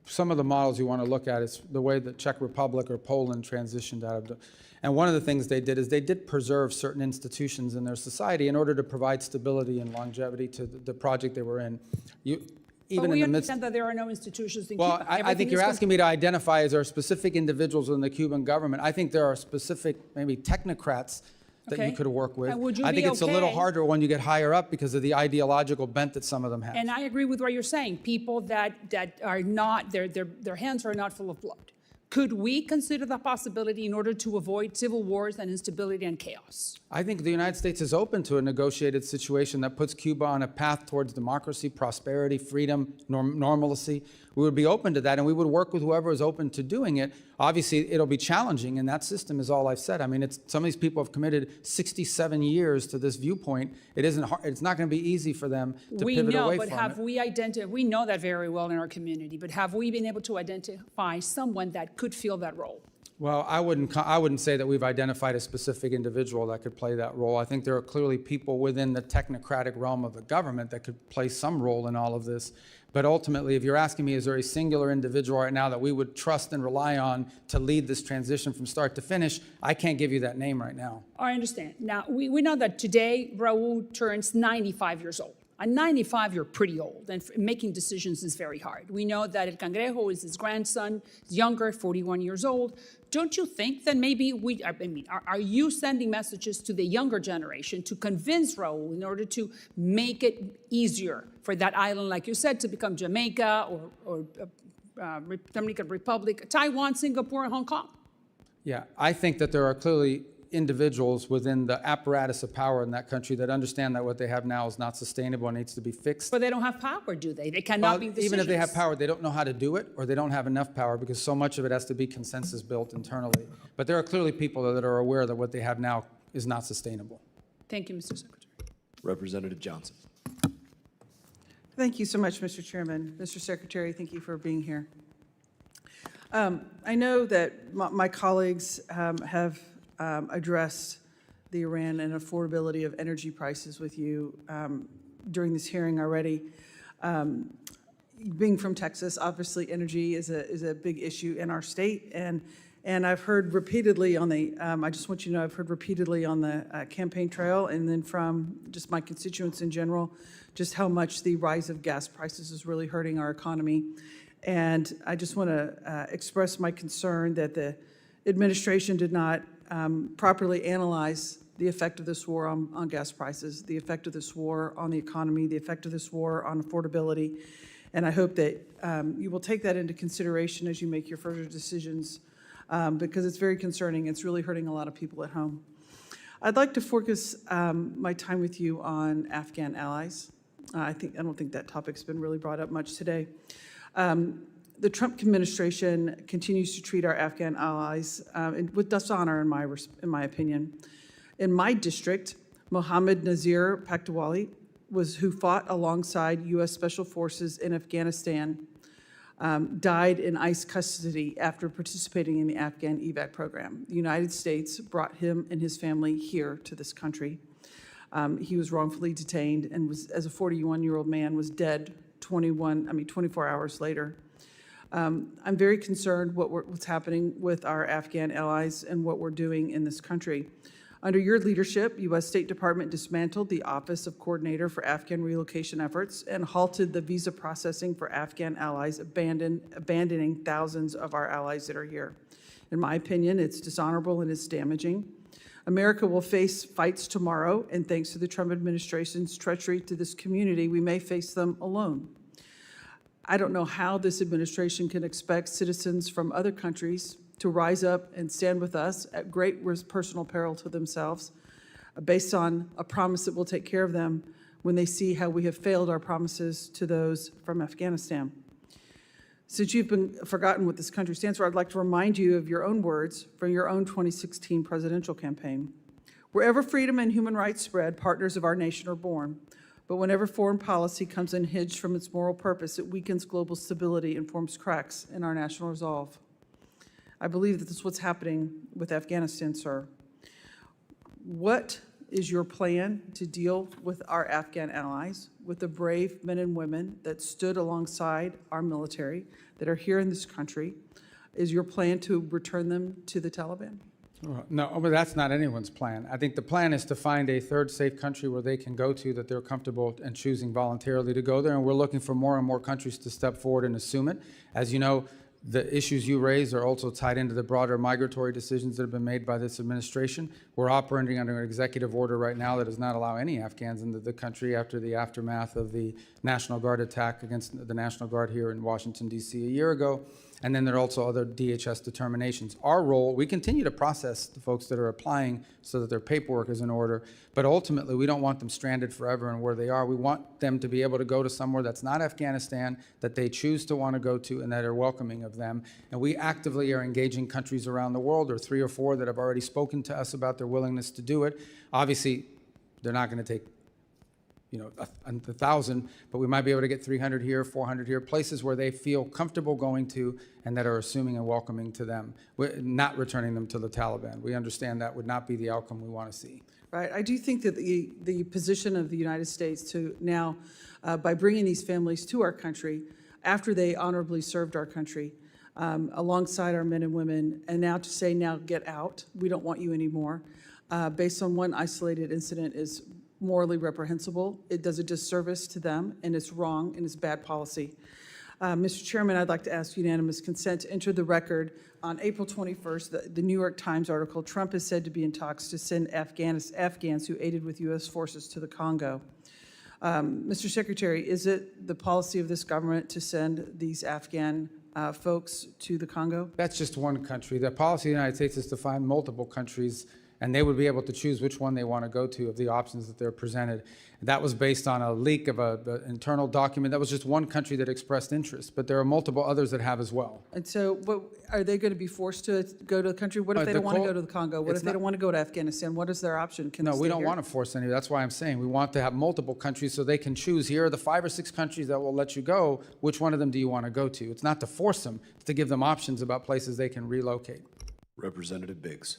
some of the models you want to look at is the way the Czech Republic or Poland transitioned out of and one of the things they did is they did preserve certain institutions in their society in order to provide stability and longevity to the project they were in. But we understand that there are no institutions in Cuba. I think you're asking me to identify, is there specific individuals in the Cuban government? I think there are specific, maybe technocrats that you could work with. And would you I think be it's a little okay- harder when you get higher up because of the ideological bent that some of them have. And I agree with what you're saying. People that are not, their hands are not full of blood. Could we consider the possibility in order to avoid civil wars and instability and chaos? I think the United States is open to a negotiated situation that puts Cuba on a path towards democracy, prosperity, freedom, normalcy. We would be open to that, and we would work with whoever is open to doing it. Obviously, it'll be challenging, and that system is all I've said. I mean, some of these people have committed 67 years to this viewpoint. It isn't hard, it's not going to be easy for them to pivot away from it. But have we identified, we know that very well in our community, but have we been able to identify someone that could fill that role? Well, I wouldn't say that we've identified a specific individual that could play that role. I think there are clearly people within the technocratic realm of the government that could play some role in all of this. But ultimately, if you're asking me, is there a singular individual right now that we would trust and rely on to lead this transition from start to finish, I can't give you that name right now. I understand. Now, we know that today Raul turns 95 years old. At 95, you're pretty old, and making decisions is very hard. We know that El Cangrejo is his grandson, he's younger, 41 years old. Don't you think that maybe are you sending messages to the younger generation to convince Raul in order to make it easier for that island, like you said, to become Jamaica or Dominican Republic, Taiwan, Singapore, and Hong Kong? Yeah, I think that there are clearly individuals within the apparatus of power in that country that understand that what they have now is not sustainable and needs to be fixed. But they don't have power, do they? They cannot be decisions. Even if they have power, they don't know how to do it, or they don't have enough power because so much of it has to be consensus built internally. But there are clearly people that are aware that what they have now is not sustainable. Thank you, Mr. Secretary. Representative Johnson. Thank you so much, Mr. Chairman. Mr. Secretary, thank you for being here. I know that my colleagues have addressed the Iran and affordability of energy prices with you during this hearing already. Being from Texas, obviously energy is a big issue in our state, and I've heard repeatedly on the, I just want you to know, I've heard repeatedly on the campaign trail and then from just my constituents in general, just how much the rise of gas prices is really hurting our economy. And I just want to express my concern that the administration did not properly analyze the effect of this war on gas prices, the effect of this war on the economy, the effect of this war on affordability. And I hope that you will take that into consideration as you make your further decisions, because it's very concerning. It's really hurting a lot of people at home. I'd like to focus my time with you on Afghan allies. I don't think that topic's been really brought up much today. The Trump administration continues to treat our Afghan allies with dishonor, in my opinion. In my district, Mohammed Nazir Paktawali who fought alongside U.S. Special Forces in Afghanistan, died in ICE custody after participating in the Afghan evac program. The United States brought him and his family here to this country. He was wrongfully detained and was, as a 41-year-old man, was dead 24 hours later. I'm very concerned what's happening with our Afghan allies and what we're doing in this country. Under your leadership, U.S. State Department dismantled the Office of Coordinator for Afghan Relocation Efforts and halted the visa processing for Afghan allies, abandoning thousands of our allies that are here. In my opinion, it's dishonorable and it's damaging. America will face fights tomorrow, and thanks to the Trump administration's treachery to this community, we may face them alone. I don't know how this administration can expect citizens from other countries to rise up and stand with us at great personal peril to themselves, based on a promise that will take care of them when they see how we have failed our promises to those from Afghanistan. Since you've forgotten what this country stands for, I'd like to remind you of your own words from your own 2016 presidential campaign. Wherever freedom and human rights spread, partners of our nation are born. But whenever foreign policy comes unhinged from its moral purpose, it weakens global stability and forms cracks in our national resolve. I believe that this is what's happening with Afghanistan, sir. What is your plan to deal with our Afghan allies, with the brave men and women that stood alongside our military, that are here in this country? Is your plan to return them to the Taliban? No, but that's not anyone's plan. I think the plan is to find a third safe country where they can go to, that they're comfortable and choosing voluntarily to go there, and we're looking for more and more countries to step forward and assume it. As you know, the issues you raise are also tied into the broader migratory decisions that have been made by this administration. We're operating under an executive order right now that does not allow any Afghans into the country after the aftermath of the National Guard attack against the National Guard here in Washington, D.C. a year ago. And then there are also other DHS determinations. Our role, we continue to process the folks that are applying so that their paperwork is in order, but ultimately we don't want them stranded forever in where they are. We want them to be able to go to somewhere that's not Afghanistan, that they choose to want to go to and that are welcoming of them. And we actively are engaging countries around the world. There are 3 or 4 that have already spoken to us about their willingness to do it. Obviously, they're not going to take 1,000, but we might be able to get 300 here, 400 here, places where they feel comfortable going to and that are assuming and welcoming to them. We're not returning them to the Taliban. We understand that would not be the outcome we want to see. Right. I do think that the position of the United States to now, by bringing these families to our country after they honorably served our country, alongside our men and women, and now to say, now get out, we don't want you anymore, based on one isolated incident is morally reprehensible. It does a disservice to them, and it's wrong, and it's bad policy. Mr. Chairman, I'd like to ask unanimous consent to enter the record on April 21st, the New York Times article, Trump is said to be in talks to send Afghans who aided with U.S. forces to the Congo. Mr. Secretary, is it the policy of this government to send these Afghan folks to the Congo? That's just one country. The policy of the United States is to find multiple countries, and they would be able to choose which one they want to go to of the options that they're presented. That was based on a leak of an internal document. That was just one country that expressed interest, but there are multiple others that have as well. And so are they going to be forced to go to the country? What if they don't want to go to the Congo? What if they don't want to go to Afghanistan? What is their option? Can No, we don't want to force any. That's why I'm saying we want to have multiple countries so they can choose. Here are the 5 or 6 countries that will let you go. Which one of them do you want to go to? It's not to force them. It's to give them options about places they can relocate. Representative Biggs.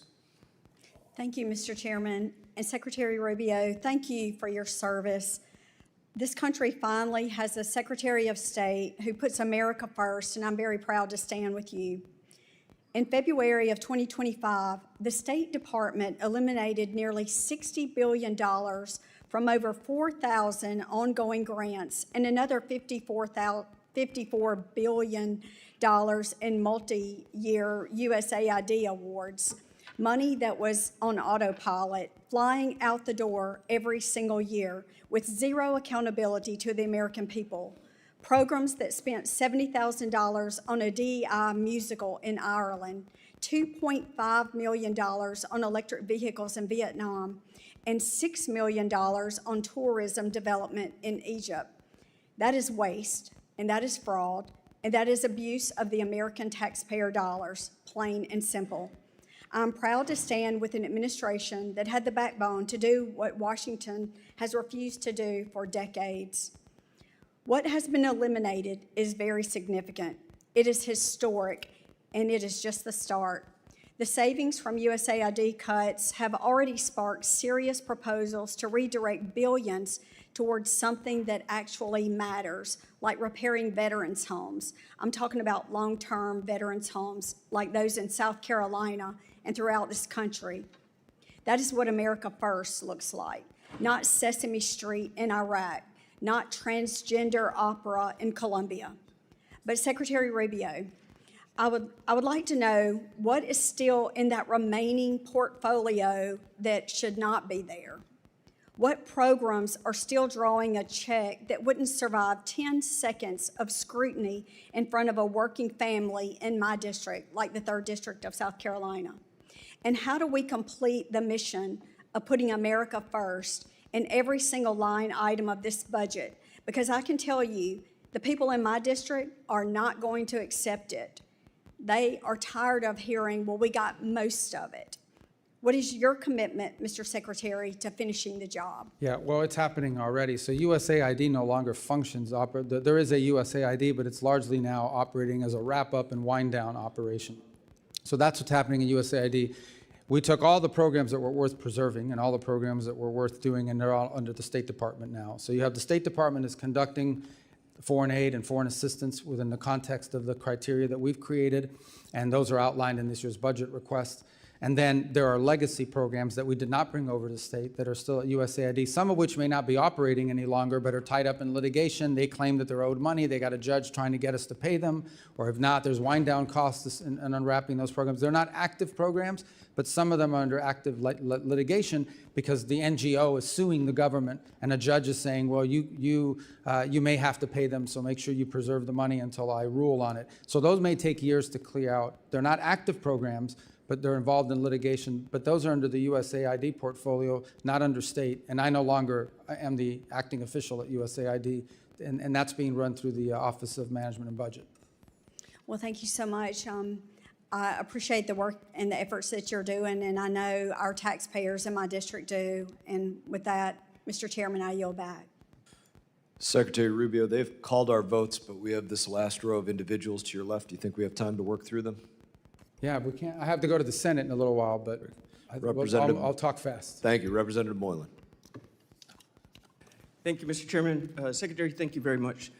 Thank you, Mr. Chairman. And Secretary Rubio, thank you for your service. This country finally has a Secretary of State who puts America first, and I'm very proud to stand with you. In February of 2025, the State Department eliminated nearly $60 billion from over 4,000 ongoing grants and another $54 billion in multi-year USAID awards. Money that was on autopilot, flying out the door every single year with zero accountability to the American people. Programs that spent $70,000 on a DEI musical in Ireland, $2.5 million on electric vehicles in Vietnam, and $6 million on tourism development in Egypt. That is waste, and that is fraud, and that is abuse of the American taxpayer dollars, plain and simple. I'm proud to stand with an administration that had the backbone to do what Washington has refused to do for decades. What has been eliminated is very significant. It is historic, and it is just the start. The savings from USAID cuts have already sparked serious proposals to redirect billions towards something that actually matters, like repairing veterans' homes. I'm talking about long-term veterans' homes like those in South Carolina and throughout this country. That is what America First looks like, not Sesame Street in Iraq, not transgender opera in Colombia. But Secretary Rubio, I would like to know what is still in that remaining portfolio that should not be there. What programs are still drawing a check that wouldn't survive 10 seconds of scrutiny in front of a working family in my district, like the 3rd District of South Carolina? And how do we complete the mission of putting America first in every single line item of this budget? Because I can tell you, the people in my district are not going to accept it. They are tired of hearing, well, we got most of it. What is your commitment, Mr. Secretary, to finishing the job? Yeah, well, it's happening already. So USAID no longer functions. There is a USAID, but it's largely now operating as a wrap-up and wind-down operation. So that's what's happening in USAID. We took all the programs that were worth preserving and all the programs that were worth doing, and they're all under the State Department now. So you have the State Department is conducting foreign aid and foreign assistance within the context of the criteria that we've created, and those are outlined in this year's budget request. And then there are legacy programs that we did not bring over to the state that are still at USAID, some of which may not be operating any longer, but are tied up in litigation. They claim that they're owed money. They got a judge trying to get us to pay them, or if not, there's wind down costs in unwrapping those programs. They're not active programs, but some of them are under active litigation because the NGO is suing the government, and a judge is saying, well, you may have to pay them, so make sure you preserve the money until I rule on it. So those may take years to clear out. They're not active programs, but they're involved in litigation. But those are under the USAID portfolio, not under state. And I no longer am the acting official at USAID, and that's being run through the Office of Management and Budget. Well, thank you so much. I appreciate the work and the efforts that you're doing, and I know our taxpayers in my district do. And with that, Mr. Chairman, I yield back. Secretary Rubio, they've called our votes, but we have this last row of individuals to your left. Do you think we have time to work through them? Yeah, we can't. I have to go to the Senate in a little while, but I'll talk fast. Thank you. Representative Moylan. Thank you, Mr. Chairman. Secretary, thank you very much.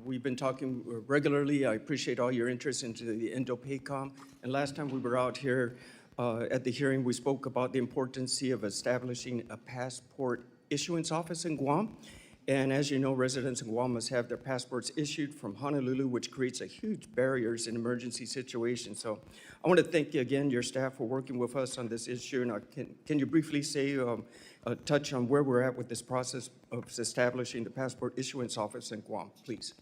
We've been talking regularly. I appreciate all your interest into the Indo-PACOM. And last time we were out here at the hearing, we spoke about the importance of establishing a passport issuance office in Guam. And as you know, residents in Guam must have their passports issued from Honolulu, which creates a huge barriers in emergency situations. So I want to thank you again, your staff, for working with us on this issue. And can you briefly say, touch on where we're at with this process of establishing the passport issuance office in Guam, please?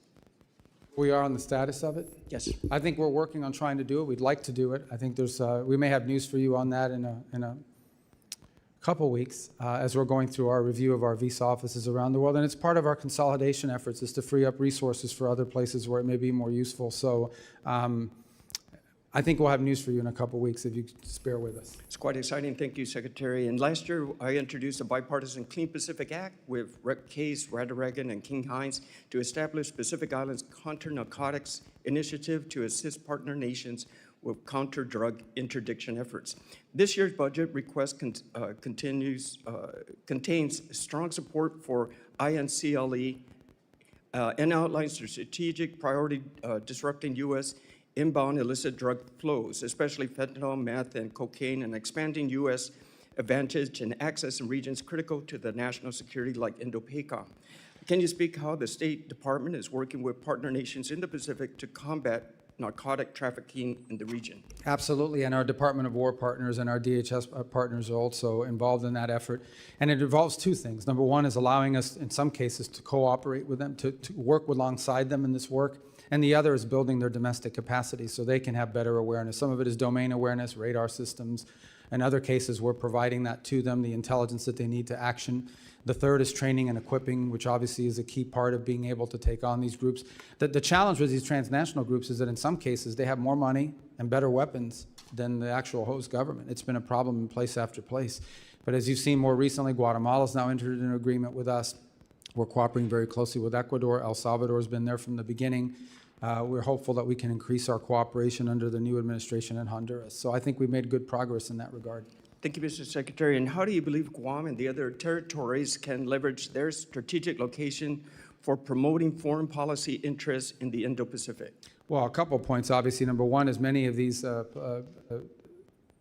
We are on the status of it? Yes. I think we're working on trying to do it. We'd like to do it. I think there's, we may have news for you on that in a couple weeks as we're going through our review of our visa offices around the world. And it's part of our consolidation efforts is to free up resources for other places where it may be more useful. So I think we'll have news for you in a couple weeks if you just bear with us. It's quite exciting. Thank you, Secretary. And last year, I introduced a bipartisan Clean Pacific Act with Rep. Case, Radaragan, and King Hines to establish Pacific Islands Counter-Narcotics Initiative to assist partner nations with counter-drug interdiction efforts. This year's budget request contains strong support for INCLE and outlines the strategic priority disrupting U.S. inbound illicit drug flows, especially fentanyl, meth, and cocaine, and expanding U.S. advantage and access in regions critical to the national security like Indo-PACOM. Can you speak how the State Department is working with partner nations in the Pacific to combat narcotic trafficking in the region? Absolutely, and our Department of War partners and our DHS partners are also involved in that effort. And it involves two things. Number one is allowing us, in some cases, to cooperate with them, to work alongside them in this work. And the other is building their domestic capacity so they can have better awareness. Some of it is domain awareness, radar systems. In other cases, we're providing that to them, the intelligence that they need to action. The third is training and equipping, which obviously is a key part of being able to take on these groups. The challenge with these transnational groups is that in some cases, they have more money and better weapons than the actual host government. It's been a problem in place after place. But as you've seen more recently, Guatemala's now entered into an agreement with us. We're cooperating very closely with Ecuador. El Salvador has been there from the beginning. We're hopeful that we can increase our cooperation under the new administration in Honduras. So I think we've made good progress in that regard. Thank you, Mr. Secretary. And how do you believe Guam and the other territories can leverage their strategic location for promoting foreign policy interests in the Indo-Pacific? Well, a couple of points, obviously. Number one is many of these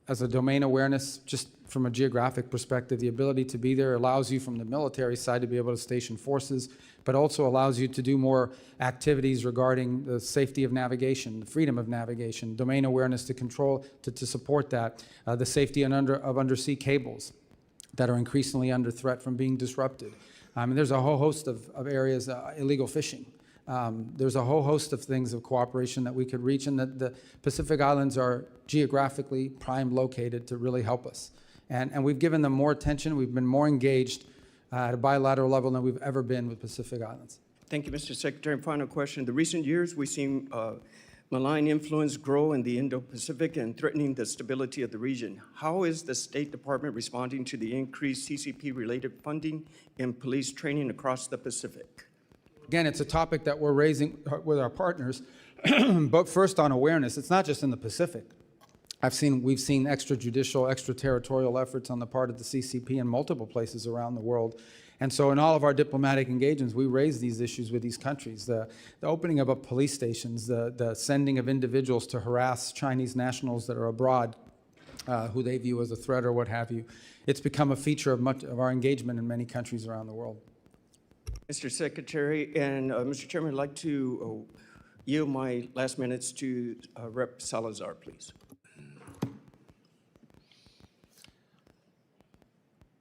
as a domain awareness, just from a geographic perspective, the ability to be there allows you from the military side to be able to station forces, but also allows you to do more activities regarding the safety of navigation, the freedom of navigation, domain awareness to control, to support that, the safety of undersea cables that are increasingly under threat from being disrupted. And there's a whole host of areas, illegal fishing. There's a whole host of things of cooperation that we could reach, and that the Pacific Islands are geographically prime located to really help us. And we've given them more attention. We've been more engaged at a bilateral level than we've ever been with Pacific Islands. Thank you, Mr. Secretary. Final question. In the recent years, we've seen malign influence grow in the Indo-Pacific and threatening the stability of the region. How is the State Department responding to the increased CCP-related funding and police training across the Pacific? Again, it's a topic that we're raising with our partners, but first on awareness. It's not just in the Pacific. We've seen extrajudicial, extraterritorial efforts on the part of the CCP in multiple places around the world. And so in all of our diplomatic engagements, we raise these issues with these countries. The opening of police stations, the sending of individuals to harass Chinese nationals that are abroad, who they view as a threat or what have you. It's become a feature of much of our engagement in many countries around the world. Mr. Secretary, and Mr. Chairman, I'd like to yield my last minutes to Rep. Salazar, please.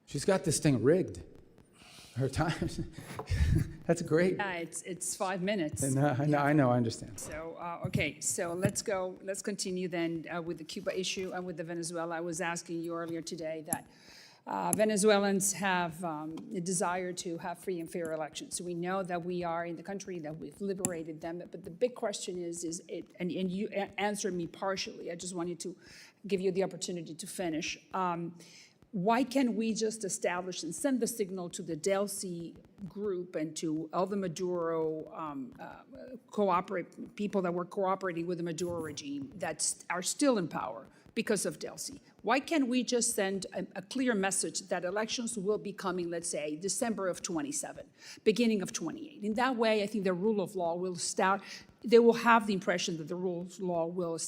She's got this thing rigged. Her time, that's great. Yeah, it's 5 minutes. I know, I understand. So, okay, so let's continue then with the Cuba issue and with the Venezuela. I was asking you earlier today that Venezuelans have a desire to have free and fair elections. So we know that we are in the country, that we've liberated them, but the big question is and you answered me partially. I just wanted to give you the opportunity to finish. Why can't we just establish and send the signal to the Delcy group and to all the Maduro people that were cooperating with the Maduro regime that are still in power because of Delcy? Why can't we just send a clear message that elections will be coming, let's say, December of 27, beginning of 28? In that way, I think the rule of law will start. They will have the impression that the rule of law will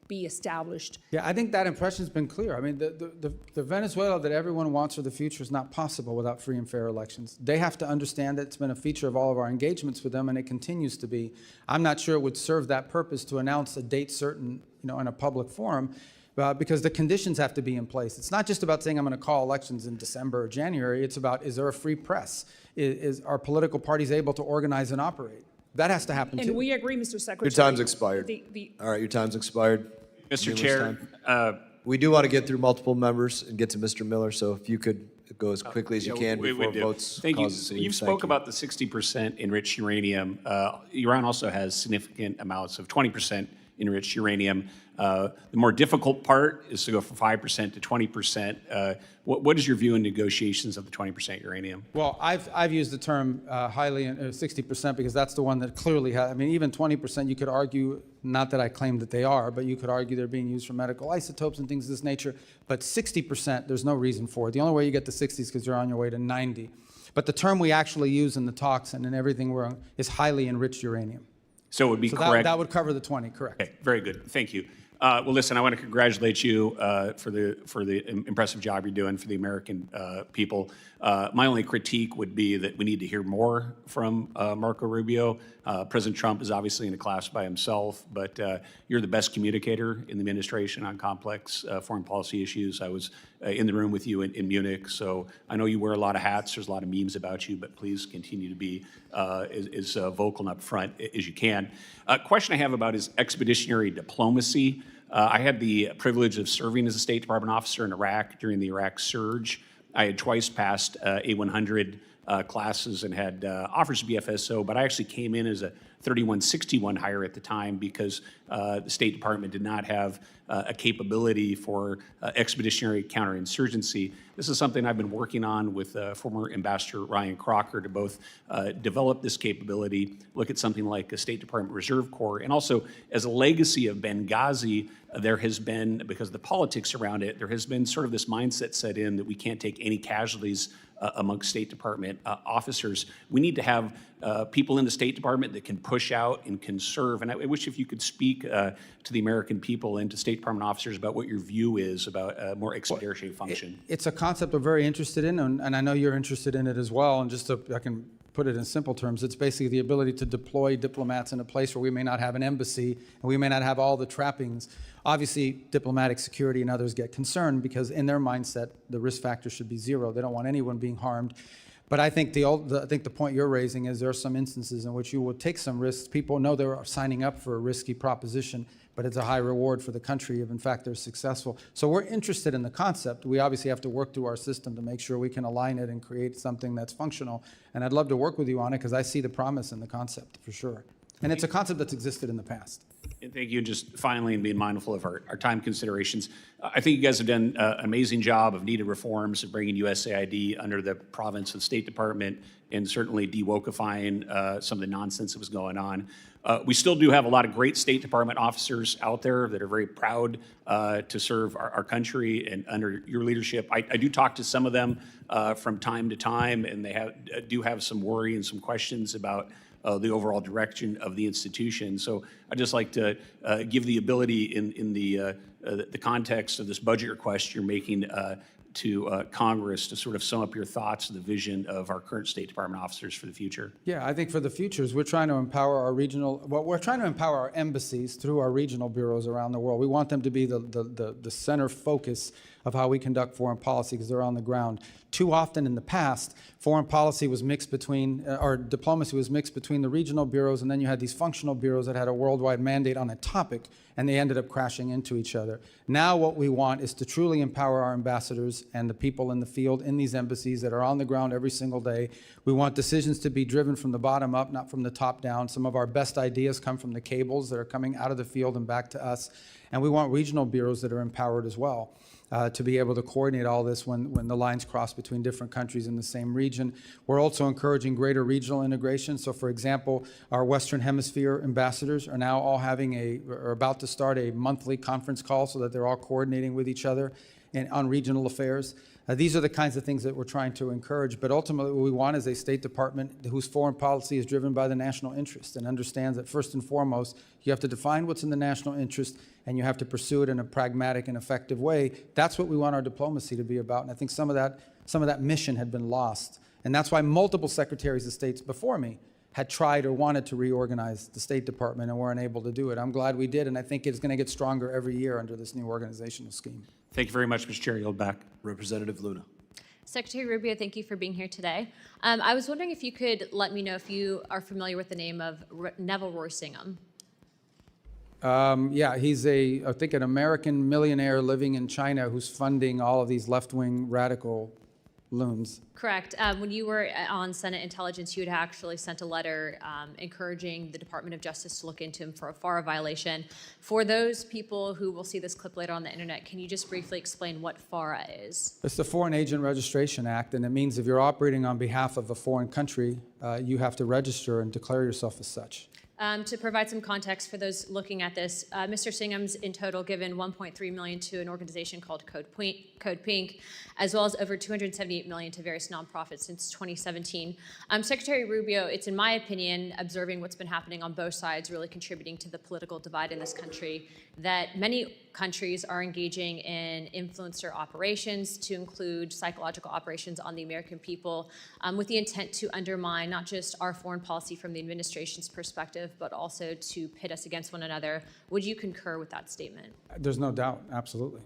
be established. Yeah, I think that impression's been clear. I mean, the Venezuela that everyone wants for the future is not possible without free and fair elections. They have to understand that it's been a feature of all of our engagements with them, and it continues to be. I'm not sure it would serve that purpose to announce a date certain, in a public forum, because the conditions have to be in place. It's not just about saying I'm going to call elections in December or January. It's about, is there a free press? Are political parties able to organize and operate? That has to happen too. And we agree, Mr. Secretary. Your time's expired. All right, your time's expired. Mr. Chair, we do want to get through multiple members and get to Mr. Miller, so if you could go as quickly as you can before votes Thank you. causes You spoke about the 60% enriched uranium. Iran also has significant amounts of 20% enriched uranium. The more difficult part is to go from 5% to 20%. What is your view in negotiations of the 20% uranium? Well, I've used the term highly 60% because that's the one that clearly has. I mean, even 20%, you could argue, not that I claim that they are, but you could argue they're being used for medical isotopes and things of this nature. But 60%, there's no reason for it. The only way you get to 60 is because you're on your way to 90. But the term we actually use in the talks and in everything we're on is highly enriched uranium. So it would be correct. That would cover the 20, correct. Okay, very good. Thank you. Well, listen, I want to congratulate you for the impressive job you're doing for the American people. My only critique would be that we need to hear more from Marco Rubio. President Trump is obviously in a class by himself, but you're the best communicator in the administration on complex foreign policy issues. I was in the room with you in Munich, so I know you wear a lot of hats. There's a lot of memes about you, but please continue to be as vocal and upfront as you can. Question I have about is expeditionary diplomacy. I had the privilege of serving as a State Department officer in Iraq during the Iraq surge. I had twice passed A100 classes and had offers to be FSO, but I actually came in as a 3161 hire at the time because the State Department did not have a capability for expeditionary counterinsurgency. This is something I've been working on with former Ambassador Ryan Crocker to both develop this capability, look at something like a State Department Reserve Corps, and also as a legacy of Benghazi, there has been, because of the politics around it, there has been sort of this mindset set in that we can't take any casualties amongst State Department officers. We need to have people in the State Department that can push out and can serve. And I wish if you could speak to the American people and to State Department officers about what your view is about a more expeditionary function. It's a concept we're very interested in, and I know you're interested in it as well. And just I can put it in simple terms, it's basically the ability to deploy diplomats in a place where we may not have an embassy and we may not have all the trappings. Obviously, diplomatic security and others get concerned because in their mindset, the risk factor should be zero. They don't want anyone being harmed. But I think the point you're raising is there are some instances in which you will take some risks. People know they're signing up for a risky proposition, but it's a high reward for the country if, in fact, they're successful. So we're interested in the concept. We obviously have to work through our system to make sure we can align it and create something that's functional. And I'd love to work with you on it because I see the promise in the concept for sure. And it's a concept that's existed in the past. And thank you. And just finally, and being mindful of our time considerations, I think you guys have done an amazing job of needed reforms of bringing USAID under the province of the State Department and certainly de-wokifying some of the nonsense that was going on. We still do have a lot of great State Department officers out there that are very proud to serve our country, and under your leadership, I do talk to some of them from time to time, and they do have some worry and some questions about the overall direction of the institution. So I'd just like to give the ability in the context of this budget request you're making to Congress to sort of sum up your thoughts and the vision of our current State Department officers for the future. Yeah, I think for the futures, we're trying to empower we're trying to empower our embassies through our regional bureaus around the world. We want them to be the center focus of how we conduct foreign policy because they're on the ground. Too often in the past, foreign policy was mixed between, or diplomacy was mixed between the regional bureaus, and then you had these functional bureaus that had a worldwide mandate on a topic, and they ended up crashing into each other. Now what we want is to truly empower our ambassadors and the people in the field in these embassies that are on the ground every single day. We want decisions to be driven from the bottom up, not from the top down. Some of our best ideas come from the cables that are coming out of the field and back to us. And we want regional bureaus that are empowered as well. To be able to coordinate all this when the lines cross between different countries in the same region. We're also encouraging greater regional integration. So for example, our Western Hemisphere ambassadors are now all are about to start a monthly conference call so that they're all coordinating with each other on regional affairs. These are the kinds of things that we're trying to encourage, but ultimately what we want is a State Department whose foreign policy is driven by the national interest and understands that first and foremost, you have to define what's in the national interest and you have to pursue it in a pragmatic and effective way. That's what we want our diplomacy to be about, and I think some of that mission had been lost. And that's why multiple secretaries of states before me had tried or wanted to reorganize the State Department and weren't able to do it. I'm glad we did, and I think it's going to get stronger every year under this new organizational scheme. Thank you very much, Mr. Chair. Yield back. Representative Luna. Secretary Rubio, thank you for being here today. I was wondering if you could let me know if you are familiar with the name of Neville Roysingham. Yeah, he's I think an American millionaire living in China who's funding all of these left-wing radical loons. Correct. When you were on Senate Intelligence, you had actually sent a letter encouraging the Department of Justice to look into him for a FARA violation. For those people who will see this clip later on the internet, can you just briefly explain what FARA is? It's the Foreign Agent Registration Act, and it means if you're operating on behalf of a foreign country, you have to register and declare yourself as such. To provide some context for those looking at this, Mr. Singham's in total given $1.3 million to an organization called Code Pink, as well as over $278 million to various nonprofits since 2017. Secretary Rubio, it's in my opinion, observing what's been happening on both sides, really contributing to the political divide in this country, that many countries are engaging in influencer operations to include psychological operations on the American people with the intent to undermine not just our foreign policy from the administration's perspective, but also to pit us against one another. Would you concur with that statement? There's no doubt, absolutely.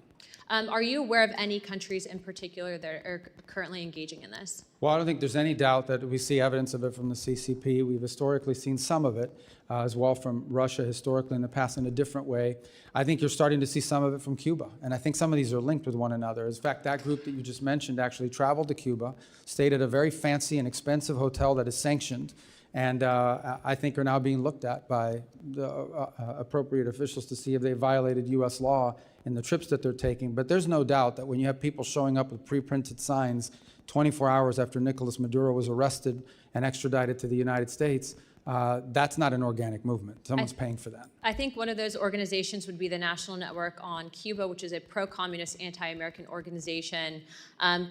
Are you aware of any countries in particular that are currently engaging in this? Well, I don't think there's any doubt that we see evidence of it from the CCP. We've historically seen some of it as well from Russia historically in the past in a different way. I think you're starting to see some of it from Cuba, and I think some of these are linked with one another. In fact, that group that you just mentioned actually traveled to Cuba, stayed at a very fancy and expensive hotel that is sanctioned, and I think are now being looked at by the appropriate officials to see if they violated U.S. law in the trips that they're taking. But there's no doubt that when you have people showing up with pre-printed signs 24 hours after Nicolas Maduro was arrested and extradited to the United States, that's not an organic movement. Someone's paying for that. I think one of those organizations would be the National Network on Cuba, which is a pro-communist, anti-American organization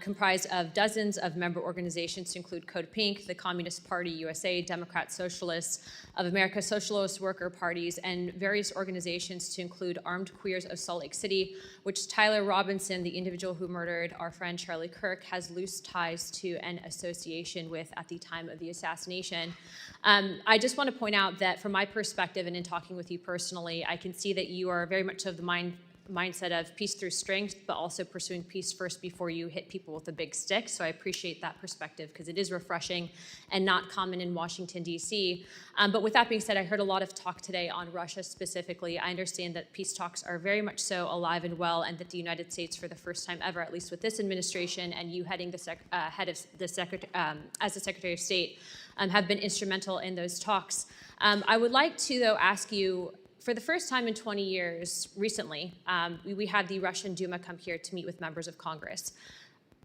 comprised of dozens of member organizations to include Code Pink, the Communist Party, USAID, Democrat Socialists of America, Socialist Worker Parties, and various organizations to include Armed Queers of Salt Lake City, which Tyler Robinson, the individual who murdered our friend Charlie Kirk, has loose ties to an association with at the time of the assassination. I just want to point out that from my perspective and in talking with you personally, I can see that you are very much of the mindset of peace through strength, but also pursuing peace first before you hit people with a big stick. So I appreciate that perspective because it is refreshing and not common in Washington, D.C. But with that being said, I heard a lot of talk today on Russia specifically. I understand that peace talks are very much so alive and well, and that the United States, for the first time ever, at least with this administration and you heading the as the Secretary of State, have been instrumental in those talks. I would like to, though, ask you, for the first time in 20 years, recently, we had the Russian Duma come here to meet with members of Congress.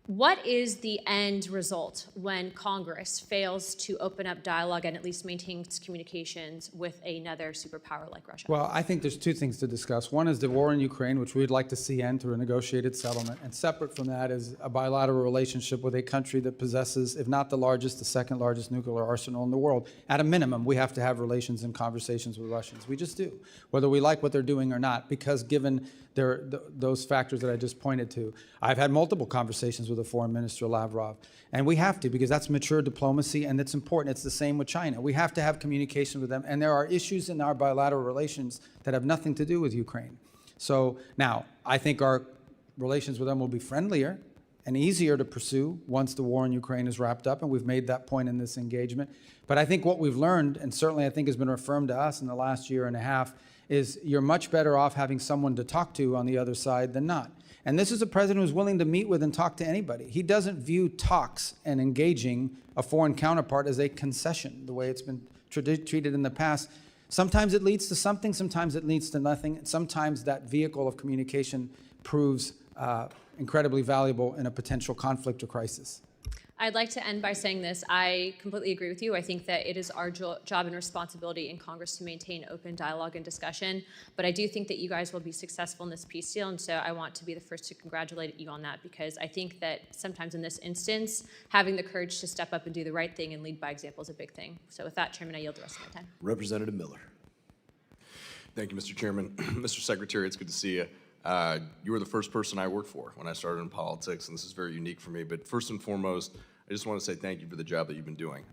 What is the end result when Congress fails to open up dialogue and at least maintains communications with another superpower like Russia? Well, I think there's two things to discuss. One is the war in Ukraine, which we'd like to see end through a negotiated settlement. And separate from that is a bilateral relationship with a country that possesses, if not the largest, the second largest nuclear arsenal in the world. At a minimum, we have to have relations and conversations with Russians. We just do, whether we like what they're doing or not, because given those factors that I just pointed to. I've had multiple conversations with the Foreign Minister Lavrov, and we have to, because that's mature diplomacy and it's important. It's the same with China. We have to have communication with them, and there are issues in our bilateral relations that have nothing to do with Ukraine. So now, I think our relations with them will be friendlier and easier to pursue once the war in Ukraine is wrapped up, and we've made that point in this engagement. But I think what we've learned, and certainly I think has been affirmed to us in the last year and a half, is you're much better off having someone to talk to on the other side than not. And this is a president who's willing to meet with and talk to anybody. He doesn't view talks and engaging a foreign counterpart as a concession, the way it's been treated in the past. Sometimes it leads to something, sometimes it leads to nothing. Sometimes that vehicle of communication proves incredibly valuable in a potential conflict or crisis. I'd like to end by saying this. I completely agree with you. I think that it is our job and responsibility in Congress to maintain open dialogue and discussion. But I do think that you guys will be successful in this peace deal. And so I want to be the first to congratulate you on that, because I think that sometimes in this instance, having the courage to step up and do the right thing and lead by example is a big thing. So with that, Chairman, I yield the rest of my time. Representative Miller. Thank you, Mr. Chairman. Mr. Secretary, it's good to see you. You were the first person I worked for when I started in politics, and this is very unique for me. But first and foremost, I just want to say thank you for the job that you've been doing.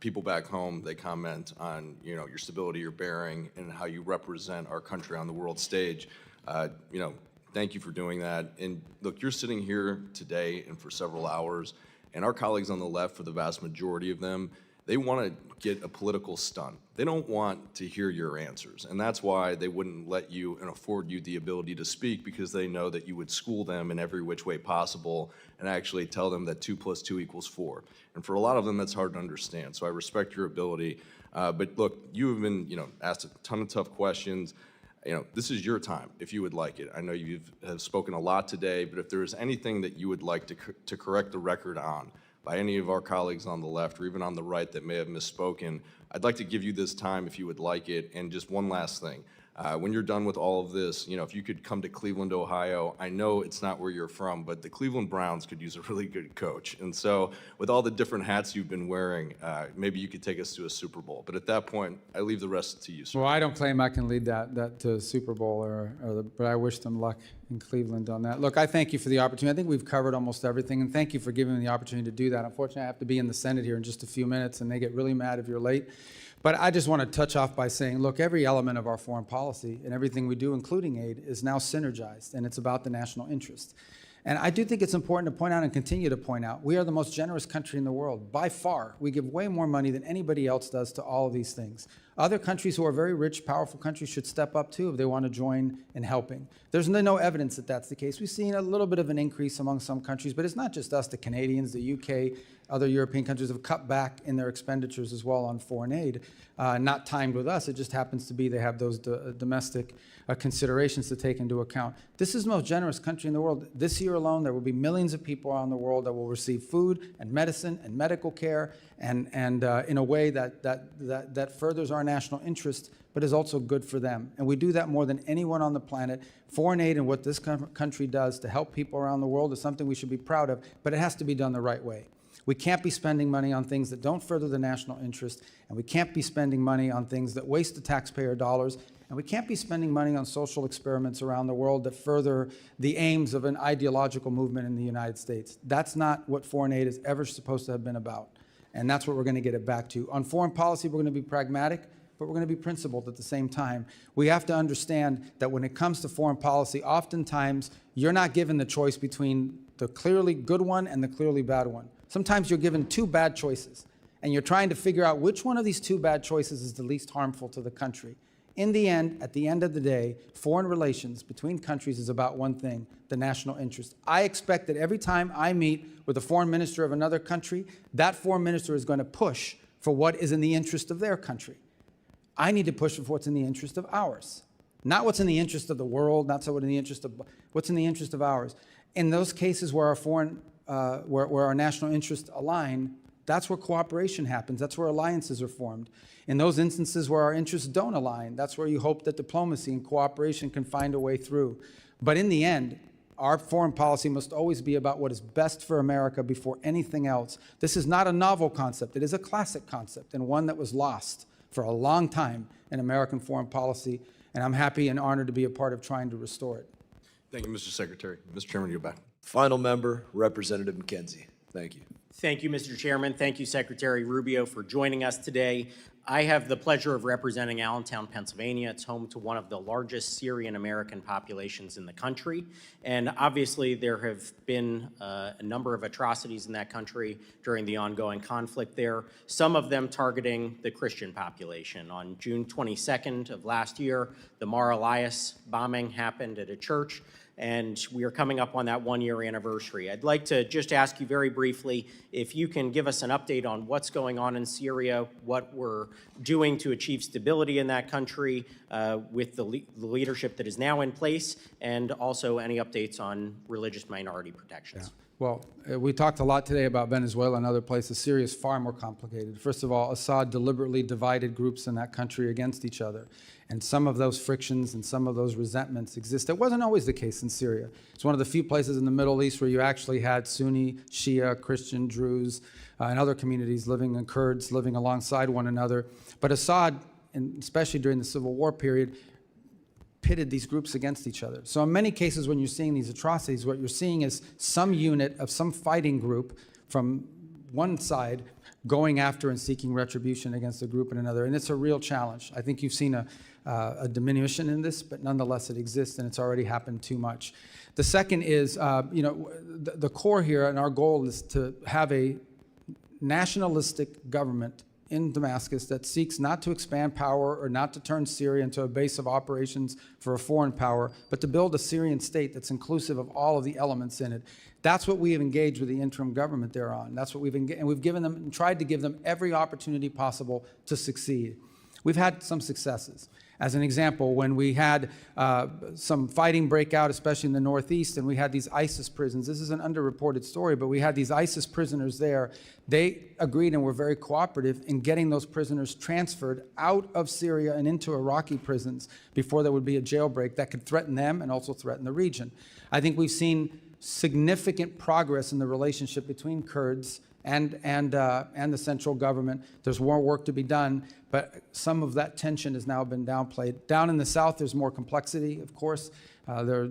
People back home, they comment on your stability, your bearing, and how you represent our country on the world stage. Thank you for doing that. And look, you're sitting here today and for several hours, and our colleagues on the left, for the vast majority of them, they want to get a political stunt. They don't want to hear your answers, and that's why they wouldn't let you and afford you the ability to speak, because they know that you would school them in every which way possible and actually tell them that 2 + 2 = 4. And for a lot of them, that's hard to understand, so I respect your ability. But look, you have been asked a ton of tough questions. This is your time, if you would like it. I know you have spoken a lot today, but if there is anything that you would like to correct the record on, by any of our colleagues on the left or even on the right that may have misspoken, I'd like to give you this time if you would like it. And just one last thing. When you're done with all of this, if you could come to Cleveland, Ohio, I know it's not where you're from, but the Cleveland Browns could use a really good coach. And so with all the different hats you've been wearing, maybe you could take us to a Super Bowl. But at that point, I leave the rest to you, sir. Well, I don't claim I can lead that to Super Bowl, but I wish them luck in Cleveland on that. Look, I thank you for the opportunity. I think we've covered almost everything, and thank you for giving me the opportunity to do that. Unfortunately, I have to be in the Senate here in just a few minutes, and they get really mad if you're late. But I just want to touch off by saying, look, every element of our foreign policy and everything we do, including aid, is now synergized, and it's about the national interest. And I do think it's important to point out and continue to point out, we are the most generous country in the world. By far, we give way more money than anybody else does to all of these things. Other countries who are very rich, powerful countries should step up too if they want to join in helping. There's no evidence that that's the case. We've seen a little bit of an increase among some countries, but it's not just us, the Canadians, the UK, other European countries have cut back in their expenditures as well on foreign aid, not timed with us. It just happens to be they have those domestic considerations to take into account. This is the most generous country in the world. This year alone, there will be millions of people around the world that will receive food and medicine and medical care and in a way that furthers our national interest, but is also good for them. And we do that more than anyone on the planet. Foreign aid and what this country does to help people around the world is something we should be proud of, but it has to be done the right way. We can't be spending money on things that don't further the national interest, and we can't be spending money on things that waste the taxpayer dollars, and we can't be spending money on social experiments around the world that further the aims of an ideological movement in the United States. That's not what foreign aid is ever supposed to have been about, and that's what we're going to get it back to. On foreign policy, we're going to be pragmatic, but we're going to be principled at the same time. We have to understand that when it comes to foreign policy, oftentimes you're not given the choice between the clearly good one and the clearly bad one. Sometimes you're given two bad choices, and you're trying to figure out which one of these two bad choices is the least harmful to the country. In the end, at the end of the day, foreign relations between countries is about one thing, the national interest. I expect that every time I meet with a foreign minister of another country, that foreign minister is going to push for what is in the interest of their country. I need to push for what's in the interest of ours, not what's in the interest of the world, not so what's in the interest of what's in the interest of ours. In those cases where our where our national interests align, that's where cooperation happens. That's where alliances are formed. In those instances where our interests don't align, that's where you hope that diplomacy and cooperation can find a way through. But in the end, our foreign policy must always be about what is best for America before anything else. This is not a novel concept. It is a classic concept and one that was lost for a long time in American foreign policy, and I'm happy and honored to be a part of trying to restore it. Thank you, Mr. Secretary. Mr. Chairman, you're back. Final member, Representative McKenzie. Thank you. Thank you, Mr. Chairman. Thank you, Secretary Rubio, for joining us today. I have the pleasure of representing Allentown, Pennsylvania. It's home to one of the largest Syrian-American populations in the country. And obviously, there have been a number of atrocities in that country during the ongoing conflict there, some of them targeting the Christian population. On June 22nd of last year, the Mar Elias bombing happened at a church, and we are coming up on that one-year anniversary. I'd like to just ask you very briefly if you can give us an update on what's going on in Syria, what we're doing to achieve stability in that country with the leadership that is now in place, and also any updates on religious minority protections. Yeah. Well, we talked a lot today about Venezuela and other places. Syria is far more complicated. First of all, Assad deliberately divided groups in that country against each other. And some of those frictions and some of those resentments exist. That wasn't always the case in Syria. It's one of the few places in the Middle East where you actually had Sunni, Shia, Christian, Druze, and other communities living, and Kurds living alongside one another. But Assad, and especially during the civil war period, pitted these groups against each other. So in many cases, when you're seeing these atrocities, what you're seeing is some unit of some fighting group from one side going after and seeking retribution against a group in another. And it's a real challenge. I think you've seen a diminution in this, but nonetheless it exists, and it's already happened too much. The second is, the core here, and our goal is to have a nationalistic government in Damascus that seeks not to expand power or not to turn Syria into a base of operations for a foreign power, but to build a Syrian state that's inclusive of all of the elements in it. That's what we have engaged with the interim government there on. That's what we've given them and tried to give them every opportunity possible to succeed. We've had some successes. As an example, when we had some fighting break out, especially in the Northeast, and we had these ISIS prisons. This is an underreported story, but we had these ISIS prisoners there. They agreed and were very cooperative in getting those prisoners transferred out of Syria and into Iraqi prisons before there would be a jailbreak that could threaten them and also threaten the region. I think we've seen significant progress in the relationship between Kurds and the central government. There's more work to be done, but some of that tension has now been downplayed. Down in the south, there's more complexity, of course. There are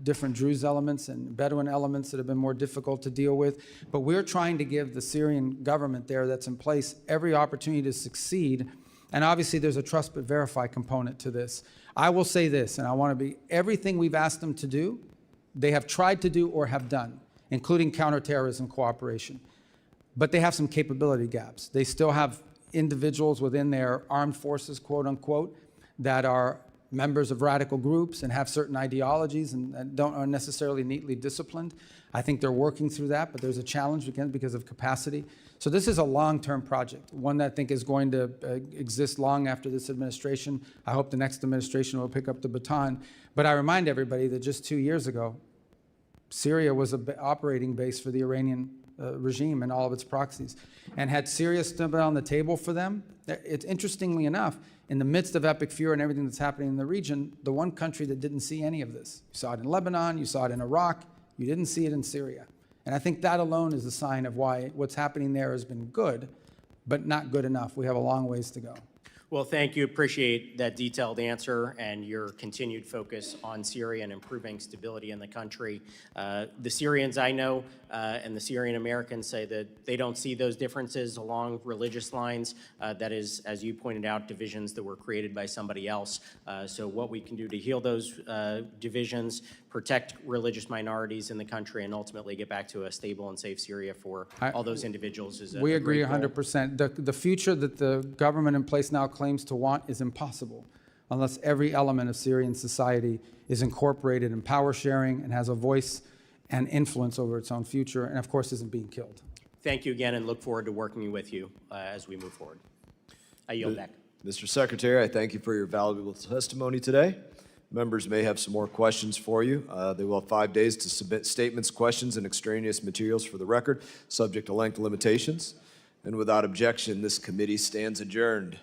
different Druze elements and Bedouin elements that have been more difficult to deal with. But we're trying to give the Syrian government there that's in place every opportunity to succeed. And obviously, there's a trust but verify component to this. I will say this, and I want to be, everything we've asked them to do, they have tried to do or have done, including counterterrorism cooperation. But they have some capability gaps. They still have individuals within their armed forces, quote unquote, that are members of radical groups and have certain ideologies and aren't necessarily neatly disciplined. I think they're working through that, but there's a challenge again because of capacity. So this is a long-term project, one that I think is going to exist long after this administration. I hope the next administration will pick up the baton. But I remind everybody that just 2 years ago, Syria was an operating base for the Iranian regime and all of its proxies. And had Syria stood on the table for them, it's interestingly enough, in the midst of epic fear and everything that's happening in the region, the one country that didn't see any of this. You saw it in Lebanon, you saw it in Iraq, you didn't see it in Syria. And I think that alone is a sign of why what's happening there has been good, but not good enough. We have a long ways to go. Well, thank you. Appreciate that detailed answer and your continued focus on Syria and improving stability in the country. The Syrians I know and the Syrian Americans say that they don't see those differences along religious lines. That is, as you pointed out, divisions that were created by somebody else. So what we can do to heal those divisions, protect religious minorities in the country, and ultimately get back to a stable and safe Syria for all those individuals is We agree great goal. 100%. The future that the government in place now claims to want is impossible unless every element of Syrian society is incorporated in power sharing and has a voice and influence over its own future, and of course isn't being killed. Thank you again and look forward to working with you as we move forward. I yield back. Mr. Secretary, I thank you for your valuable testimony today. Members may have some more questions for you. They will have 5 days to submit statements, questions, and extraneous materials for the record, subject to length limitations. And without objection, this committee stands adjourned.